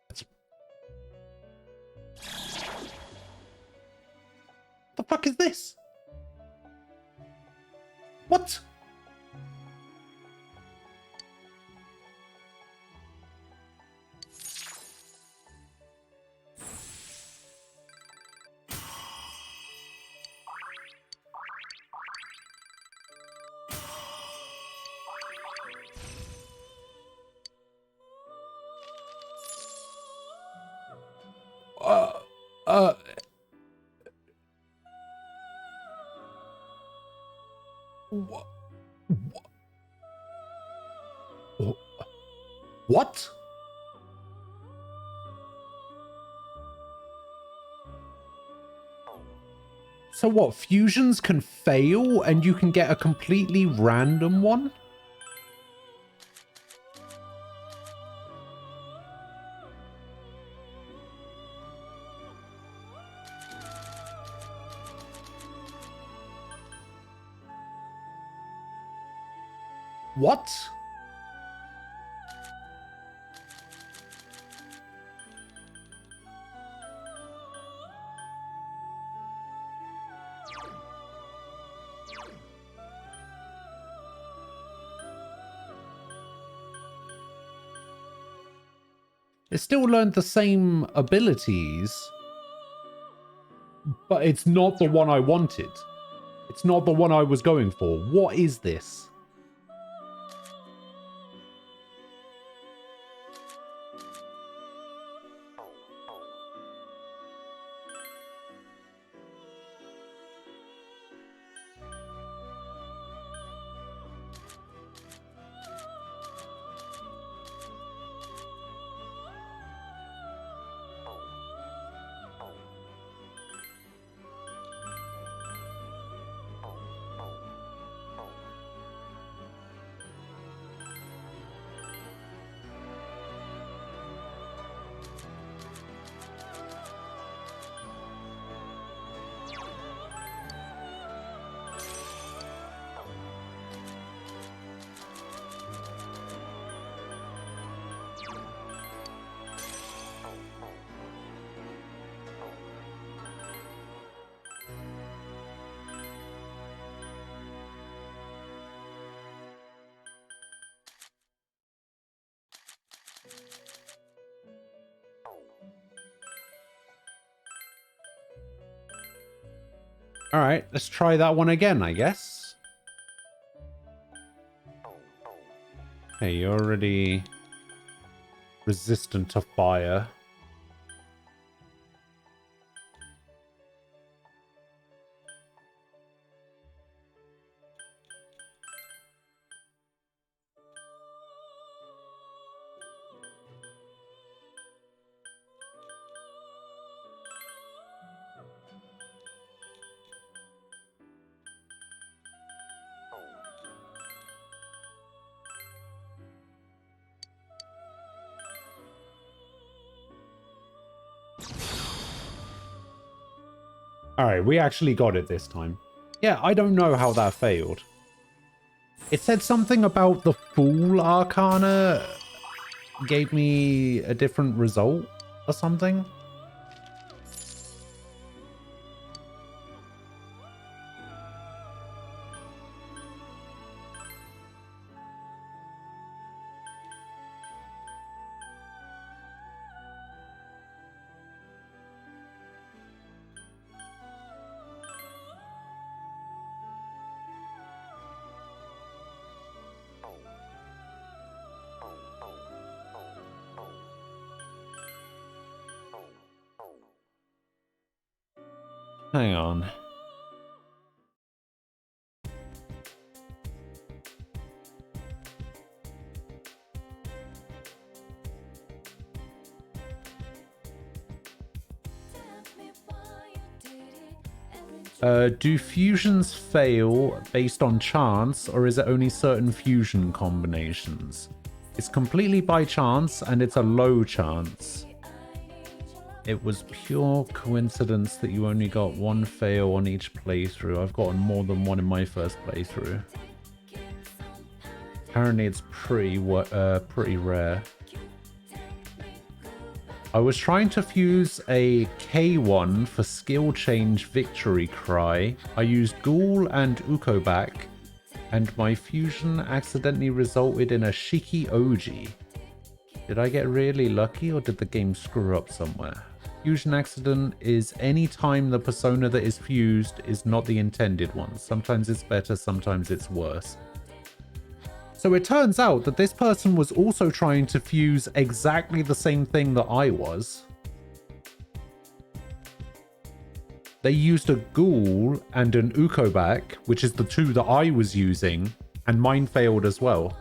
What the fuck is this? What? What? So what, fusions can fail and you can get a completely random one? What? It still learned the same abilities, but it's not the one I wanted. It's not the one I was going for. What is this? Alright, let's try that one again, I guess. Hey, you're already resistant to fire. Alright, we actually got it this time. Yeah, I don't know how that failed. It said something about the Fool Arcana gave me a different result or something. Hang on. Do fusions fail based on chance, or is it only certain fusion combinations? It's completely by chance, and it's a low chance. It was pure coincidence that you only got one fail on each playthrough. I've gotten more than one in my first playthrough. Apparently it's pretty rare. I was trying to fuse a K1 for skill change victory cry. I used Ghoul and Ukobak, and my fusion accidentally resulted in a Shiki Oji. Did I get really lucky, or did the game screw up somewhere? Fusion accident is any time the persona that is fused is not the intended one. Sometimes it's better, sometimes it's worse. So it turns out that this person was also trying to fuse exactly the same thing that I was. They used a Ghoul and an Ukobak, which is the two that I was using, and mine failed as well.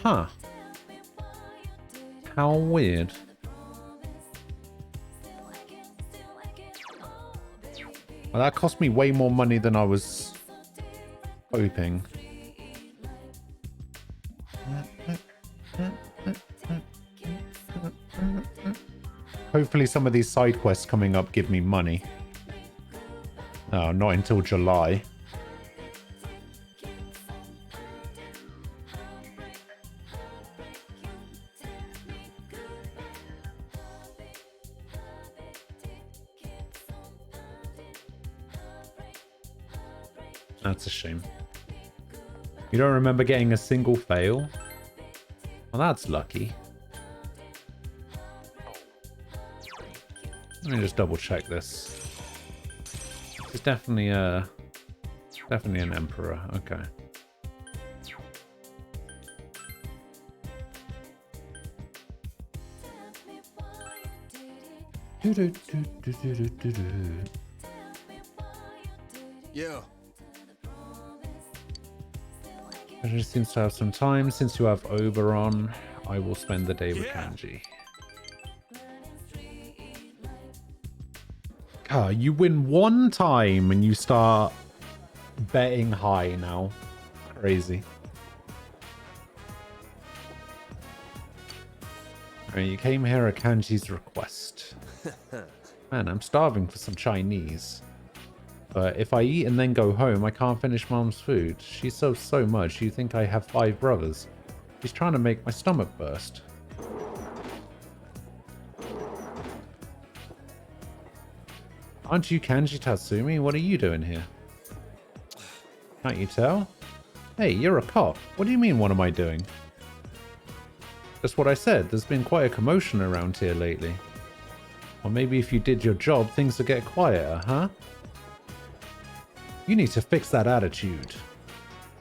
Huh. How weird. Well, that cost me way more money than I was hoping. Hopefully some of these side quests coming up give me money. Oh, not until July. That's a shame. You don't remember getting a single fail? Well, that's lucky. Let me just double check this. It's definitely an Emperor. Okay. Yeah. It just seems to have some time. Since you have Oberon, I will spend the day with Kanji. You win one time and you start betting high now. Crazy. Alright, you came here at Kanji's request. Man, I'm starving for some Chinese. But if I eat and then go home, I can't finish Mom's food. She serves so much, you think I have 5 brothers. She's trying to make my stomach burst. Aren't you Kanji Tatsumi? What are you doing here? Can't you tell? Hey, you're a cop. What do you mean, what am I doing? That's what I said. There's been quite a commotion around here lately. Or maybe if you did your job, things would get quieter, huh? You need to fix that attitude.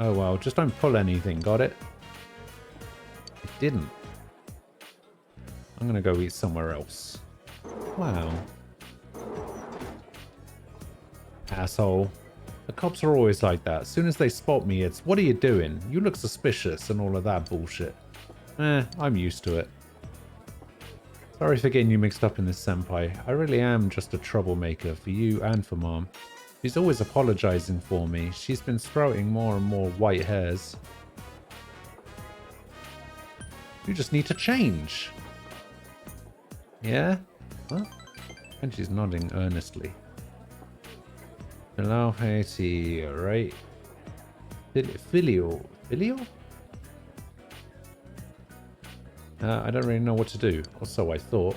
Oh well, just don't pull anything, got it? I didn't. I'm gonna go eat somewhere else. Wow. Asshole. The cops are always like that. As soon as they spot me, it's, what are you doing? You look suspicious and all of that bullshit. I'm used to it. Sorry for getting you mixed up in this, senpai. I really am just a troublemaker for you and for Mom. She's always apologizing for me. She's been sprouting more and more white hairs. You just need to change. Yeah? Huh? And she's nodding earnestly. Hello, Haiti, right? Filio? I don't really know what to do, or so I thought.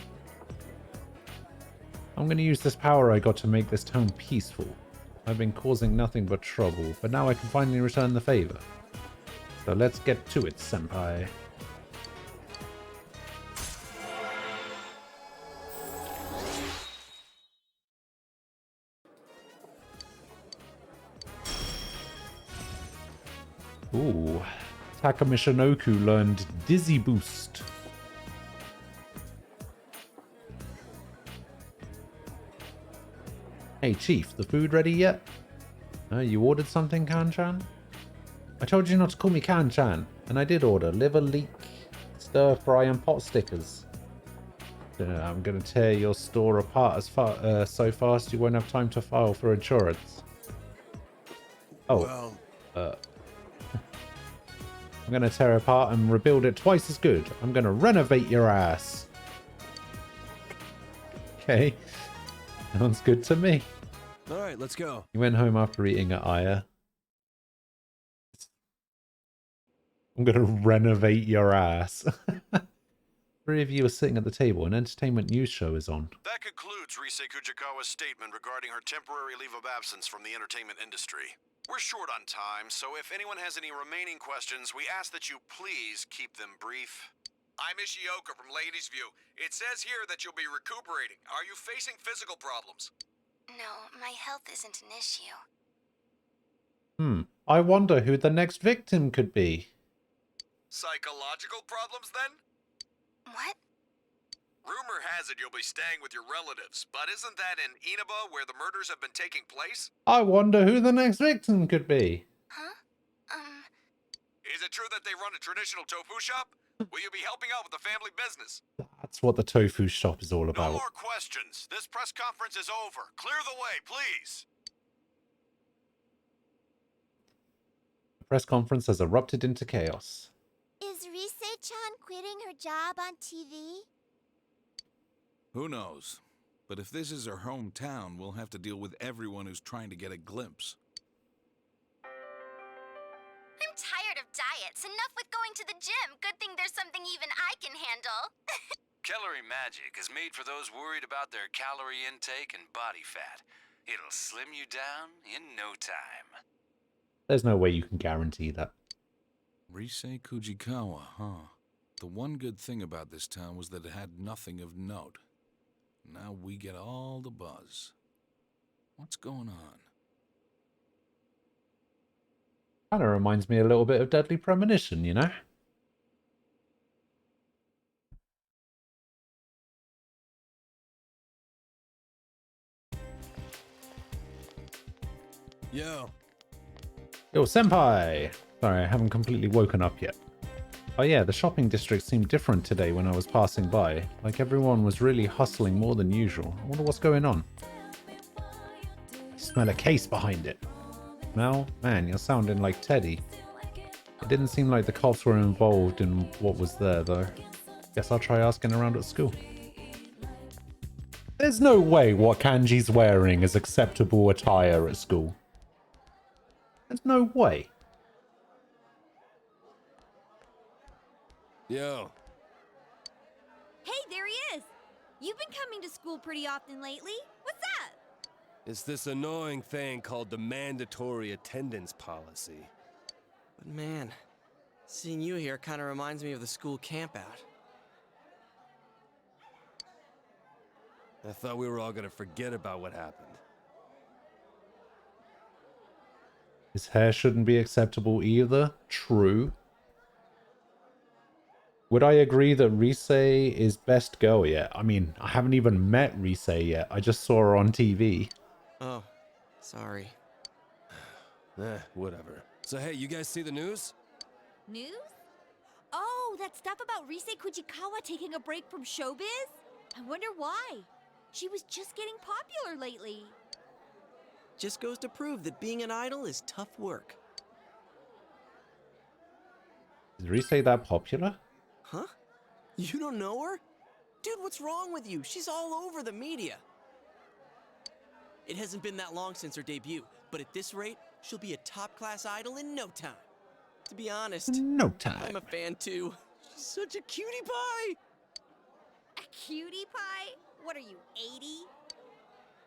I'm going to use this power I got to make this town peaceful. I've been causing nothing but trouble, but now I can finally return the favor. So let's get to it, senpai. Ooh. Takamishinoku learned Dizzy Boost. Hey Chief, the food ready yet? You ordered something, Kan-chan? I told you not to call me Kan-chan, and I did order liver leek, stir fry and pot stickers. I'm gonna tear your store apart so fast you won't have time to file for insurance. Oh, well, I'm gonna tear it apart and rebuild it twice as good. I'm gonna renovate your ass. Okay. Sounds good to me. Alright, let's go. He went home after eating at Aya. I'm gonna renovate your ass. Three of you are sitting at the table. An entertainment news show is on. That concludes Rise Kujikawa's statement regarding her temporary leave of absence from the entertainment industry. We're short on time, so if anyone has any remaining questions, we ask that you please keep them brief. I'm Ishioka from Ladies View. It says here that you'll be recuperating. Are you facing physical problems? No, my health isn't an issue. I wonder who the next victim could be. Psychological problems, then? What? Rumor has it you'll be staying with your relatives, but isn't that in Inaba where the murders have been taking place? I wonder who the next victim could be. Huh? Is it true that they run a traditional tofu shop? Will you be helping out with the family business? That's what the tofu shop is all No about. more questions. This press conference is over. Clear the way, please. The press conference has erupted into chaos. Is Rise-chan quitting her job on TV? Who knows? But if this is her hometown, we'll have to deal with everyone who's trying to get a glimpse. I'm tired of diets. Enough with going to the gym. Good thing there's something even I can handle. Calorie Magic is made for those worried about their calorie intake and body fat. It'll slim you down in no time. There's no way you can guarantee that. Rise Kujikawa, huh? The one good thing about this town was that it had nothing of note. Now we get all the buzz. What's going on? Kind of reminds me a little bit of Deadly Premonition, you know? Yo, senpai! Sorry, I haven't completely woken up yet. Oh yeah, the shopping district seemed different today when I was passing by. Like everyone was really hustling more than usual. I wonder what's going on. I smell a case behind it. Mel? Man, you're sounding like Teddy. It didn't seem like the cops were involved in what was there, though. Guess I'll try asking around at school. There's no way what Kanji's wearing is acceptable attire at school. There's no way. Yo. Hey, there he is! You've been coming to school pretty often lately. What's up? It's this annoying thing called the mandatory attendance policy. But man, seeing you here kind of reminds me of the school campout. I thought we were all gonna forget about what happened. His hair shouldn't be acceptable either. True. Would I agree that Rise is best girl yet? I mean, I haven't even met Rise yet. I just saw her on TV. Oh, sorry. Whatever. So hey, you guys see the news? News? Oh, that stuff about Rise Kujikawa taking a break from showbiz? I wonder why. She was just getting popular lately. Just goes to prove that being an idol is tough work. Is Rise that popular? Huh? You don't know her? Dude, what's wrong with you? She's all over the media. It hasn't been that long since her debut, but at this rate, she'll be a top-class idol in no time. To be honest, no time. I'm a fan too. She's such a cutie pie. A cutie pie? What are you, 80?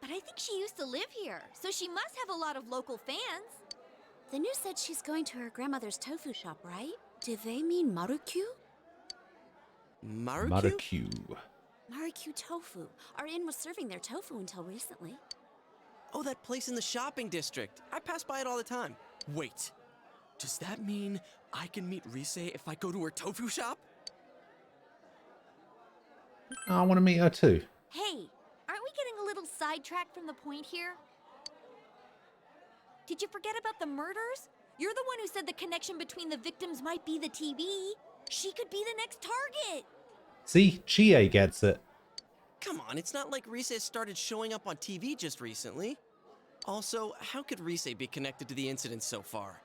But I think she used to live here, so she must have a lot of local fans. The news said she's going to her grandmother's tofu shop, right? Do they mean Marukyu? Marukyu? Marukyu Tofu. Our inn was serving their tofu until recently. Oh, that place in the shopping district. I pass by it all the time. Wait, does that mean I can meet Rise if I go to her tofu shop? I want to meet her too. Hey, aren't we getting a little sidetracked from the point here? Did you forget about the murders? You're the one who said the connection between the victims might be the TV. She could be the next target. See, Chie gets it. Come on, it's not like Rise started showing up on TV just recently. Also, how could Rise be connected to the incident so far?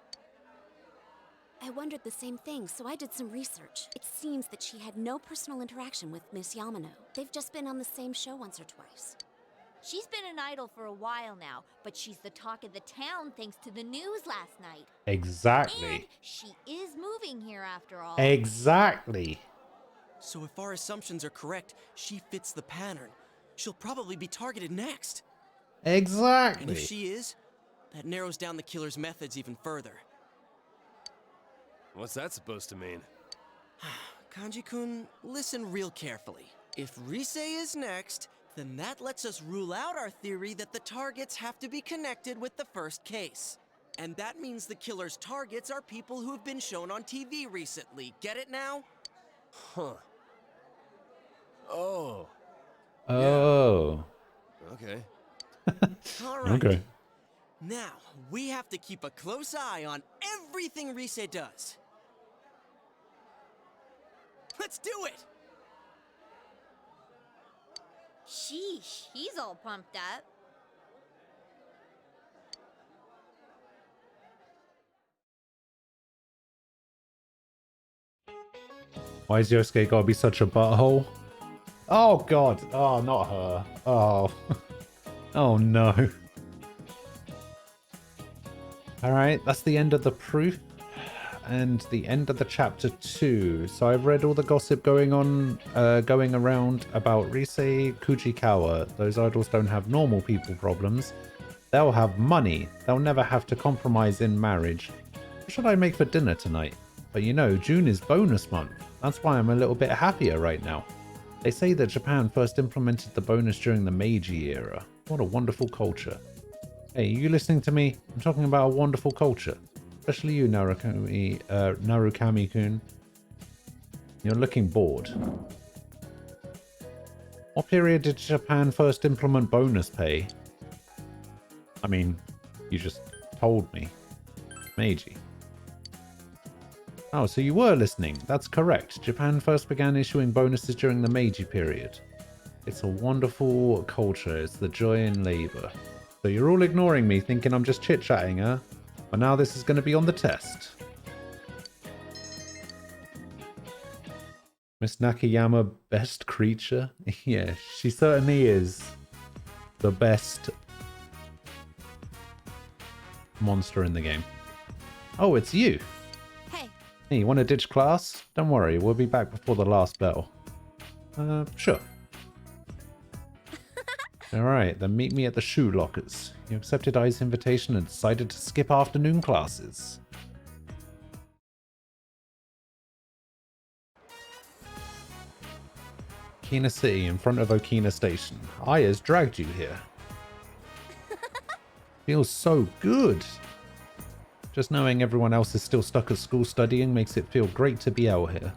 I wondered the same thing, so I did some research. It seems that she had no personal interaction with Miss Yamano. They've just been on the same show once or twice. She's been an idol for a while now, but she's the talk of the town thanks to the news last night. Exactly. And she is moving here after all. Exactly. So if our assumptions are correct, she fits the pattern. She'll probably be targeted next. Exactly. And if she is, that narrows down the killer's methods even further. What's that supposed to mean? Kanji-kun, listen real carefully. If Rise is next, then that lets us rule out our theory that the targets have to be connected with the first case. And that means the killer's targets are people who have been shown on TV recently. Get it now? Huh. Oh. Oh. Yeah. Okay. All right. Okay. Now, we have to keep a close eye on everything Rise does. Let's do it! Sheesh, he's all pumped up. Why is Yosuke gotta be such a butthole? Oh god. Oh, not her. Oh. Oh no. Alright, that's the end of the proof. And the end of the chapter 2. So I've read all the gossip going around about Rise Kujikawa. Those idols don't have normal people problems. They'll have money. They'll never have to compromise in marriage. What should I make for dinner tonight? But you know, June is bonus month. That's why I'm a little bit happier right now. They say that Japan first implemented the bonus during the Meiji era. What a wonderful culture. Hey, you listening to me? I'm talking about a wonderful culture. Especially you, Narukami-kun. You're looking bored. What period did Japan first implement bonus pay? I mean, you just told me. Meiji. Oh, so you were listening. That's correct. Japan first began issuing bonuses during the Meiji period. It's a wonderful culture. It's the joy in labor. So you're all ignoring me, thinking I'm just chit-chatting, huh? But now this is going to be on the test. Miss Nakayama, best creature? Yeah, she certainly is the best monster in the game. Oh, it's you. Hey. Hey, you want to ditch class? Don't worry, we'll be back before the last bell. Sure. Alright, then meet me at the shoe lockers. You accepted Ai's invitation and decided to skip afternoon classes. Okina City in front of Okina Station. Aya's dragged you here. Feels so good. Just knowing everyone else is still stuck at school studying makes it feel great to be out here.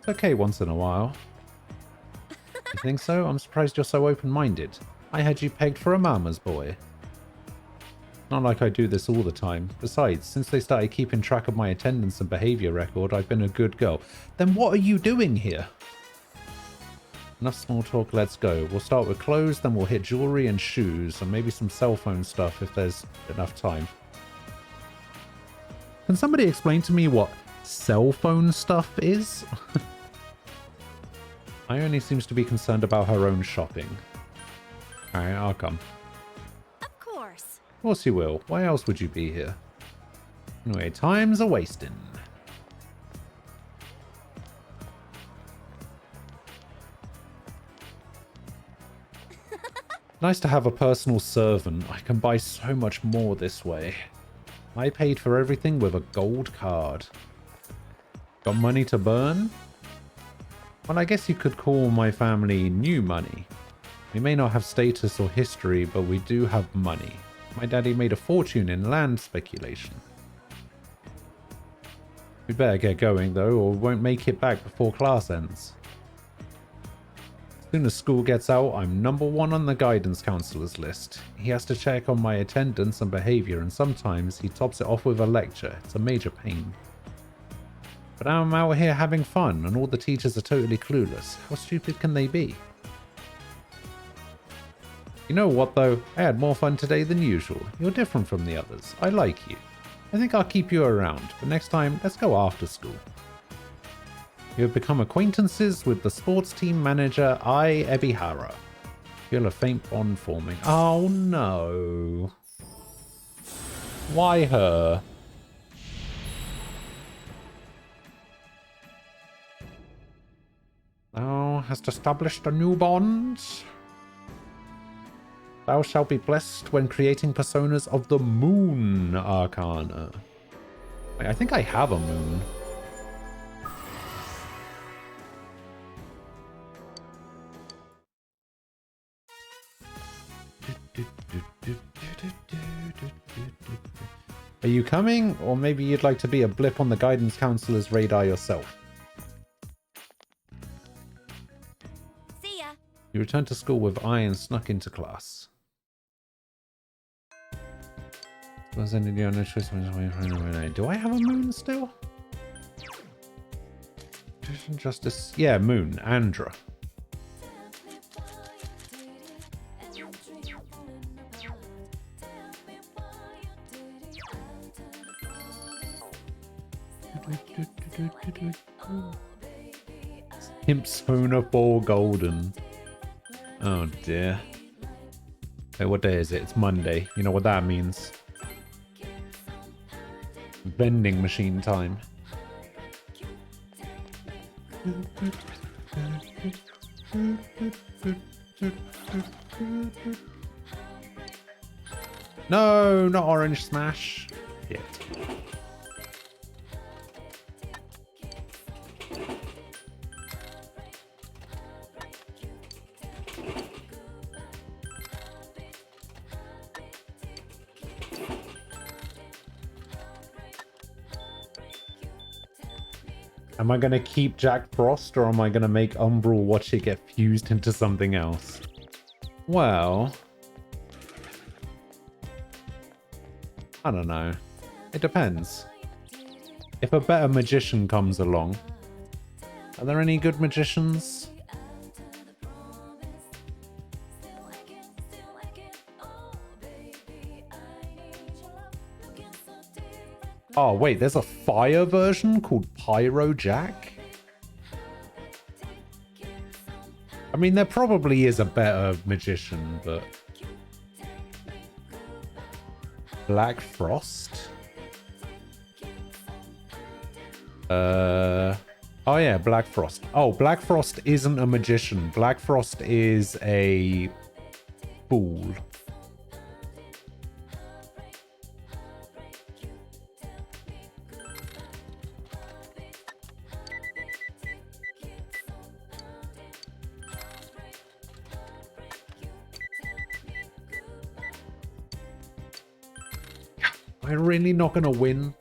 It's okay once in a while. You think so? I'm surprised you're so open-minded. I had you pegged for a mama's boy. Not like I do this all the time. Besides, since they started keeping track of my attendance and behavior record, I've been a good girl. Then what are you doing here? Enough small talk, let's go. We'll start with clothes, then we'll hit jewelry and shoes, and maybe some cell phone stuff if there's enough time. Can somebody explain to me what cell phone stuff is? Ione seems to be concerned about her own shopping. Alright, I'll come. Of course. Of course you will. Why else would you be here? Anyway, time's a-wasting. Nice to have a personal servant. I can buy so much more this way. I paid for everything with a gold card. Got money to burn? Well, I guess you could call my family new money. We may not have status or history, but we do have money. My daddy made a fortune in land speculation. We better get going though, or we won't make it back before class ends. As soon as school gets out, I'm #1 on the guidance counselor's list. He has to check on my attendance and behavior, and sometimes he tops it off with a lecture. It's a major pain. But I'm out here having fun, and all the teachers are totally clueless. How stupid can they be? You know what though? I had more fun today than usual. You're different from the others. I like you. I think I'll keep you around, but next time, let's go after school. You have become acquaintances with the sports team manager, Ai Ebihara. Feel a faint bond forming. Oh no. Why her? Thou hast established a new bond. Thou shalt be blessed when creating personas of the Moon Arcana. Wait, I think I have a moon. Are you coming? Or maybe you'd like to be a blip on the guidance counselor's radar yourself. See ya. You returned to school with Ai and snuck into class. Do I have a moon still? Justice. Yeah, moon. Andra. Impsona 4 golden. Oh dear. Hey, what day is it? It's Monday. You know what that means. Vending machine time. No, not Orange Smash. Shit. Am I going to keep Jack Frost, or am I going to make Umbral watch it get fused into something else? Well, I don't know. It depends. If a better magician comes along. Are there any good magicians? Oh, wait, there's a fire version called Pyro Jack? I mean, there probably is a better magician, but... Black Frost? Oh yeah, Black Frost. Oh, Black Frost isn't a magician. Black Frost is a... fool. Am I really not gonna win?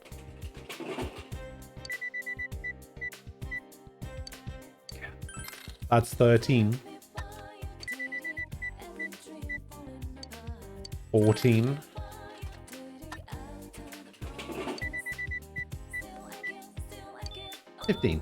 That's 13. 14. 15.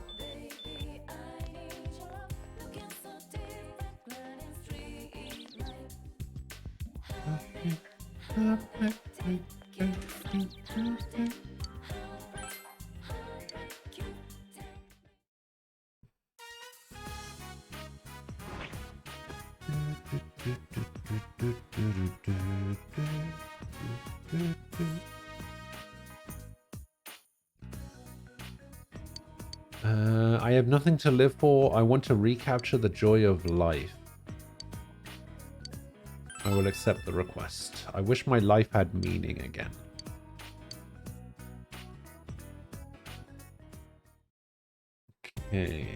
I have nothing to live for. I want to recapture the joy of life. I will accept the request. I wish my life had meaning again. Okay.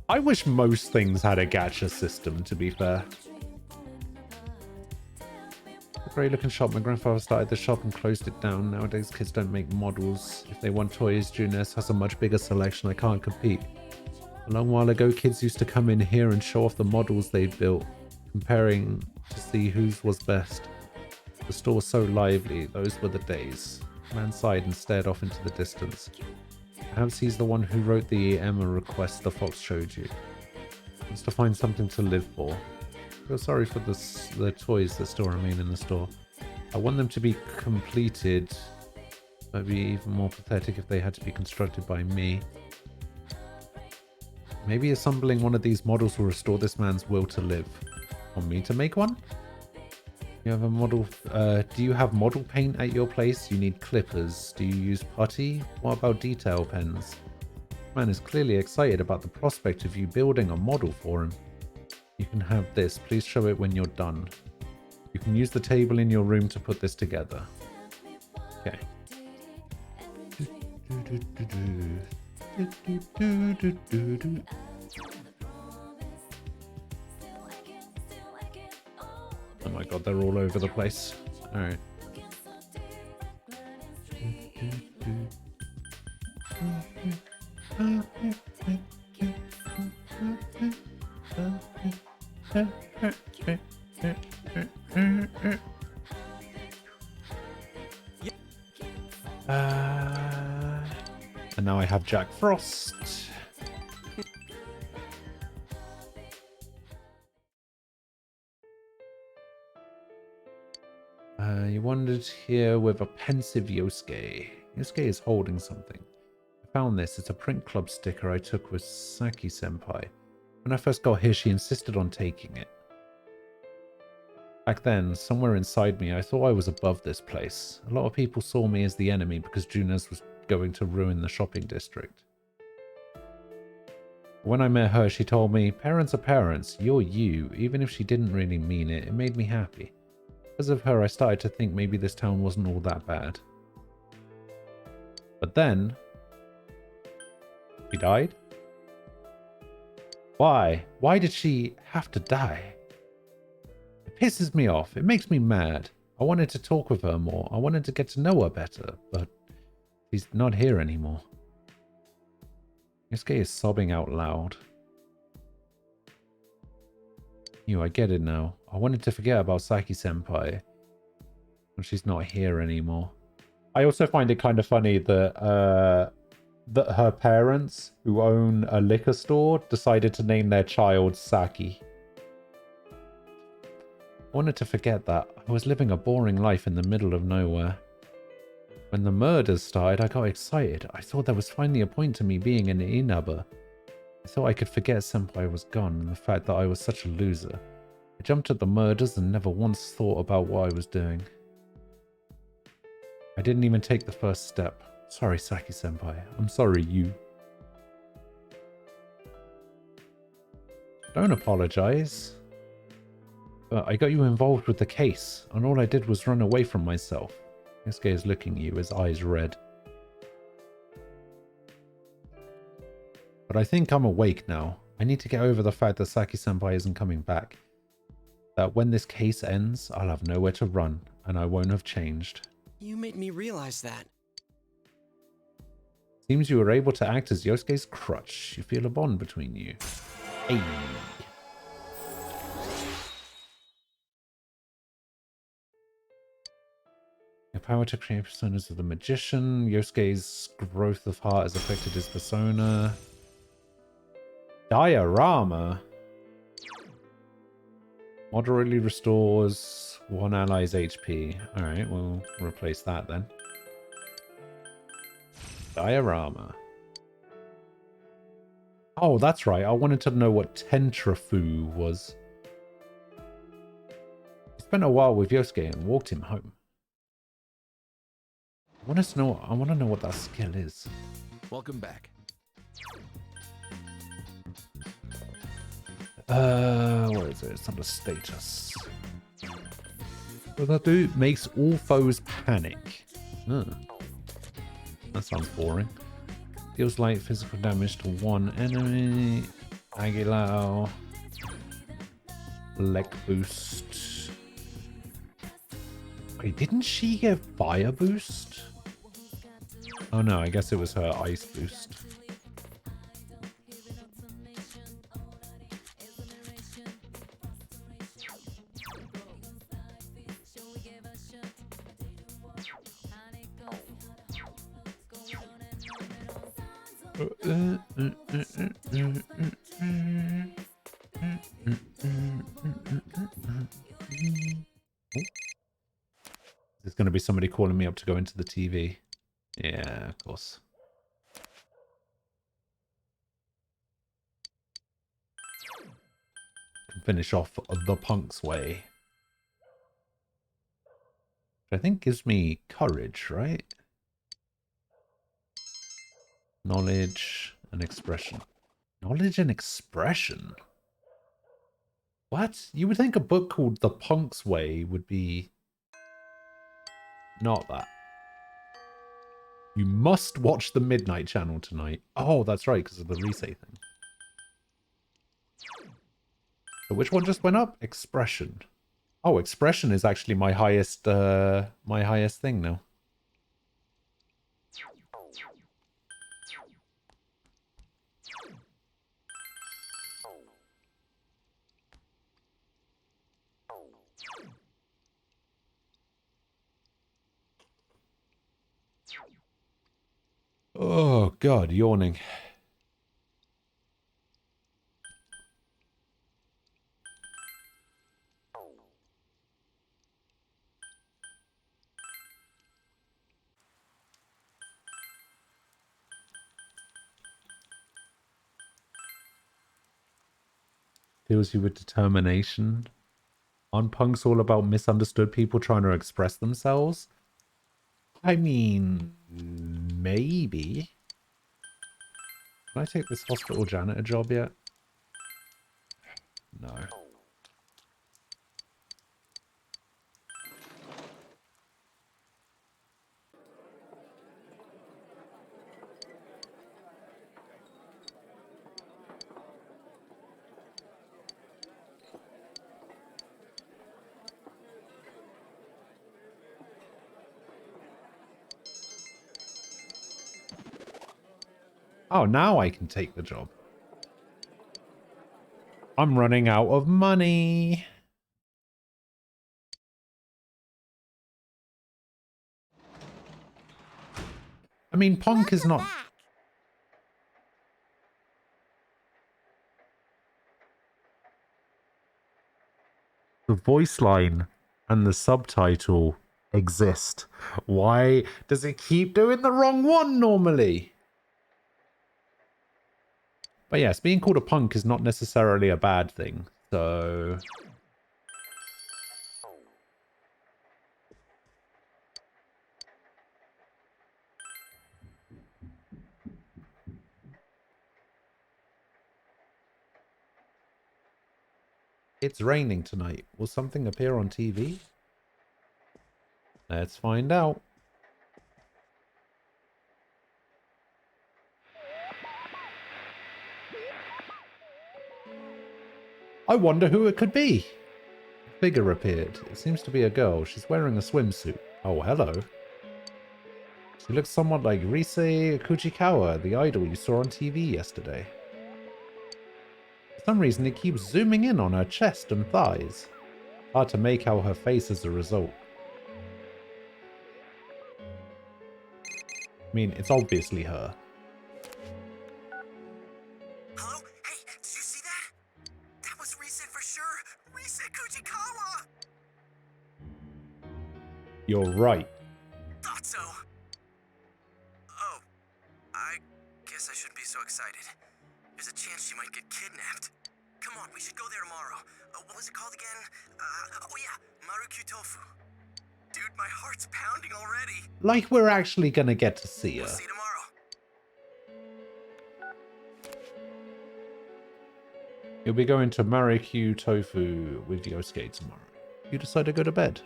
I wish most things had a gacha system, to be fair. A great looking shop. My grandfather started the shop and closed it down. Nowadays kids don't make models. If they want toys, Junes has a much bigger selection. I can't compete. A long while ago, kids used to come in here and show off the models they built, comparing to see whose was best. The store was so lively. Those were the days. The man sighed and stared off into the distance. Perhaps he's the one who wrote the Emma request the fox showed you. He wants to find something to live for. I feel sorry for the toys that still remain in the store. I want them to be completed. It would be even more pathetic if they had to be constructed by me. Maybe assembling one of these models will restore this man's will to live. Want me to make one? You have a model. Do you have model paint at your place? You need clippers. Do you use putty? What about detail pens? Man is clearly excited about the prospect of you building a model for him. You can have this. Please show it when you're done. You can use the table in your room to put this together. Okay. Oh my god, they're all over the place. Alright. And now I have Jack Frost. You wandered here with a pensive Yosuke. Yosuke is holding something. I found this. It's a print club sticker I took with Saki-senpai. When I first got here, she insisted on taking it. Back then, somewhere inside me, I thought I was above this place. A lot of people saw me as the enemy because Junes was going to ruin the shopping district. When I met her, she told me, parents are parents, you're you. Even if she didn't really mean it, it made me happy. Because of her, I started to think maybe this town wasn't all that bad. But then... she died? Why? Why did she have to die? It pisses me off. It makes me mad. I wanted to talk with her more. I wanted to get to know her better, but she's not here anymore. Yosuke is sobbing out loud. I get it now. I wanted to forget about Saki-senpai. And she's not here anymore. I also find it kind of funny that that her parents, who own a liquor store, decided to name their child Saki. I wanted to forget that. I was living a boring life in the middle of nowhere. When the murders started, I got excited. I thought there was finally a point to me being an Inaba. I thought I could forget Senpai was gone and the fact that I was such a loser. I jumped at the murders and never once thought about what I was doing. I didn't even take the first step. Sorry, Saki-senpai. I'm sorry, you. Don't apologize. But I got you involved with the case, and all I did was run away from myself. Yosuke is looking at you, his eyes red. But I think I'm awake now. I need to get over the fact that Saki-senpai isn't coming back. That when this case ends, I'll have nowhere to run, and I won't have changed. You made me realize that. Seems you were able to act as Yosuke's crutch. You feel a bond between you. Hey. Your power to create personas of the magician. Yosuke's growth of heart has affected his persona. Diorama. Moderately restores one ally's HP. Alright, we'll replace that then. Diorama. Oh, that's right. I wanted to know what Tentrafu was. He spent a while with Yosuke and walked him home. I want to know what that skill is. Welcome back. Where is it? It's under status. What does that do? Makes all foes panic. Huh. That sounds boring. Deals light physical damage to one enemy. Agilao. Leg boost. Wait, didn't she get fire boost? Oh no, I guess it was her ice boost. There's going to be somebody calling me up to go into the TV. Yeah, of course. Can finish off the Punk's way. Which I think gives me courage, right? Knowledge and expression. Knowledge and expression? What? You would think a book called The Punk's Way would be... not that. You must watch the Midnight Channel tonight. Oh, that's right, because of the Rise thing. So which one just went up? Expression. Oh, expression is actually my highest thing now. Oh, God, yawning. Fills you with determination. Aren't punks all about misunderstood people trying to express themselves? I mean, maybe. Can I take this hospital janitor job yet? No. Oh, now I can take the job. I'm running out of money. I mean, Punk is not... The voice line and the subtitle exist. Why does it keep doing the wrong one normally? But yes, being called a punk is not necessarily a bad thing, so... It's raining tonight. Will something appear on TV? Let's find out. I wonder who it could be. A figure appeared. It seems to be a girl. She's wearing a swimsuit. Oh, hello. She looks somewhat like Rise Kujikawa, the idol you saw on TV yesterday. For some reason, it keeps zooming in on her chest and thighs. Hard to make out her face as a result. I mean, it's obviously her. Hello? Hey, did you see that? That was Rise for sure. Rise Kujikawa! You're right. Thought so. Oh, I guess I shouldn't be so excited. There's a chance she might get kidnapped. Come on, we should go there tomorrow. What was it called again? Oh yeah, Marukyu Tofu. Dude, my heart's pounding already. Like we're actually gonna get to see her. We'll see tomorrow. You'll be going to Marikyu Tofu with Yosuke tomorrow. You decide to go to bed.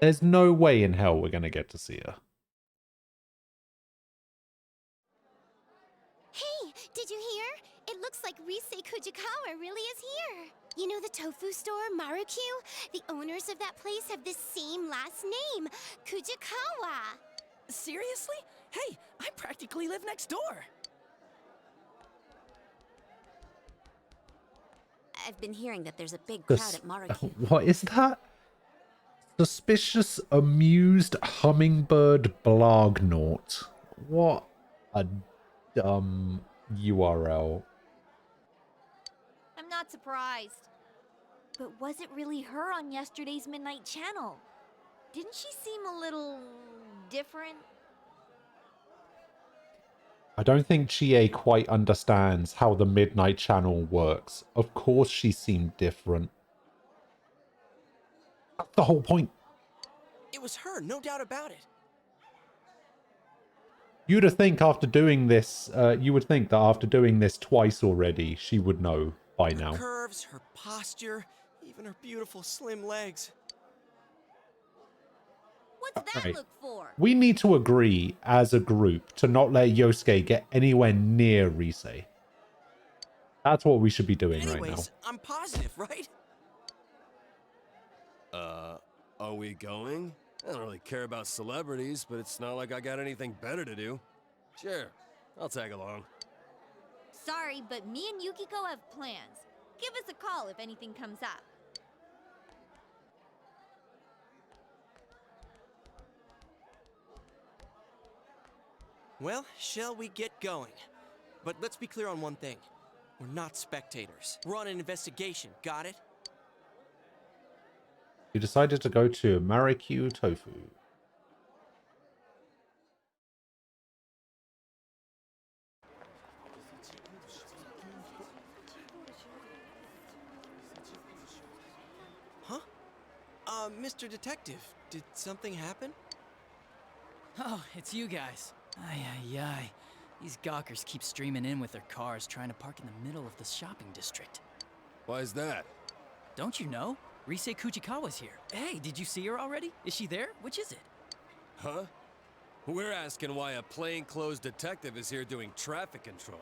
There's no way in hell we're gonna get to see her. Hey, did you hear? It looks like Rise Kujikawa really is here. You know the tofu store, Marukyu? The owners of that place have the same last name, Kujikawa. Seriously? Hey, I practically live next door. I've been hearing that there's a big crowd at Marukyu. What is that? Suspicious amused hummingbird blognaut. What a dumb URL. I'm not surprised. But was it really her on yesterday's Midnight Channel? Didn't she seem a little different? I don't think GA quite understands how the Midnight Channel works. Of course she seemed different. That's the whole point. It was her, no doubt about it. You'd think after doing this, you would think that after doing this twice already, she would know by now. Her curves, her posture, even her beautiful slim legs. What's that Right. look for? We need to agree as a group to not let Yosuke get anywhere near Rise. That's what we should be doing right now. Anyways, I'm positive, right? Are we going? I don't really care about celebrities, but it's not like I got anything better to do. Sure, I'll tag along. Sorry, but me and Yukiko have plans. Give us a call if anything comes up. Well, shall we get going? But let's be clear on one thing. We're not spectators. We're on an investigation, got it? You decided to go to Marikyu Tofu. Huh? Mr. Detective, did something happen? Oh, it's you guys. Ay, ay, ay. These gawkers keep streaming in with their cars trying to park in the middle of the shopping district. Why is that? Don't you know? Rise Kujikawa's here. Hey, did you see her already? Is she there? Which is it? Huh? We're asking why a plainclothes detective is here doing traffic control.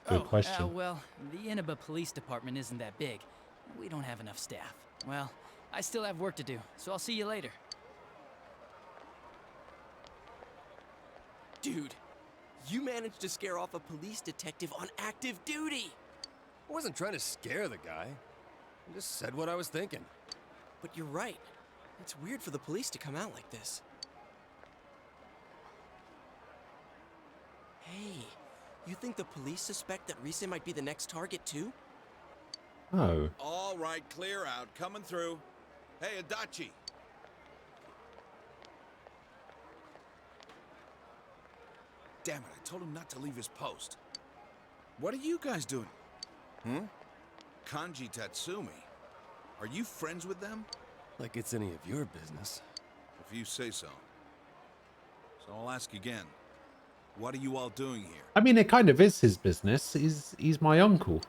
Good question. Well, the Inaba Police Department isn't that big. We don't have enough staff. Well, I still have work to do, so I'll see you later. Dude, you managed to scare off a police detective on active duty! I wasn't trying to scare the guy. I just said what I was thinking. But you're right. It's weird for the police to come out like this. Hey, you think the police suspect that Rise might be the next target too? Oh. All right, clear out. Coming through. Hey, Adachi. Damn it, I told him not to leave his post. What are you guys doing? Kanji Tatsumi. Are you friends with them? Like it's any of your business. If you say so. So I'll ask again. What are you all doing here? I mean, it kind of is his business. He's my uncle.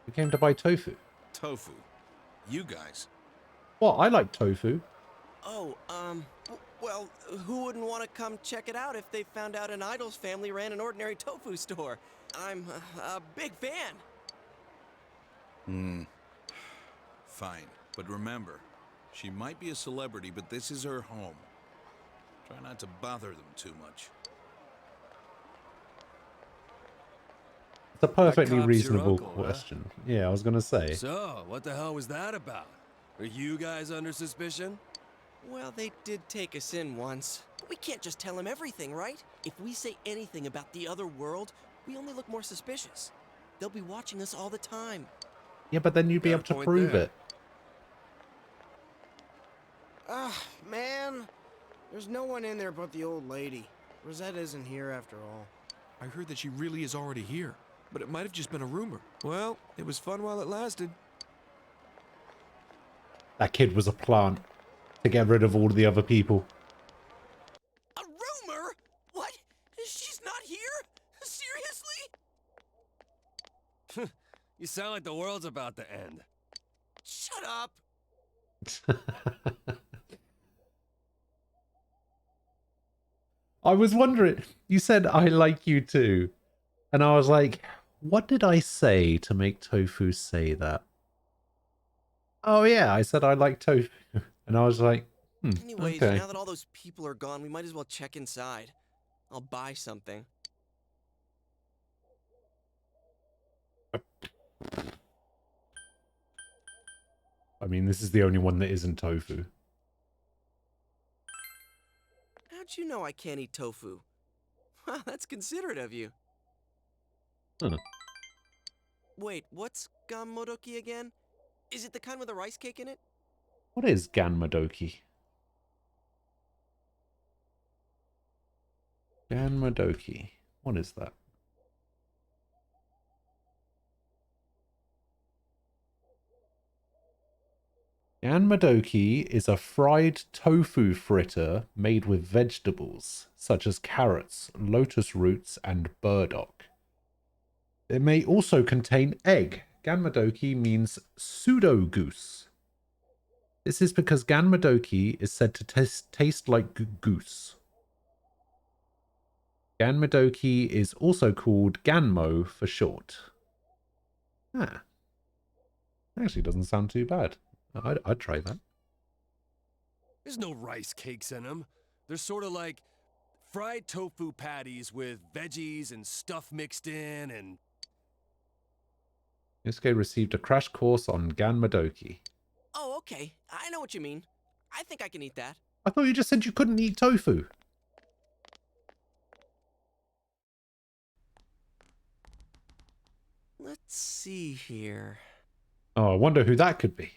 We came to buy tofu. Tofu. You guys. Well, I like tofu. Oh, Well, who wouldn't want to come check it out if they found out an idol's family ran an ordinary tofu store? I'm a big fan. Fine, but remember, she might be a celebrity, but this is her home. Try not to bother them too much. It's a perfectly cop's your reasonable uncle, huh? question. Yeah, I was gonna say. So, what the hell was that about? Are you guys under suspicion? Well, they did take us in once. But we can't just tell him everything, right? If we say anything about the other world, we only look more suspicious. They'll be watching us all the time. Yeah, but then you'd be Got a able to point prove there. it. Man. There's no one in there but the old lady. Rosetta isn't here after all. I heard that she really is already here, but it might have just been a rumor. Well, it was fun while it lasted. That kid was a plant to get rid of all the other people. A rumor? What? She's not here? Seriously? You sound like the world's about to end. Shut up. I was wondering, you said I like you too. And I was like, what did I say to make Tofu say that? Oh yeah, I said I like tofu. And I was like, Anyways, okay. now that all those people are gone, we might as well check inside. I'll buy something. I mean, this is the only one that isn't tofu. How'd you know I can't eat tofu? Wow, that's considerate of you. Huh. Wait, what's ganmodoki again? Is it the kind with a rice cake in it? What is Ganmadoki? Ganmadoki. What is that? Ganmadoki is a fried tofu fritter made with vegetables, such as carrots, lotus roots, and burdock. It may also contain egg. Ganmadoki means pseudo goose. This is because Ganmadoki is said to taste like goose. Ganmadoki is also called Ganmo for short. Ah. Actually doesn't sound too bad. I'd try that. There's no rice cakes in them. They're sort of like fried tofu patties with veggies and stuff mixed in and... Yusuke received a crash course on Ganmadoki. Oh, okay. I know what you mean. I think I can eat that. I thought you just said you couldn't eat tofu. Let's see here. Oh, I wonder who that could be.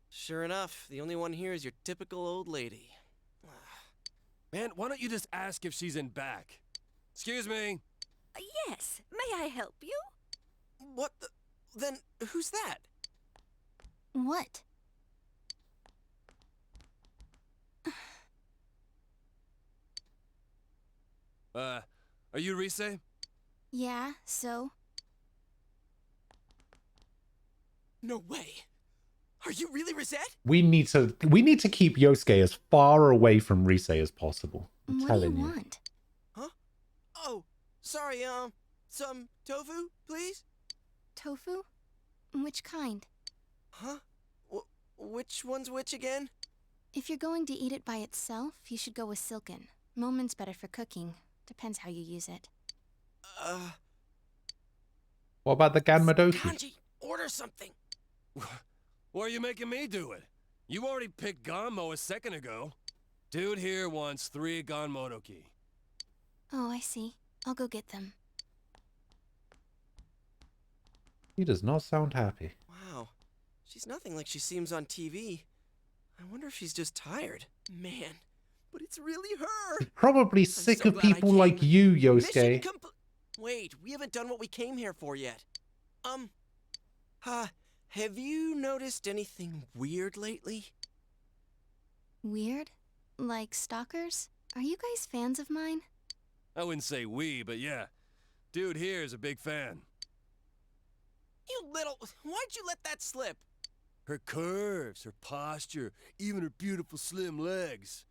Sure enough, the only one here is your typical old lady. Man, why don't you just ask if she's in back? Excuse me. Yes, may I help you? What the... Then who's that? What? Are you Rise? Yeah, so? No way. Are you really Rosette? We need to keep Yosuke as far away from Rise as possible. I'm What do telling you you. want? Huh? Oh, sorry, some tofu, please? Tofu? Which kind? Huh? Which one's which again? If you're going to eat it by itself, you should go with silken. Momen's better for cooking. Depends how you use it. What about the Ganmadoki? Kanji, order something. Why are you making me do it? You already picked Ganmo a second ago. Dude here wants 3 Ganmodoki. Oh, I see. I'll go get them. He does not sound happy. Wow. She's nothing like she seems on TV. I wonder if she's just tired. Man, but it's really her. Probably sick so of glad I people came. like you, Mission Yosuke. Wait, we haven't done what we came here for yet. Have you noticed anything weird lately? Weird? Like stalkers? Are you guys fans of mine? I wouldn't say we, but yeah. Dude here is a big fan. You little... Why'd you let that slip? Her curves, her posture, even her beautiful slim legs.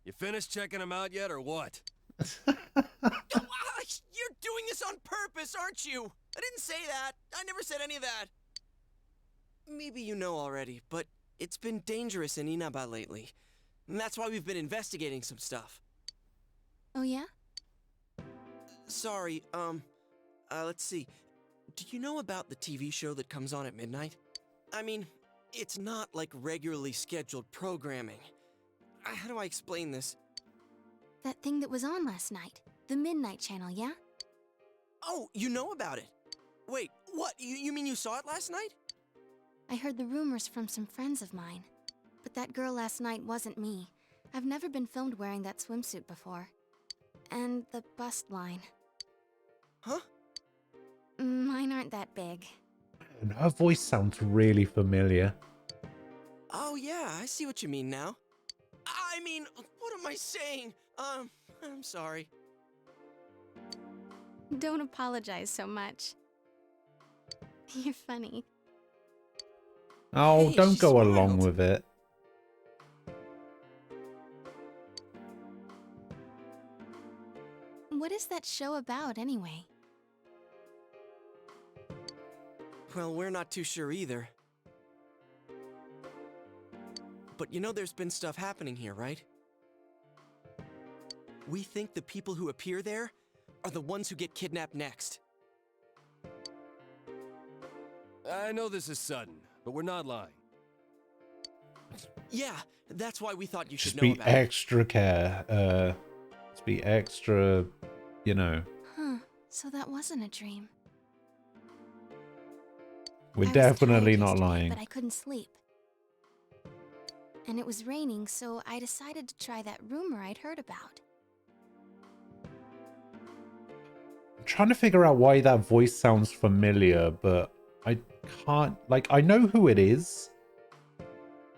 You finished checking them out yet, or what? You're doing this on purpose, aren't you? I didn't say that. I never said any of that. Maybe you know already, but it's been dangerous in Inaba lately. And that's why we've been investigating some stuff. Oh, yeah? Sorry, let's see. Do you know about the TV show that comes on at midnight? I mean, it's not like regularly scheduled programming. How do I explain this? That thing that was on last night. The Midnight Channel, yeah? Oh, you know about it? Wait, what? You mean you saw it last night? I heard the rumors from some friends of mine. But that girl last night wasn't me. I've never been filmed wearing that swimsuit before. And the bust line. Huh? Mine aren't that big. And her voice sounds really familiar. Oh yeah, I see what you mean now. I mean, what am I saying? I'm sorry. Don't apologize so much. You're funny. Oh, Hey, don't she go smiled. along with it. What is that show about, anyway? Well, we're not too sure either. But you know there's been stuff happening here, right? We think the people who appear there are the ones who get kidnapped next. I know this is sudden, but we're not lying. Yeah, that's why we thought you should Just know be about it. extra care. Just be extra, you know. Huh, so that wasn't a dream. We're I was definitely tired not yesterday, lying. But I couldn't sleep. And it was raining, so I decided to try that rumor I'd heard about. I'm trying to figure out why that voice sounds familiar, but I can't. Like, I know who it is.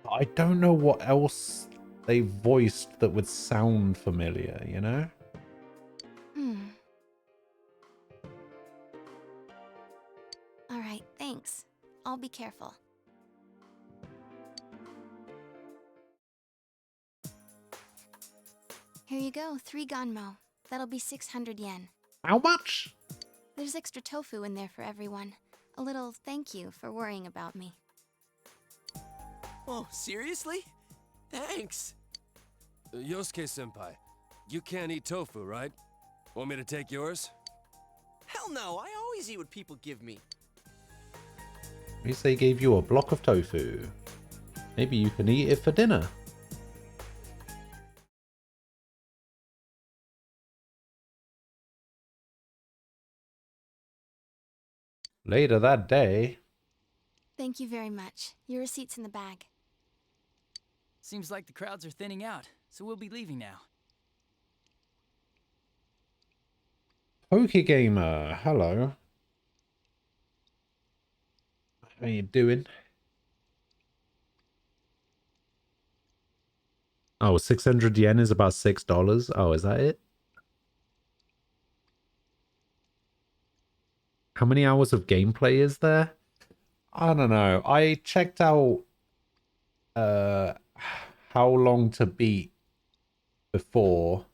But I don't know what else they voiced that would sound familiar, you know? Alright, thanks. I'll be careful. Here you go, 3 Ganmo. That'll be 600 yen. How much? There's extra tofu in there for everyone. A little thank you for worrying about me. Oh, seriously? Thanks. Yosuke-senpai, you can't eat tofu, right? Want me to take yours? Hell no, I always eat what people give me. We say gave you a block of tofu. Maybe you can eat it for dinner. Later that day. Thank you very much. Your receipt's in the bag. Seems like the crowds are thinning out, so we'll be leaving now. Pokegamer, hello. How you doing? Oh, 600 yen is about $6. Oh, is that it? How many hours of gameplay is there? I don't know. I checked out how long to beat before.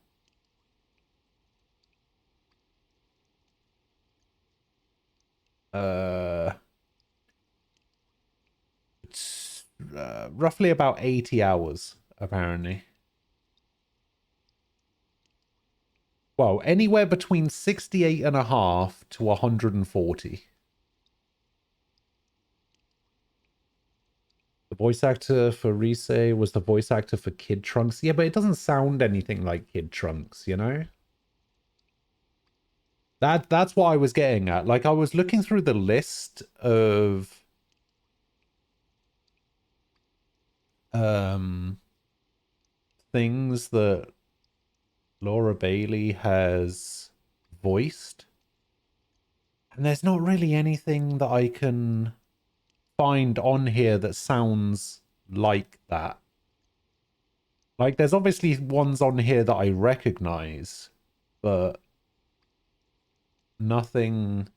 It's roughly about 80 hours, apparently. Well, anywhere between 68.5 to 140. The voice actor for Rise was the voice actor for Kid Trunks. Yeah, but it doesn't sound anything like Kid Trunks, you know? That's what I was getting at. Like, I was looking through the list of things that Laura Bailey has voiced, and there's not really anything that I can find on here that sounds like that. Like, there's obviously ones on here that I recognize, but nothing.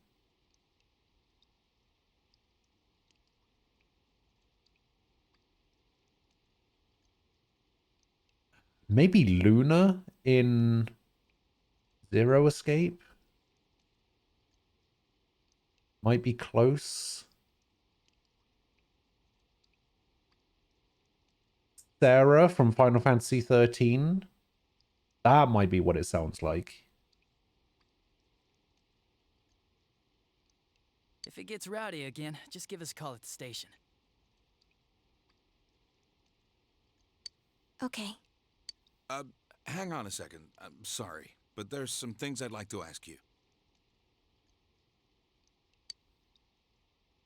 Maybe Luna in Zero Escape? Might be close. Sarah from Final Fantasy 13. That might be what it sounds like. If it gets rowdy again, just give us a call at the station. Okay. Hang on a second. I'm sorry, but there's some things I'd like to ask you.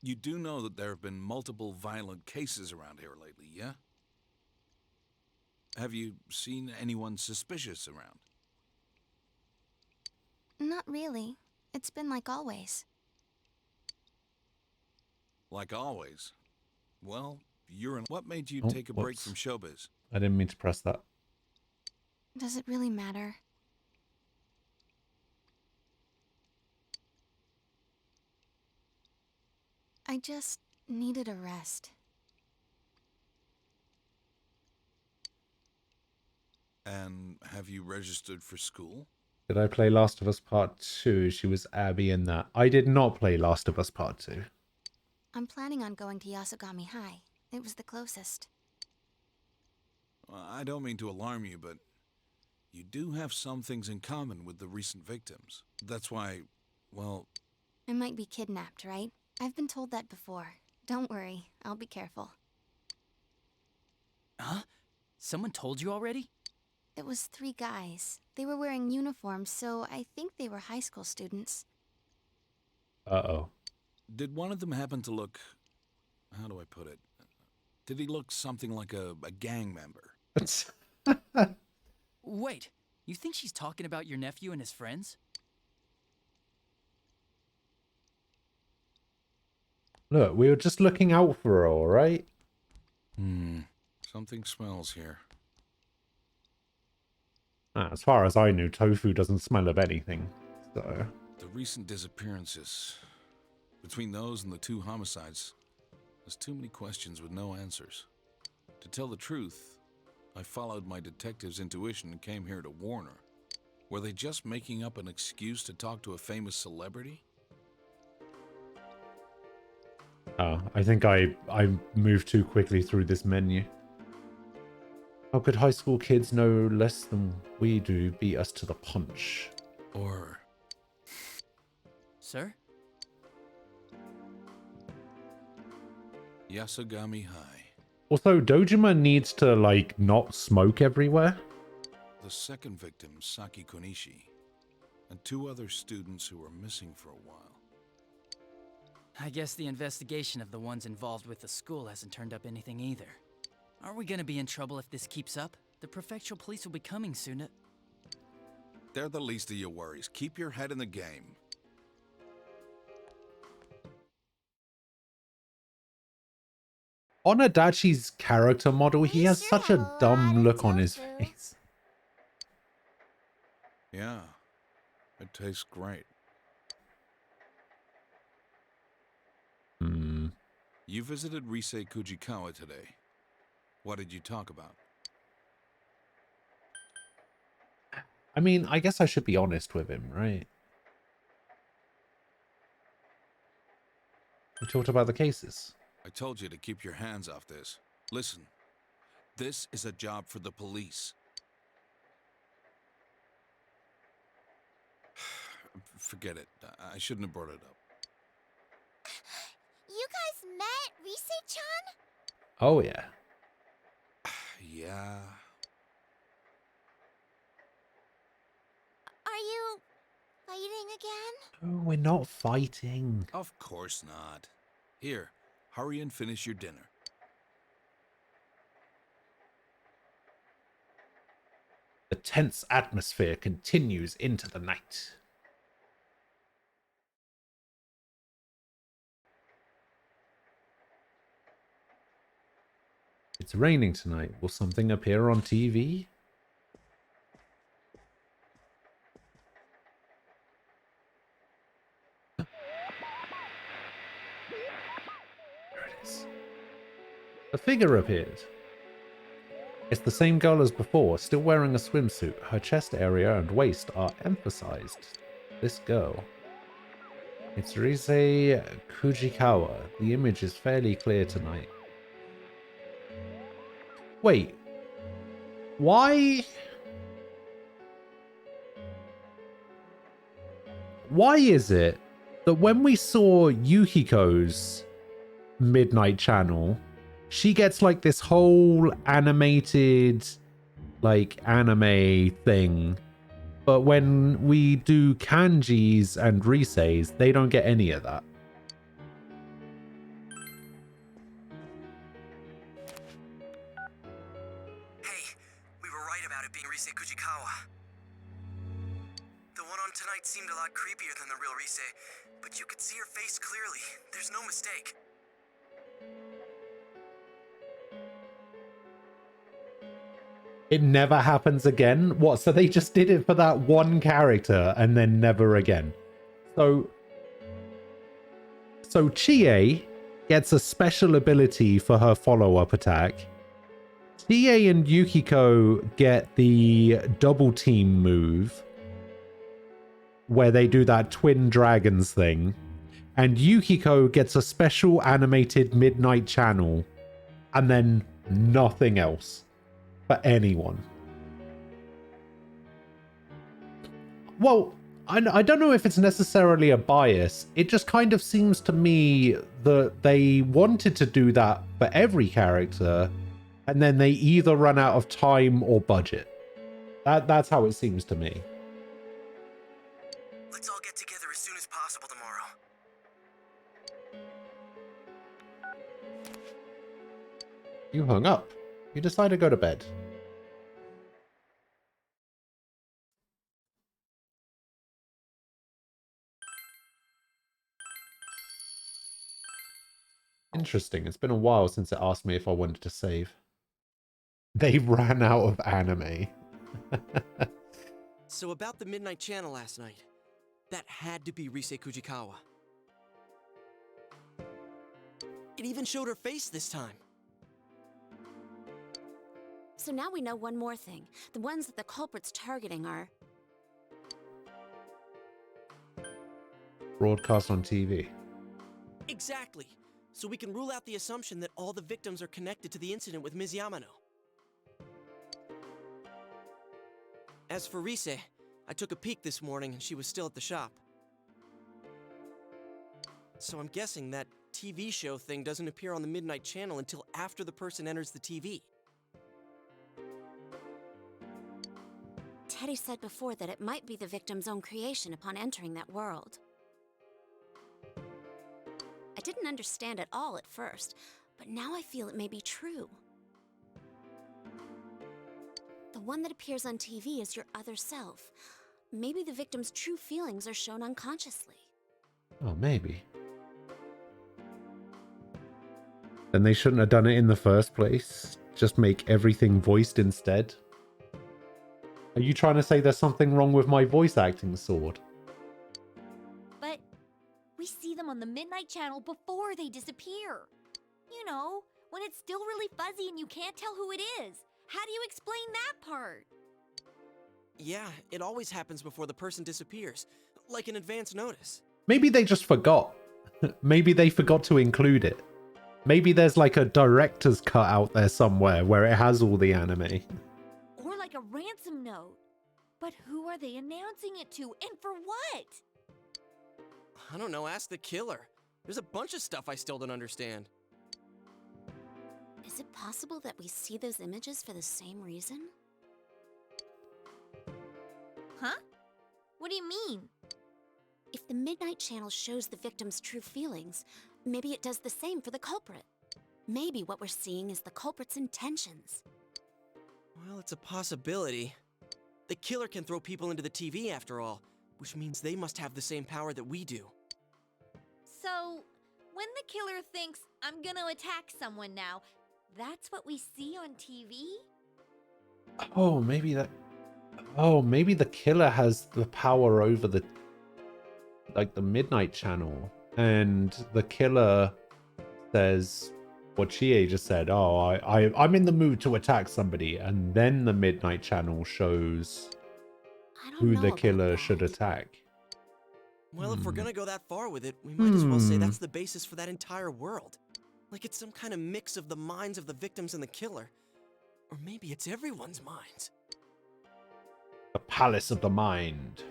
You do know that there have been multiple violent cases around here lately, yeah? Have you seen anyone suspicious around? Not really. It's been like always. Like always. Well, you're in... What made you Oh, take a break whoops. from showbiz? I didn't mean to press that. Does it really matter? I just needed a rest. And have you registered for school? Did I play Last of Us Part 2? She was Abby in that. I did not play Last of Us Part 2. I'm planning on going to Yasogami High. It was the closest. Well, I don't mean to alarm you, but you do have some things in common with the recent victims. That's why, well... I might be kidnapped, right? I've been told that before. Don't worry, I'll be careful. Huh? Someone told you already? It was 3 guys. They were wearing uniforms, so I think they were high school students. Uh-oh. Did one of them happen to look... How do I put it? Did he look something like a gang member? Wait, you think she's talking about your nephew and his friends? Look, we were just looking out for her, alright? Something smells here. As far as I knew, Tofu doesn't smell of anything, so... The recent disappearances... Between those and the 2 homicides, there's too many questions with no answers. To tell the truth, I followed my detective's intuition and came here to warn her. Were they just making up an excuse to talk to a famous celebrity? I think I moved too quickly through this menu. How could high school kids know less than we do beat us to the punch? Or... Sir? Yasogami High. Also, Dojima needs to, like, not smoke everywhere. The second victim, Saki Konishi, and 2 other students who were missing for a while. I guess the investigation of the ones involved with the school hasn't turned up anything either. Aren't we gonna be in trouble if this keeps up? The prefectural police will be coming soon. They're the least of your worries. Keep your head in the game. On Adachi's character model, he has such a dumb look on his face. Yeah, it tastes great. You visited Risei Kujikawa today. What did you talk about? I mean, I guess I should be honest with him, right? We talked about the cases. I told you to keep your hands off this. Listen, this is a job for the police. Forget it. I shouldn't have brought it up. You guys met Risei-chan? Oh, yeah. Yeah. Are you fighting again? Oh, we're not fighting. Of course not. Here, hurry and finish your dinner. The tense atmosphere continues into the night. It's raining tonight. Will something appear on TV? There it is. A figure appeared. It's the same girl as before, still wearing a swimsuit. Her chest area and waist are emphasized. This girl. It's Rise Kujikawa. The image is fairly clear tonight. Wait. Why? Why is it that when we saw Yukiko's Midnight Channel, she gets like this whole animated, like anime thing, but when we do Kanji's and Rise's, they don't get any of that? Hey, we were right about it being Rise Kujikawa. The one on tonight seemed a lot creepier than the real Rise, but you could see her face clearly. There's no mistake. It never happens again? What, so they just did it for that one character and then never again? So Chie gets a special ability for her follow-up attack. Chie and Yukiko get the double team move where they do that twin dragons thing. And Yukiko gets a special animated Midnight Channel and then nothing else. For anyone. Well, I don't know if it's necessarily a bias. It just kind of seems to me that they wanted to do that for every character, and then they either run out of time or budget. That's how it seems to me. Let's all get together as soon as possible tomorrow. You hung up. You decide to go to bed. Interesting. It's been a while since it asked me if I wanted to save. They ran out of anime. So about the Midnight Channel last night. That had to be Rise Kujikawa. It even showed her face this time. So now we know one more thing. The ones that the culprit's targeting are... Broadcast on TV. Exactly. So we can rule out the assumption that all the victims are connected to the incident with Ms. Yamano. As for Rise, I took a peek this morning and she was still at the shop. So I'm guessing that TV show thing doesn't appear on the Midnight Channel until after the person enters the TV. Teddy said before that it might be the victim's own creation upon entering that world. I didn't understand it all at first, but now I feel it may be true. The one that appears on TV is your other self. Maybe the victim's true feelings are shown unconsciously. Oh, maybe. Then they shouldn't have done it in the first place. Just make everything voiced instead. Are you trying to say there's something wrong with my voice acting, Sword? But we see them on the Midnight Channel before they disappear. You know, when it's still really fuzzy and you can't tell who it is. How do you explain that part? Yeah, it always happens before the person disappears, like an advance notice. Maybe they just forgot. Maybe they forgot to include it. Maybe there's like a director's cut out there somewhere where it has all the anime. Or like a ransom note. But who are they announcing it to, and for what? I don't know, ask the killer. There's a bunch of stuff I still don't understand. Is it possible that we see those images for the same reason? Huh? What do you mean? If the Midnight Channel shows the victim's true feelings, maybe it does the same for the culprit. Maybe what we're seeing is the culprit's intentions. Well, it's a possibility. The killer can throw people into the TV after all, which means they must have the same power that we do. So, when the killer thinks, I'm gonna attack someone now, that's what we see on TV? Oh, maybe that... Oh, maybe the killer has the power over the... like the Midnight Channel. And the killer says, what Chie just said. Oh, I'm in the mood to attack somebody, and then the Midnight Channel shows who the killer should attack. Well, if we're gonna go that far with it, we might as well say that's the basis for that entire world. Like it's some kind of mix of the minds of the victims and the killer. Or maybe it's everyone's minds. The Palace of the Mind.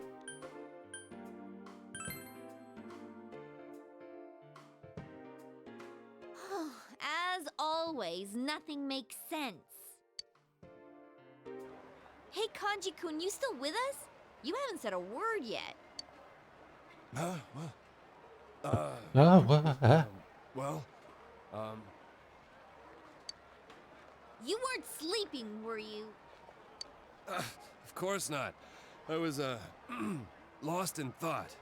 As always, nothing makes sense. Hey, Kanji-kun, you still with us? You haven't said a word yet. You weren't sleeping, were you? Of course not. I was, lost in thought.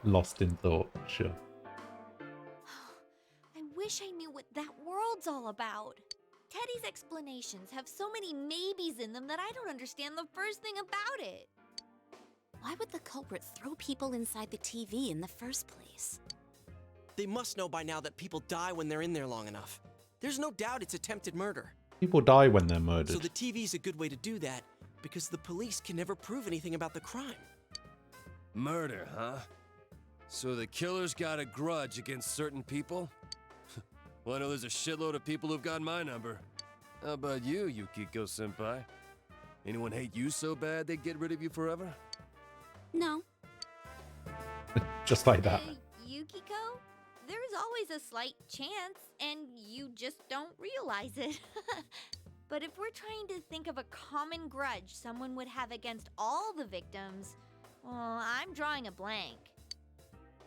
Lost in thought, sure. I wish I knew what that world's all about. Teddy's explanations have so many maybes in them that I don't understand the first thing about it. Why would the culprit throw people inside the TV in the first place? They must know by now that people die when they're in there long enough. There's no doubt it's attempted murder. People die when they're murdered. So the TV's a good way to do that, because the police can never prove anything about the crime. Murder, huh? So the killer's got a grudge against certain people? Well, I know there's a shitload of people who've got my number. How about you, Yukiko-senpai? Anyone hate you so bad they'd get rid of you forever? No. Just like that. Yukiko? There's always a slight chance, and you just don't realize it. But if we're trying to think of a common grudge someone would have against all the victims, well, I'm drawing a blank.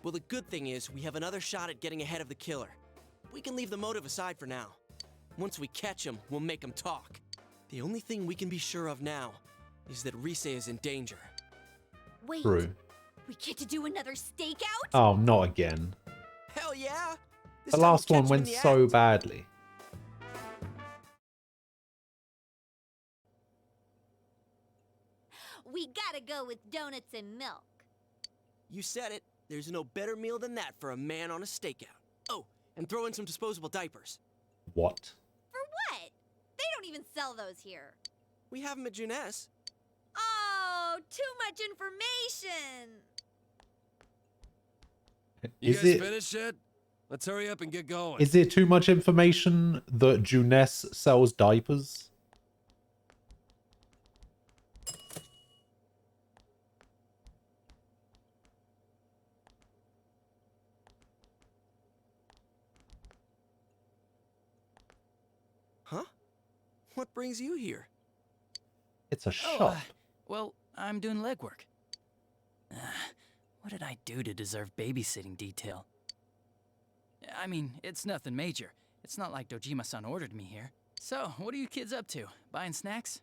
Well, the good thing is we have another shot at getting ahead of the killer. We can leave the motive aside for now. Once we catch him, we'll make him talk. The only thing we can be sure of now is that Rise is in danger. Wait, True. we get to do another stakeout? Oh, not again. Hell yeah! This The time we'll last one catch him in went the so act. badly. We gotta go with donuts and milk. You said it. There's no better meal than that for a man on a stakeout. Oh, and throw in some disposable diapers. What? For what? They don't even sell those here. We have them at Juness. Oh, too much information. You Is guys it finished yet? Let's hurry up and get going. is it too much information that Juness sells diapers? Huh? What brings you here? It's a shop. Well, I'm doing legwork. What did I do to deserve babysitting detail? I mean, it's nothing major. It's not like Dojima-san ordered me here. So, what are you kids up to? Buying snacks?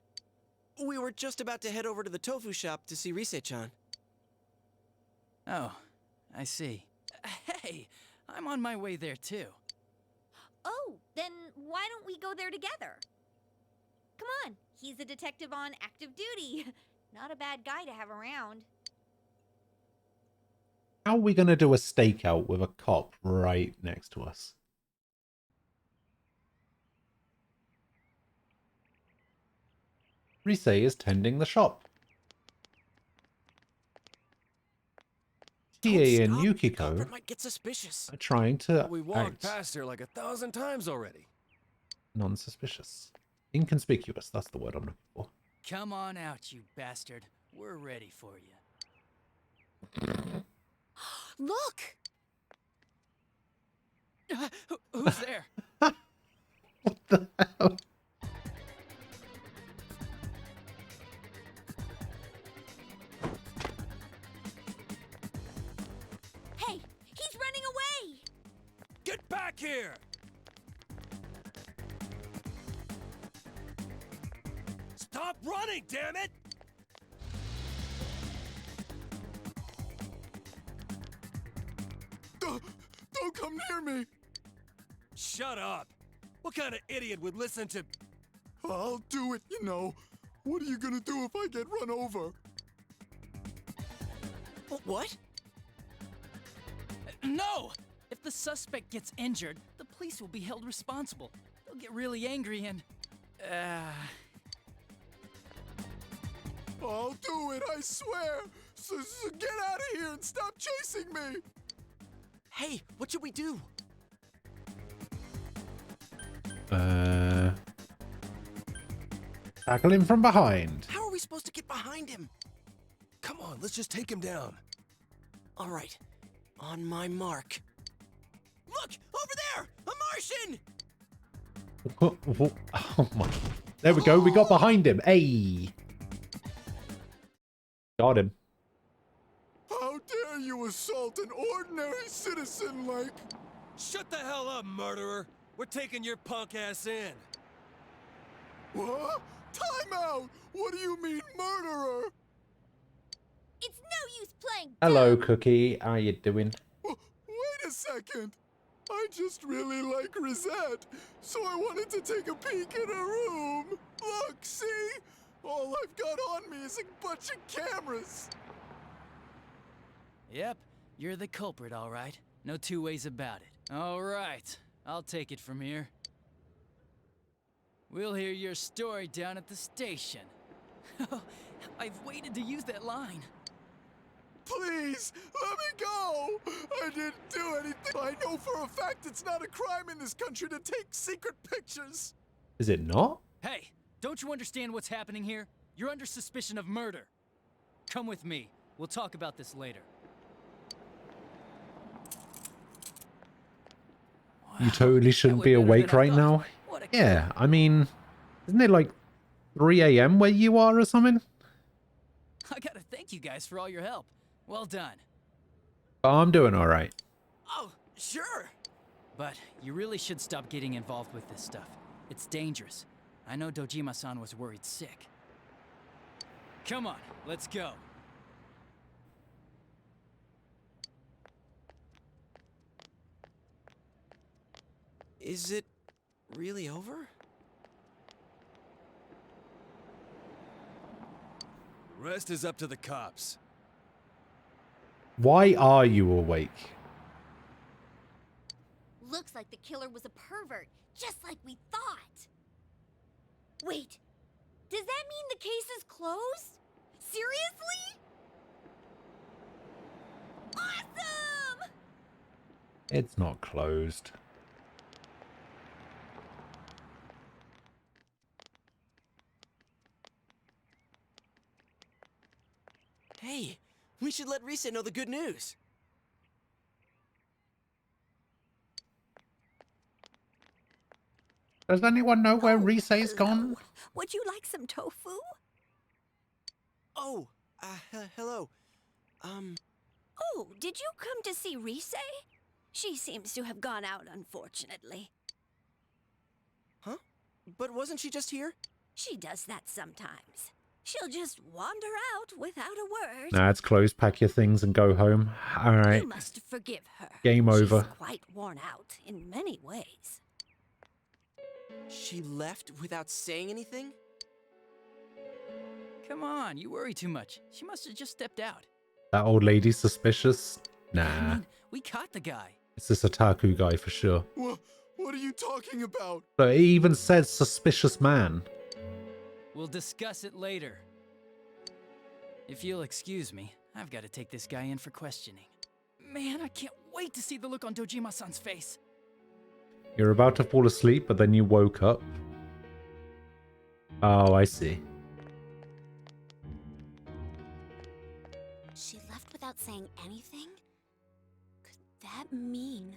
We were just about to head over to the tofu shop to see Rise-chan. Oh, I see. Hey, I'm on my way there too. Oh, then why don't we go there together? Come on, he's a detective on active duty. Not a bad guy to have around. How are we going to do a stakeout with a cop right next to us? Rise is tending the shop. Chie and Yukiko Might get suspicious. are trying to We walked act past here like 1,000 times already. non-suspicious. Inconspicuous, that's the word I'm looking for. Come on out, you bastard. We're ready for you. Look! Who's there? What the hell? Hey, he's running away! Get back here! Stop running, damn it! Don't come near me! Shut up! What kind of idiot would listen to... I'll do it, you know. What are you gonna do if I get run over? What? No! If the suspect gets injured, the police will be held responsible. They'll get really angry and... I'll do it, I swear! So get out of here and stop chasing me! Hey, what should we do? Tackle him from behind. How are we supposed to get behind him? Come on, let's just take him down. All right, on my mark. Look, over there, a Martian! Oh my. There we go, we got behind him. Hey. Got him. How dare you assault an ordinary citizen like... Shut the hell up, murderer! We're taking your punk ass in. What? Time out! What do you mean, murderer? It's no use playing. Hello, Cookie. How you doing? Wait a second. I just really like Rosette, so I wanted to take a peek in her room. Look, see? All I've got on me is a bunch of cameras. Yep, you're the culprit, all right. No two ways about it. All right, I'll take it from here. We'll hear your story down at the station. I've waited to use that line. Please, let me go! I didn't do anything. I know for a fact it's not a crime in this country to take secret pictures. Is it not? Hey, don't you understand what's happening here? You're under suspicion of murder. Come with me. We'll talk about this later. You totally shouldn't be awake right now. Yeah, I mean, isn't it like 3 a.m. where you are or something? I gotta thank you guys for all your help. Well done. Oh, I'm doing all right. Oh, sure. But you really should stop getting involved with this stuff. It's dangerous. I know Dojima-san was worried sick. Come on, let's go. Is it really over? Rest is up to the cops. Why are you awake? Looks like the killer was a pervert, just like we thought. Wait, does that mean the case is closed? Seriously? Awesome! It's not closed. Hey, we should let Rise know the good news. Does anyone know where Rise's gone? Would you like some tofu? Oh, hello. Oh, did you come to see Rise? She seems to have gone out, unfortunately. Huh? But wasn't she just here? She does that sometimes. She'll just wander out without a word. Nah, it's closed. Pack your things and go home. All right. You must forgive her. Game over. She's quite worn out in many ways. She left without saying anything? Come on, you worry too much. She must have just stepped out. That old lady's suspicious? I Nah. mean, we caught the guy. It's this otaku guy for sure. What are you talking about? So it even says suspicious man. We'll discuss it later. If you'll excuse me, I've got to take this guy in for questioning. Man, I can't wait to see the look on Dojima-san's face. You're about to fall asleep, but then you woke up. Oh, I see. She left without saying anything? Could that mean...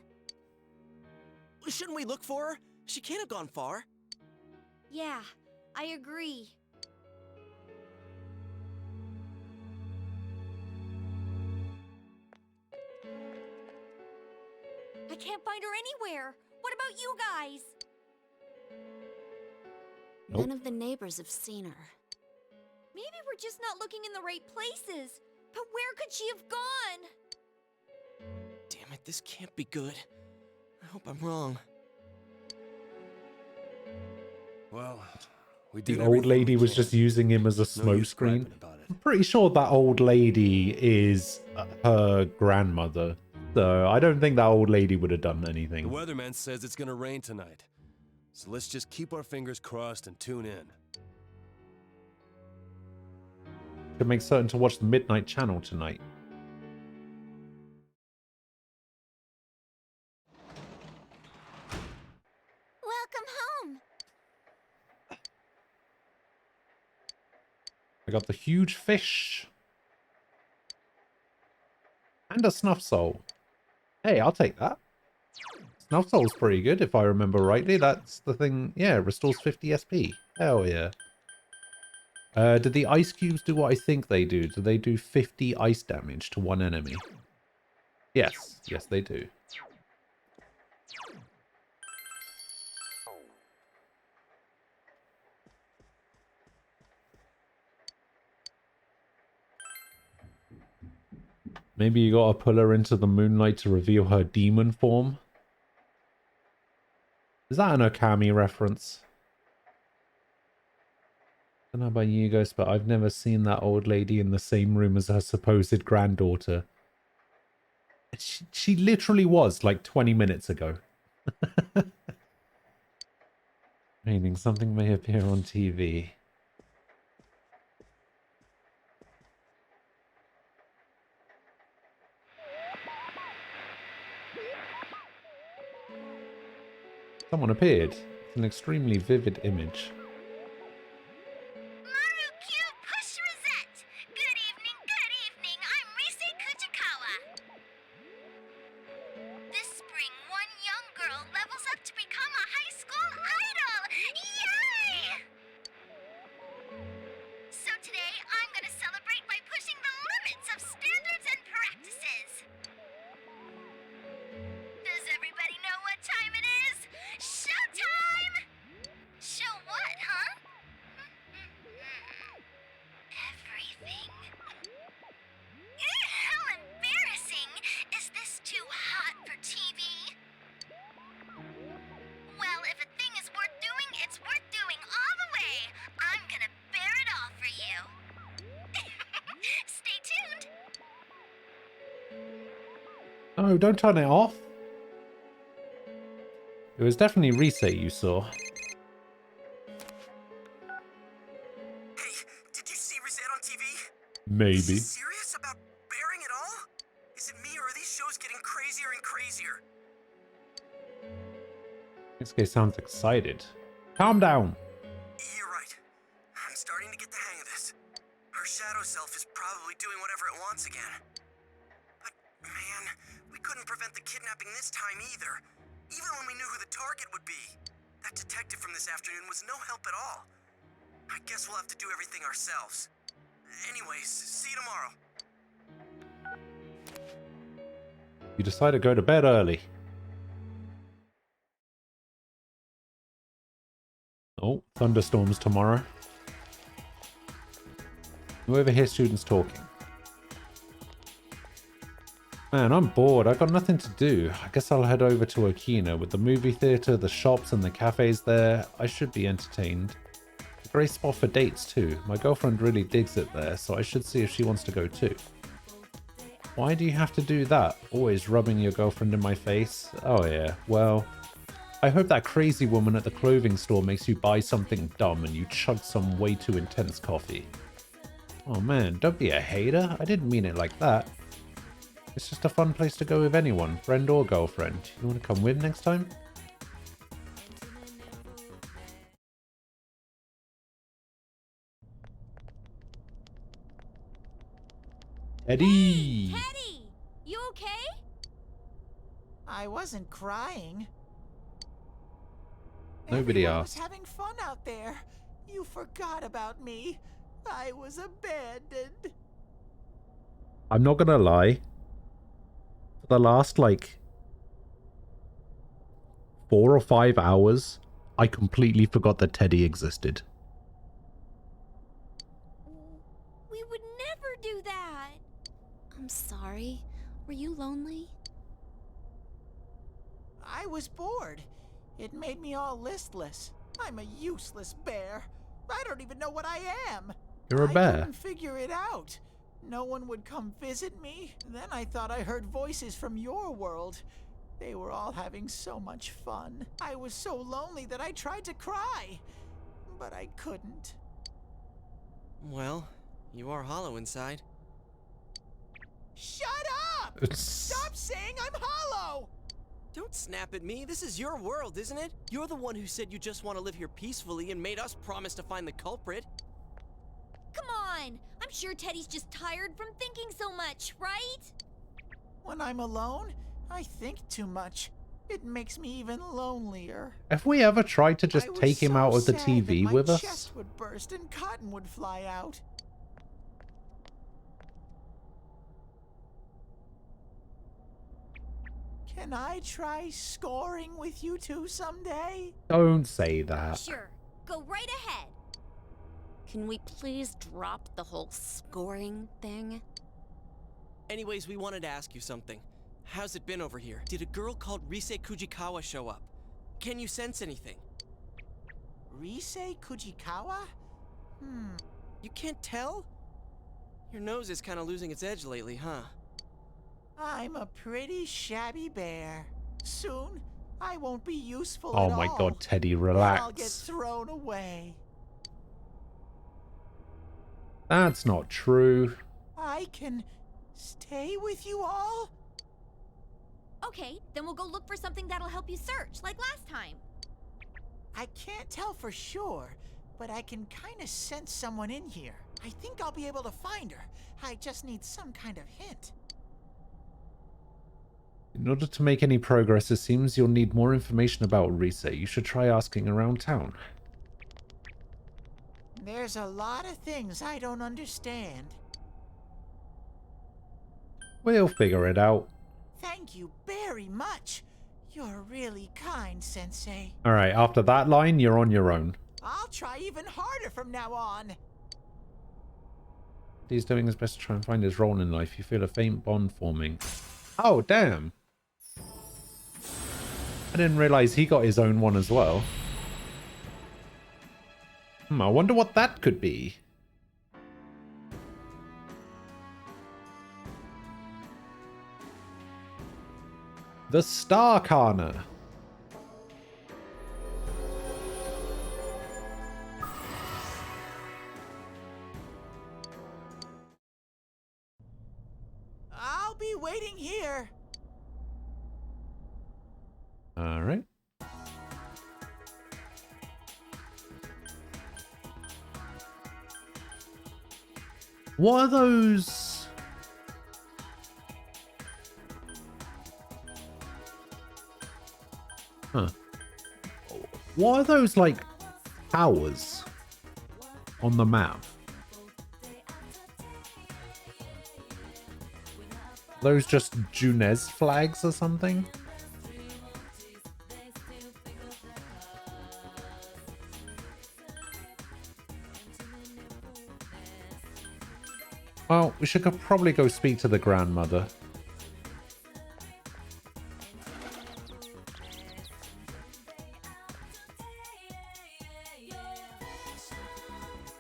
Shouldn't we look for her? She can't have gone far. Yeah, I agree. I can't find her anywhere. What about you guys? None of the neighbors have seen her. Maybe we're just not looking in the right places. But where could she have gone? Damn it, this can't be good. I hope I'm wrong. Well, we did The old lady was just using him as a smokescreen. I'm pretty sure that old lady is her grandmother. though. I don't think that old lady would have done The anything. weatherman says it's gonna rain tonight. So let's just keep our fingers crossed and tune in. Should make certain to watch the Midnight Channel tonight. Welcome home. I got the huge fish. And a snuff soul. Hey, I'll take that. Snuff soul's pretty good, if I remember rightly. That's the thing. Yeah, restores 50 SP. Hell yeah. Did the ice cubes do what I think they do? Do they do 50 ice damage to one enemy? Yes. Yes, they do. Maybe you gotta pull her into the moonlight to reveal her demon form? Is that an Okami reference? I don't know about you guys, but I've never seen that old lady in the same room as her supposed granddaughter. She literally was like 20 minutes ago. Meaning something may appear on TV. Someone appeared. It's an extremely vivid image. This spring, one young girl levels up to become a high school idol! Yay! So today, I'm gonna celebrate by pushing the limits of standards and practices. Does everybody know what time it is? Showtime! Show what, huh? Everything. How embarrassing! Is this too hot for TV? Well, if a thing is worth doing, it's worth doing all the way. I'm gonna bear it all for you. Stay tuned. Oh, don't turn it off. It was definitely Reset you saw. Did you see Reset on TV? Maybe. Is he serious about bearing it all? Is it me or are these shows getting crazier and crazier? This guy sounds excited. Calm down. You're right. I'm starting to get the hang of this. Her shadow self is probably doing whatever it wants again. But, man, we couldn't prevent the kidnapping this time either. Even when we knew who the target would be. That detective from this afternoon was no help at all. I guess we'll have to do everything ourselves. Anyways, see you tomorrow. You decide to go to bed early. Oh, thunderstorms tomorrow. You overhear students talking. Man, I'm bored. I've got nothing to do. I guess I'll head over to Okina. With the movie theater, the shops, and the cafes there, I should be entertained. A great spot for dates too. My girlfriend really digs it there, so I should see if she wants to go too. Why do you have to do that? Always rubbing your girlfriend in my face? Oh yeah, well, I hope that crazy woman at the clothing store makes you buy something dumb and you chug some way too intense coffee. Oh man, don't be a hater. I didn't mean it like that. It's just a fun place to go with anyone, friend or girlfriend. You want to come with next time? Eddie! Teddy! You okay? I wasn't crying. Nobody Everyone was asked. having fun out there. You forgot about me. I was abandoned. I'm not gonna lie. For the last, like, 4 or 5 hours, I completely forgot that Teddy existed. We would never do that. I'm sorry. Were you lonely? I was bored. It made me all listless. I'm a useless bear. I don't even know what I am. You're a I bear. couldn't figure it out. no one would come visit me. Then I thought I heard voices from your world. They were all having so much fun. I was so lonely that I tried to cry, but I couldn't. Well, you are hollow inside. Shut up! Stop saying I'm hollow! Don't snap at me. This is your world, isn't it? You're the one who said you just want to live here peacefully and made us promise to find the culprit. Come on! I'm sure Teddy's just tired from thinking so much, right? When I'm alone, I think too much. It makes me even lonelier. Have we ever tried to just take him out of the sad TV that with my us? chest would burst and cotton would fly out. Can I try scoring with you two someday? Don't say that. Sure. Go right ahead. Can we please drop the whole scoring thing? Anyways, we wanted to ask you something. How's it been over here? Did a girl called Rise Kujikawa show up? Can you sense anything? Rise Kujikawa? You can't tell? Your nose is kind of losing its edge lately, huh? I'm a pretty shabby bear. Soon, I won't be useful Oh at my all. god, Teddy, Then relax. I'll get thrown away. That's not true. I can stay with you all? Okay, then we'll go look for something that'll help you search, like last time. I can't tell for sure, but I can kind of sense someone in here. I think I'll be able to find her. I just need some kind of hint. In order to make any progress, it seems you'll need more information about Rise. You should try asking around town. There's a lot of things I don't understand. We'll figure it out. Thank you very much. You're really kind, Sensei. Alright, after that line, you're on your own. I'll try even harder from now on. He's doing his best to try and find his role in life. You feel a faint bond forming. Oh, damn. I didn't realize he got his own one as well. I wonder what that could be. The Star Kana. I'll be waiting here. All right. What are those? Huh. What are those, like, towers on the map? Those just Junez flags or something? Well, we should probably go speak to the grandmother.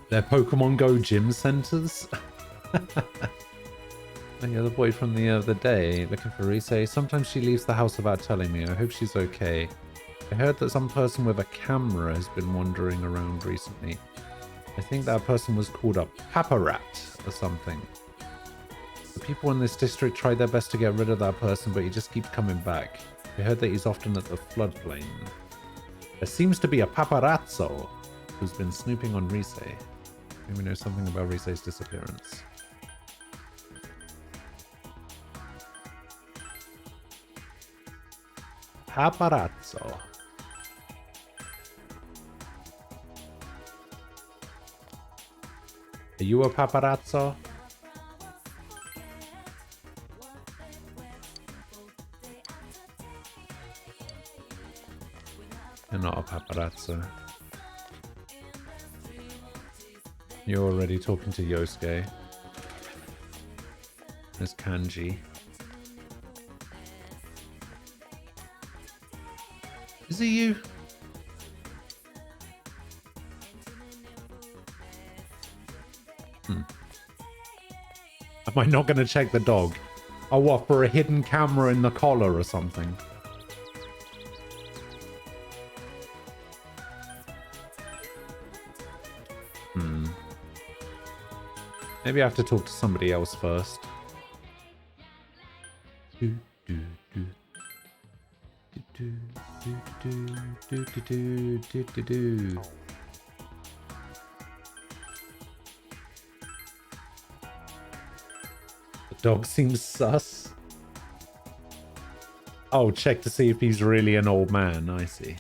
They're Pokemon Go gym centers? And you're the boy from the other day, looking for Rise. Sometimes she leaves the house without telling me. I hope she's okay. I heard that some person with a camera has been wandering around recently. I think that person was called a paparat or something. The people in this district tried their best to get rid of that person, but he just keeps coming back. I heard that he's often at the floodplain. There seems to be a paparazzo who's been snooping on Rise. Maybe we know something about Rise's disappearance. Paparazzo. Are you a paparazzo? You're not a paparazzo. You're already talking to Yosuke. There's Kanji. Is it you? Am I not going to check the dog? Oh, what, for a hidden camera in the collar or something? Maybe I have to talk to somebody else first. The dog seems sus. Oh, check to see if he's really an old man. I see.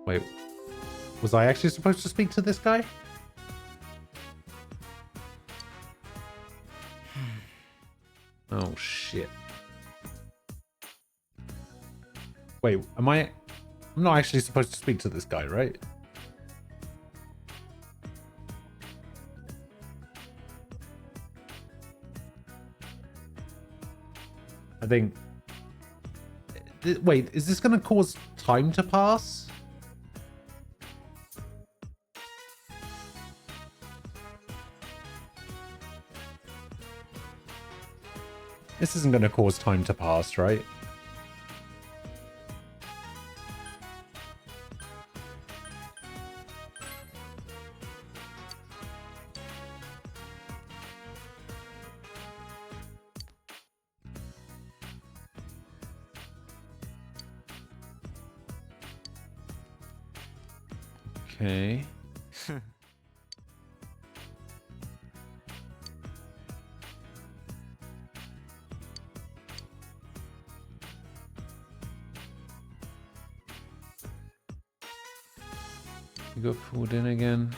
Wait, was I actually supposed to speak to this guy? Oh, shit. Wait, am I... I'm not actually supposed to speak to this guy, right? I think... Wait, is this going to cause time to pass? This isn't going to cause time to pass, right? Okay. You got called in again.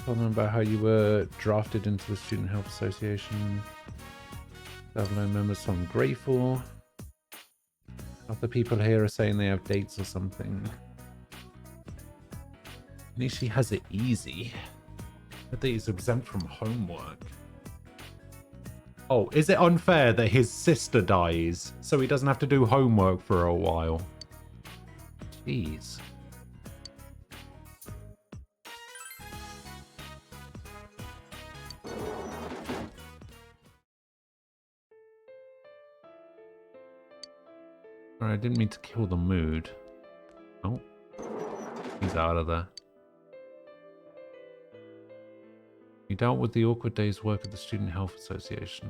Tell them about how you were drafted into the Student Health Association. They have no members, so I'm grateful. Other people here are saying they have dates or something. Nishi has it easy. I think he's exempt from homework. Oh, is it unfair that his sister dies so he doesn't have to do homework for a while? Jeez. Sorry, I didn't mean to kill the mood. Oh, he's out of there. You dealt with the awkward day's work at the Student Health Association.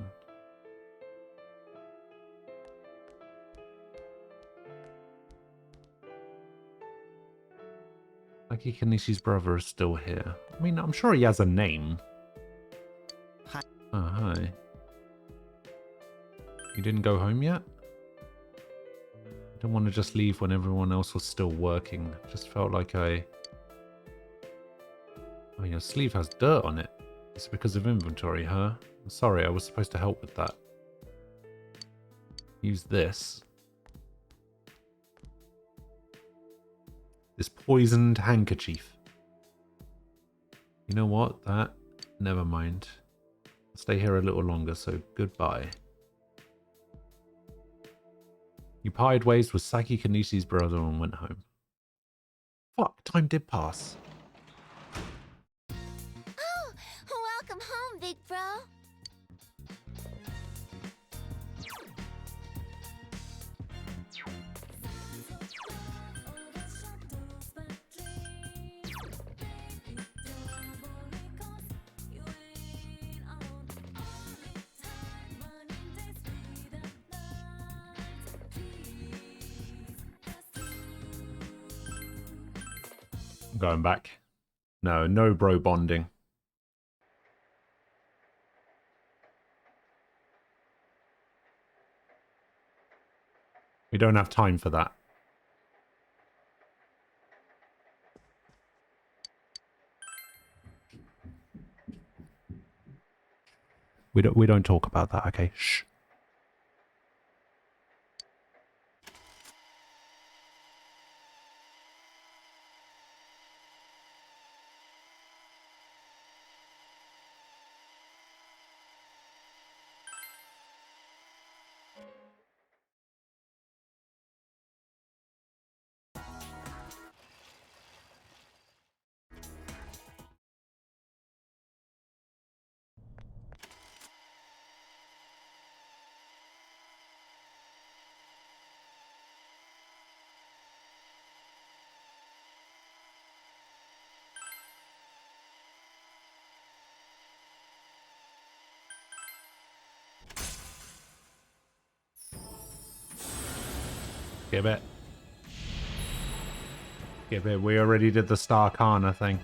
Saki Kanishi's brother is still here. I mean, I'm sure he has a name. Hi. Oh, hi. You didn't go home yet? I don't want to just leave when everyone else was still working. Just felt like I... Oh, your sleeve has dirt on it. It's because of inventory, huh? I'm sorry, I was supposed to help with that. Use this. This poisoned handkerchief. You know what? That... Never mind. I'll stay here a little longer, so goodbye. You parted ways with Saki Kanishi's brother and went home. Fuck, time did pass. Oh, welcome home, big bro. I'm going back. No, no bro bonding. We don't have time for that. We don't talk about that, okay? Shh. Skip it. Skip it. We already did the Starkana thing.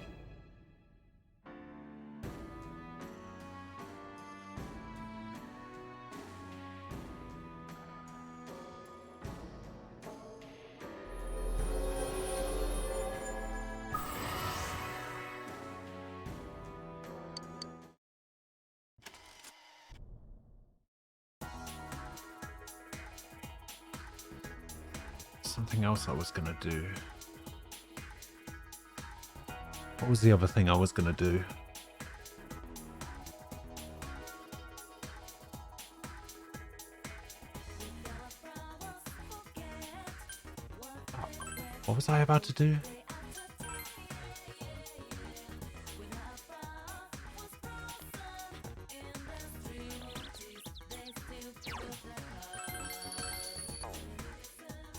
Something else I was gonna do. What was the other thing I was gonna do? What was I about to do?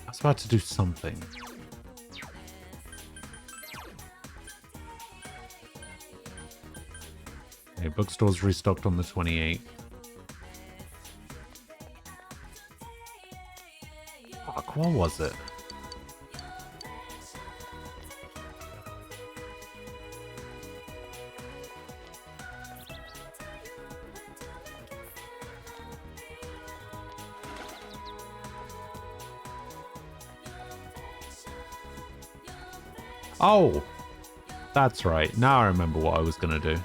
I was about to do something. Okay, bookstore's restocked on the 28th. Fuck, what was it? Oh! That's right. Now I remember what I was gonna do.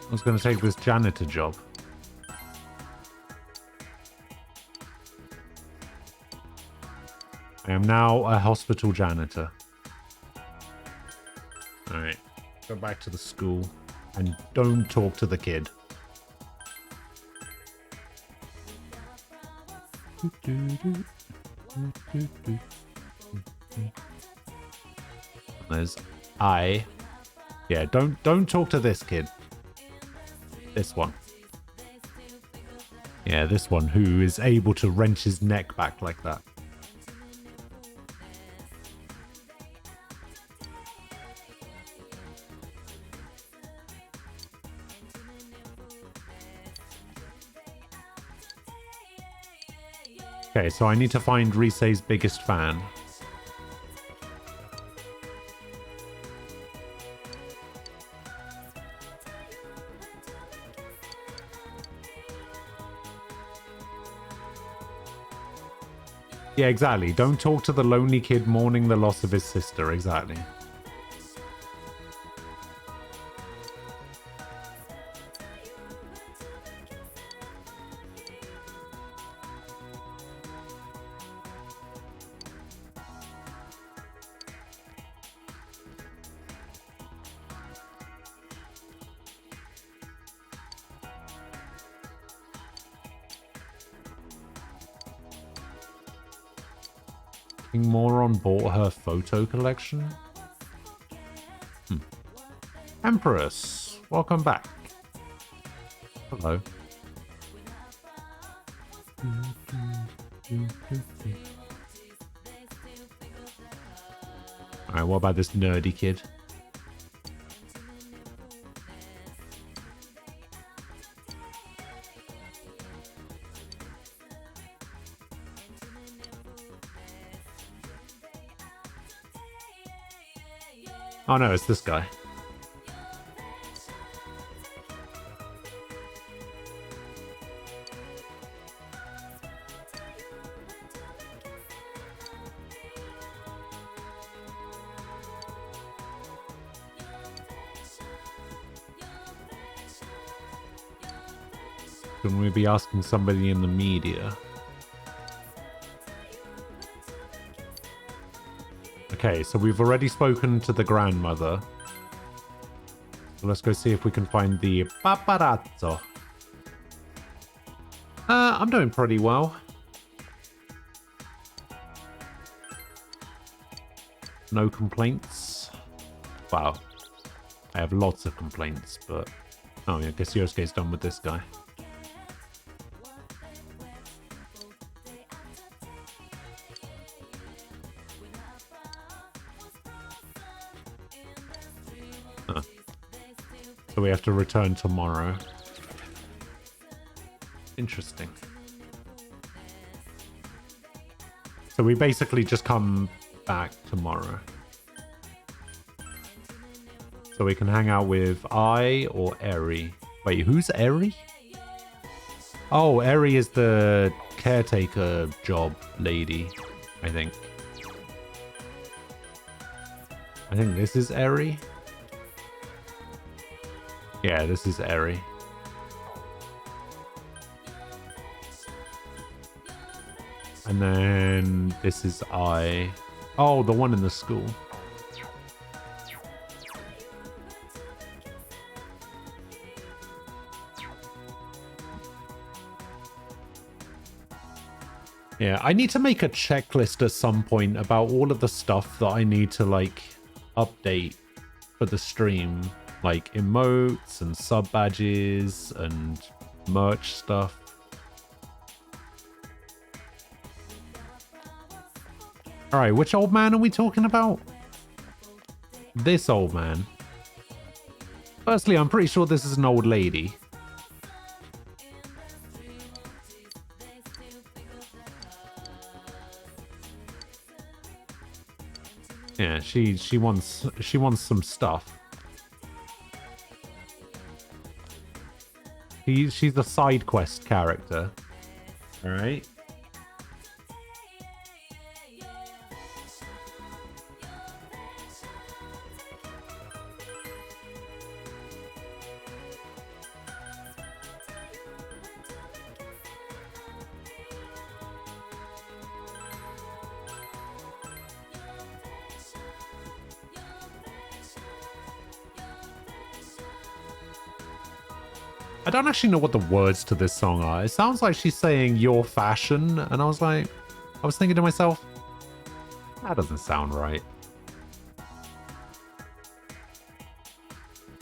I was going to take this janitor job. I am now a hospital janitor. Alright. Go back to the school. And don't talk to the kid. There's I. Yeah, don't talk to this kid. This one. Yeah, this one who is able to wrench his neck back like that. Okay, so I need to find Risei's biggest fan. Yeah, exactly. Don't talk to the lonely kid mourning the loss of his sister. Exactly. Moron bought her photo collection. Empress, welcome back. Hello. Alright, what about this nerdy kid? Oh no, it's this guy. Shouldn't we be asking somebody in the media? Okay, so we've already spoken to the grandmother. So let's go see if we can find the paparazzo. I'm doing pretty well. No complaints. Wow. I have lots of complaints, but... Oh, yeah, I guess Yosuke's done with this guy. So we have to return tomorrow. Interesting. So we basically just come back tomorrow. So we can hang out with I or Eri. Wait, who's Eri? Oh, Eri is the caretaker job lady, I think. I think this is Eri. Yeah, this is Eri. And then this is I. Oh, the one in the school. Yeah, I need to make a checklist at some point about all of the stuff that I need to, like, update for the stream. Like, emotes and sub badges and merch stuff. Alright, which old man are we talking about? This old man. Firstly, I'm pretty sure this is an old lady. Yeah, she wants some stuff. She's a side quest character. All right. I don't actually know what the words to this song are. It sounds like she's saying your fashion, and I was thinking to myself, that doesn't sound right.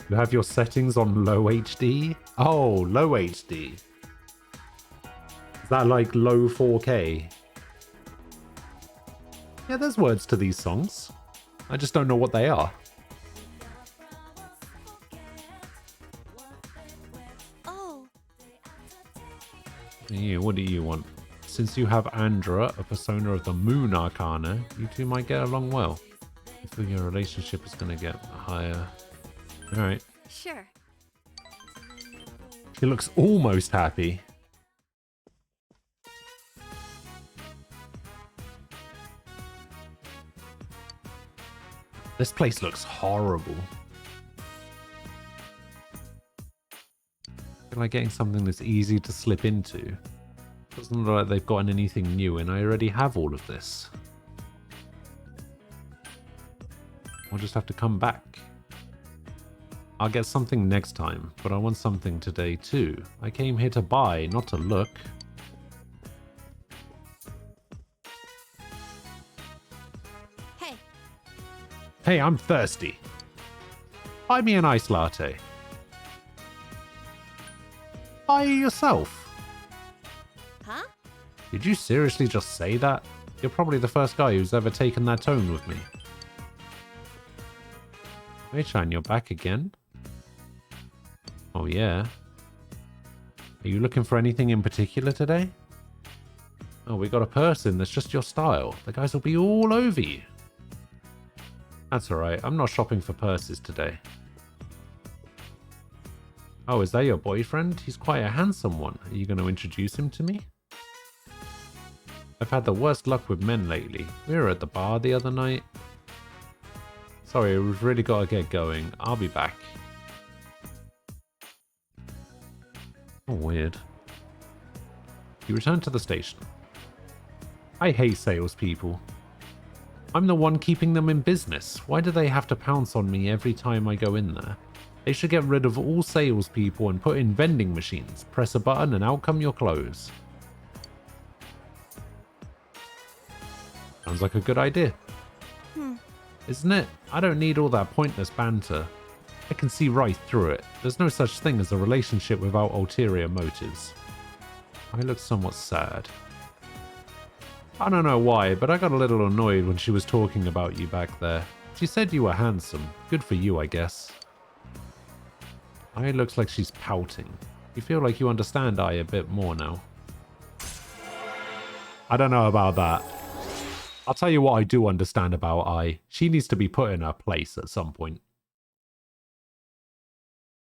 You have your settings on low HD? Oh, low HD. Is that like low 4K? Yeah, there's words to these songs. I just don't know what they are. Yeah, what do you want? Since you have Andra, a persona of the Moon Arcana, you two might get along well. I feel your relationship is going to get higher. Alright. Sure. She looks almost happy. This place looks horrible. Like getting something that's easy to slip into. Doesn't look like they've gotten anything new, and I already have all of this. I'll just have to come back. I'll get something next time, but I want something today too. I came here to buy, not to look. Hey. Hey, I'm thirsty. Buy me an iced latte. Buy it yourself. Huh? Did you seriously just say that? You're probably the first guy who's ever taken that tone with me. Mei-chan, you're back again? Oh yeah. Are you looking for anything in particular today? Oh, we got a person that's just your style. The guys will be all over you. That's alright, I'm not shopping for purses today. Oh, is that your boyfriend? He's quite a handsome one. Are you going to introduce him to me? I've had the worst luck with men lately. We were at the bar the other night. Sorry, we've really got to get going. I'll be back. Oh, weird. You return to the station. I hate salespeople. I'm the one keeping them in business. Why do they have to pounce on me every time I go in there? They should get rid of all salespeople and put in vending machines. Press a button and out come your clothes. Sounds like a good idea. Isn't it? I don't need all that pointless banter. I can see right through it. There's no such thing as a relationship without ulterior motives. I look somewhat sad. I don't know why, but I got a little annoyed when she was talking about you back there. She said you were handsome. Good for you, I guess. Ai looks like she's pouting. You feel like you understand Ai a bit more now. I don't know about that. I'll tell you what I do understand about Ai. She needs to be put in her place at some point.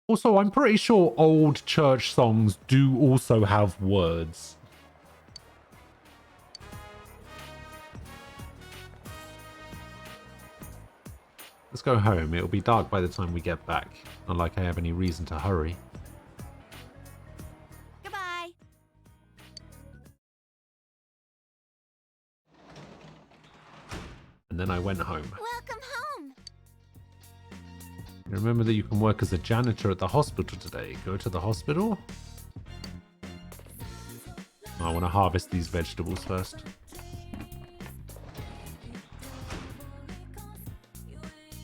Also, I'm pretty sure old church songs do also have words. Let's go home. It'll be dark by the time we get back. Not like I have any reason to hurry. Goodbye. And then I went home. Welcome home. Remember that you can work as a janitor at the hospital today. Go to the hospital? I want to harvest these vegetables first.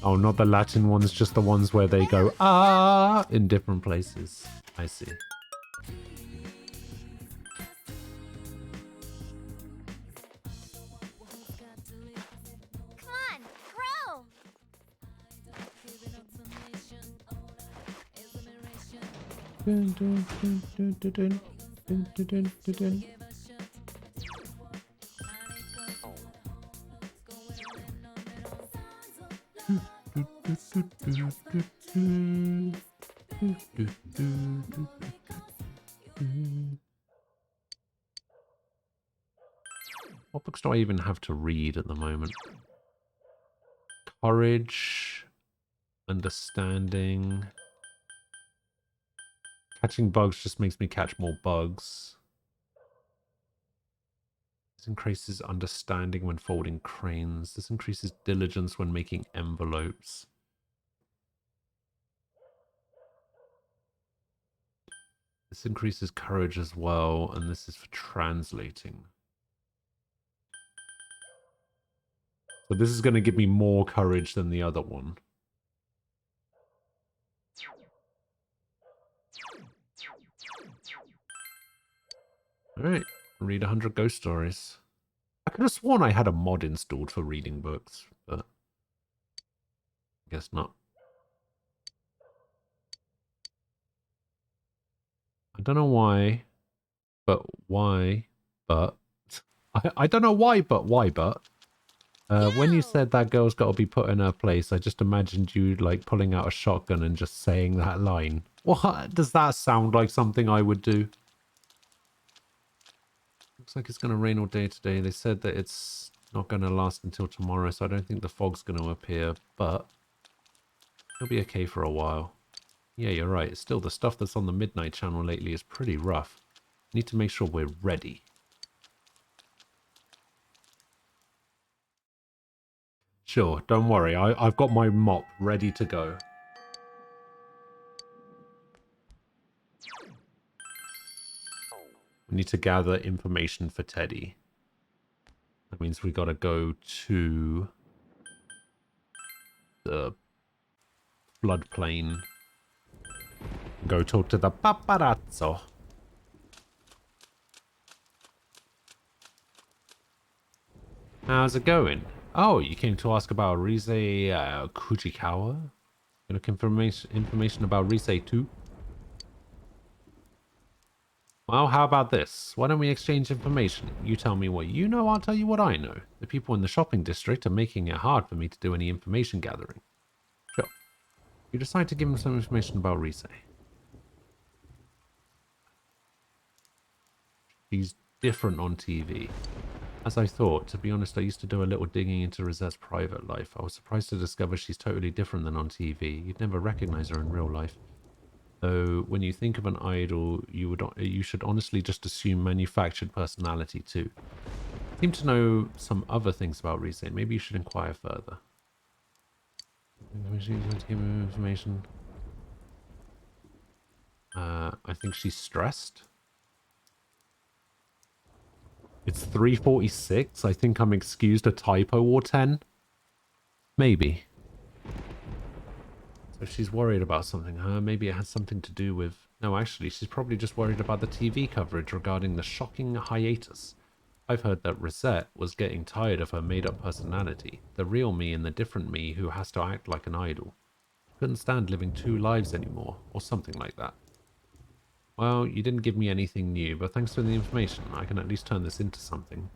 Oh, not the Latin ones, just the ones where they go, ah, in different places. I see. Come on, grow. Dun, dun, dun, dun, dun, dun, dun, dun, dun, dun. What books do I even have to read at the moment? Courage, understanding. Catching bugs just makes me catch more bugs. This increases understanding when folding cranes. This increases diligence when making envelopes. This increases courage as well, and this is for translating. So this is going to give me more courage than the other one. Alright, read 100 ghost stories. I could have sworn I had a mod installed for reading books, but I guess not. I don't know why, but why, but... I don't know why, but when you said that girl's got to be put in her place, I just imagined you like pulling out a shotgun and just saying that line. What? Does that sound like something I would do? Looks like it's going to rain all day today. They said that it's not going to last until tomorrow, so I don't think the fog's going to appear, but it'll be okay for a while. Yeah, you're right. Still, the stuff that's on the Midnight Channel lately is pretty rough. Need to make sure we're ready. Sure, don't worry. I've got my mop ready to go. We need to gather information for Teddy. That means we gotta go to the floodplain. Go talk to the paparazzo. How's it going? Oh, you came to ask about Rise Kujikawa? You looking for information about Rise too? Well, how about this? Why don't we exchange information? You tell me what you know, I'll tell you what I know. The people in the shopping district are making it hard for me to do any information gathering. Sure. You decide to give them some information about Rise. She's different on TV. As I thought, to be honest, I used to do a little digging into Rosette's private life. I was surprised to discover she's totally different than on TV. You'd never recognize her in real life. Though, when you think of an idol, you should honestly just assume manufactured personality too. I seem to know some other things about Rise. Maybe you should inquire further. Information. I think she's stressed. It's 3:46. I think I'm excused a typo or 10. Maybe. So she's worried about something, huh? Maybe it has something to do with... No, actually, she's probably just worried about the TV coverage regarding the shocking hiatus. I've heard that Rosette was getting tired of her made-up personality, the real me and the different me who has to act like an idol. Couldn't stand living 2 lives anymore, or something like that. Well, you didn't give me anything new, but thanks for the information. I can at least turn this into something.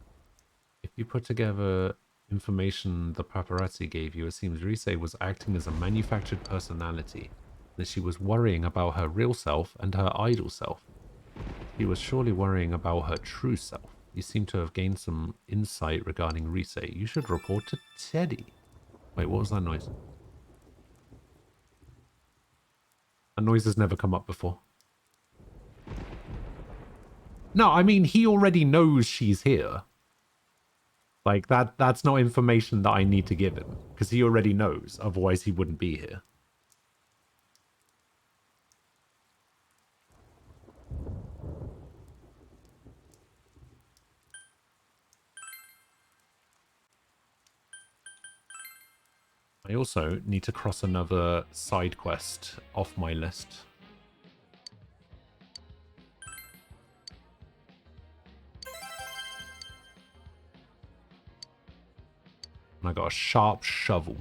If you put together information the paparazzi gave you, it seems Rise was acting as a manufactured personality, that she was worrying about her real self and her idol self. She was surely worrying about her true self. You seem to have gained some insight regarding Rise. You should report to Teddy. Wait, what was that noise? That noise has never come up before. No, I mean, he already knows she's here. Like, that's not information that I need to give him, because he already knows, otherwise he wouldn't be here. I also need to cross another side quest off my list. And I got a sharp shovel.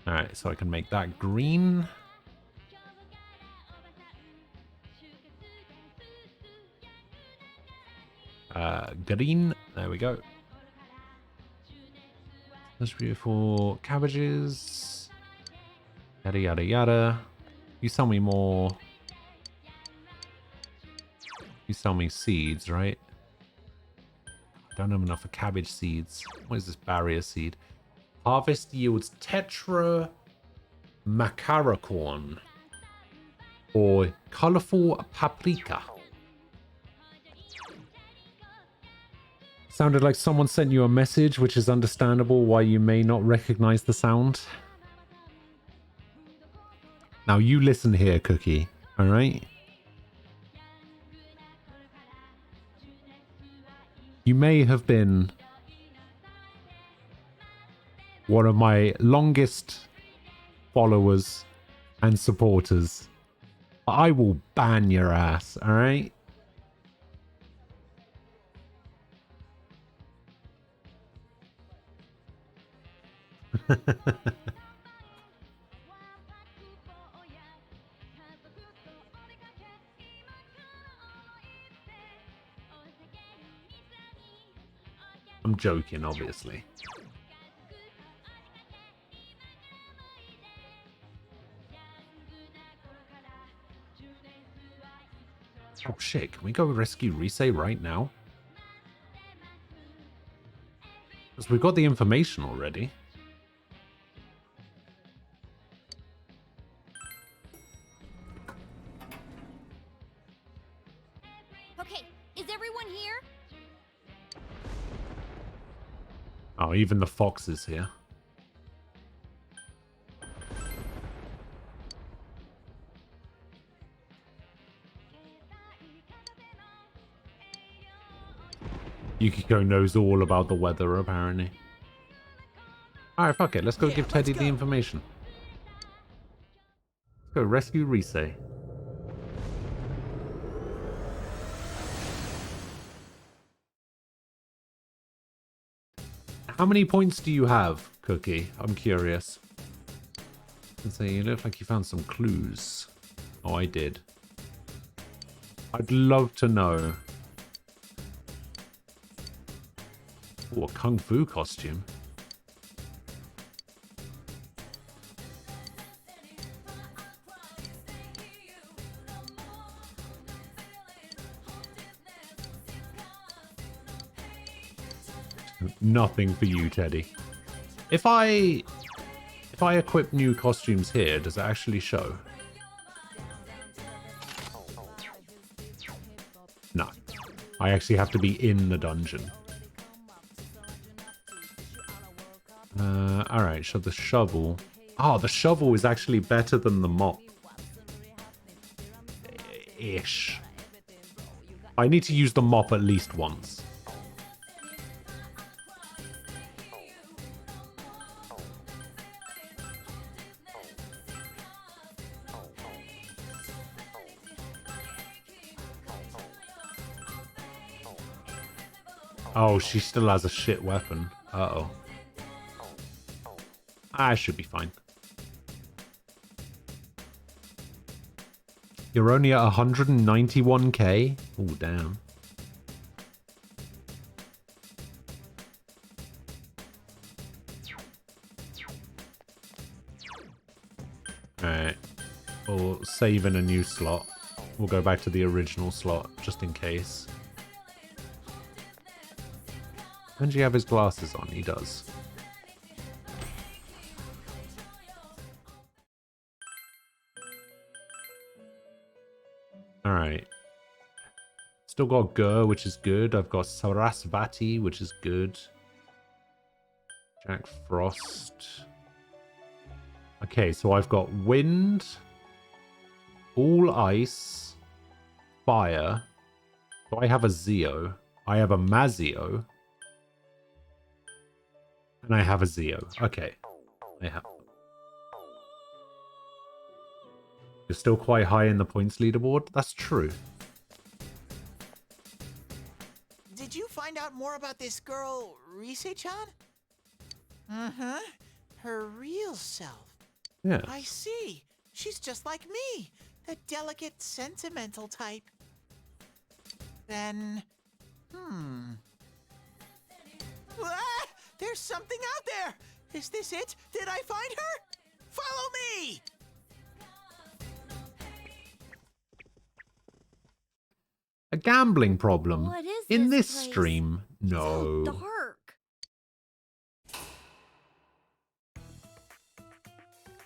Alright, so I can make that green. Green. There we go. That's beautiful. Cabbages. Yada yada yada. You sell me more. You sell me seeds, right? Don't have enough for cabbage seeds. What is this barrier seed? Harvest yields tetra macaracorn or colorful paprika. Sounded like someone sent you a message, which is understandable why you may not recognize the sound. Now you listen here, Cookie, alright? You may have been one of my longest followers and supporters. I will ban your ass, alright? I'm joking, obviously. Oh shit, can we go rescue Rise right now? Because we've got the information already. Okay, is everyone here? Oh, even the fox is here. Yukiko knows all about the weather, apparently. Alright, fuck it. Let's go give Teddy the information. Let's go rescue Rise. How many points do you have, Cookie? I'm curious. Let's say you look like you found some clues. Oh, I did. I'd love to know. Oh, a kung fu costume. Nothing for you, Teddy. If I equip new costumes here, does it actually show? No. I actually have to be in the dungeon. Alright, so the shovel. Oh, the shovel is actually better than the mop. Ish. I need to use the mop at least once. Oh, she still has a shit weapon. Uh-oh. I should be fine. You're only at 191k? Oh, damn. Alright. We'll save in a new slot. We'll go back to the original slot, just in case. Doesn't he have his glasses on? He does. Alright. Still got Gur, which is good. I've got Sarasvati, which is good. Jack Frost. Okay, so I've got Wind, All Ice, Fire. Do I have a Zeo? I have a Mazio. And I have a Zeo. Okay. I have. You're still quite high in the points leaderboard? That's true. Did you find out more about this girl, Rise-chan? Uh-huh. Her real self. Yeah. I see. She's just like me. The delicate, sentimental type. Then... Ah! There's something out there! Is this it? Did I find her? Follow me! A gambling problem? What is in this this place? stream? No. So dark.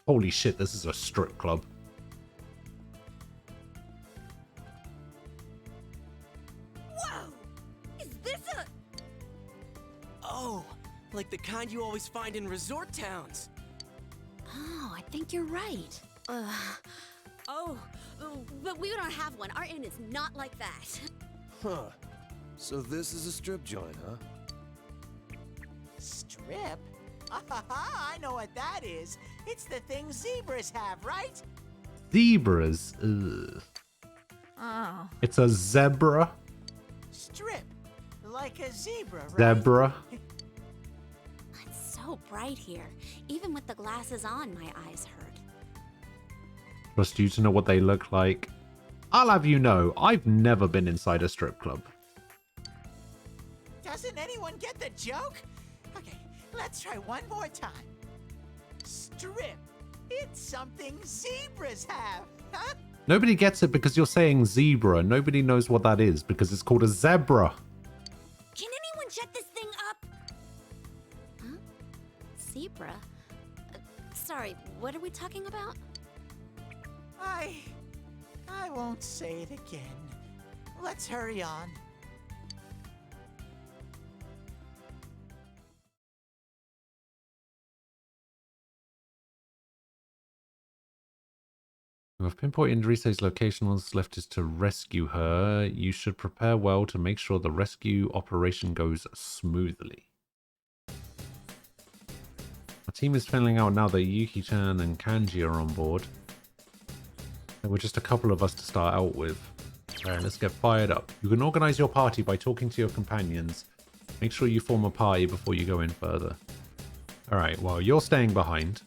Holy shit, this is a strip club. Whoa! Is this a... Oh, like the kind you always find in resort towns. Oh, I think you're right. Oh, but we don't have one. Our inn is not like that. Huh. So this is a strip joint, huh? Strip? I know what that is. It's the thing zebras have, right? Zebras. Ugh. Oh. It's a zebra. Strip. Like a zebra, right? Zebra. It's so bright here. Even with the glasses on, my eyes hurt. Trust you to know what they look like. I'll have you know, I've never been inside a strip club. Doesn't anyone get the joke? Okay, let's try one more time. Strip. It's something zebras have, huh? Nobody gets it because you're saying zebra. Nobody knows what that is because it's called a zebra. Can anyone shut this thing up? Huh? Zebra? Sorry, what are we talking about? I won't say it again. Let's hurry on. You have pinpointed Rise's location. What's left is to rescue her. You should prepare well to make sure the rescue operation goes smoothly. Our team is filling out now that Yuki-chan and Kanji are on board. There were just a couple of us to start out with. Alright, let's get fired up. You can organize your party by talking to your companions. Make sure you form a party before you go in further. Alright, well, you're staying behind.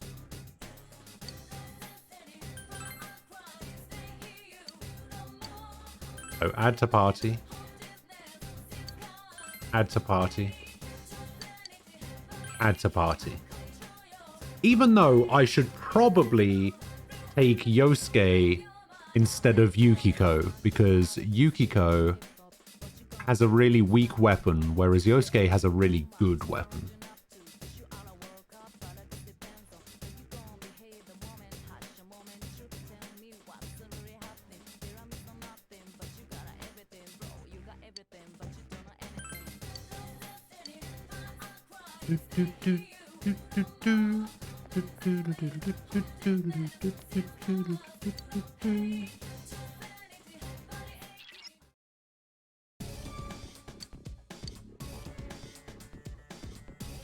So add to party. Add to party. Add to party. Even though I should probably take Yosuke instead of Yukiko, because Yukiko has a really weak weapon, whereas Yosuke has a really good weapon.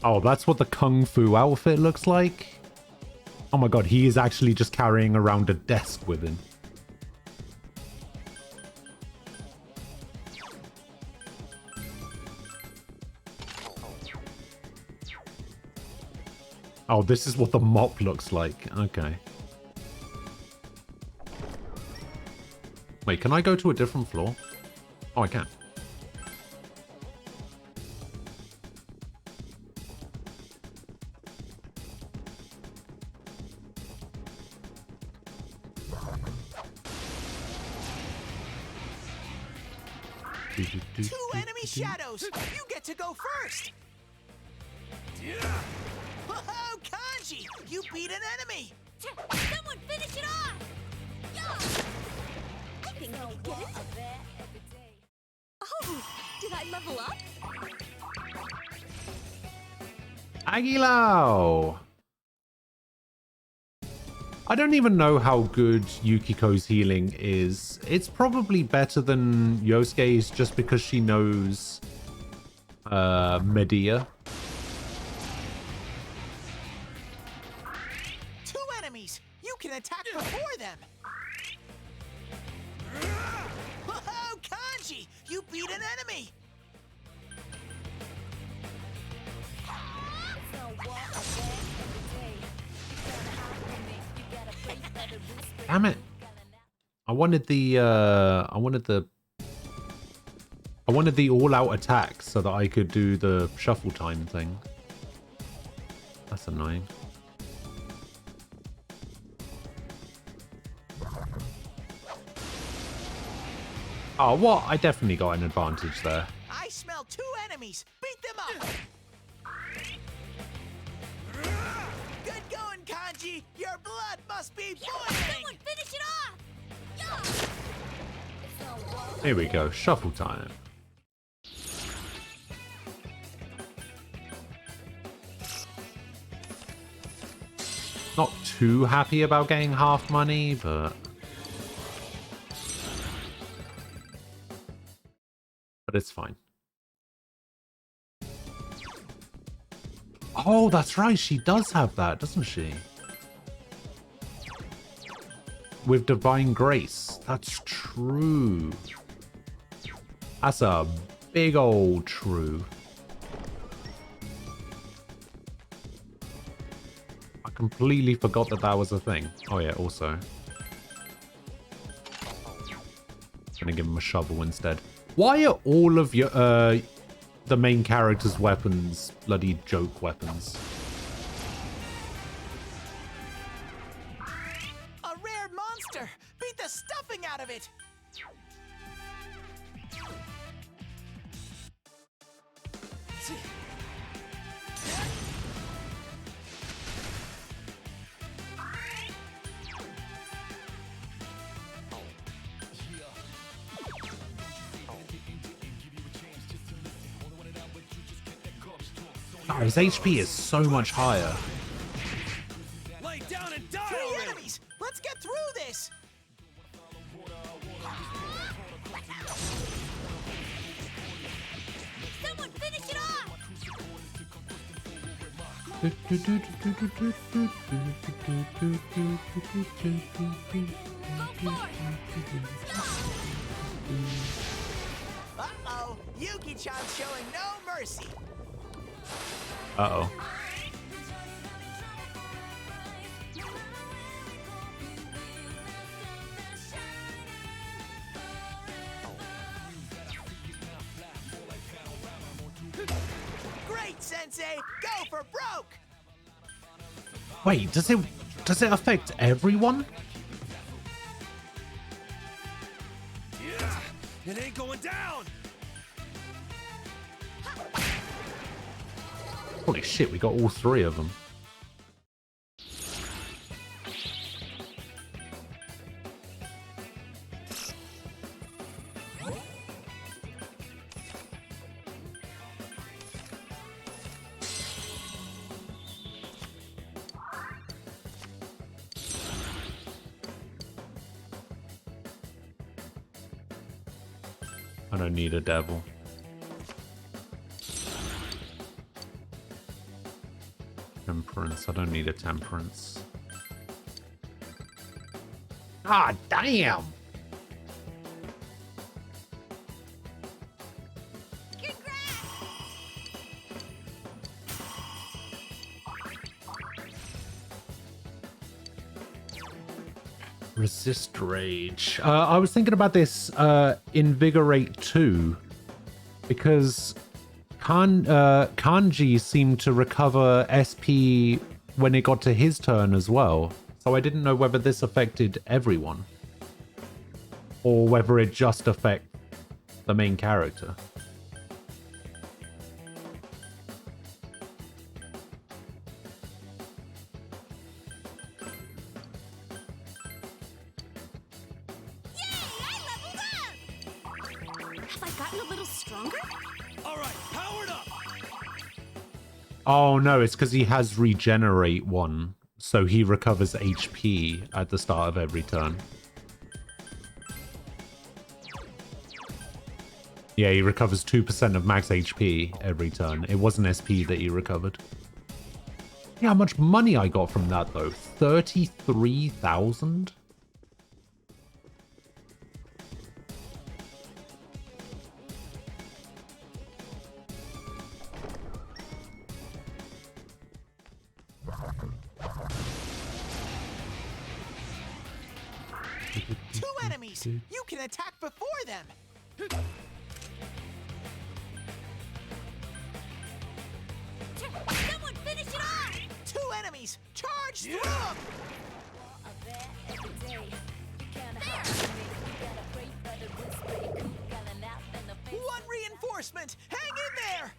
Oh, that's what the Kung Fu outfit looks like? Oh my god, he is actually just carrying around a desk with him. Oh, this is what the mop looks like. Okay. Wait, can I go to a different floor? Oh, I can. Two enemy shadows! You get to go first! Whoa, Kanji! You beat an enemy! Someone finish it off! I think I can get it. Oh, did I level up? Aguilao! I don't even know how good Yukiko's healing is. It's probably better than Yosuke's just because she knows Medea. Two enemies! You can attack before them! Whoa, Kanji! You beat an enemy! Damn it. I wanted the all-out attack so that I could do the shuffle time thing. That's annoying. Oh, what? I definitely got an advantage there. I smell two enemies! Beat them up! Good going, Kanji! Your blood must be boiling! Someone finish it off! Here we go. Shuffle time. Not too happy about getting half money, but it's fine. Oh, that's right. She does have that, doesn't she? With Divine Grace. That's true. That's a big old true. I completely forgot that that was a thing. Oh yeah, also. Gonna give him a shovel instead. Why are all of your the main character's weapons bloody joke weapons? A rare monster! Beat the stuffing out of it! Oh, his HP is so much higher. Lay down and die Three already. enemies! Let's get through this! Someone finish it off! Uh-oh! Yuki-chan's showing no mercy! Uh-oh. Great, Sensei! Go for broke! Wait, does it affect everyone? It ain't going down. Holy shit, we got all three of them. I don't need a devil. Temperance. I don't need a temperance. Ah, damn! Resist rage. I was thinking about this Invigorate 2 because Kanji seemed to recover SP when it got to his turn as well. So I didn't know whether this affected everyone or whether it just affects the main character. Have I gotten a little stronger? All right, powered up. Oh no, it's because he has Regenerate 1, so he recovers HP at the start of every turn. Yeah, he recovers 2% of max HP every turn. It wasn't SP that he recovered. Yeah, how much money I got from that though? 33,000? Two enemies! You can attack before them! Someone finish it off! Two enemies! Charge through them! One reinforcement! Hang in there!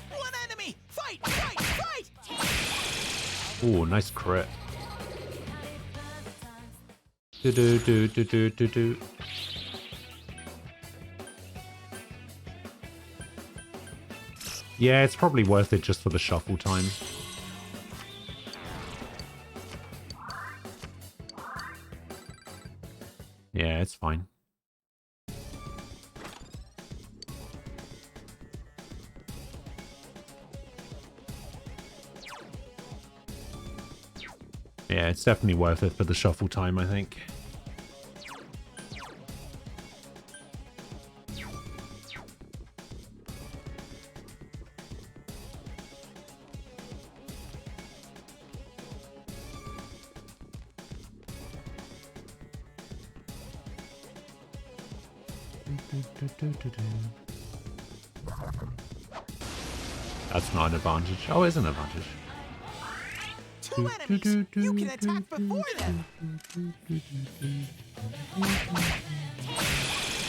One enemy! Fight! Fight! Fight! Ooh, nice crit. Do. Yeah, it's probably worth it just for the shuffle time. Yeah, it's fine. Yeah, it's definitely worth it for the shuffle time, I think. That's not an advantage. Oh, it's an advantage. Two enemies! You can attack before them!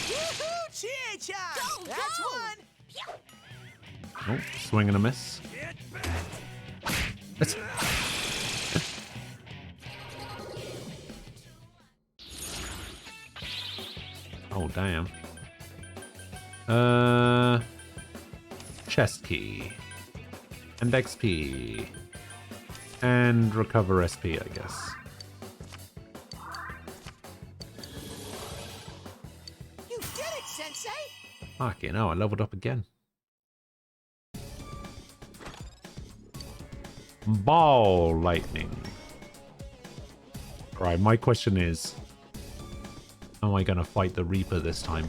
Woohoo! Chie-chan! That's one! Oh, swing and a miss. Oh, damn. Chest key. And XP. And recover SP, I guess. You did it, Sensei! Fucking hell, I leveled up again. Ball lightning. Right, my question is, how am I going to fight the Reaper this time?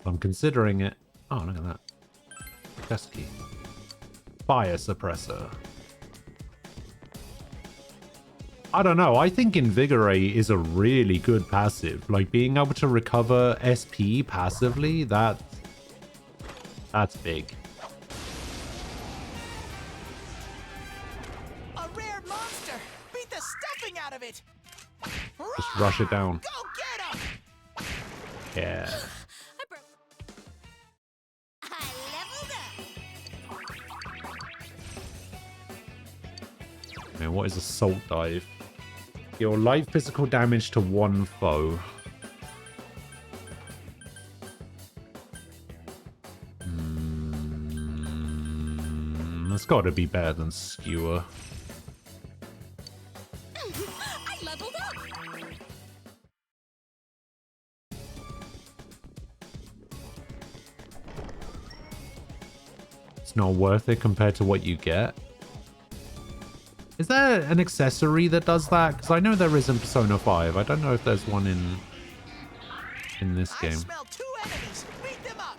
I'm considering it. Oh, look at that. Chest key. Fire suppressor. I don't know. I think Invigorate is a really good passive. Like, being able to recover SP passively, that's big. A rare monster! Beat the stuffing out of it! Just rush it down. Go get him! Yeah. Man, what is Assault Dive? Deal light physical damage to one foe. That's got to be better than Skewer. I leveled up! It's not worth it compared to what you get. Is there an accessory that does that? Because I know there is in Persona 5. I don't know if there's one in this game. I smell two enemies! Beat them up!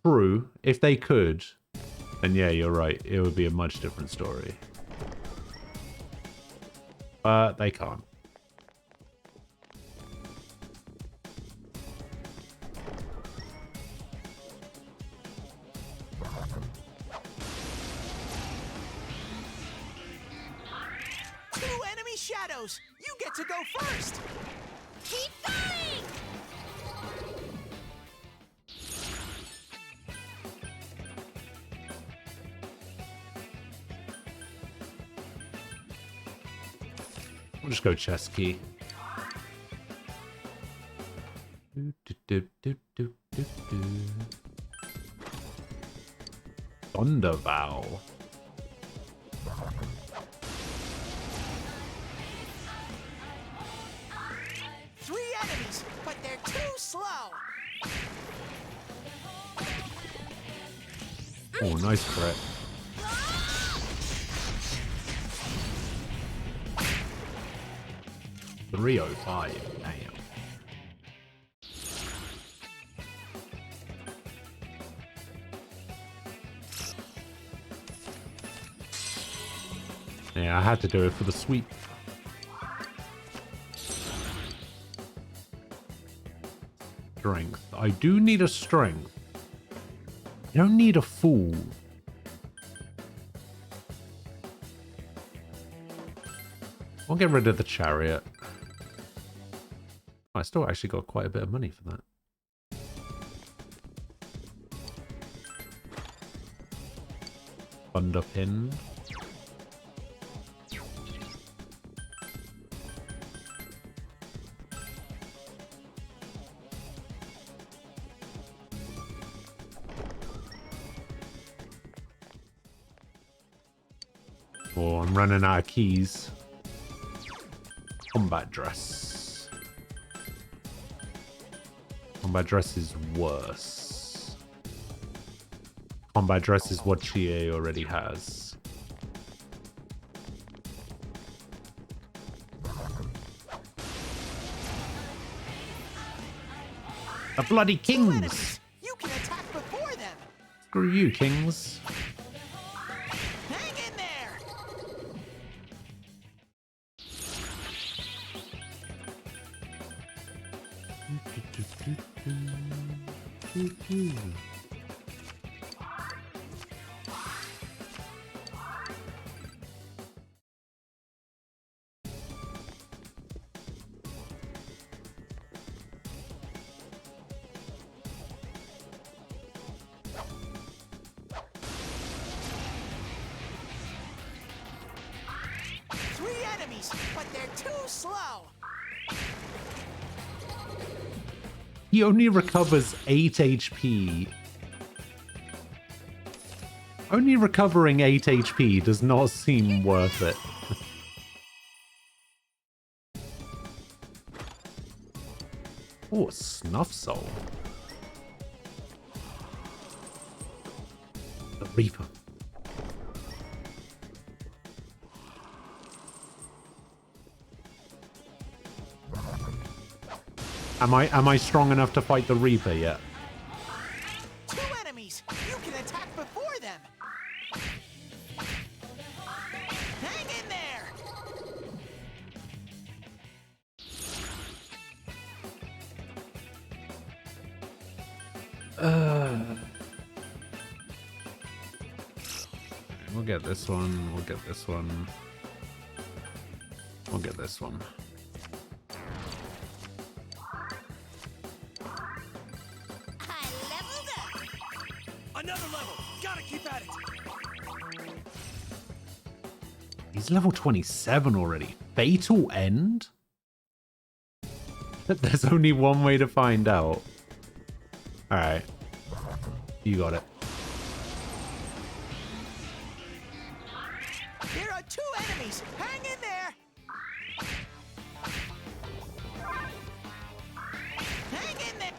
True. If they could, then yeah, you're right. It would be a much different story. But they can't. Two enemy shadows! You get to go first! Keep going! We'll just go chess key. Thunder Vow. Three enemies, but they're too slow! Oh, nice crit. $305. Damn. Yeah, I had to do it for the sweep. Strength. I do need a strength. You don't need a fool. I'll get rid of the chariot. I still actually got quite a bit of money for that. Underpin. Oh, I'm running out of keys. Combat dress. Combat dress is worse. Combat dress is what Chie already has. The bloody kings! You can attack before them! Screw you, kings. Hang in there! Three enemies, but they're too slow! He only recovers 8 HP. Only recovering 8 HP does not seem worth it. Oh, a Snuff Soul. The Reaper. Am I strong enough to fight the Reaper yet? Two enemies! You can attack before them! Hang in there! We'll get this one. We'll get this one. We'll get this one. Another level! Gotta keep at it! He's level 27 already. Fatal End? There's only one way to find out. Alright. You got it. There are two enemies! Hang in there! Hang in there!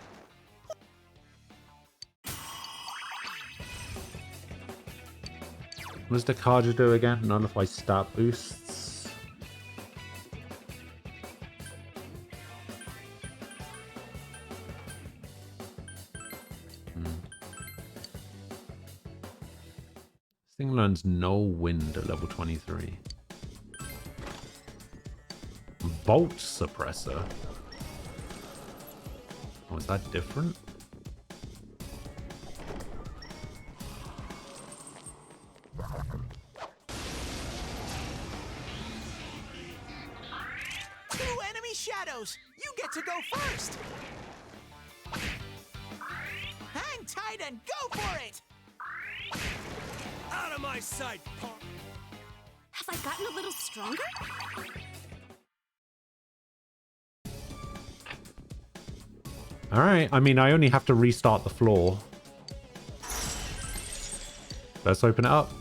What does the Kaja do again? Nullify stat boosts. Thing learns Null Wind at level 23. Bolt Suppressor. Oh, is that different? Two enemy shadows! You get to go first! Hang tight and go for it! Out of my sight, punk! Have I gotten a little stronger? Alright, I mean, I only have to restart the floor. Let's open it up.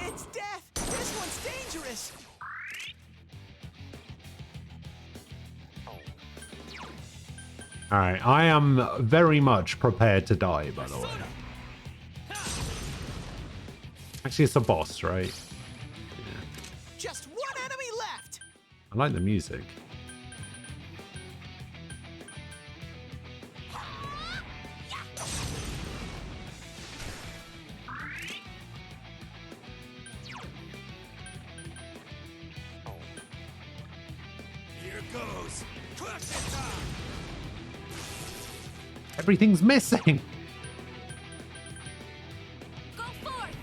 It's death! This one's dangerous! Alright, I am very much prepared to die, by the way. Actually, it's a boss, right? Yeah. Just one enemy left! I like the music. Here goes. Crush it down. Everything's missing! Go forth!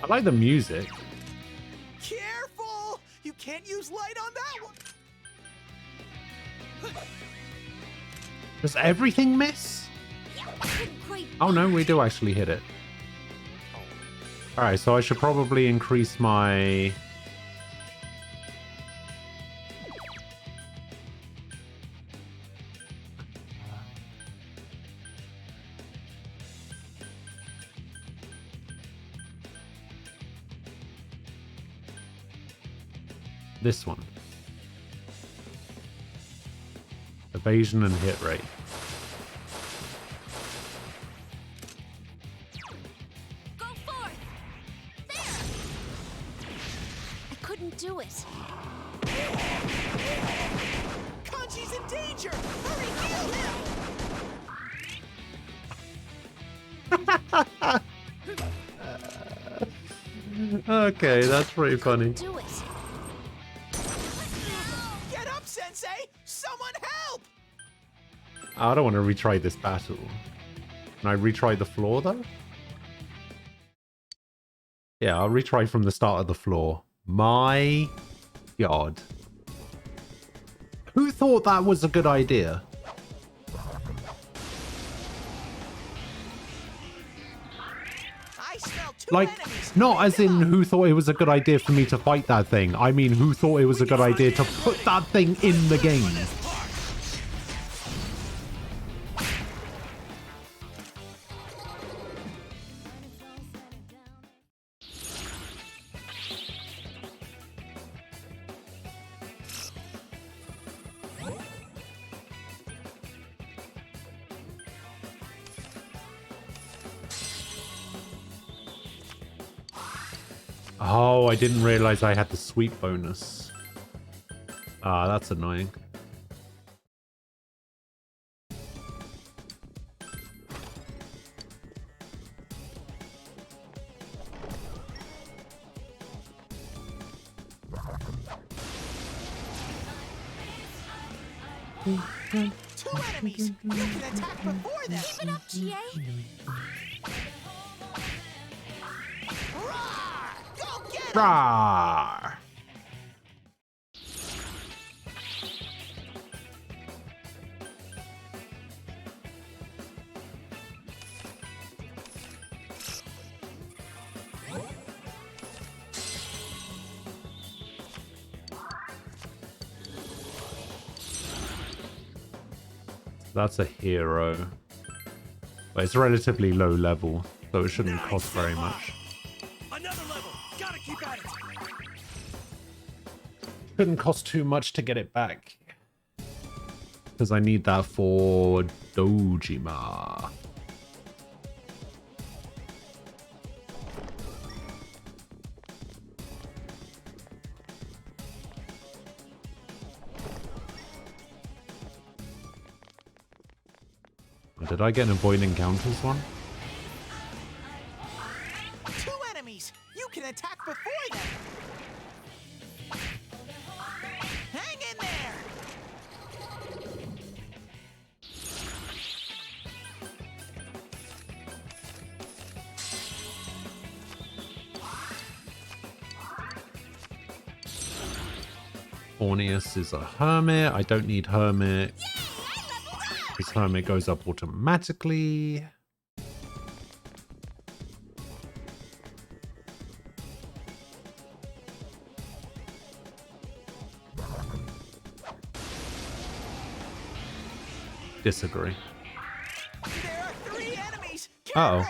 I like the music. Careful! You can't use light on that one! Does everything miss? Oh no, we do actually hit it. Alright, so I should probably increase my... this one. Evasion and hit rate. Go forth! There! I couldn't do it. Kanji's in danger! Hurry, heal him! Okay, that's pretty funny. Do it. Get up, Sensei! Someone help! I don't want to retry this battle. Can I retry the floor, though? Yeah, I'll retry from the start of the floor. My God. Who thought that was a good idea? I smell two Like, enemies! not as in who thought it was a good idea for me to fight that thing. I mean, who thought it was a good idea to put that thing in the game. Oh, I didn't realize I had the sweep bonus. Ah, that's annoying. Two enemies! You can attack before them! Keep it up, GA! Roar! Go get him! Rawr! That's a hero. But it's relatively low level, so it shouldn't cost very much. Another level. Gotta keep at it. Shouldn't cost too much to get it back. Because I need that for Dojima. Did I get an avoid encounters one? 2 enemies! You can attack before them! Hang in there! Orneus is a hermit. I don't need hermit. His hermit goes up automatically. Disagree. There are 3 enemies! Uh-oh.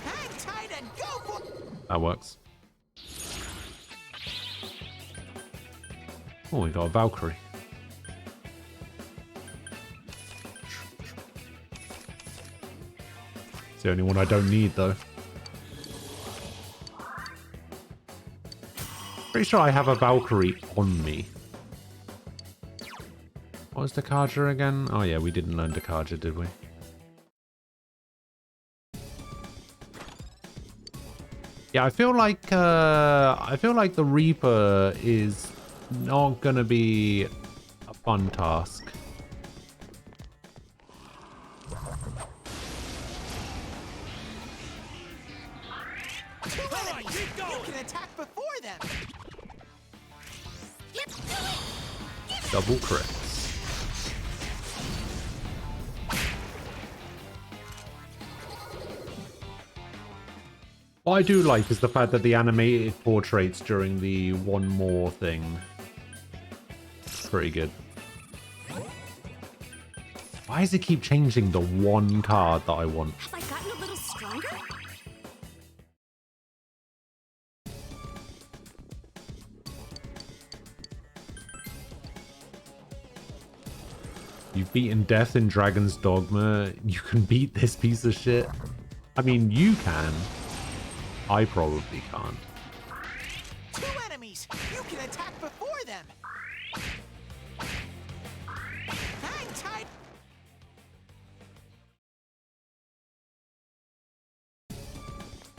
Hang tight and go for... That works. Oh, we got a Valkyrie. It's the only one I don't need, though. Pretty sure I have a Valkyrie on me. What was Dakaja again? Oh yeah, we didn't learn Dakaja, did we? Yeah, I feel like the Reaper is not gonna be a fun task. Two enemies! You can attack before them! Double crits. What I do like is the fact that the animated portraits during the one more thing. Pretty good. Why does it keep changing the one card that I want? Have I gotten a little stronger? You've beaten death in Dragon's Dogma. You can beat this piece of shit. I mean, you can. I probably can't. Two enemies! You can attack before them! Hang tight!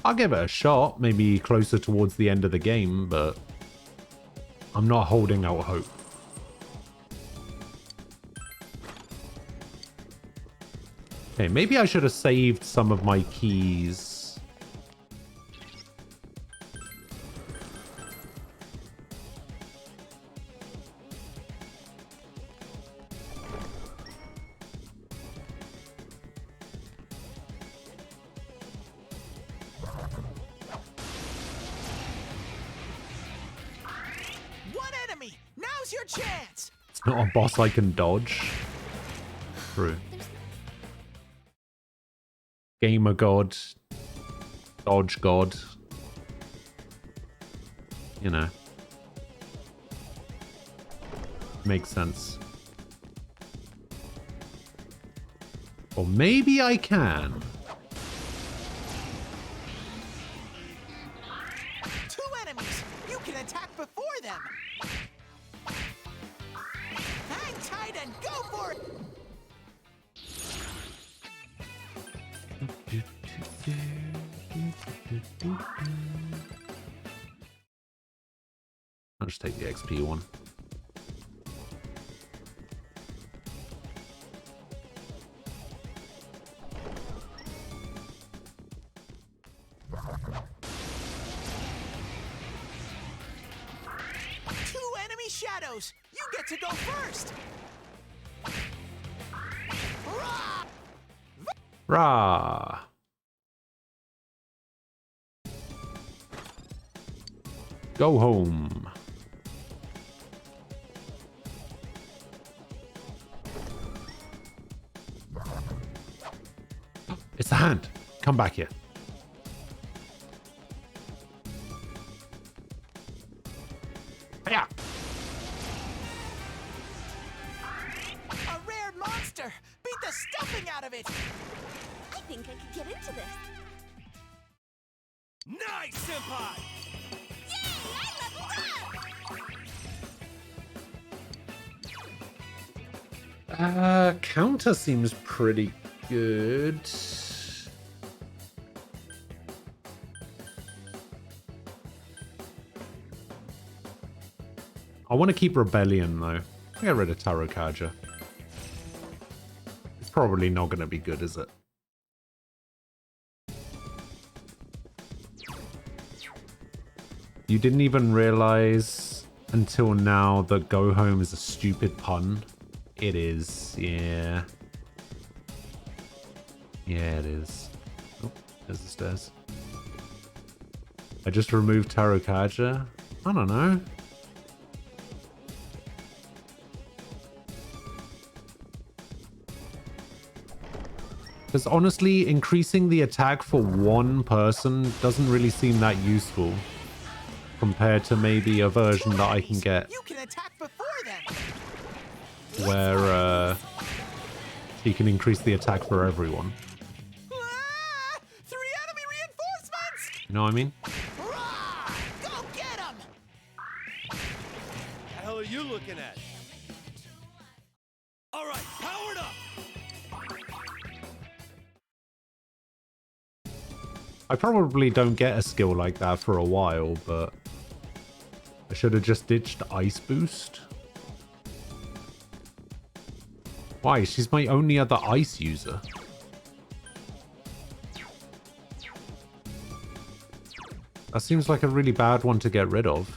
I'll give it a shot, maybe closer towards the end of the game, but I'm not holding out hope. Okay, maybe I should have saved some of my keys. One enemy! Now's your chance! It's not a boss I can dodge. True. Gamer God. Dodge God. You know. Makes sense. Or maybe I can. Two enemies! You can attack before them! Hang tight and go for it! I'll just take the XP one. Two enemy shadows! You get to go first! Rah! Rah! Go home. It's the hand. Come back here. Yeah. of it! I think I could get into this. Nice, Senpai! Yay! I leveled up! Counter seems pretty good. I want to keep Rebellion though. Get rid of Tarokaja. It's probably not going to be good, is it? You didn't even realize until now that Go Home is a stupid pun. It is, yeah. Yeah, it is. Oh, there's the stairs. I just removed Tarokaja. I don't know. Because honestly, increasing the attack for one person doesn't really seem that useful. Compared to maybe a version that I can get You can attack before them. where you can increase the attack for everyone. Ah, 3 enemy reinforcements! You know what I mean? Hurrah! Go get them! The hell are you looking at? All right, powered up! I probably don't get a skill like that for a while, but I should have just ditched Ice Boost. Why? She's my only other ice user. That seems like a really bad one to get rid of.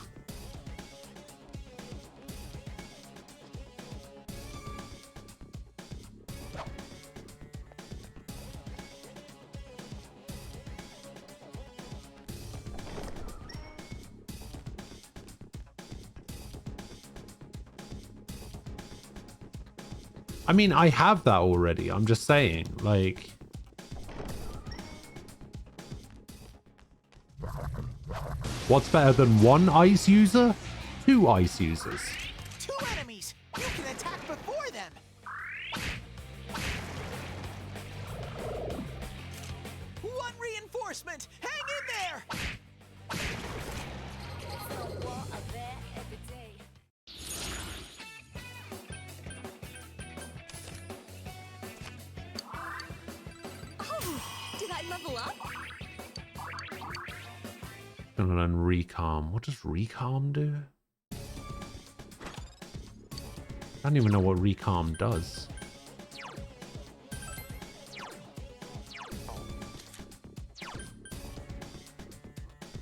I mean, I have that already. I'm just saying, like... What's better than 1 ice user? 2 ice users. 2 enemies! You can attack before them! One reinforcement! Hang in there! Did I level up? And then Recalm. What does Recalm do? I don't even know what Recalm does.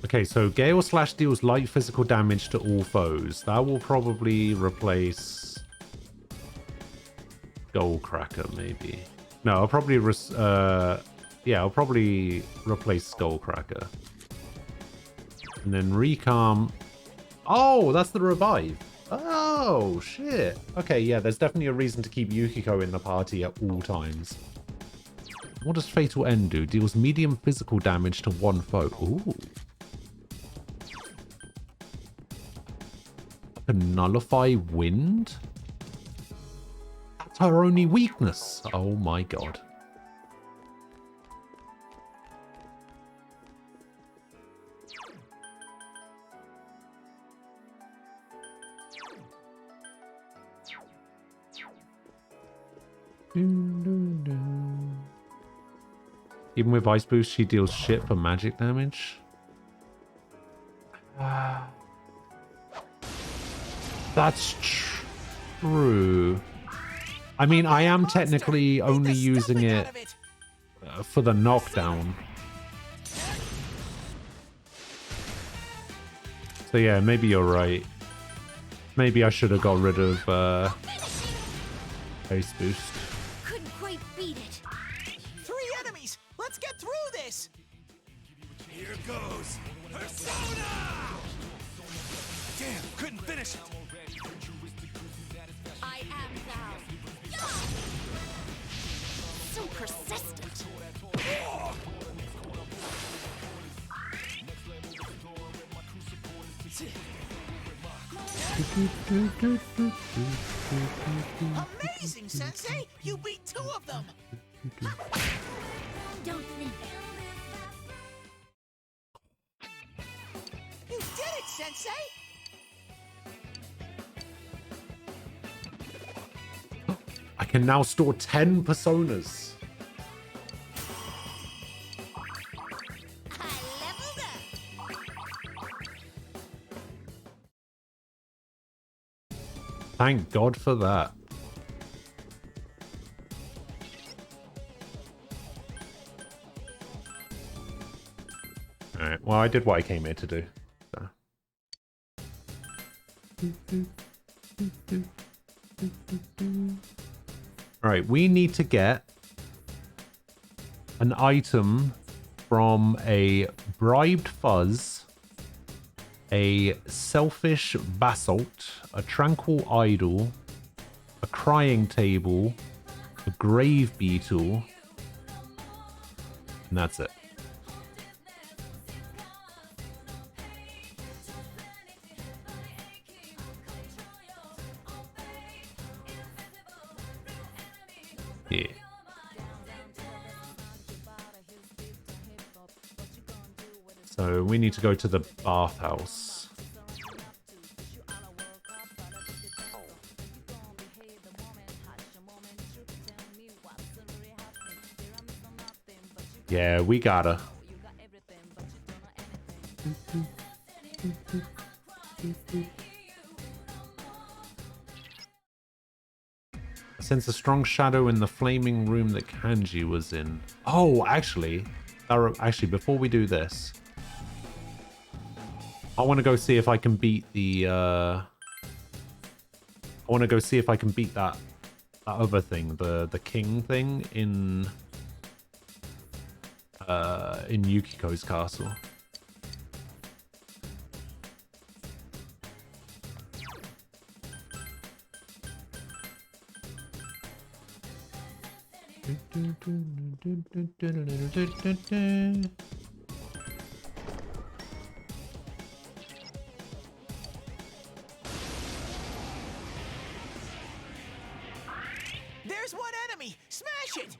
Okay, so Gale Slash deals light physical damage to all foes. That will probably replace Skullcracker, maybe. No, I'll probably yeah, I'll probably replace Skullcracker. And then Recalm. Oh, that's the revive. Oh, shit. Okay, yeah, there's definitely a reason to keep Yukiko in the party at all times. What does Fatal End do? Deals medium physical damage to one foe. Ooh. Can nullify wind? That's her only weakness. Oh my god. Even with Ice Boost, she deals shit for magic damage. That's true. I mean, I am technically only using it for the knockdown. So yeah, maybe you're right. Maybe I should have got rid of Ice Boost. Couldn't quite beat it. 3 enemies! Let's get through this! Here goes Persona! Damn, couldn't finish it. I am thou. So persistent. Amazing, Sensei! You beat 2 of them! Don't leave. You did it, Sensei! I can now store 10 personas. Thank God for that. Alright, well, I did what I came here to do. So. Alright, we need to get an item from a bribed fuzz, a selfish basalt, a tranquil idol, a crying table, a grave beetle, and that's it. Yeah. So we need to go to the bathhouse. Yeah, we gotta. Sense a strong shadow in the flaming room that Kanji was in. Oh, actually, before we do this, I want to go see if I can beat the. I want to go see if I can beat that other thing, the king thing in Yukiko's castle. There's one enemy! Smash it!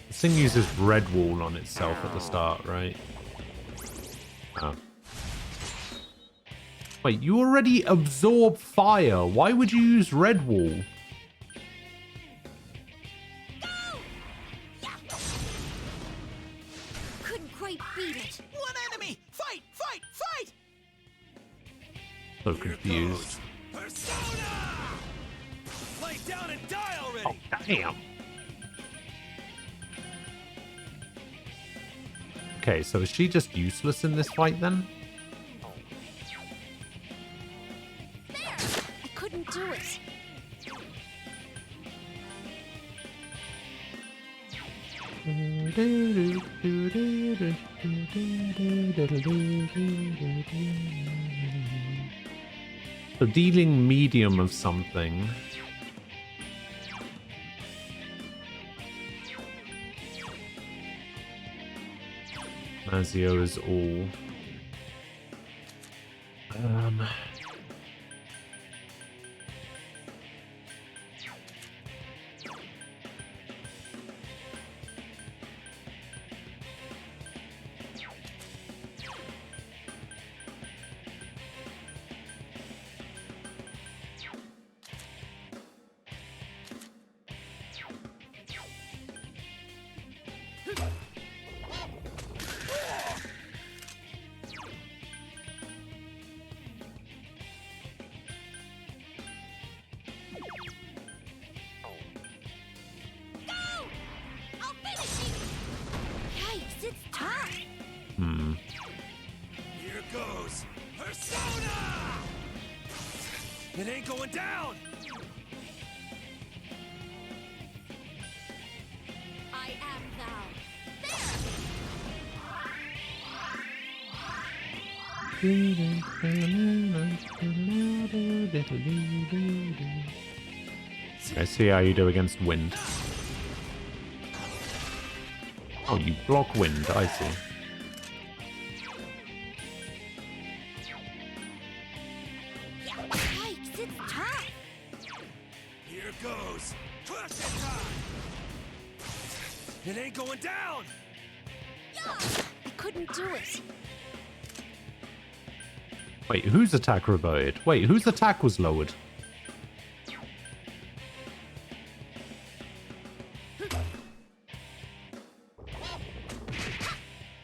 This thing uses red wall on itself at the start, right? Oh. Wait, you already absorb fire. Why would you use red wall? Couldn't quite beat it. One enemy! Fight! Fight! Fight! So confused. Persona! Lay down and die already! Oh, damn. Okay, so is she just useless in this fight then? There! I couldn't do it. So dealing medium of something. Mazio is all. Here goes Persona! It ain't going down! I am thou. I see how you do against wind. Oh, you block wind, I see. goes. Crush it time. It ain't going down. I couldn't do it. Wait, whose attack reverted? Wait, whose attack was lowered?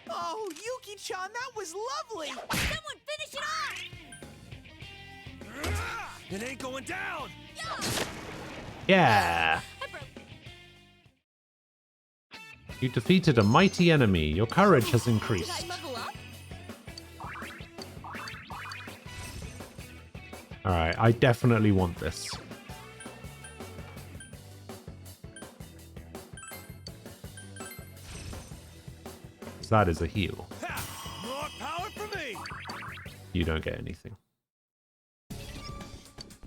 Oh, Yuki-chan, that was lovely! Someone finish it off! It ain't going down. Yeah. You defeated a mighty enemy. Your courage has increased. Did I level up? Alright, I definitely want this. That is a heal. More power for me. You don't get anything.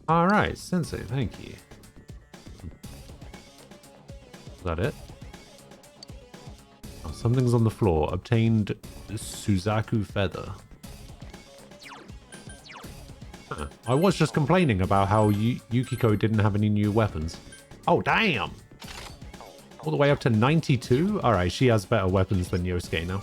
Alright, Sensei, thank you. Is that it? Oh, something's on the floor. Obtained Suzaku Feather. Huh. I was just complaining about how Yukiko didn't have any new weapons. Oh, damn! All the way up to 92? Alright, she has better weapons than Yosuke now.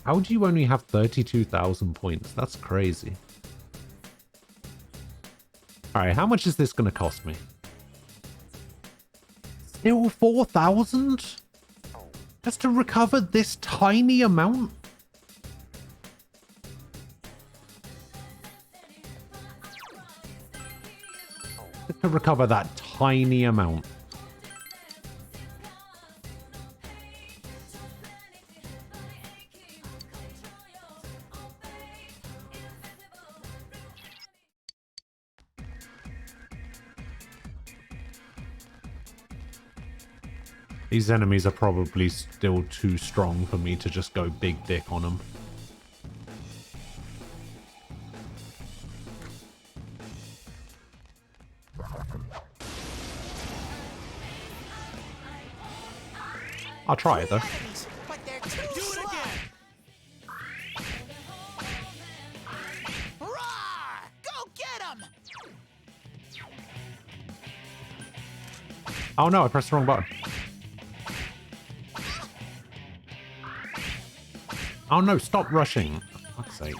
How do you only have 32,000 points? That's crazy. Alright, how much is this going to cost me? Still 4,000? Just to recover this tiny amount? Just to recover that tiny amount. These enemies are probably still too strong for me to just go big dick on them. I'll try it though. But they're too slow. Roar! Go get 'em! Oh no, I pressed the wrong button. Oh no, stop rushing. For fuck's sake.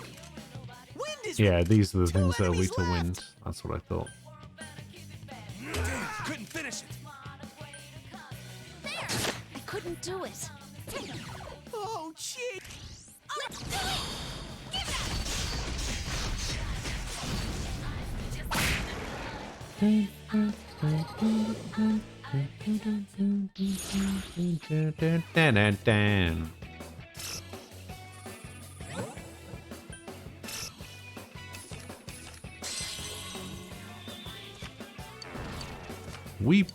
Yeah, these are the things that are weak to wind. That's what I thought. Couldn't finish it. There! I couldn't do it. Oh, gee! Let's do it! Dan. Weep.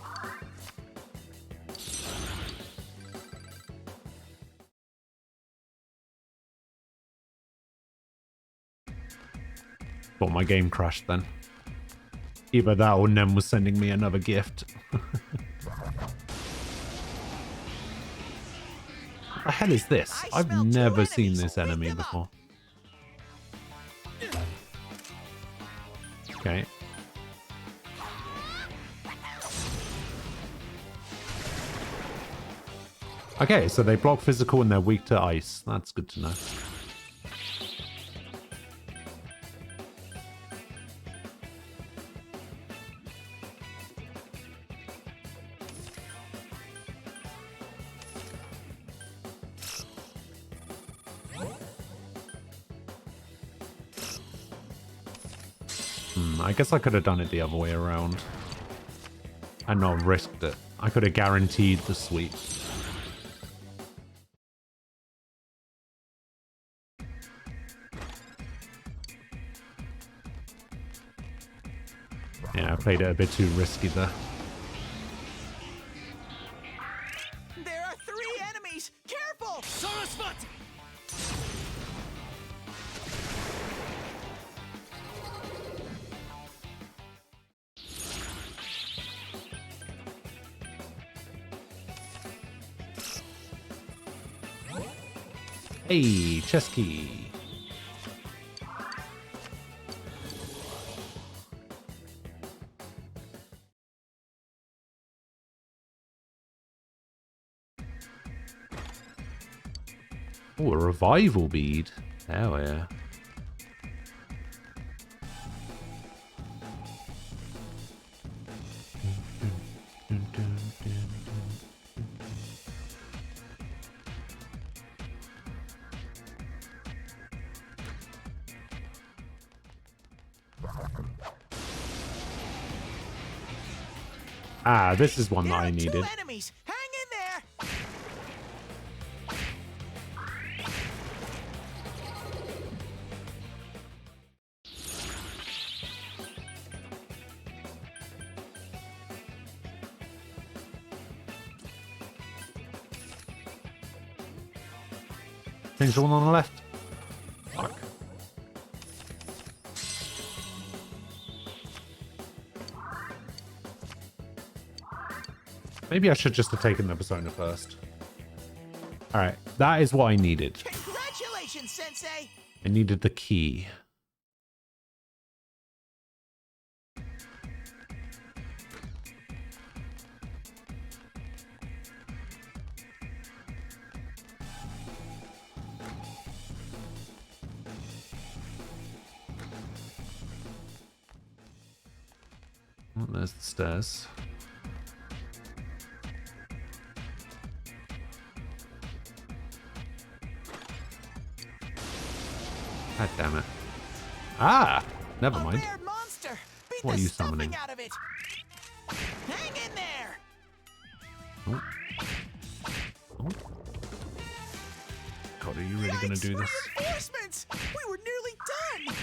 Thought my game crashed then. Either that or Nem was sending me another gift. What the hell is this? I've never seen this enemy before. Okay. Okay, so they block physical and they're weak to ice. That's good to know. I guess I could have done it the other way around. And not risked it. I could have guaranteed the sweep. Yeah, I played it a bit too risky there. There are 3 enemies! Careful! Sarasvati! Hey, chess key. Oh, a revival bead. Hell yeah. Ah, this is one that I needed. Enemies, hang in there. Things all on the left. Fuck. Maybe I should just have taken the Persona first. Alright, that is what I needed. Congratulations, Sensei. I needed the key. Oh, there's the stairs. God damn it. Ah! Never mind. Monster. Beat What are the you stuffing summoning? out of it. Hang in there. Oh. Oh. God, are you really going to do this? Reinforcements. We were nearly done.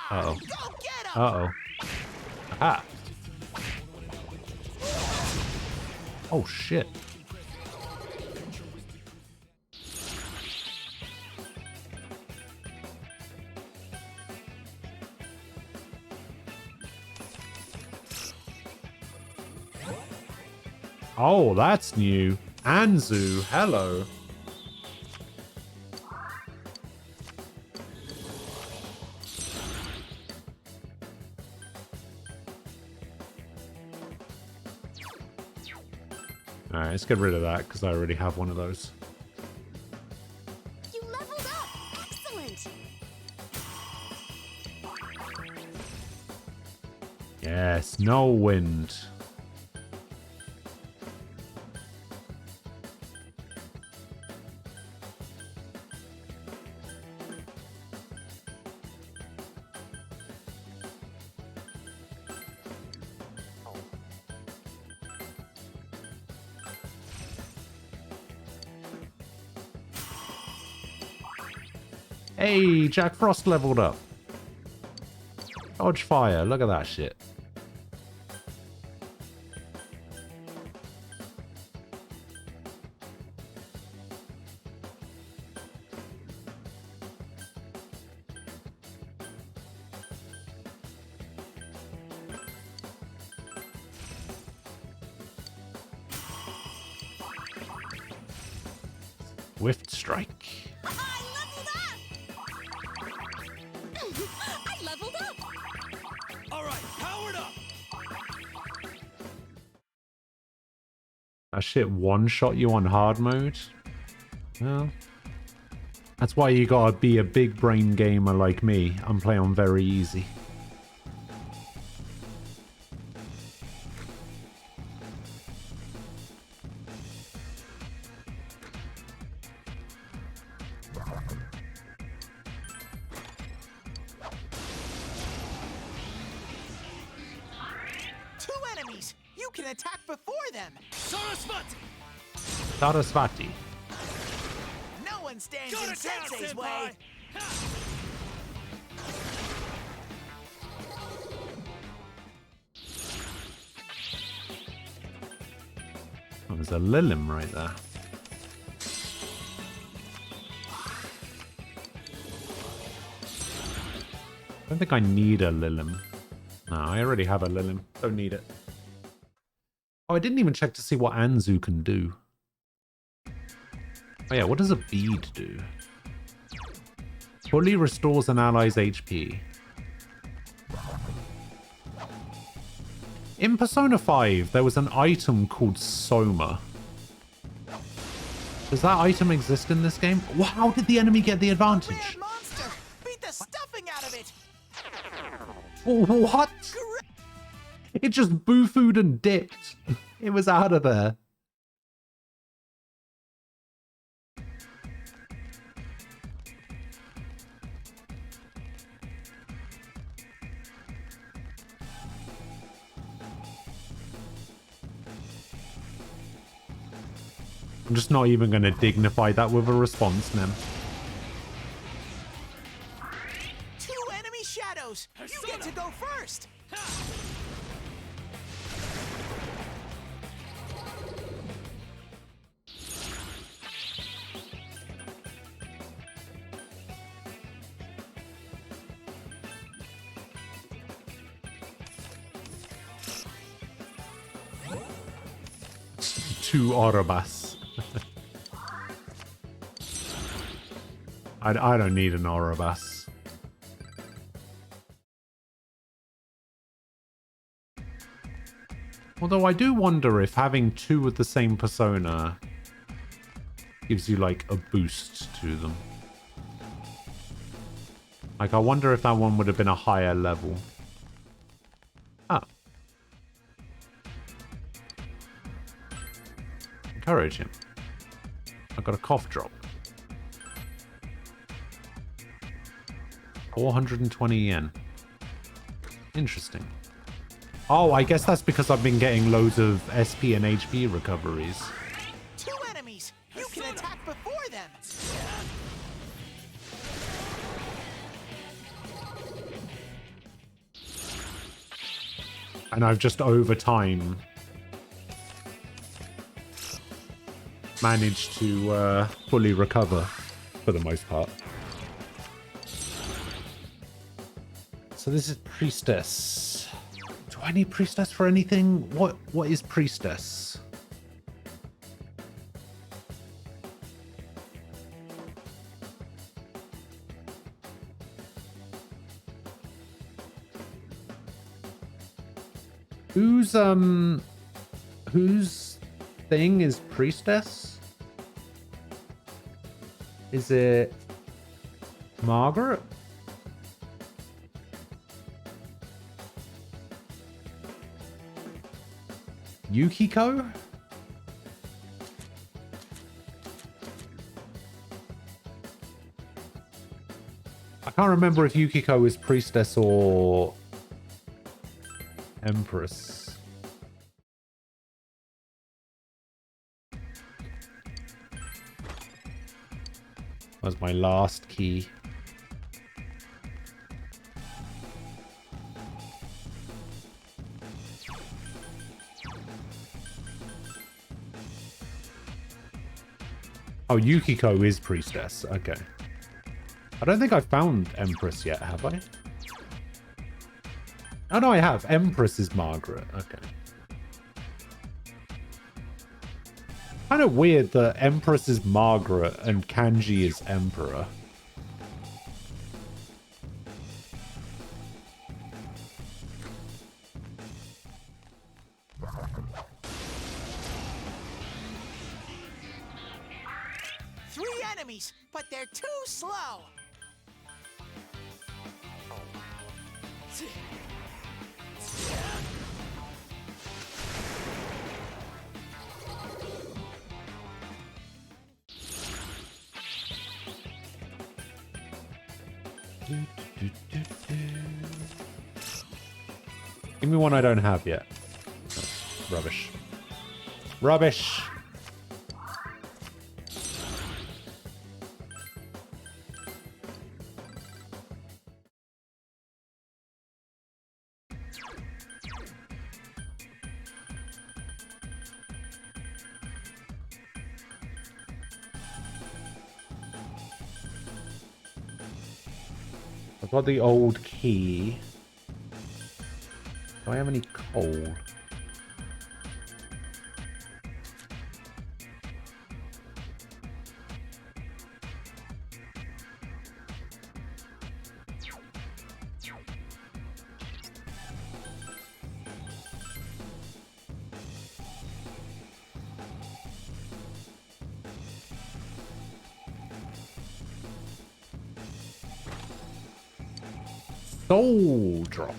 Uh-oh. Go get 'em. Uh-oh. Ah! Oh, shit. Oh, that's new. Anzu, hello. Alright, let's get rid of that because I already have one of those. You leveled up. Excellent. Yes, no wind. Hey, Jack Frost leveled up. Dodge fire, look at that shit. Swift strike. I leveled up! All right, powered up! That shit one-shot you on hard mode? Well, that's why you gotta be a big brain gamer like me and play on very easy. Two enemies. You can attack before them. Sarasvati. No one stands in Sensei's way. Oh, there's a Lilim right there. I don't think I need a Lilim. No, I already have a Lilim. Don't need it. Oh, I didn't even check to see what Anzu can do. Oh yeah, what does a bead do? Fully restores an ally's HP. In Persona 5, there was an item called Soma. Does that item exist in this game? Well, how did the enemy get the advantage? Monster! Beat the stuffing out of it! What? It just boo-fooed and dipped. It was out of there. I'm just not even going to dignify that with a response, man. 2 enemy shadows! You get to go first! Two Orobas. I don't need an Orobas. Although I do wonder if having 2 of the same persona gives you like a boost to them. Like I wonder if that one would have been a higher level. Ah. Encourage him. I got a cough drop. 420 yen. Interesting. Oh, I guess that's because I've been getting loads of SP and HP recoveries. 2 enemies! You can attack before them! And I've just over time managed to fully recover for the most part. So this is Priestess. Do I need Priestess for anything? What is Priestess? Whose thing is Priestess? Is it Margaret? Yukiko? I can't remember if Yukiko is Priestess or Empress. That's my last key. Oh, Yukiko is Priestess. Okay. I don't think I found Empress yet, have I? Oh, no, I have. Empress is Margaret. Okay. Kind of weird that Empress is Margaret and Kanji is Emperor. Enemies, but they're too slow. Give me one I don't have yet. Rubbish. Rubbish! I've got the old key. Do I have any coal? Soul drop.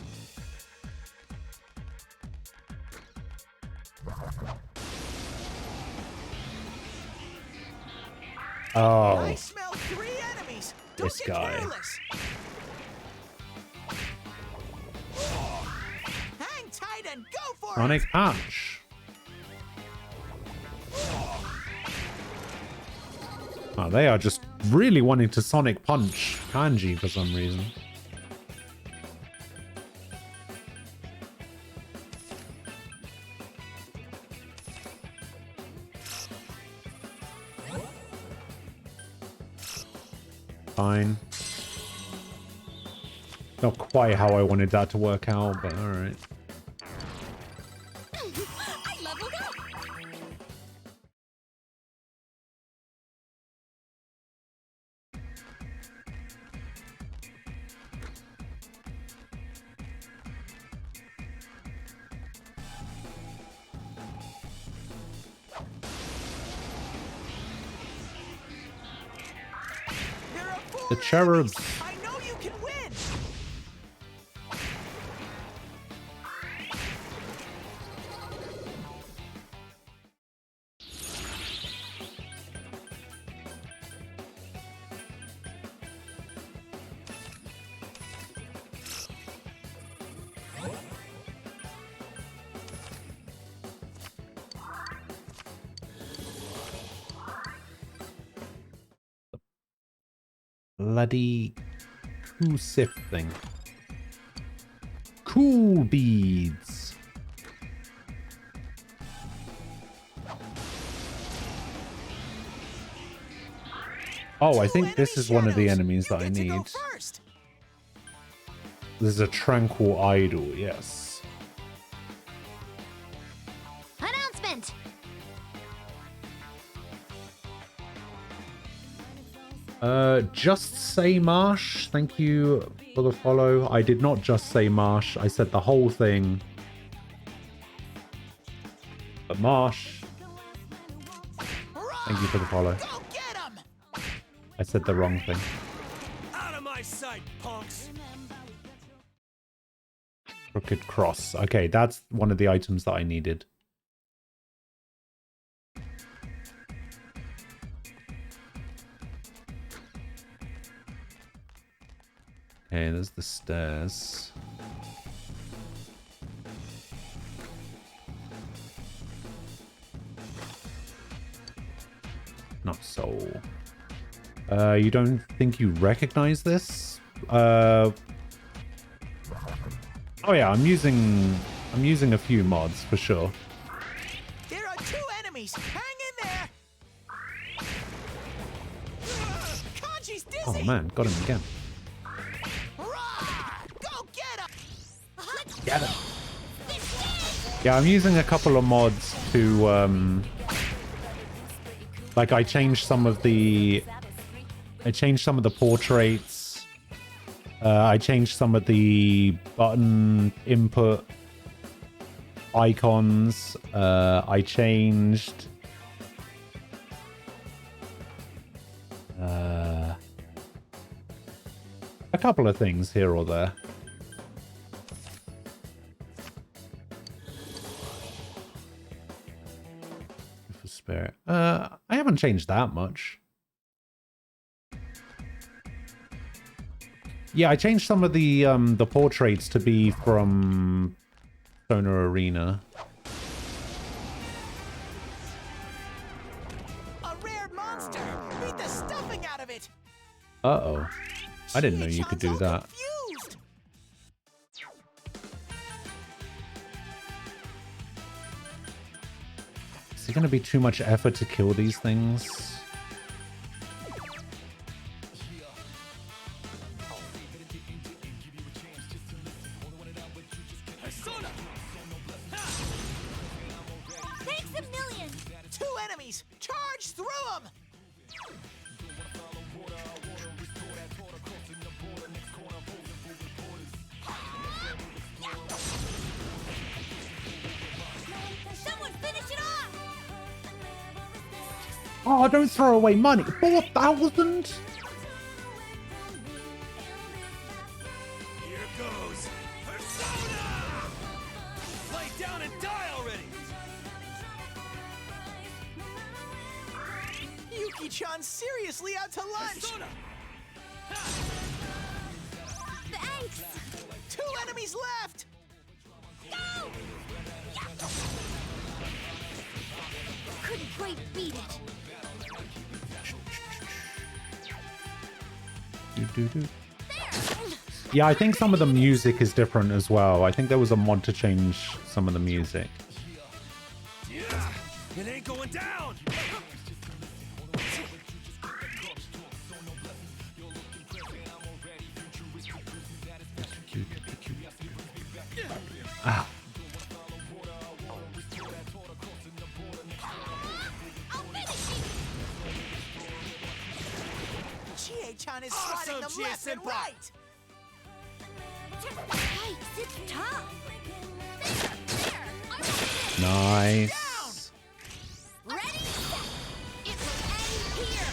Oh, I smell 3 enemies. Don't this get guy. careless. Hang tight and go for Sonic it. Punch. Oh, they are just really wanting to Sonic Punch Kanji for some reason. Fine. Not quite how I wanted that to work out, but alright. I leveled up. The cherubs. I know you can win. Bloody Kusif thing. Cool beads. Oh, I think this is one of the enemies that I need. This is a tranquil idol, yes. Announcement! Just say Marsh. Thank you for the follow. I did not just say Marsh. I said the whole thing. But Marsh. Thank you for the follow. I said the wrong thing. Out of my sight, punks! Crooked Cross. Okay, that's one of the items that I needed. Okay, there's the stairs. Not soul. You don't think you recognize this? Oh yeah, I'm using a few mods for sure. There are 2 enemies. Hang in there. Kanji's dizzy. Oh man, got him again. Go get him. Get him. Yeah, I'm using a couple of mods to like I changed some of the portraits. I changed some of the button input icons. I changed a couple of things here or there. For spirit. I haven't changed that much. Yeah, I changed some of the portraits to be from Stoner Arena. A rare monster. Beat the stuffing out of it. Uh-oh. I didn't know you could do that. Confused. Is it going to be too much effort to kill these things? Thanks a million! 2 enemies. Charge through them. Someone finish it off! Oh, don't throw away money. 4,000? Here Yuki-chan's seriously out to lunch! Thanks! 2 enemies left! Go! Couldn't quite beat it. Yeah, I think some of the music is different as well. I think there was a mod to change some of the music. Yeah, it ain't going down. Ah. Chie-chan is swatting them left and right! Hey, it's tough. Nice. Ready? It will end here.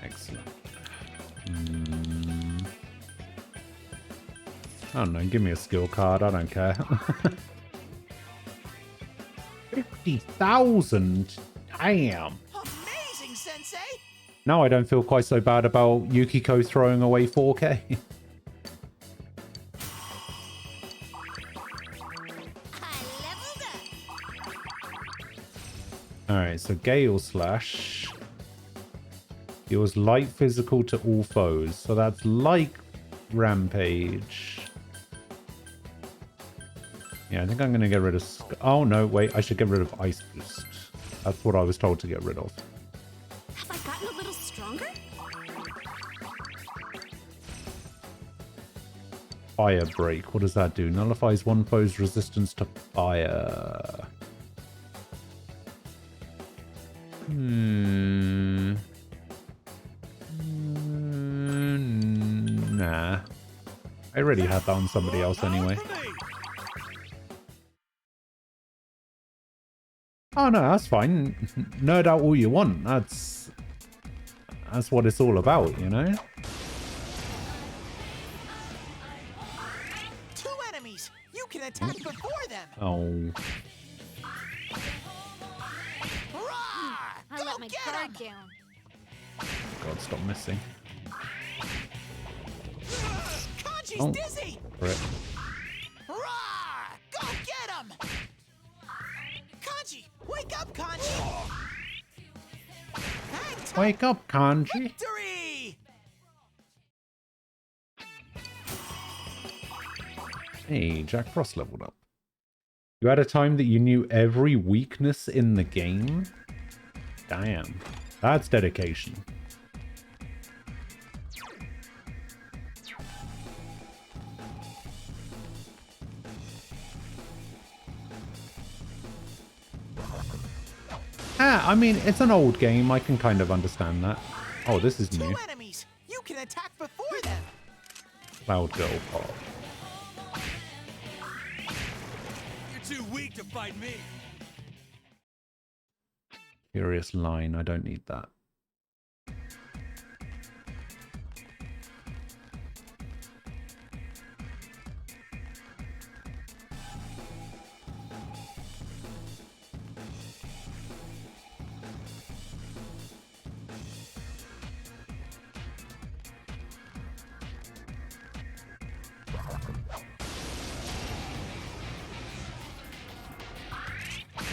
Excellent. I don't know, give me a skill card, I don't care. 50,000? Damn. Amazing, Sensei! Now I don't feel quite so bad about Yukiko throwing away 4K. Alright, so Gale Slash. Deals light physical to all foes. So that's like Rampage. Yeah, I think I'm going to get rid of... Oh, no, wait. I should get rid of Ice Boost. That's what I was told to get rid of. Have I gotten a little stronger? Fire Break. What does that do? Nullifies one foe's resistance to fire. Nah. I already had that on somebody else anyway. Oh no, that's fine. Nerd out all you want. That's what it's all about, you know? 2 enemies! You can attack before them! Oh. I let my guard down. God, stop missing. Kanji's dizzy! Rip. Rah! Go get him! Kanji! Wake up, Kanji! Wake up, Kanji! Victory! Hey, Jack Frost leveled up. You had a time that you knew every weakness in the game? Damn. That's dedication. I mean, it's an old game. I can kind of understand that. Oh, this is new. 2 enemies! You can attack before them! Cloud Girl Pop. You're too weak to fight me. Curious Line. I don't need that.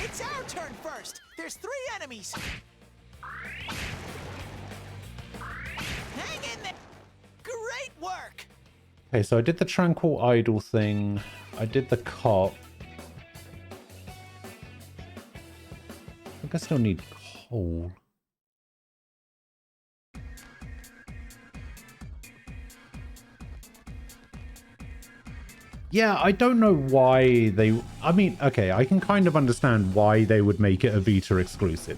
It's our turn first! There's 3 enemies! Hang in there! Great work! Okay, so I did the Tranquil Idol thing. I did the cop. I think I still need coal. Yeah, I don't know why they... I mean, okay, I can kind of understand why they would make it a Vita exclusive.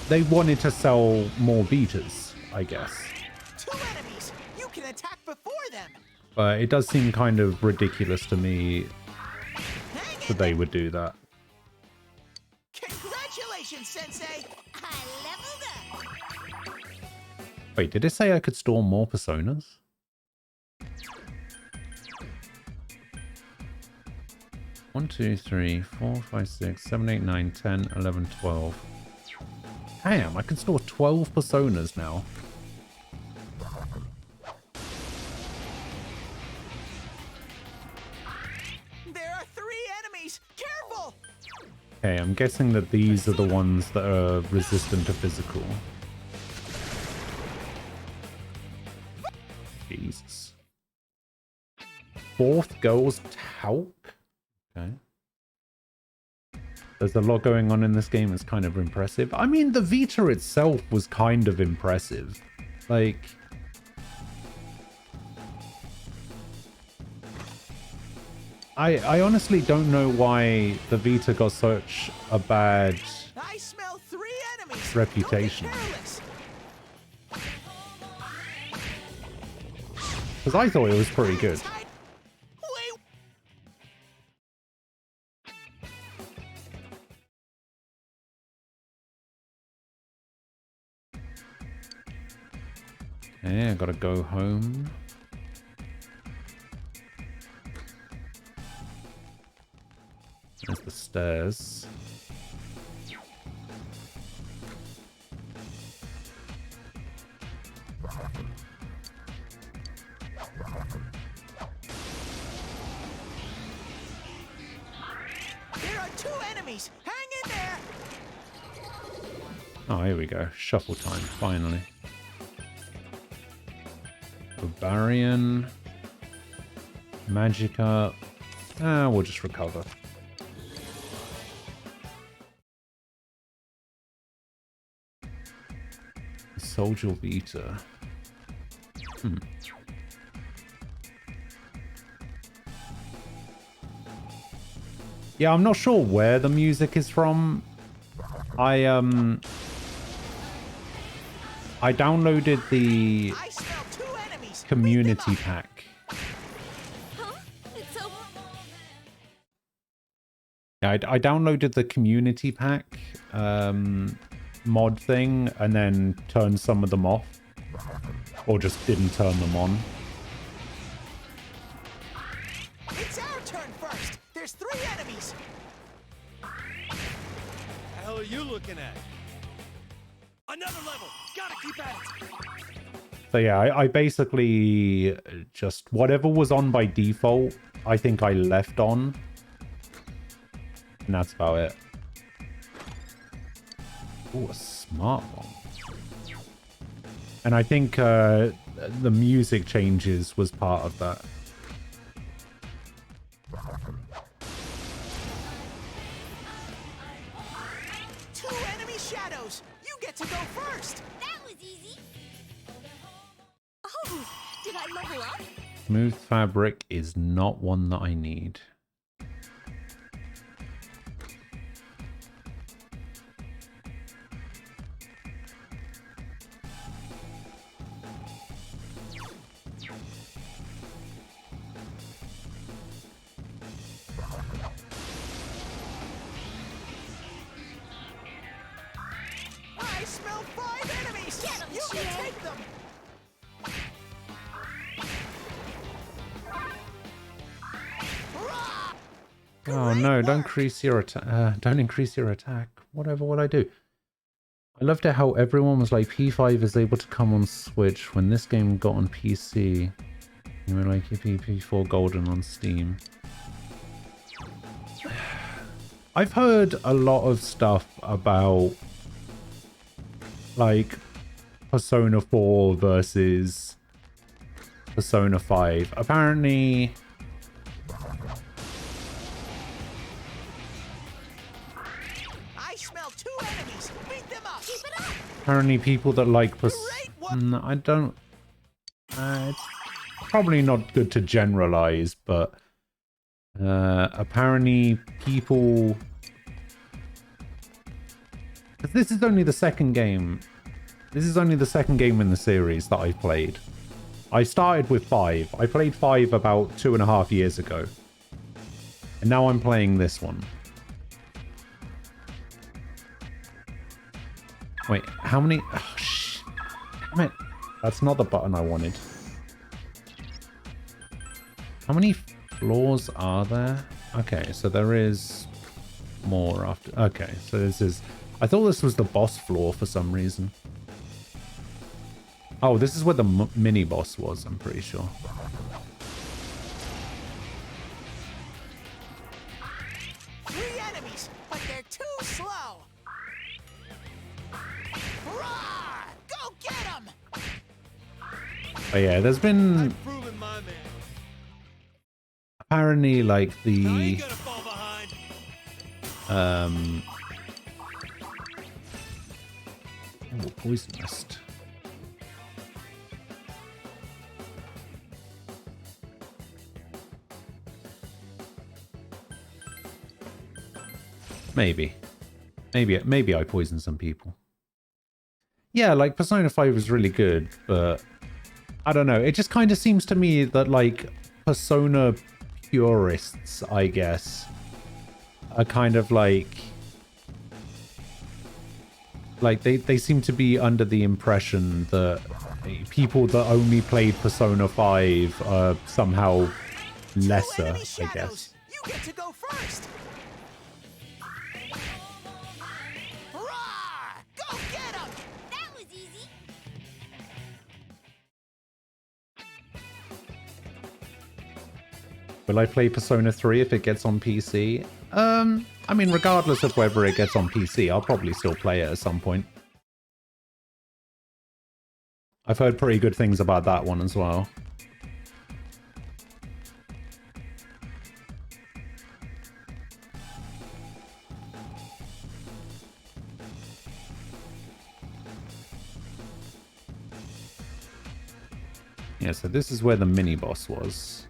They wanted to sell more Vitas, I guess. 2 enemies! You can attack before them! But it does seem kind of ridiculous to me that they would do that. Congratulations, Sensei! I leveled up! Wait, did it say I could store more personas? 1, 2, 3, 4, 5, 6, 7, 8, 9, 10, 11, 12. Damn, I can store 12 personas now. There are 3 enemies! Careful! Okay, I'm guessing that these are the ones that are resistant to physical. Jesus. 4th girl's talc? Okay. There's a lot going on in this game. It's kind of impressive. I mean, the Vita itself was kind of impressive. Like... I honestly don't know why the Vita got such a bad I smell 3 enemies. reputation. Because I thought it was pretty good. Okay, I gotta go home. There's the stairs. There are 2 enemies. Hang in there. Oh, here we go. Shuffle time, finally. Barbarian. Magicka. We'll just recover. Soldier Vita. Yeah, I'm not sure where the music is from. I downloaded the community pack. Yeah, I downloaded the community pack mod thing and then turned some of them off. Or just didn't turn them on. It's our turn first. There's 3 enemies. The hell are you looking at? Another level! Gotta keep at it! So yeah, I basically just... whatever was on by default, I think I left on. And that's about it. Oh, a smart one. And I think the music changes was part of that. Two enemy shadows. You get to go first. That was easy. Oh, did I level up? Smooth fabric is not one that I need. I smell 5 enemies. Get 'em, you Chie. can take them. Oh no, don't increase your attack. Don't increase your attack. Whatever will I do? I loved it how everyone was like, P5 is able to come on Switch. When this game got on PC, you were like, P4 Golden on Steam. I've heard a lot of stuff about like Persona 4 versus Persona 5. Apparently I smell 2 enemies. Beat them up. Keep it up. apparently people that like I don't it's probably not good to generalize, but apparently people, because this is only the second game in the series that I've played. I started with 5. I played 5 about 2.5 years ago, and now I'm playing this one. Wait, how many? Oh, damn it. That's not the button I wanted. How many floors are there? Okay, so there is more after. Okay, so this is... I thought this was the boss floor for some reason. Oh, this is where the mini boss was, I'm pretty sure. Three enemies, but they're too slow. Roar! Go get 'em! But yeah, there's been... Apparently, like, the... Oh, poison mist. Maybe. Maybe I poisoned some people. Yeah, like, Persona 5 was really good, but... I don't know. It just kind of seems to me that, like, Persona purists, I guess, are kind of like they seem to be under the impression that people that only played Persona 5 are somehow lesser, I guess. You get to go first. Roar! Go get 'em! That was easy. Will I play Persona 3 if it gets on PC? I mean, regardless of whether it gets on PC, I'll probably still play it at some point. I've heard pretty good things about that one as well. Yeah, so this is where the mini boss was.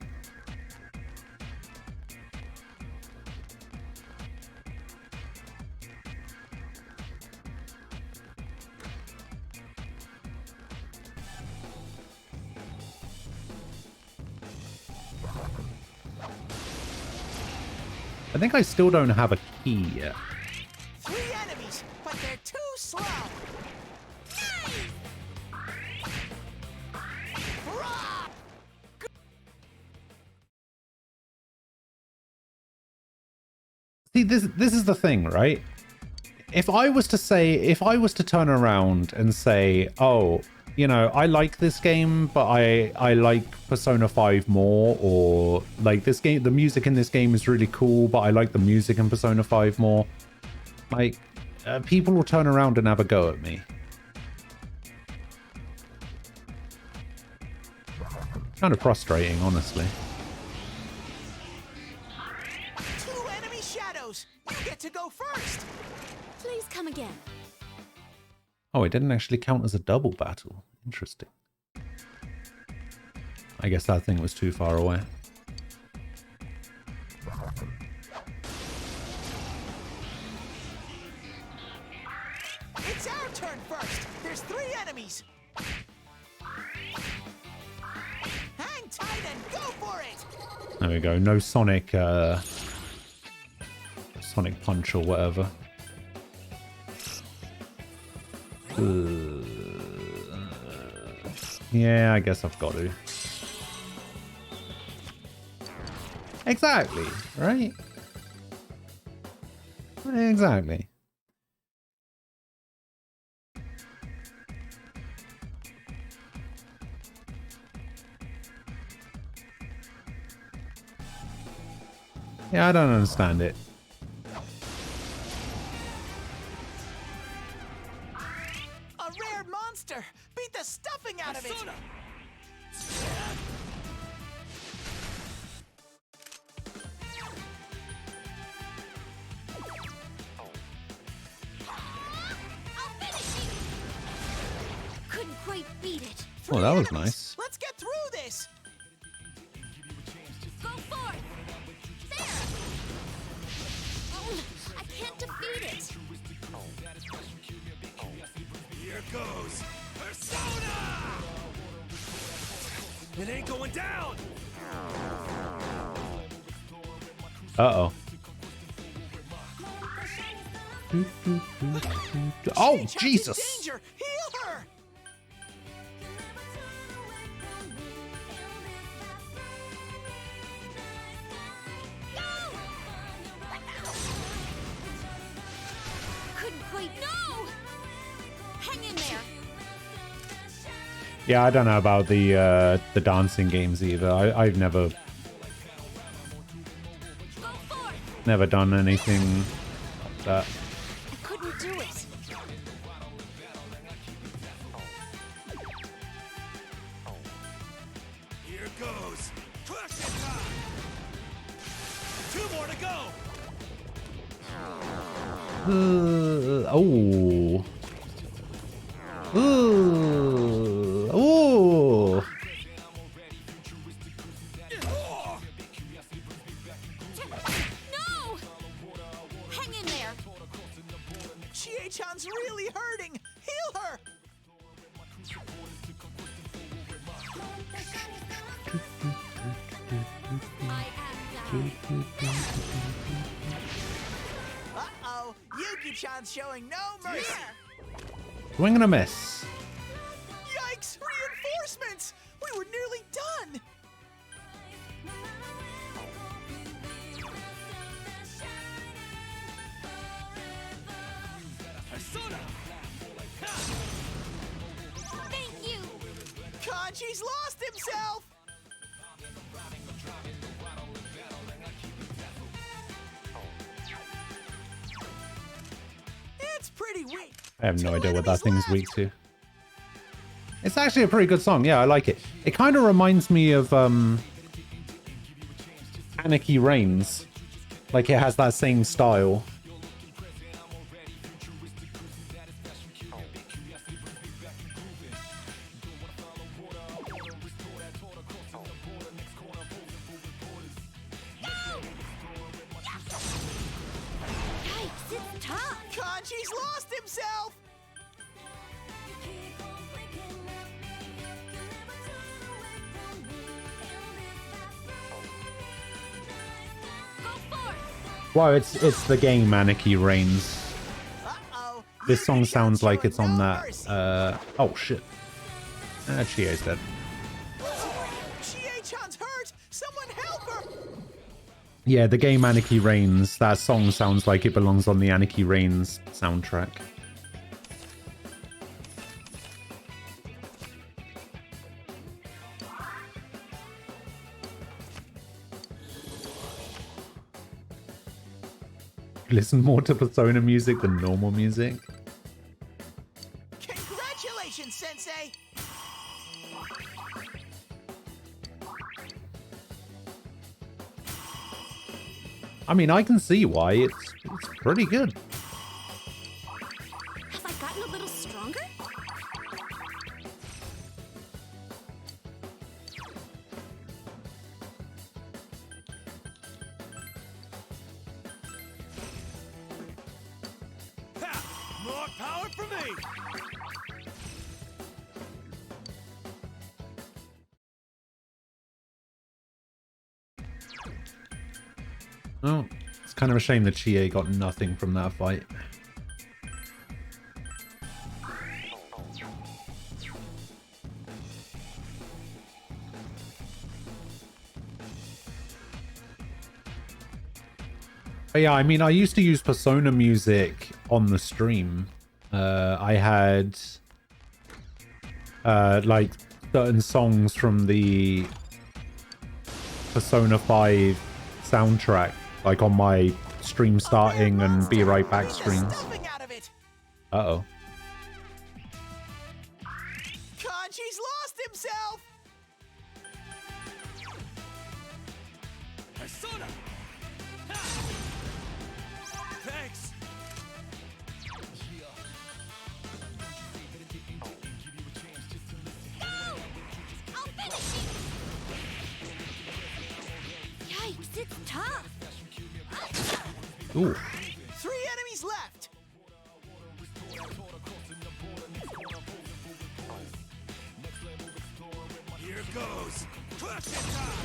I think I still don't have a key yet. Three enemies, but they're too slow. See, this is the thing, right? If I was to turn around and say, oh, you know, I like this game, but I like Persona 5 more, or like this game, the music in this game is really cool, but I like the music in Persona 5 more. Like, people will turn around and have a go at me. Kind of frustrating, honestly. Two enemy shadows. You get to go first. Please come again. Oh, it didn't actually count as a double battle. Interesting. I guess that thing was too far away. It's our turn first. There's three enemies. Hang tight and go for it. There we go. No Sonic, Sonic Punch or whatever. Yeah, I guess I've got to. Exactly, right? Exactly. Yeah, I don't understand it. A rare monster. Beat the stuffing out of it. I'll finish you. Couldn't quite beat it. Oh, that was nice. Let's get through this. Go for it. There. Oh, I can't defeat it. Here goes Persona! It ain't going down! Uh-oh. Oh, Jesus! Danger! Heal her! Yeah, I don't know about the dancing games either. I've never done anything like that. I couldn't do it. Here goes. Crush it time. 2 more to go. Oh. Ooh. Ooh. No! Hang in there. Chie-chan's really hurting. Heal her. Uh-oh. Yuki-chan's showing no mercy. Swing and a miss. Yikes! Reinforcements! We were nearly done! Thank you! Kanji's lost himself! It's pretty weak. I have no idea what that thing's weak to. It's actually a pretty good song. Yeah, I like it. It kind of reminds me of Anarchy Reigns. Like it has that same style. Yikes, it's tough. Kanji's lost himself! Well, it's the game Anarchy Reigns. This song sounds like it's on that. Oh shit. Chie's dead. Chie-chan's hurt! Someone help her! Yeah, the game Anarchy Reigns. That song sounds like it belongs on the Anarchy Reigns soundtrack. Listen more to Persona music than normal music. Congratulations, Sensei! I mean, I can see why. It's pretty good. Have I gotten a little stronger? More power for me! Oh, it's kind of a shame that Chie got nothing from that fight. But yeah, I mean, I used to use Persona music on the stream. I had like certain songs from the Persona 5 soundtrack, like on my stream starting and be right back screens. Uh-oh. Kanji's lost himself! Persona! Thanks! I'll finish it! Yikes, it's tough. Ooh. 3 enemies left! Here goes! Crush it time!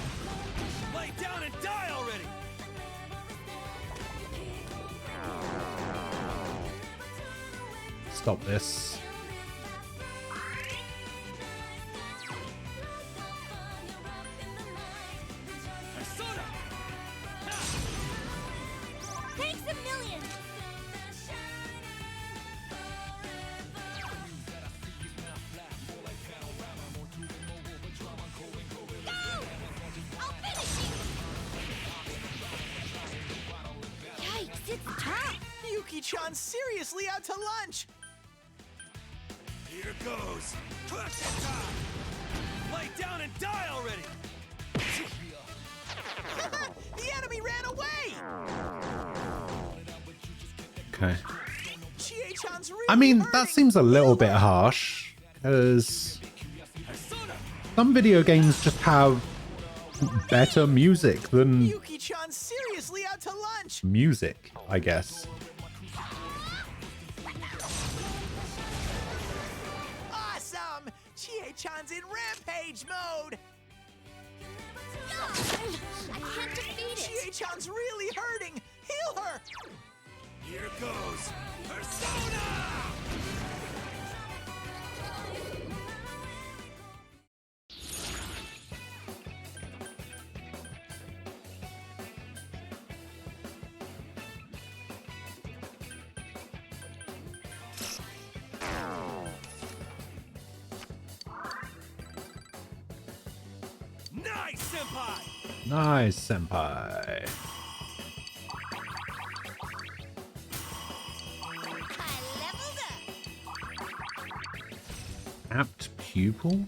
Lay down and die already! Stop this. Persona! Thanks a million! Yuki-chan's seriously out to lunch! Here goes. Lay down and die already! The enemy ran away! Okay. Chie-chan's really I mean, hurting. that seems a little bit harsh, because some video games just have better music than Yuki-chan's seriously out to lunch! music, I guess. Awesome! Chie-chan's in rampage mode! I can't defeat it. Chie-chan's really hurting! Heal her! Here goes. Persona! Nice, senpai! Nice, senpai. Apt pupil?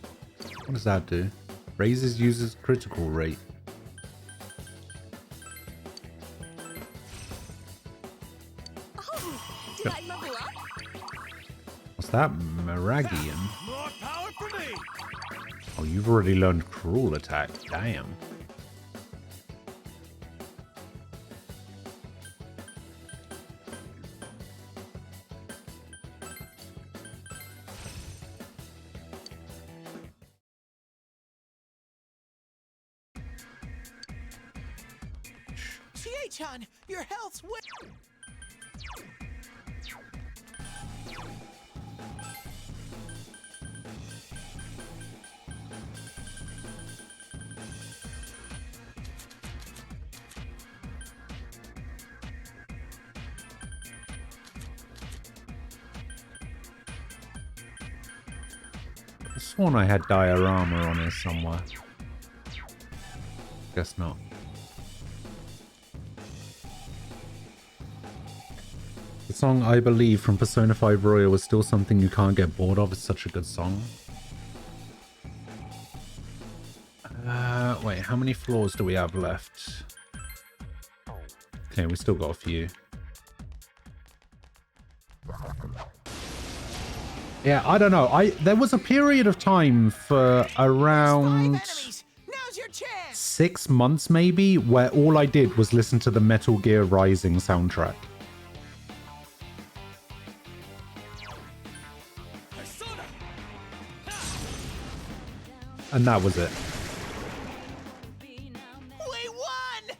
What does that do? Raises user's critical rate. Oh, did I level up? What's that? Meragian? More power for me! Oh, you've already learned cruel attack. Damn. Chie-chan, your health's I sworn I had diorama on here somewhere. Guess not. The song I Believe from Persona 5 Royal is still something you can't get bored of. It's such a good song. Wait, how many floors do we have left? Okay, we still got a few. Yeah, I don't know. There was a period of time for around 6 months maybe where all I did was listen to the Metal Gear Rising soundtrack. And that was it. We won!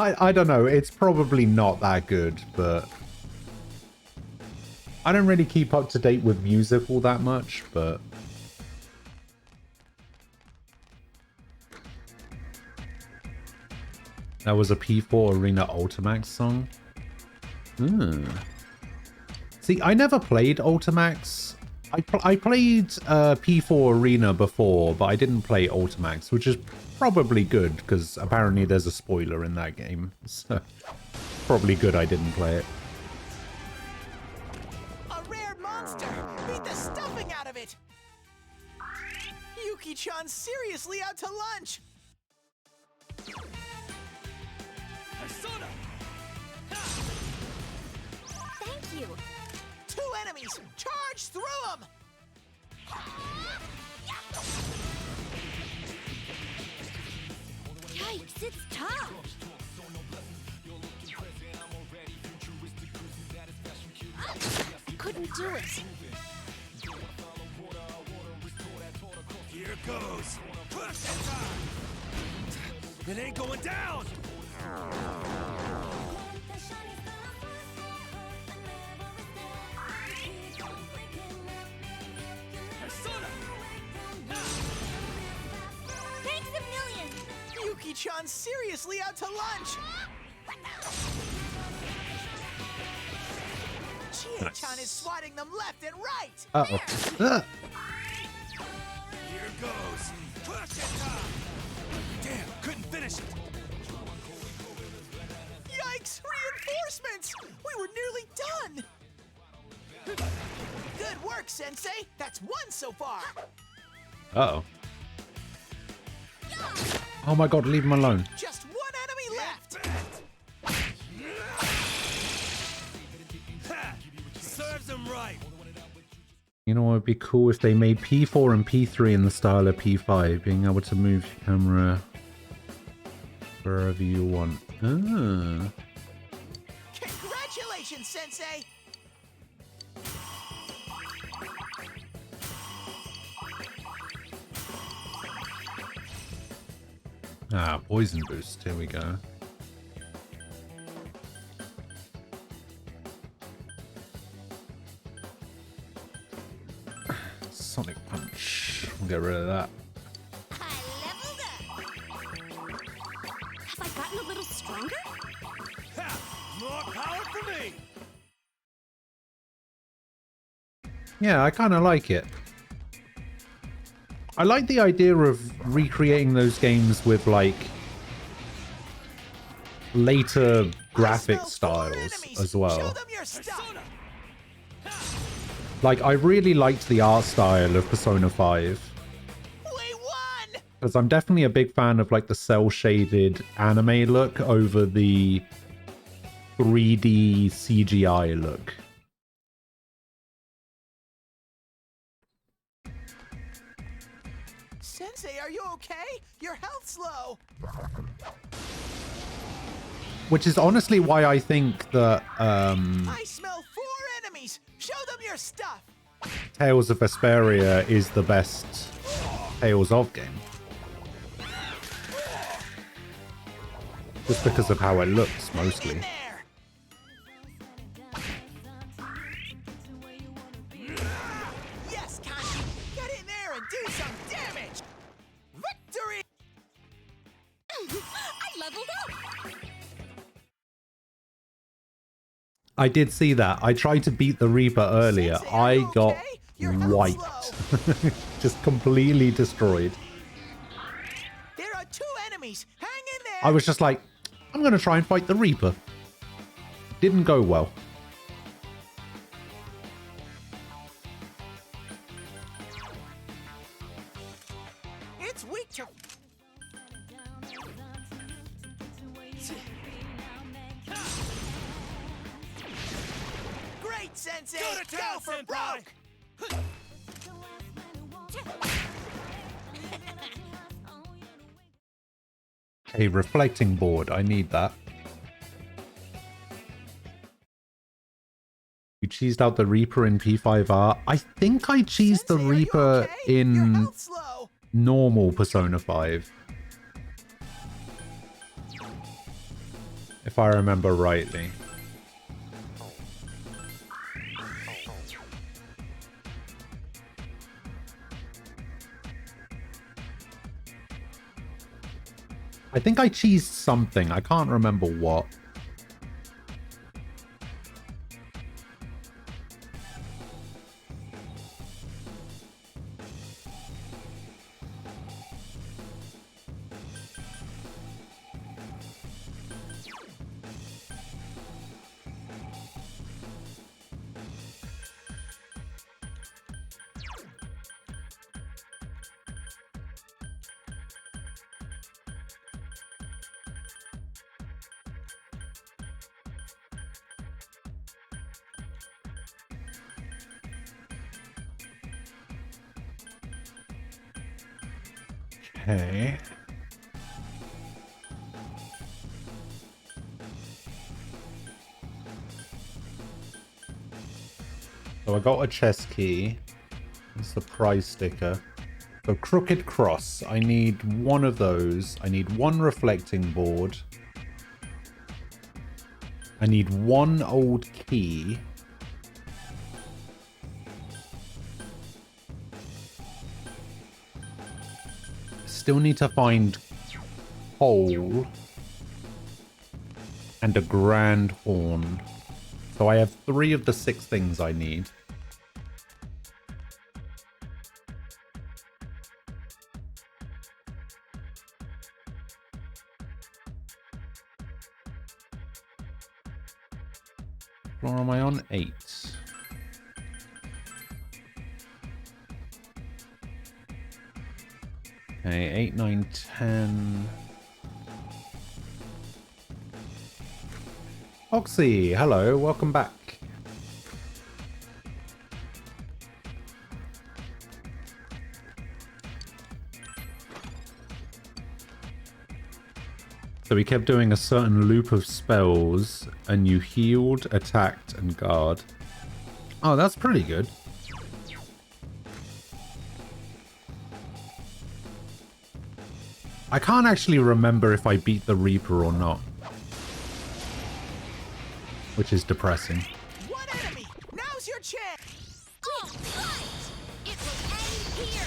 I don't know. It's probably not that good, but I don't really keep up to date with music all that much, but that was a P4 Arena Ultimax song. See, I never played Ultimax. I played P4 Arena before, but I didn't play Ultimax, which is probably good, because apparently there's a spoiler in that game. So, probably good I didn't play it. A rare monster! Beat the stuffing out of it! Yuki-chan's seriously out to lunch! Thank you. 2 enemies! Charge through them! Yikes, it's tough. I couldn't do it. Here goes. It ain't going down. Thanks a million. Yuki-chan's seriously out to lunch! Chie-chan is swatting them left and right. Uh-oh. Here goes. Push it up. Damn, couldn't finish it. Yikes! Reinforcements! We were nearly done. Good work, Sensei. That's one so far. Uh-oh. Oh my god, leave him alone. Just one enemy left. Serves him right. You know what would be cool if they made P4 and P3 in the style of P5, being able to move your camera wherever you want. Ah. Congratulations, Sensei. Ah, poison boost. Here we go. Sonic Punch. We'll get rid of that. Have I gotten a little stronger? Ha! More power for me. Yeah, I kind of like it. I like the idea of recreating those games with, like, later graphic styles as well. Like, I really liked the art style of Persona 5. Because I'm definitely a big fan of, like, the cel-shaded anime look over the 3D CGI look. Sensei, are you okay? Your health's low. Which is honestly why I think that I smell 4 enemies. Show them your stuff. Tales of Vesperia is the best Tales of game. Just because of how it looks, mostly. Yes, Kanji. Get in there and do some damage. Victory! I leveled up. I did see that. I tried to beat the Reaper earlier. I got wiped. Just completely destroyed. There are 2 enemies. Hang in there. I was just like, I'm going to try and fight the Reaper. Didn't go well. It's weak to... Great, Sensei! Go to town, Go for Senpai! broke! A reflecting board. I need that. You cheesed out the Reaper in P5R. I think I cheesed the Reaper in normal Persona 5. If I remember rightly. I think I cheesed something. I can't remember what. Okay. So I got a chest key. It's the prize sticker. So Crooked Cross. I need one of those. I need one reflecting board. I need one old key. Still need to find coal and a grand horn. So I have 3 of the 6 things I need. What am I on? 8. Okay, 8, 9, 10. Oxy, hello, welcome back. So we kept doing a certain loop of spells, and you healed, attacked, and guard. Oh, that's pretty good. I can't actually remember if I beat the Reaper or not, which is depressing. One enemy! Now's your chance! All right! It will end here!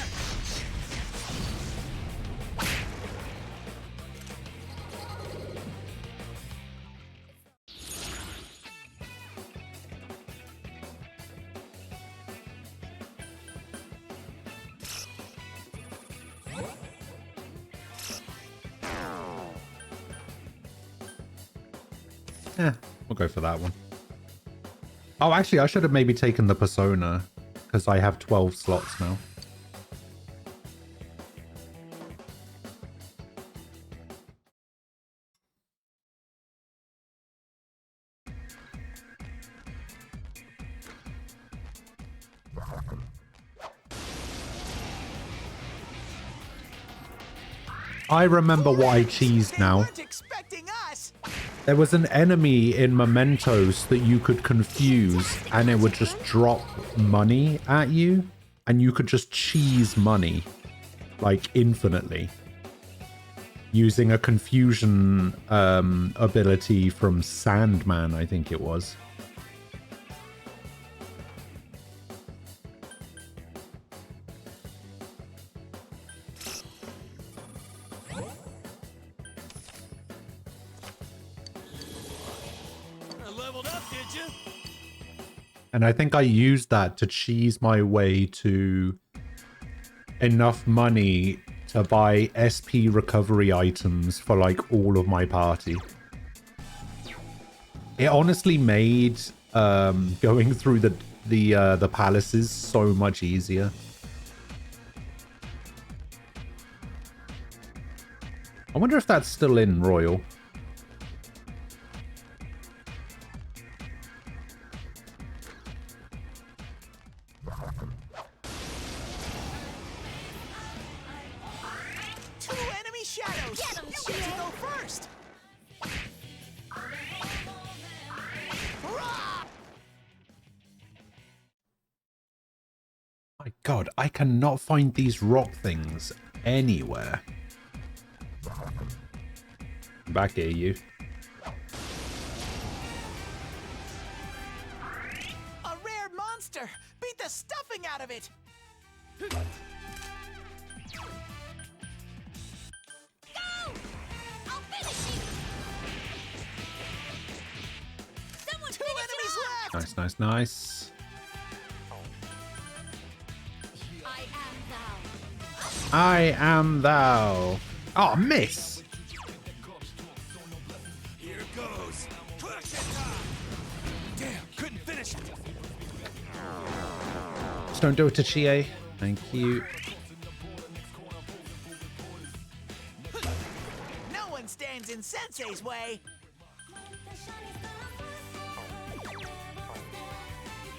We'll go for that one. Oh, actually, I should have maybe taken the Persona, because I have 12 slots now. I remember what I cheesed now. There was an enemy in Mementos that you could confuse, and it would just drop money at you, and you could just cheese money, like, infinitely. Using a confusion ability from Sandman, I think it was. And I think I used that to cheese my way to enough money to buy SP recovery items for like all of my party. It honestly made going through the palaces so much easier. I wonder if that's still in Royal. My god, I cannot find these rock things anywhere. Back here, you. A rare monster! Beat the stuffing out of it! Go! I'll finish you! Someone Two enemies left! Nice, nice, nice. I am thou. Oh, miss. Here goes. Damn, couldn't finish it. Just don't do it to Chie. Thank you. No one stands in Sensei's way.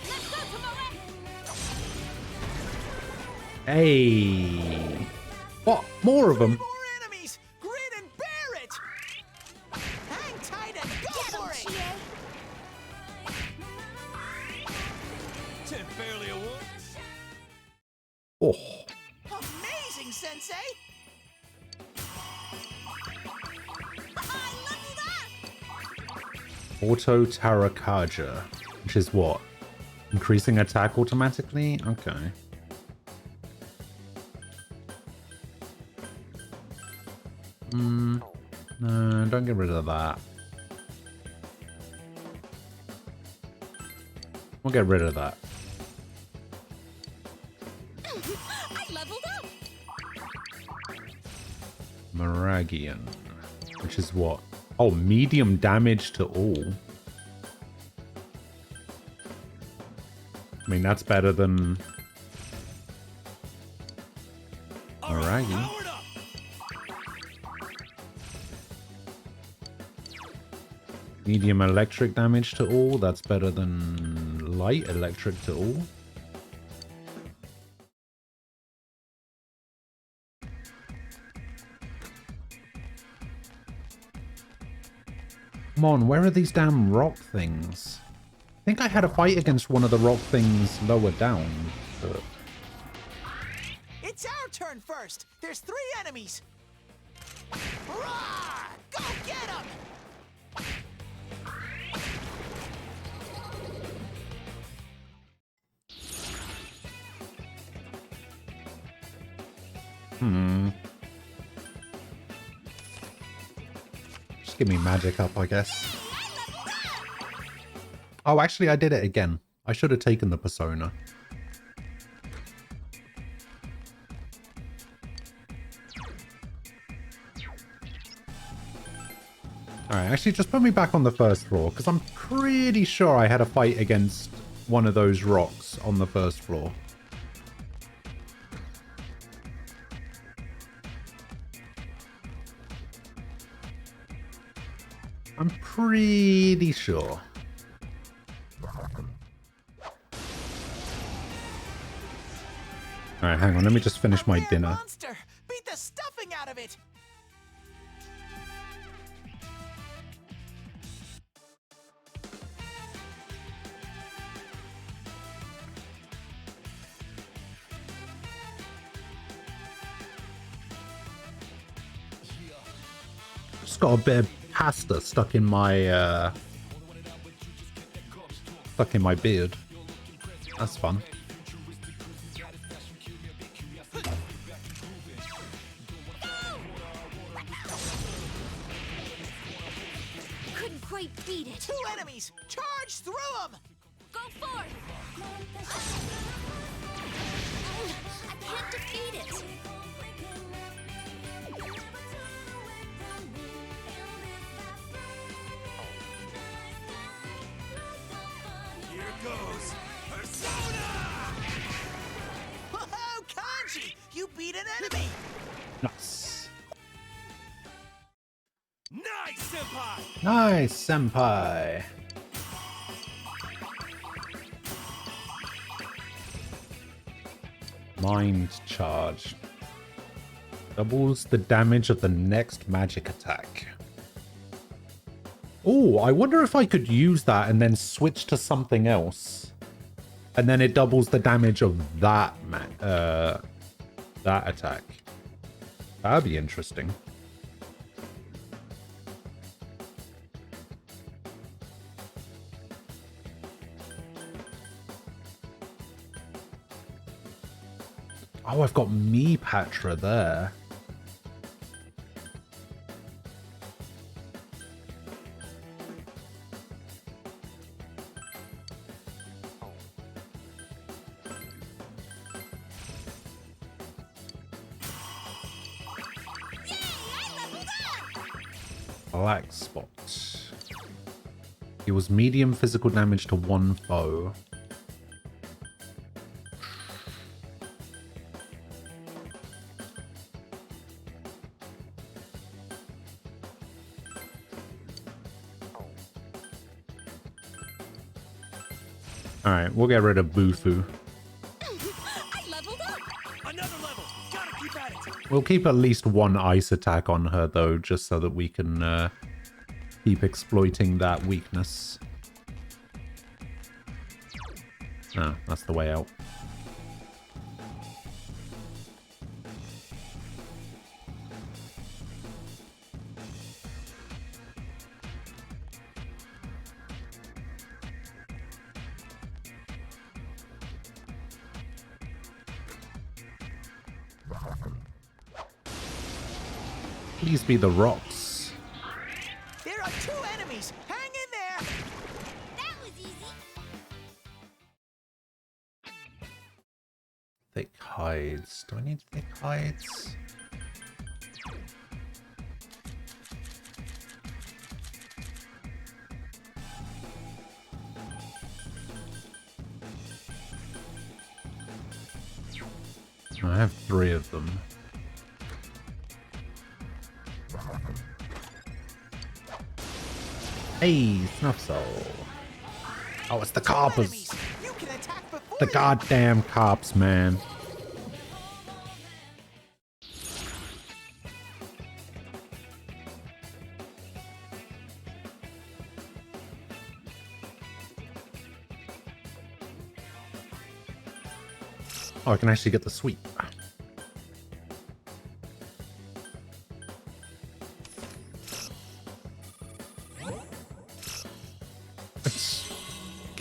Let's go, Tomoe! Hey. What? More of them? More enemies! Grin and bear it! Hang tight and go for it! Barely a one. Oh. Amazing, Sensei! Auto Tarakaja, which is what? Increasing attack automatically? Okay. No, don't get rid of that. We'll get rid of that. I leveled up. Meragian. Which is what? Oh, medium damage to all. I mean, that's better than Meragi. Medium electric damage to all. That's better than light electric to all. Come on, where are these damn rock things? I think I had a fight against one of the rock things lower down, but... It's our turn first. There's 3 enemies. Roar! Go get them! Just give me magic up, I guess. Oh, actually, I did it again. I should have taken the persona. Alright, actually, just put me back on the first floor, because I'm pretty sure I had a fight against one of those rocks on the first floor. I'm pretty sure. Alright, hang on. Let me just finish my dinner. Monster! Beat the stuffing out of it! Just got a bit of pasta stuck in my beard. That's fun. Couldn't quite beat it. 2 enemies! Charge through them! Go forth! I can't defeat it. Here goes Persona! Whoa, Kanji! You beat an enemy! Nice. Nice, Senpai! Nice, senpai. Mind charge. Doubles the damage of the next magic attack. Oh, I wonder if I could use that and then switch to something else. And then it doubles the damage of that that attack. That'd be interesting. Oh, I've got me Patra there. Black spot. It was medium physical damage to one foe. Alright, we'll get rid of Bufu. I leveled up. Another level. Gotta keep at it. We'll keep at least one ice attack on her, though, just so that we can keep exploiting that weakness. Ah, that's the way out. Please be the rocks. There are 2 enemies! Hang in there! That was easy. hides. Do I need to pick hides? I have 3 of them. Hey, Snuffsoul. Oh, it's the coppers. The goddamn cops, man. Oh, I can actually get the sweep.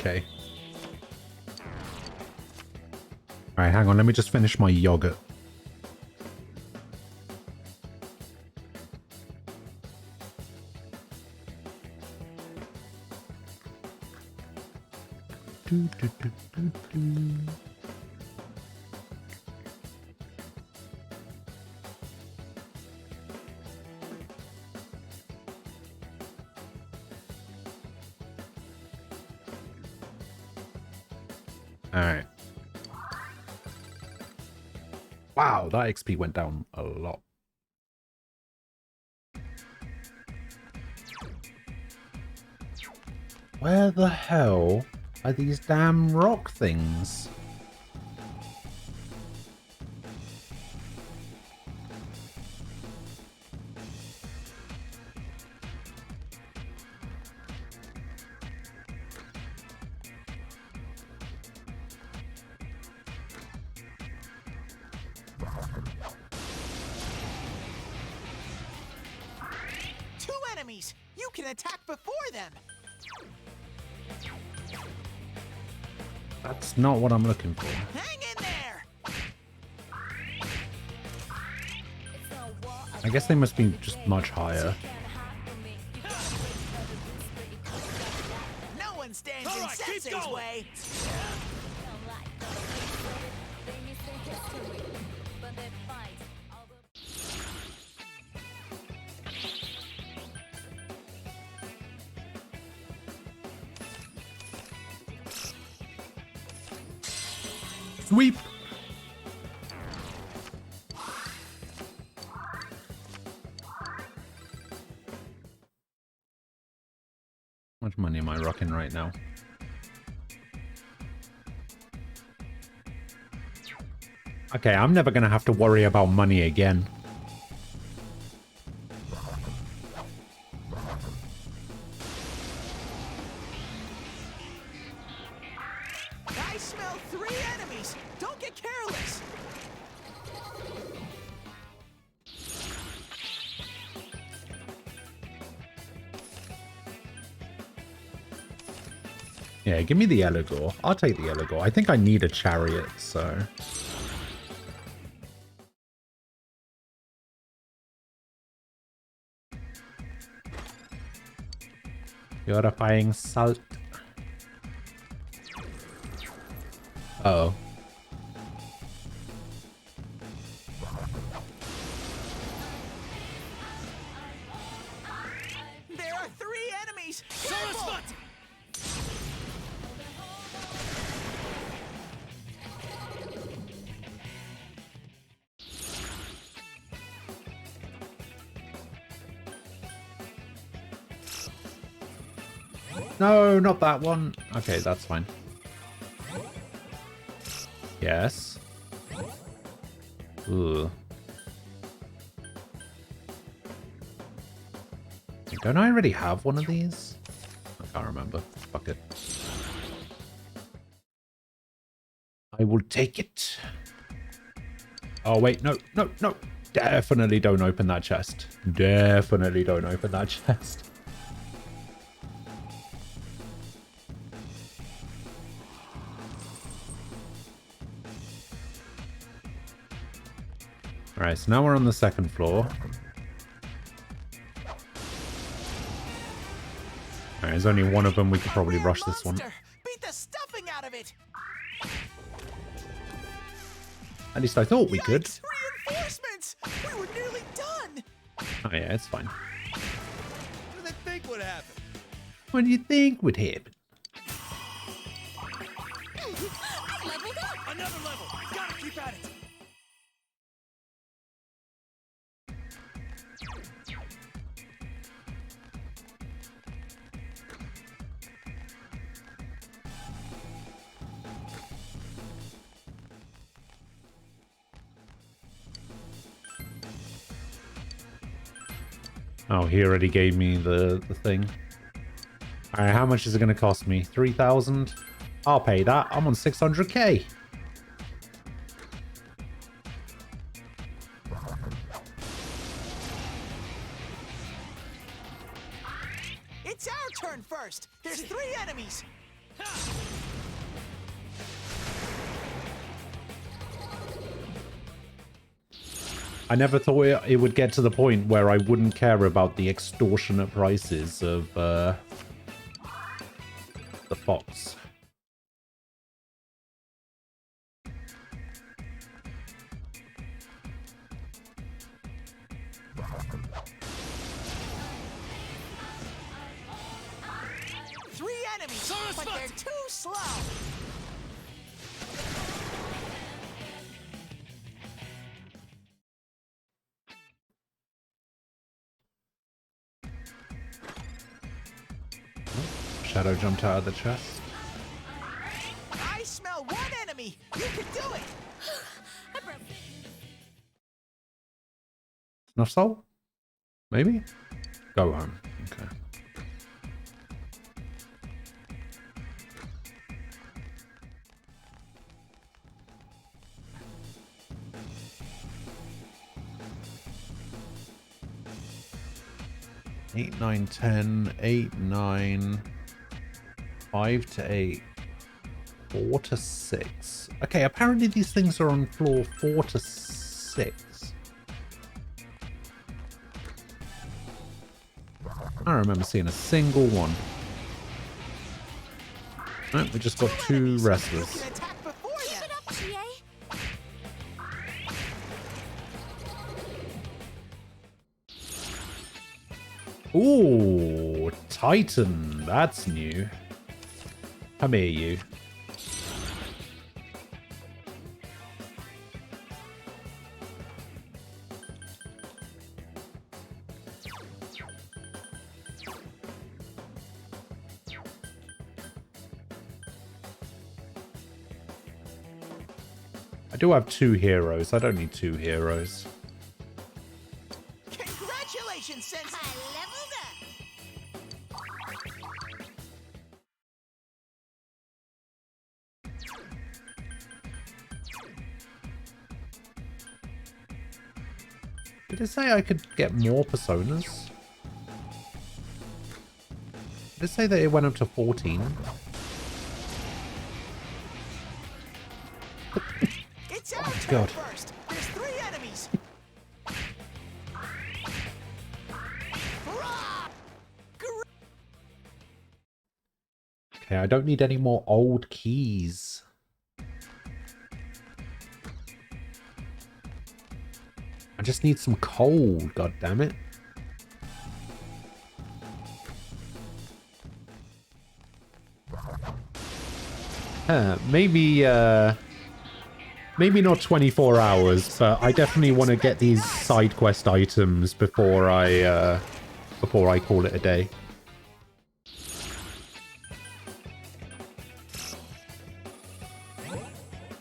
Okay. Alright, hang on. Let me just finish my yogurt. Alright. Wow, that XP went down a lot. Where the hell are these damn rock things? Two enemies! You can attack before them! That's not what I'm looking for. Hang in there! I guess they must be just much higher. No one stands in Sensei's way! Sweep! How much money am I rocking right now? Okay, I'm never gonna have to worry about money again. I smell 3 enemies! Don't get careless! Yeah, give me the Eligor. I'll take the Eligor. I think I need a chariot, so... Purifying salt. Uh-oh. There are 3 enemies! Careful! No, not that one. Okay, that's fine. Yes. Ooh. Don't I already have one of these? I can't remember. Fuck it. I will take it. Oh, wait. No, no, no. Definitely don't open that chest. Definitely don't open that chest. Alright, so now we're on the 2nd floor. Alright, there's only one of them. We could probably rush this one. Beat the stuffing out of it! At least I thought we could. Reinforcements! We were nearly done! Oh yeah, it's fine. What do they think would happen? What do you think would happen? I leveled up! Another level! Gotta keep at it! Oh, he already gave me the thing. Alright, how much is it going to cost me? 3,000? I'll pay that. I'm on 600k. It's our turn first! There's 3 enemies! I never thought it would get to the point where I wouldn't care about the extortionate prices of the pots. Three enemies, but they're too slow! Shadow jumped out of the chest. I smell 1 enemy! You can do it! Snuff soul? Maybe? Go home. Okay. Eight, 9, 10, 8, 9, 5 to 8, 4 to 6. Okay, apparently these things are on floor 4 to 6. I don't remember seeing a single one. Right, we just got 2 wrestlers. Ooh, Titan. That's new. Come here, you. I do have 2 heroes. I don't need 2 heroes. Congratulations, Sensei! I leveled up! Did it say I could get more personas? Did it say that it went up to 14? It's our Oh, turn God. first! There's 3 enemies! Okay, I don't need any more old keys. I just need some coal, god damn it. Maybe not 24 hours, but I definitely want to get these side quest items before I call it a day.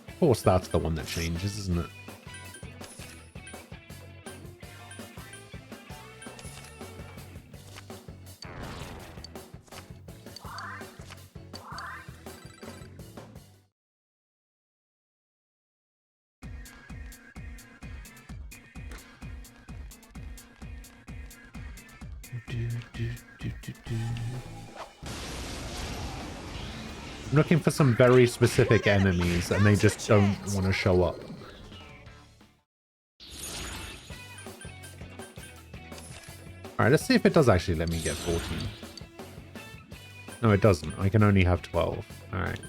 Of course, that's the one that changes, isn't it? I'm looking for some very specific enemies and they just don't want to show up. Alright, let's see if it does actually let me get 14. No, it doesn't. I can only have 12. Alright.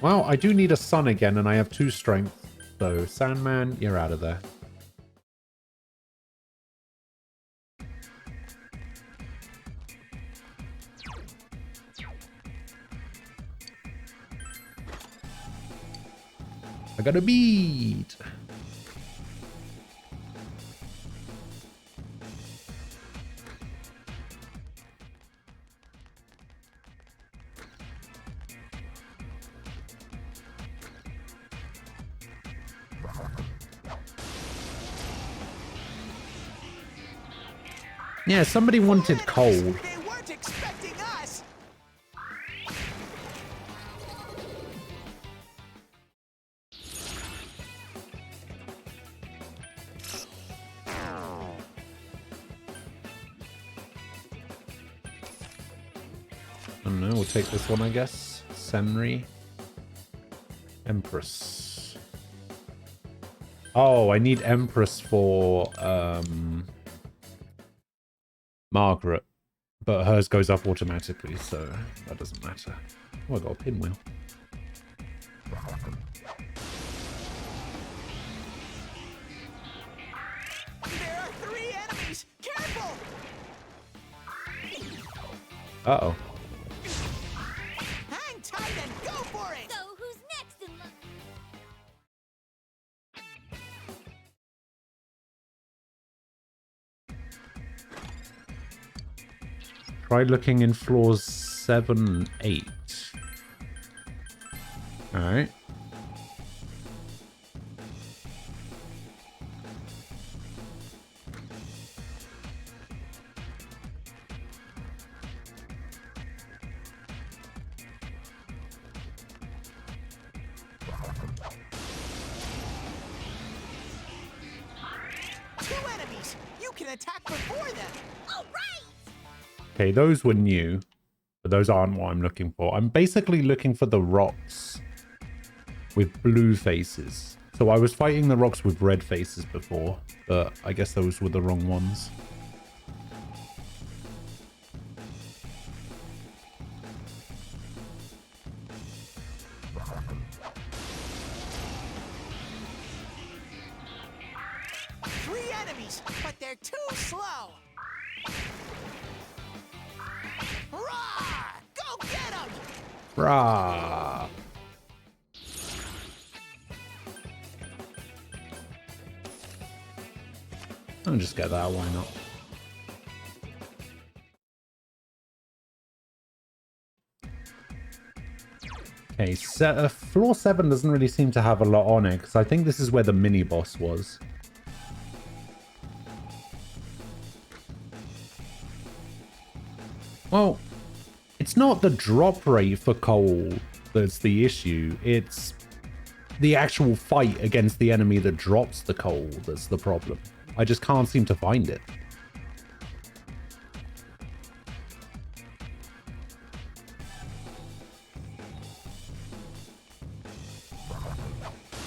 Well, I do need a sun again, and I have 2 strength. So, Sandman, you're out of there. I got a bead. Yeah, somebody wanted coal. They weren't expecting us. I don't know, we'll take this one, I guess. Senri. Empress. Oh, I need Empress for, Margaret. But hers goes up automatically, so that doesn't matter. Oh, I got a pinwheel. There are 3 enemies. Careful! Uh-oh. Hang tight and go for it. So who's next in line? Try looking in floors 7, 8. Alright. Two enemies. You can attack before them. All right. Okay, those were new. But those aren't what I'm looking for. I'm basically looking for the rocks with blue faces. So I was fighting the rocks with red faces before, but I guess those were the wrong ones. Three enemies, but they're too slow. Rah! Go get them! Rah! I'll just get that, why not? Okay, floor 7 doesn't really seem to have a lot on it, because I think this is where the mini-boss was. Well, it's not the drop rate for coal that's the issue, it's the actual fight against the enemy that drops the coal that's the problem. I just can't seem to find it.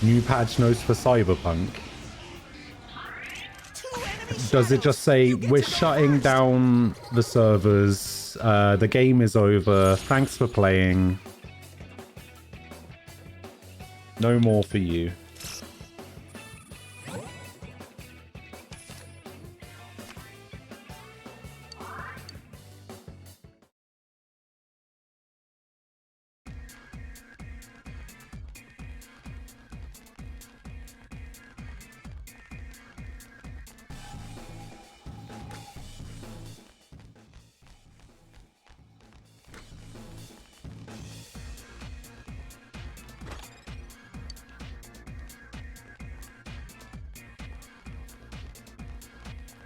New patch notes for Cyberpunk. Does it just say, we're shutting down the servers, the game is over, thanks for playing. No more for you.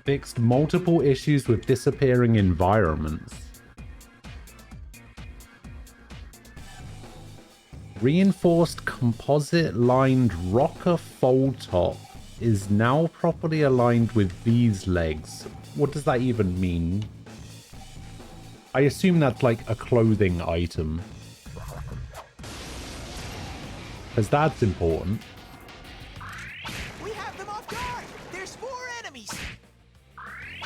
Fixed multiple issues with disappearing environments. Reinforced composite lined rocker fold top is now properly aligned with these legs. What does that even mean? I assume that's like a clothing item. Because that's important. We have them off guard. There's 4 enemies.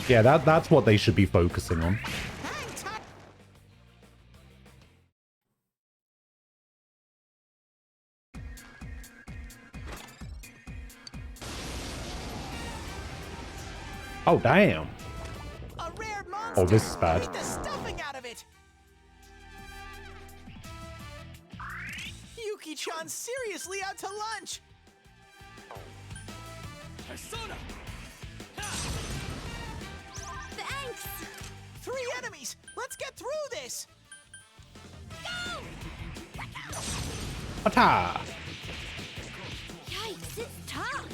Yeah, that's what they should be focusing on. Oh, damn. A rare monster. Oh, this is bad. Eat the stuffing out of it. Yuki-chan's seriously out to lunch. Persona! Thanks! 3 enemies! Let's get through this! Go! Ata! Yikes, it's tough!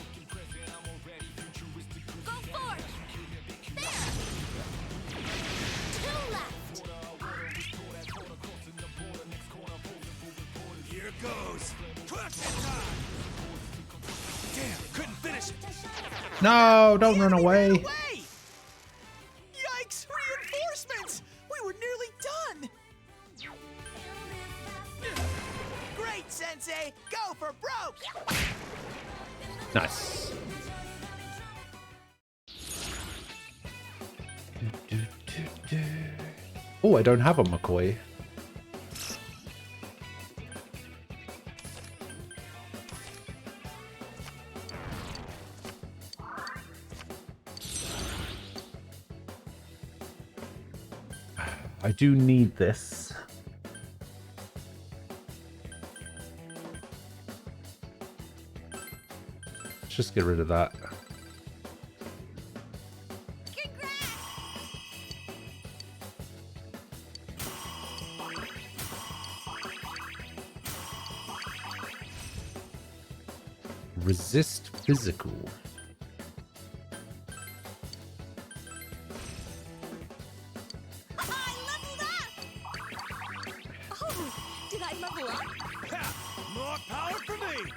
Go for it! There! 2 left! Here goes! Crush it time! Damn, couldn't finish it! No, don't run away. Yikes! Reinforcements! We were nearly done! Great, Sensei! Go for broke! Nice. Oh, I don't have a McCoy. I do need this. Let's just get rid of that. Resist physical. Did I level up? More power for me!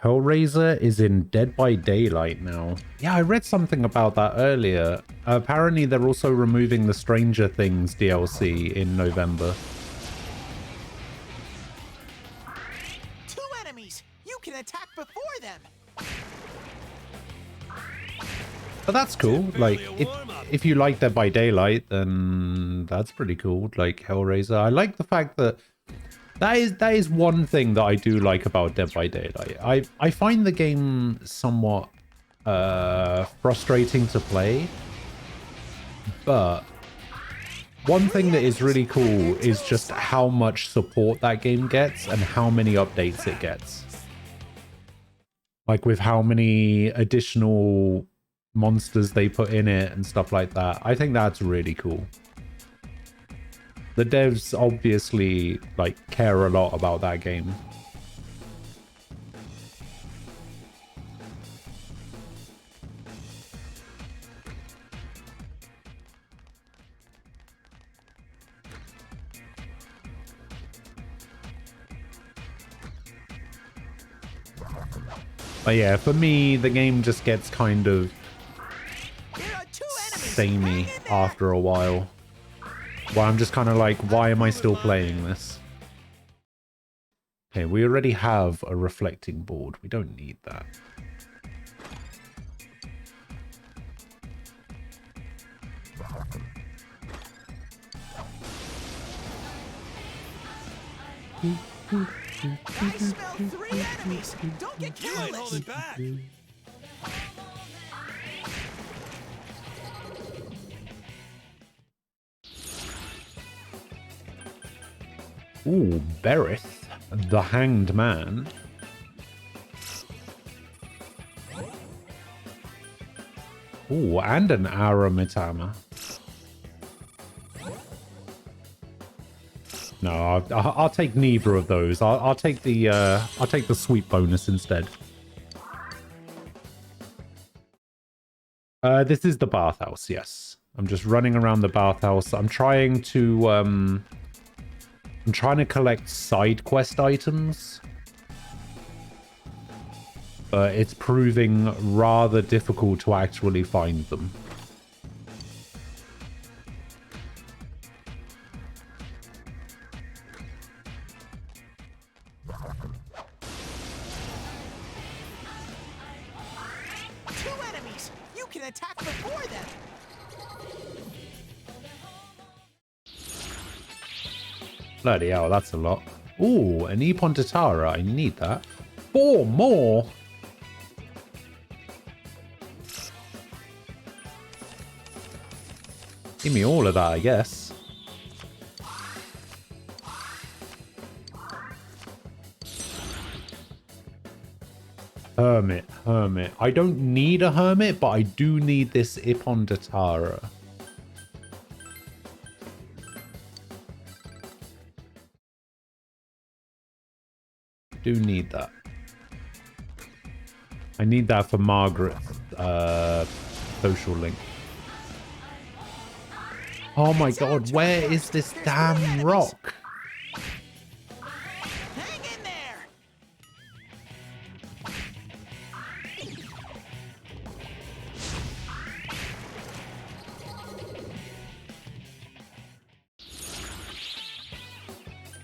Hellraiser is in Dead by Daylight now. Yeah, I read something about that earlier. Apparently they're also removing the Stranger Things DLC in November. 2 enemies! You can attack before them! But that's cool. Like, if you like Dead by Daylight, then that's pretty cool. Like Hellraiser. I like the fact that that is one thing that I do like about Dead by Daylight. I find the game somewhat frustrating to play, but one thing that is really cool is just how much support that game gets and how many updates it gets. Like with how many additional monsters they put in it and stuff like that. I think that's really cool. The devs obviously like care a lot about that game. But yeah, for me, the game just gets kind of samey after a while. Well, I'm just kind of like, why am I still playing this? Okay, we already have a reflecting board. We don't need that. I smell 3 enemies! Don't get careless! Hold it back! Ooh, Berith, the Hanged Man. Ooh, and an Aramitama. No, I'll take neither of those. I'll take the sweep bonus instead. This is the bathhouse. Yes, I'm just running around the bathhouse. I'm trying to collect side quest items, but it's proving rather difficult to actually find them. Attack before them. Bloody hell, that's a lot. Ooh, an Epon Tatara. I need that. 4 more. Give me all of that, I guess. Hermit. I don't need a hermit, but I do need this Ipon Datara. Do need that. I need that for Margaret's social link. Oh my god, where is this damn rock? Hang in there.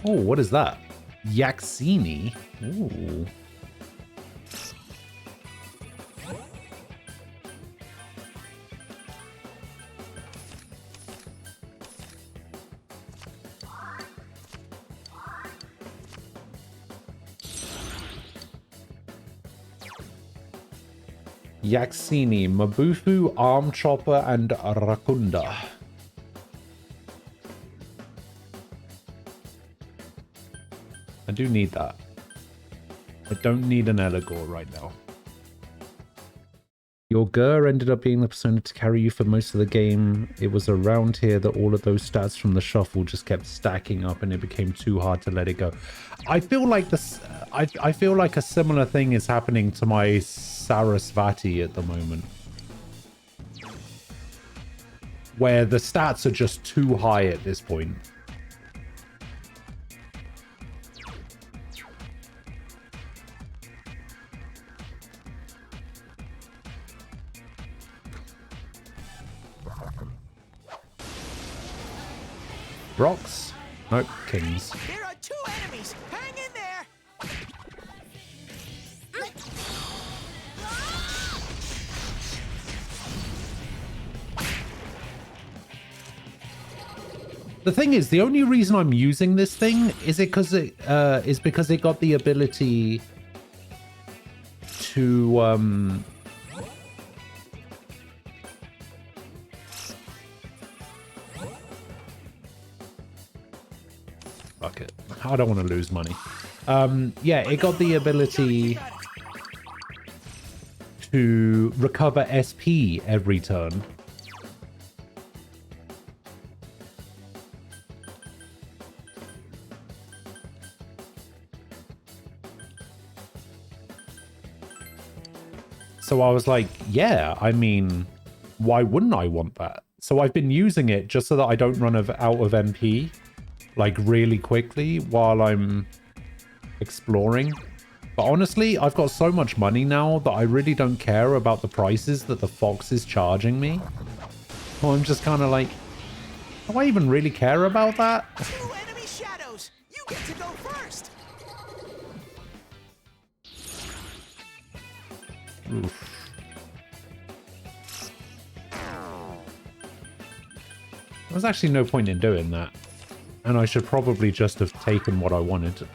Oh, what is that? Yaxini? Ooh. Yaxini, Mabufu, Arm Chopper, and Rakunda. I do need that. I don't need an Eligor right now. Your Gur ended up being the persona to carry you for most of the game. It was around here that all of those stats from the shuffle just kept stacking up and it became too hard to let it go. I feel like this. I feel like a similar thing is happening to my Sarasvati at the moment. Where the stats are just too high at this point. Rocks? Nope, kings. There are 2 enemies. Hang in there. The thing is, the only reason I'm using this thing is because it got the ability to fuck it. I don't want to lose money. Yeah, it got the ability to recover SP every turn. So I was like, yeah, I mean, why wouldn't I want that? So I've been using it just so that I don't run out of MP, like really quickly while I'm exploring. But honestly, I've got so much money now that I really don't care about the prices that the Fox is charging me. So I'm just kind of like, do I even really care about that? 2 enemy shadows. You get to go first. Oof. There's actually no point in doing that. And I should probably just have taken what I wanted. Do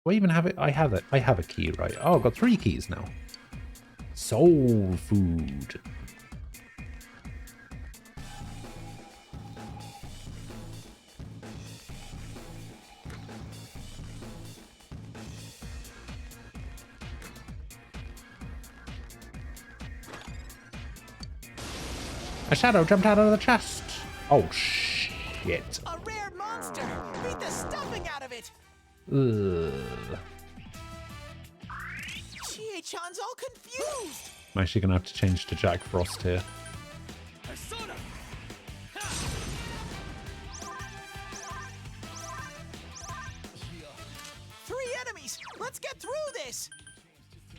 I even have it? I have it. I have a key, right? Oh, I've got 3 keys now. Soul food. A shadow jumped out of the chest. Oh, shit. A rare monster. Beat the stuffing out of it. Ugh. Chie-chan's all confused. I'm actually going to have to change to Jack Frost here. Persona! 3 enemies. Let's get through this.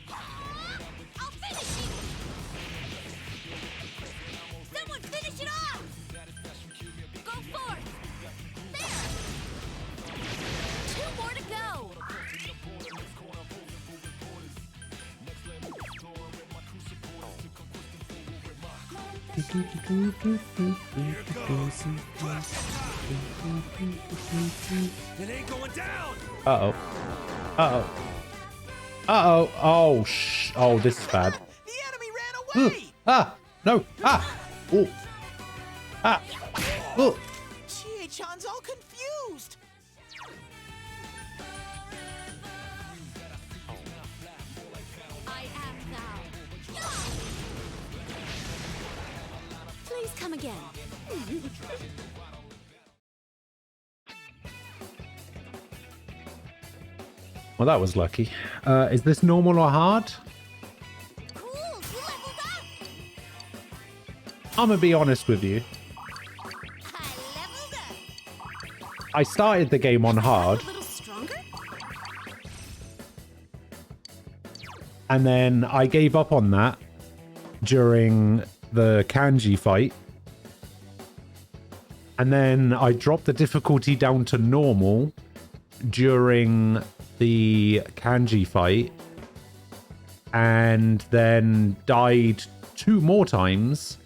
I'll finish you! Someone finish it off! Go forth! There! 2 more to go! It ain't going down! Uh-oh. Uh-oh. Uh-oh. Oh, oh, this is bad. The enemy ran away. Ah! No! Ah! Oh. Ah. Oh. Chie-chan's all confused. I am thou. Please come again. Well, that was lucky. Is this normal or hard? I'm gonna be honest with you. I started the game on hard. And then I gave up on that during the kanji fight. And then I dropped the difficulty down to normal during the kanji fight. And then died 2 more times.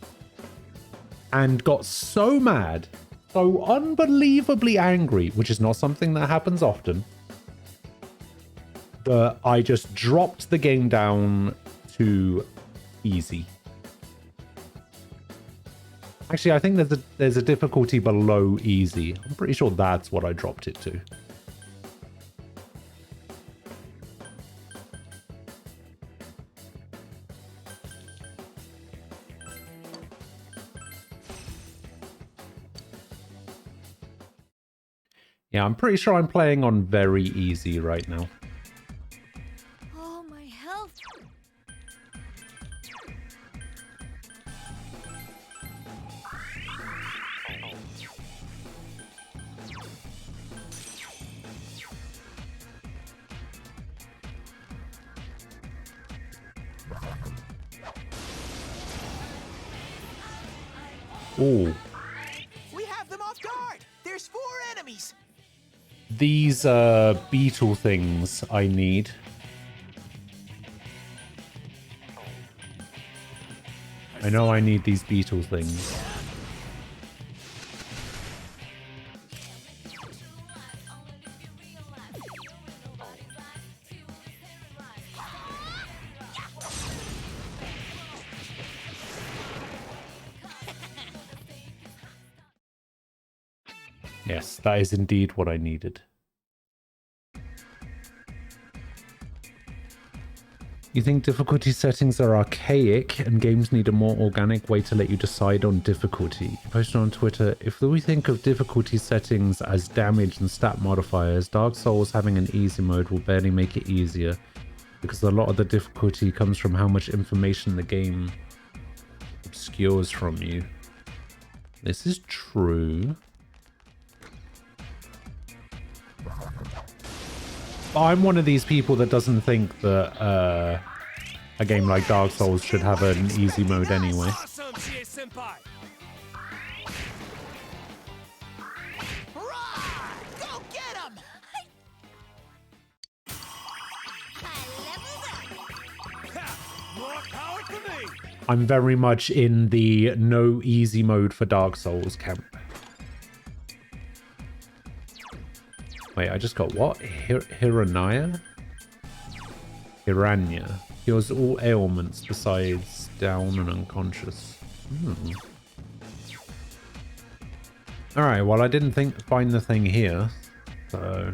And got so mad, so unbelievably angry, which is not something that happens often, that I just dropped the game down to easy. Actually, I think there's a difficulty below easy. I'm pretty sure that's what I dropped it to. Yeah, I'm pretty sure I'm playing on very easy right now. Oh, my health. Ooh. We have them off guard. There's 4 enemies. These beetle things I need. I know I need these beetle things. Yes, that is indeed what I needed. You think difficulty settings are archaic and games need a more organic way to let you decide on difficulty? You posted on Twitter, if we think of difficulty settings as damage and stat modifiers, Dark Souls having an easy mode will barely make it easier, because a lot of the difficulty comes from how much information the game obscures from you. This is true. I'm one of these people that doesn't think that a game like Dark Souls should have an easy mode anyway. Awesome, Chie-senpai! Go get him! More power to me! I'm very much in the no easy mode for Dark Souls camp. Wait, I just got what? Hiranya? Hiranya. Heals all ailments besides down and unconscious. Alright, well I didn't find the thing here, so...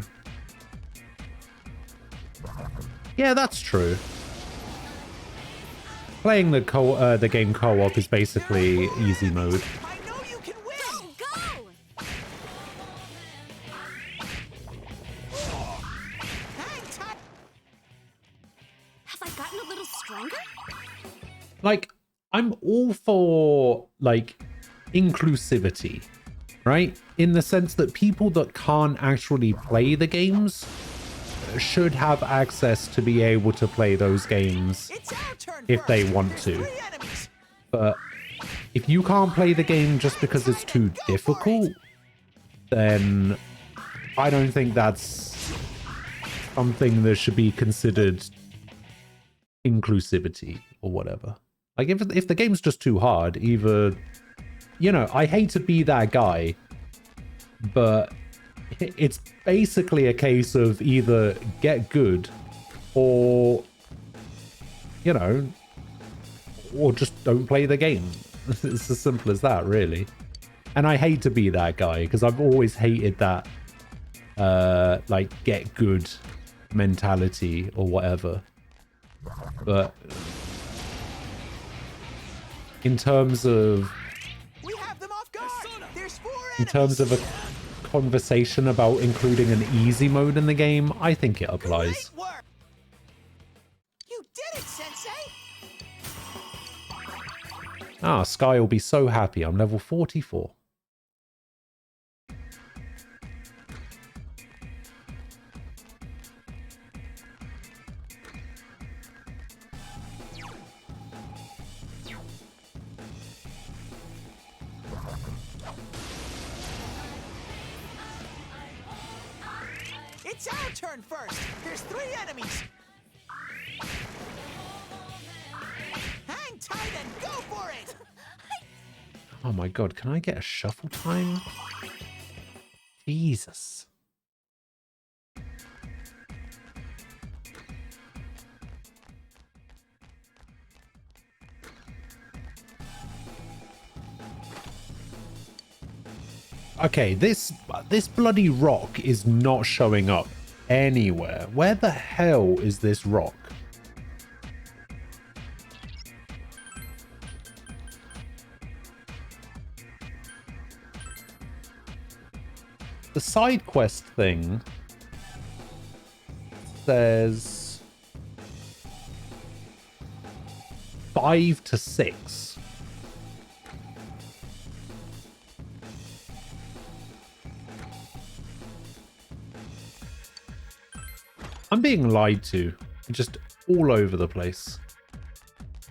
Yeah, that's true. Playing the game co-op is basically easy mode. Like, I'm all for, like, inclusivity, right? In the sense that people that can't actually play the games should have access to be able to play those games if they want to. But if you can't play the game just because it's too difficult, then I don't think that's something that should be considered inclusivity or whatever. Like, if the game's just too hard, either, you know, I hate to be that guy, but it's basically a case of either get good or, you know, or just don't play the game. It's as simple as that, really. And I hate to be that guy, because I've always hated that, like, get good mentality or whatever. But in terms of a conversation about including an easy mode in the game, I think it applies. You did it, Sensei! Ah, Sky will be so happy. I'm level 44. It's our turn first. There's 3 enemies. Hang tight and go for it. Oh my god, can I get a shuffle time? Jesus. Okay, this bloody rock is not showing up anywhere. Where the hell is this rock? The side quest thing says 5 to 6. I'm being lied to. Just all over the place.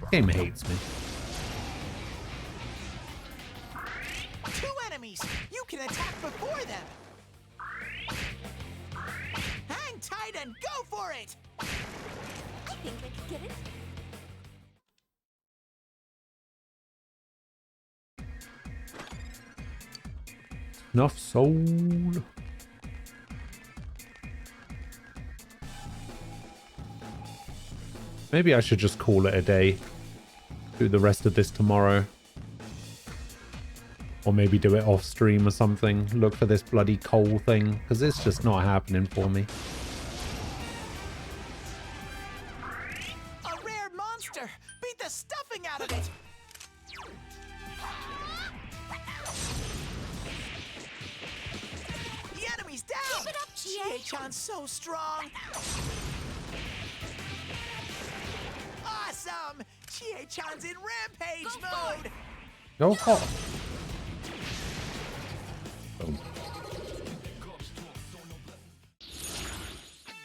The game hates me. 2 enemies. You can attack before them. Hang tight and go for it. I think I could get it. Enough soul. Maybe I should just call it a day. Do the rest of this tomorrow. Or maybe do it off stream or something. Look for this bloody coal thing, because it's just not happening for me. A rare monster. Beat the stuffing out of it. The enemy's down. Keep it up, Chie-chan's so strong. Awesome! Chie-chan's in rampage mode! Go hot. Boom.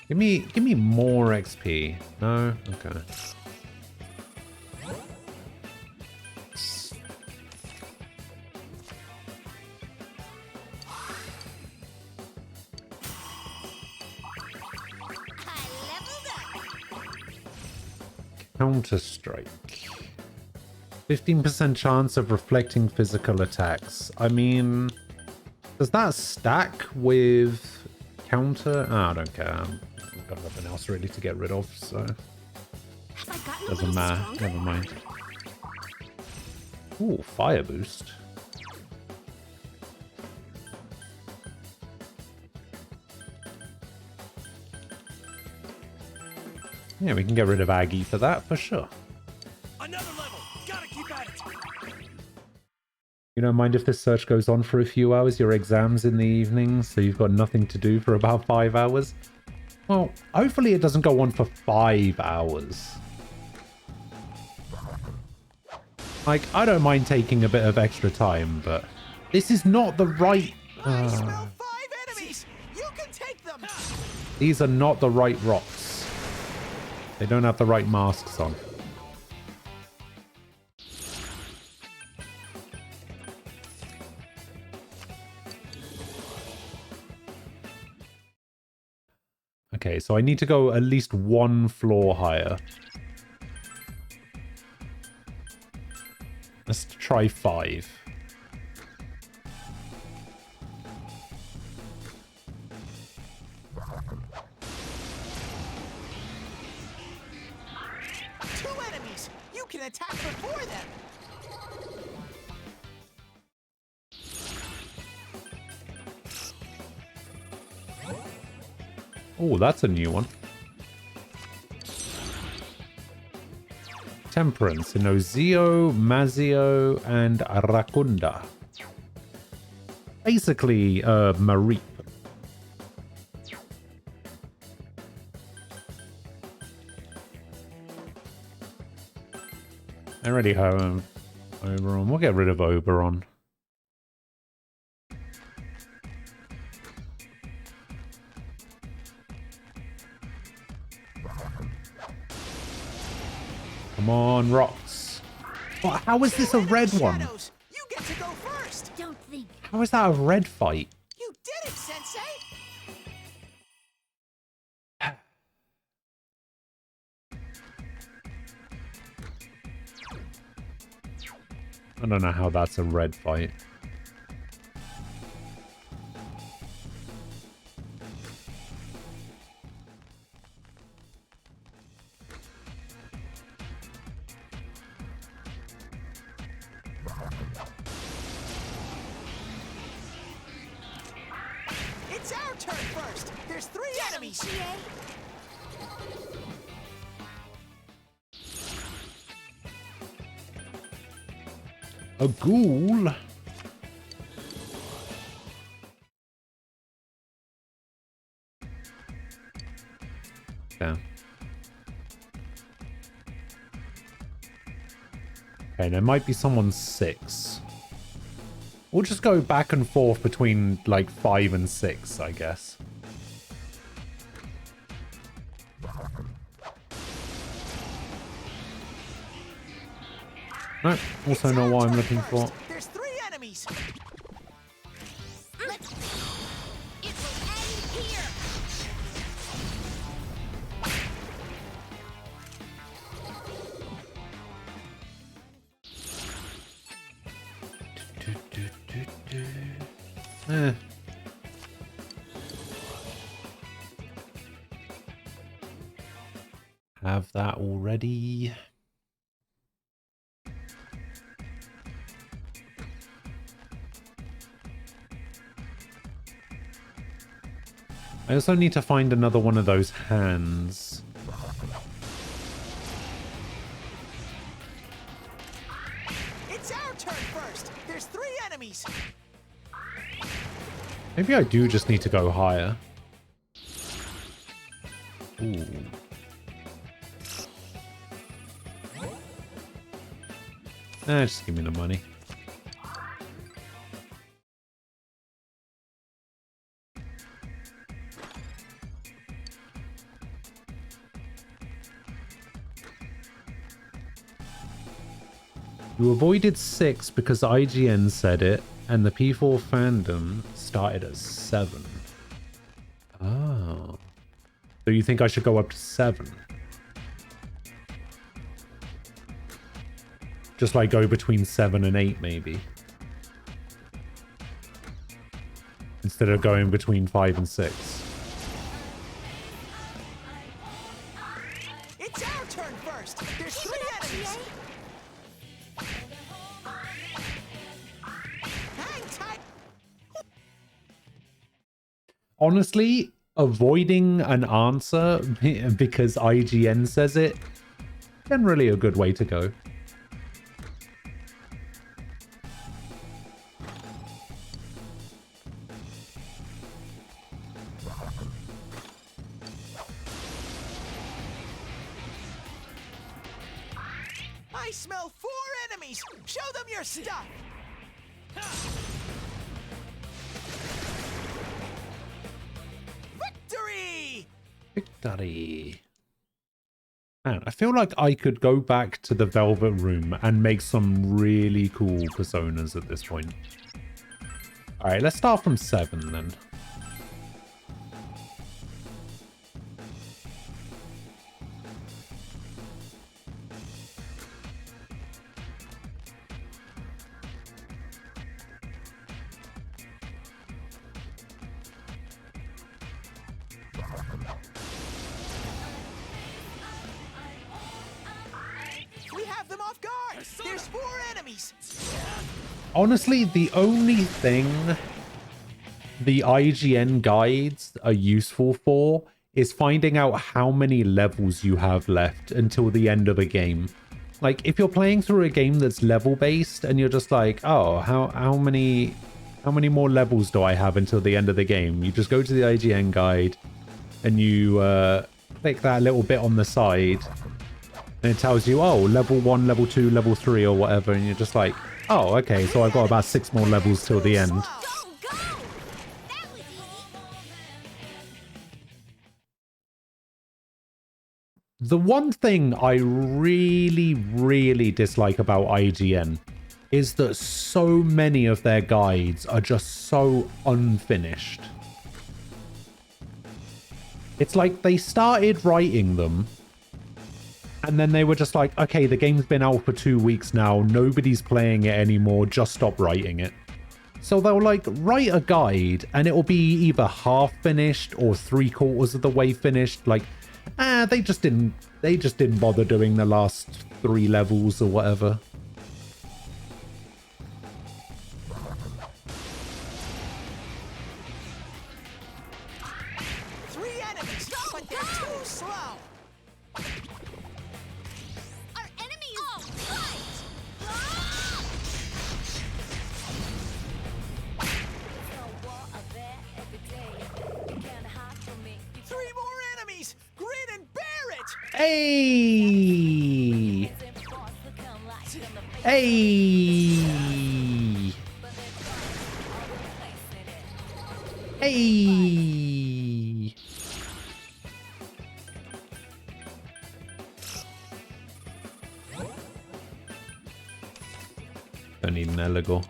Give me more XP. No? Okay. Counter-Strike. 15% chance of reflecting physical attacks. I mean, does that stack with counter? Oh, I don't care. I've got nothing else really to get rid of, so doesn't matter. Never mind. Ooh, fire boost. Yeah, we can get rid of Aggie for that, for sure. Another level. Gotta keep at it. You don't mind if this search goes on for a few hours? Your exam's in the evening, so you've got nothing to do for about 5 hours? Well, hopefully it doesn't go on for 5 hours. Like, I don't mind taking a bit of extra time, but this is not the right... I smell 5 enemies! You can take them! These are not the right rocks. They don't have the right masks on. Okay, so I need to go at least 1 floor higher. Let's try 5. Two enemies! You can attack before them! Oh, that's a new one. Temperance in Ozio, Mazio, and Racunda. Basically, Mareep. I already have Oberon. We'll get rid of Oberon. Come on, rocks. Oh, how is this a red one? You get to go first. Don't think. How is that a red fight? You did it, Sensei. I don't know how that's a red fight. It's our turn first. There's 3 enemies. A ghoul? Yeah. Okay, there might be someone 6. We'll just go back and forth between, like, 5 and 6, I guess. No, also not what I'm looking for. There's 3 enemies. It will end here. Eh. Have that already. I also need to find another one of those hands. It's our turn first. There's 3 enemies. Maybe I do just need to go higher. Ooh. Just give me the money. You avoided 6 because IGN said it, and the P4 fandom started at 7. Oh. So you think I should go up to 7? Just like go between 7 and 8, maybe. Instead of going between 5 and 6. It's our turn first. There's 3 enemies. Hang tight. Honestly, avoiding an answer because IGN says it, generally a good way to go. I smell 4 enemies. Show them your stuff. Victory! Victory. Man, I feel like I could go back to the Velvet Room and make some really cool personas at this point. Alright, let's start from 7 then. We have them off guard. There's 4 enemies. Honestly, the only thing the IGN guides are useful for is finding out how many levels you have left until the end of a game. Like, if you're playing through a game that's level-based and you're just like, oh, how many more levels do I have until the end of the game? You just go to the IGN guide and you click that little bit on the side and it tells you, oh, level 1, level 2, level 3 or whatever, and you're just like, oh, okay, so I've got about 6 more levels till the end. The one thing I really, really dislike about IGN is that so many of their guides are just so unfinished. It's like they started writing them and then they were just like, okay, the game's been out for 2 weeks now, nobody's playing it anymore, just stop writing it. So they'll like write a guide and it will be either half finished or 3/4 of the way finished. Like, they just didn't bother doing the last 3 levels or whatever. Hey! Hey! Hey! Don't need an Eligor.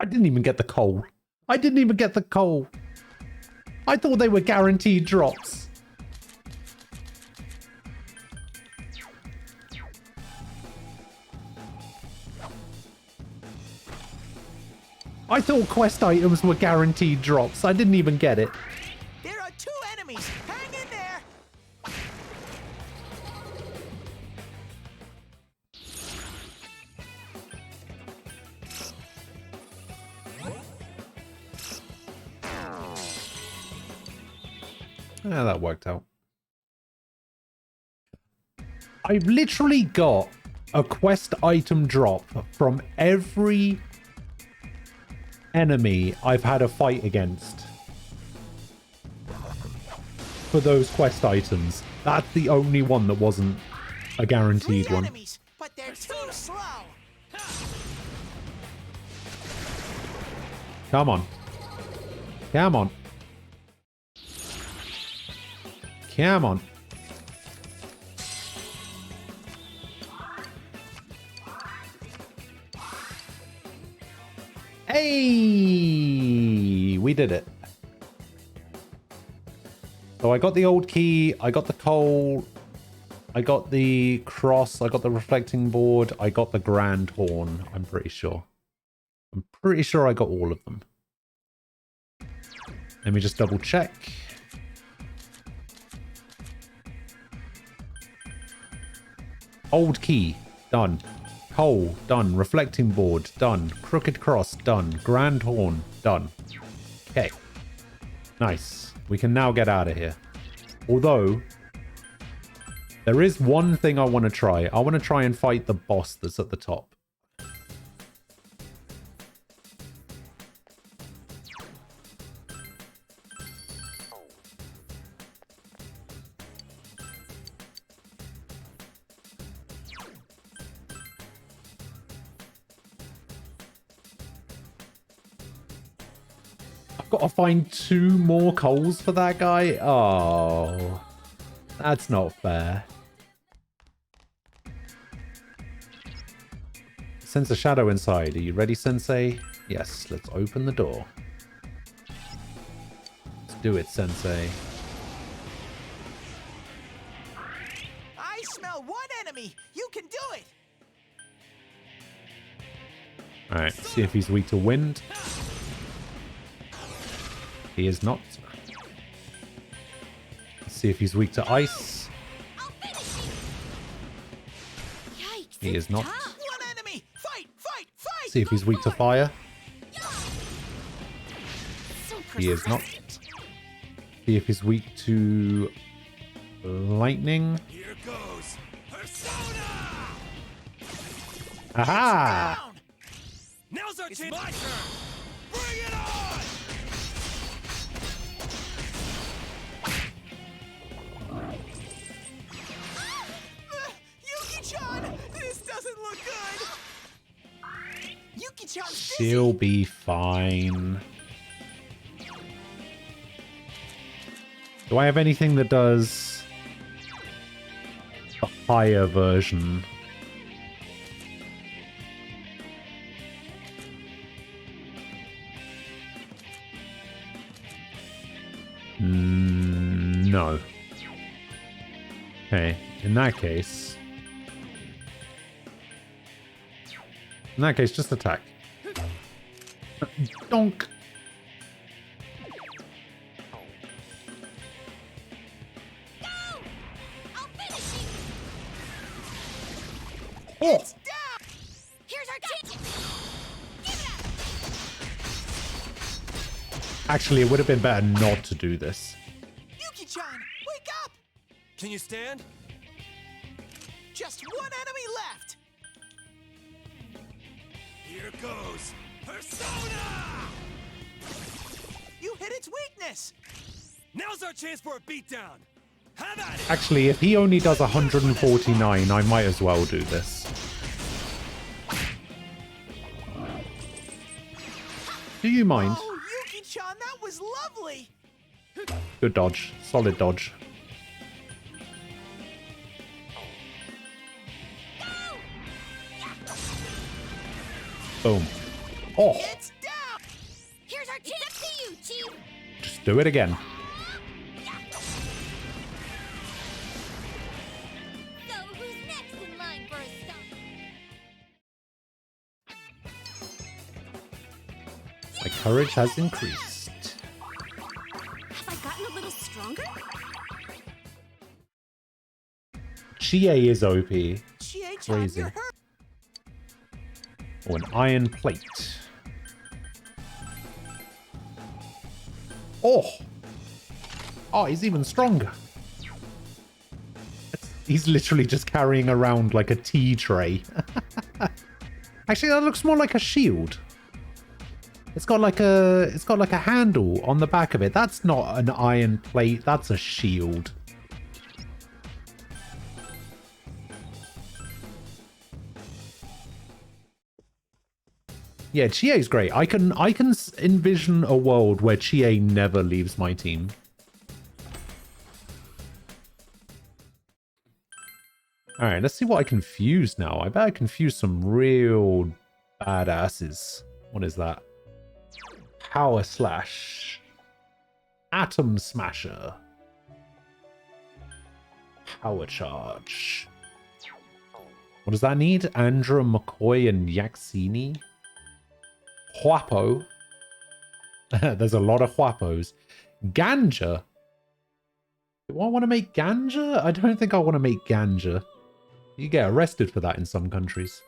I didn't even get the coal. I didn't even get the coal. I thought they were guaranteed drops. I thought quest items were guaranteed drops. I didn't even get it. There are 2 enemies. Hang in there. Yeah, that worked out. I've literally got a quest item drop from every enemy I've had a fight against for those quest items. That's the only one that wasn't a guaranteed one. Enemies, but they're too slow. Come on. Come on. Come on. Hey! We did it. So I got the old key, I got the coal, I got the cross, I got the reflecting board, I got the grand horn, I'm pretty sure. I'm pretty sure I got all of them. Let me just double check. Old key, done. Coal, done. Reflecting board, done. Crooked cross, done. Grand horn, done. Okay. Nice. We can now get out of here. Although, there is one thing I want to try. I want to try and fight the boss that's at the top. Got to find 2 more coals for that guy? Oh, that's not fair. Sense a shadow inside. Are you ready, Sensei? Yes, let's open the door. Let's do it, Sensei. I smell 1 enemy. You can do it. Alright, see if he's weak to wind. He is not. Let's see if he's weak to ice. Yikes, He is not. 1 enemy. Fight, fight, fight. See if he's weak to fire. He is not. See if he's weak to lightning. Here goes Persona! Aha! Now's our chance. My turn. Bring it on! Yuki-chan! This doesn't look good! Yuki-chan's She'll be fine. Do I have anything that does a higher version? No. Okay, in that case, just attack. Donk. Oh! Here's our chance. Actually, it would have been better not to do this. Yuki-chan, wake up! Can you stand? Just one enemy left! Here goes Persona! You hit its weakness! Now's our chance for a beatdown. Have at it! Actually, if he only does 149, I might as well do this. Do you mind? Oh, Yuki-chan, that was lovely! Good dodge. Solid dodge. Boom. Oh, It's down. Here's our chance. It's up to you, Chief. just do it again. So who's next in line for a stomp? My courage has increased. Have I gotten a little stronger? Chie is OP. Chie-chan, Crazy. you're hurt! Oh, an iron plate. Oh! Oh, he's even stronger. He's literally just carrying around like a tea tray. Actually, that looks more like a shield. It's got like a handle on the back of it. That's not an iron plate, that's a shield. Yeah, Chie's great. I can envision a world where Chie never leaves my team. All right, let's see what I can fuse now. I bet I can fuse some real badasses. What is that? Power Slash. Atom Smasher. Power Charge. What does that need? Andra, McCoy, and Yaxini? Huapo. There's a lot of Huapos. Ganja. Do I want to make ganja? I don't think I want to make ganja. You get arrested for that in some countries.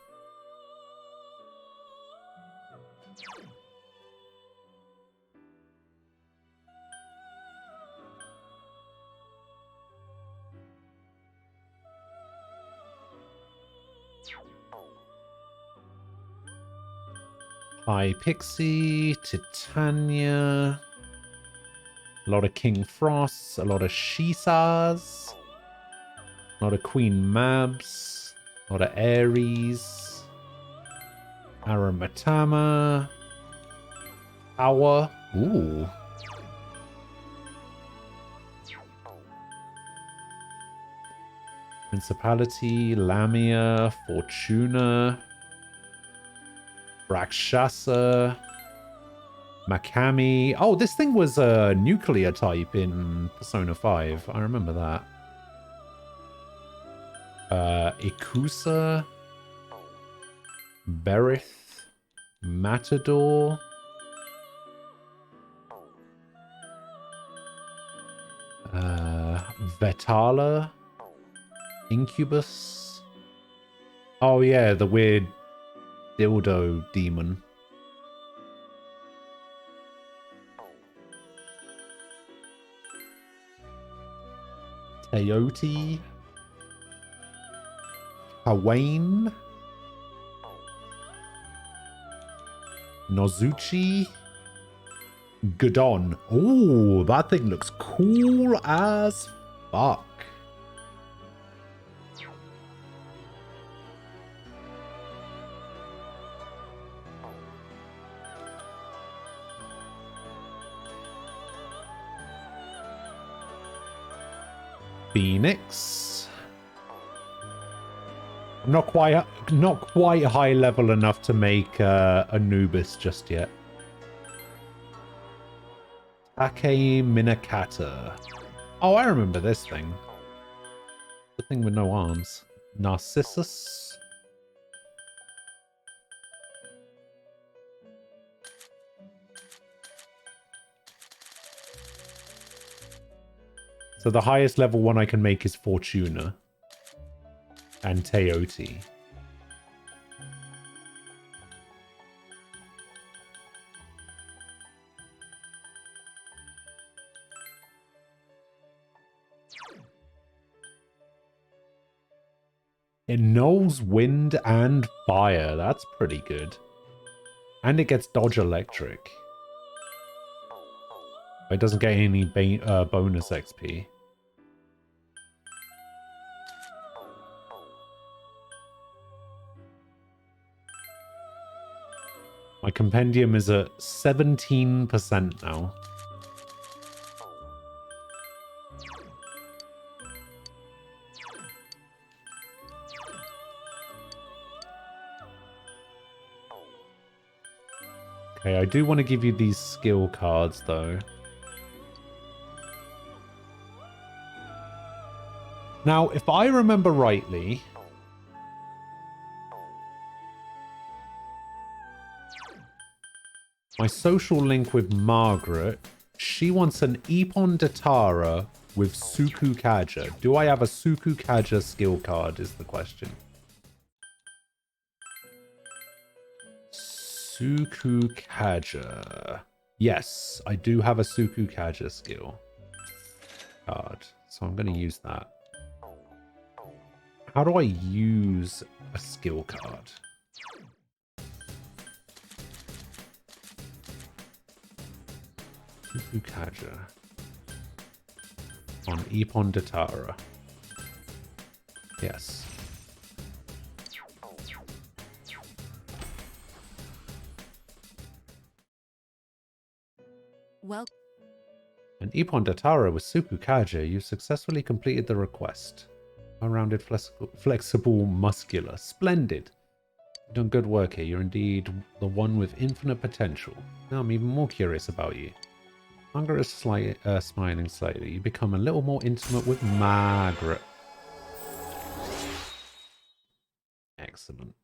Hi Pixie, Titania, a lot of King Frosts, a lot of Shisas, a lot of Queen Mabs, a lot of Aries, Aramatama, Awa, ooh. Principality, Lamia, Fortuna, Rakshasa, Makami. Oh, this thing was a nuclear type in Persona 5. I remember that. Ikusa, Berith, Matador. Vetala, Incubus. Oh yeah, the weird dildo demon. Teote. Hawain. Nozuchi. Gudon. Oh, that thing looks cool as fuck. Phoenix. I'm not quite high level enough to make Anubis just yet. Take Minakata. Oh, I remember this thing. The thing with no arms. Narcissus. So the highest level one I can make is Fortuna. And Teote. It knows wind and fire. That's pretty good. And it gets dodge electric. It doesn't get any bonus XP. My compendium is at 17% now. Okay, I do want to give you these skill cards though. Now, if I remember rightly, my social link with Margaret, she wants an Ippon Datara with Suku Kaja. Do I have a Suku Kaja skill card is the question. Suku Kaja. Yes, I do have a Suku Kaja skill card. So I'm going to use that. How do I use a skill card? Suku Kaja. On Ippon Datara. Yes. Well, An Ippon Datara with Suku Kaja, you successfully completed the request. Well-rounded, flexible, muscular. Splendid. You've done good work here. You're indeed the one with infinite potential. Now I'm even more curious about you. Margaret is smiling slightly. You become a little more intimate with Margaret. Excellent.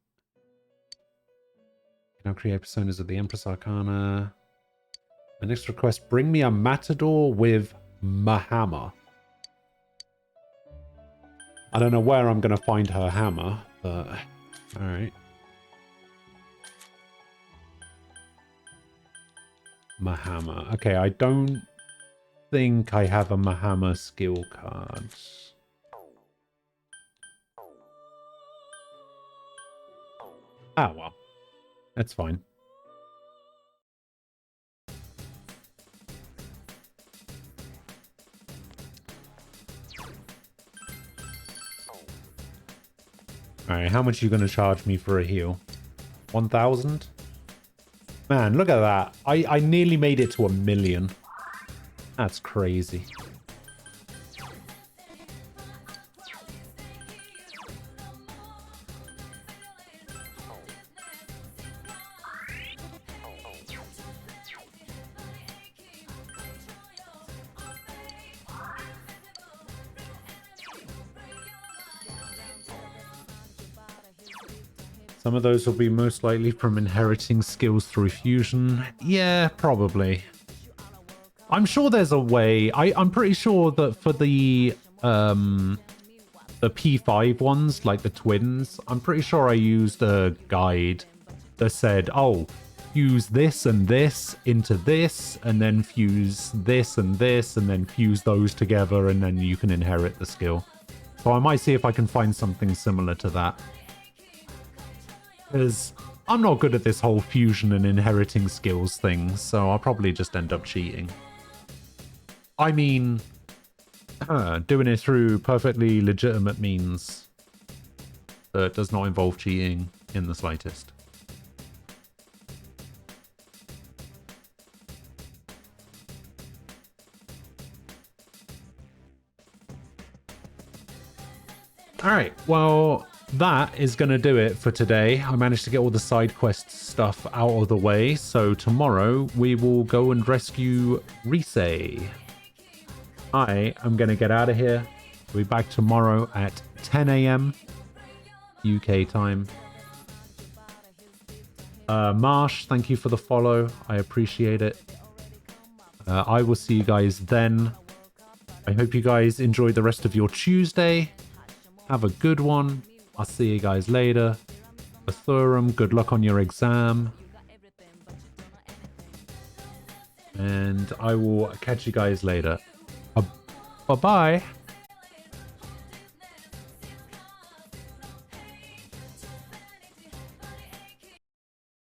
Now create personas of the Empress Arcana. My next request, bring me a matador with Mahama. I don't know where I'm going to find her hammer, but alright. Mahama. Okay, I don't think I have a Mahama skill card. Ah, well. That's fine. Alright, how much are you going to charge me for a heal? 1,000? Man, look at that. I nearly made it to 1,000,000. That's crazy. Some of those will be most likely from inheriting skills through fusion. Yeah, probably. I'm sure there's a way. I'm pretty sure that for the P5 ones, like the twins, I'm pretty sure I used a guide that said, oh, fuse this and this into this, and then fuse this and this, and then fuse those together, and then you can inherit the skill. So I might see if I can find something similar to that. Because I'm not good at this whole fusion and inheriting skills thing, so I'll probably just end up cheating. I mean, doing it through perfectly legitimate means that does not involve cheating in the slightest. Alright, well, that is going to do it for today. I managed to get all the side quest stuff out of the way, so tomorrow we will go and rescue Rise. I am going to get out of here. We'll be back tomorrow at 10 a.m. UK time. Marsh, thank you for the follow. I appreciate it. I will see you guys then. I hope you guys enjoy the rest of your Tuesday. Have a good one. I'll see you guys later. Athurum, good luck on your exam. And I will catch you guys later. Bye-bye.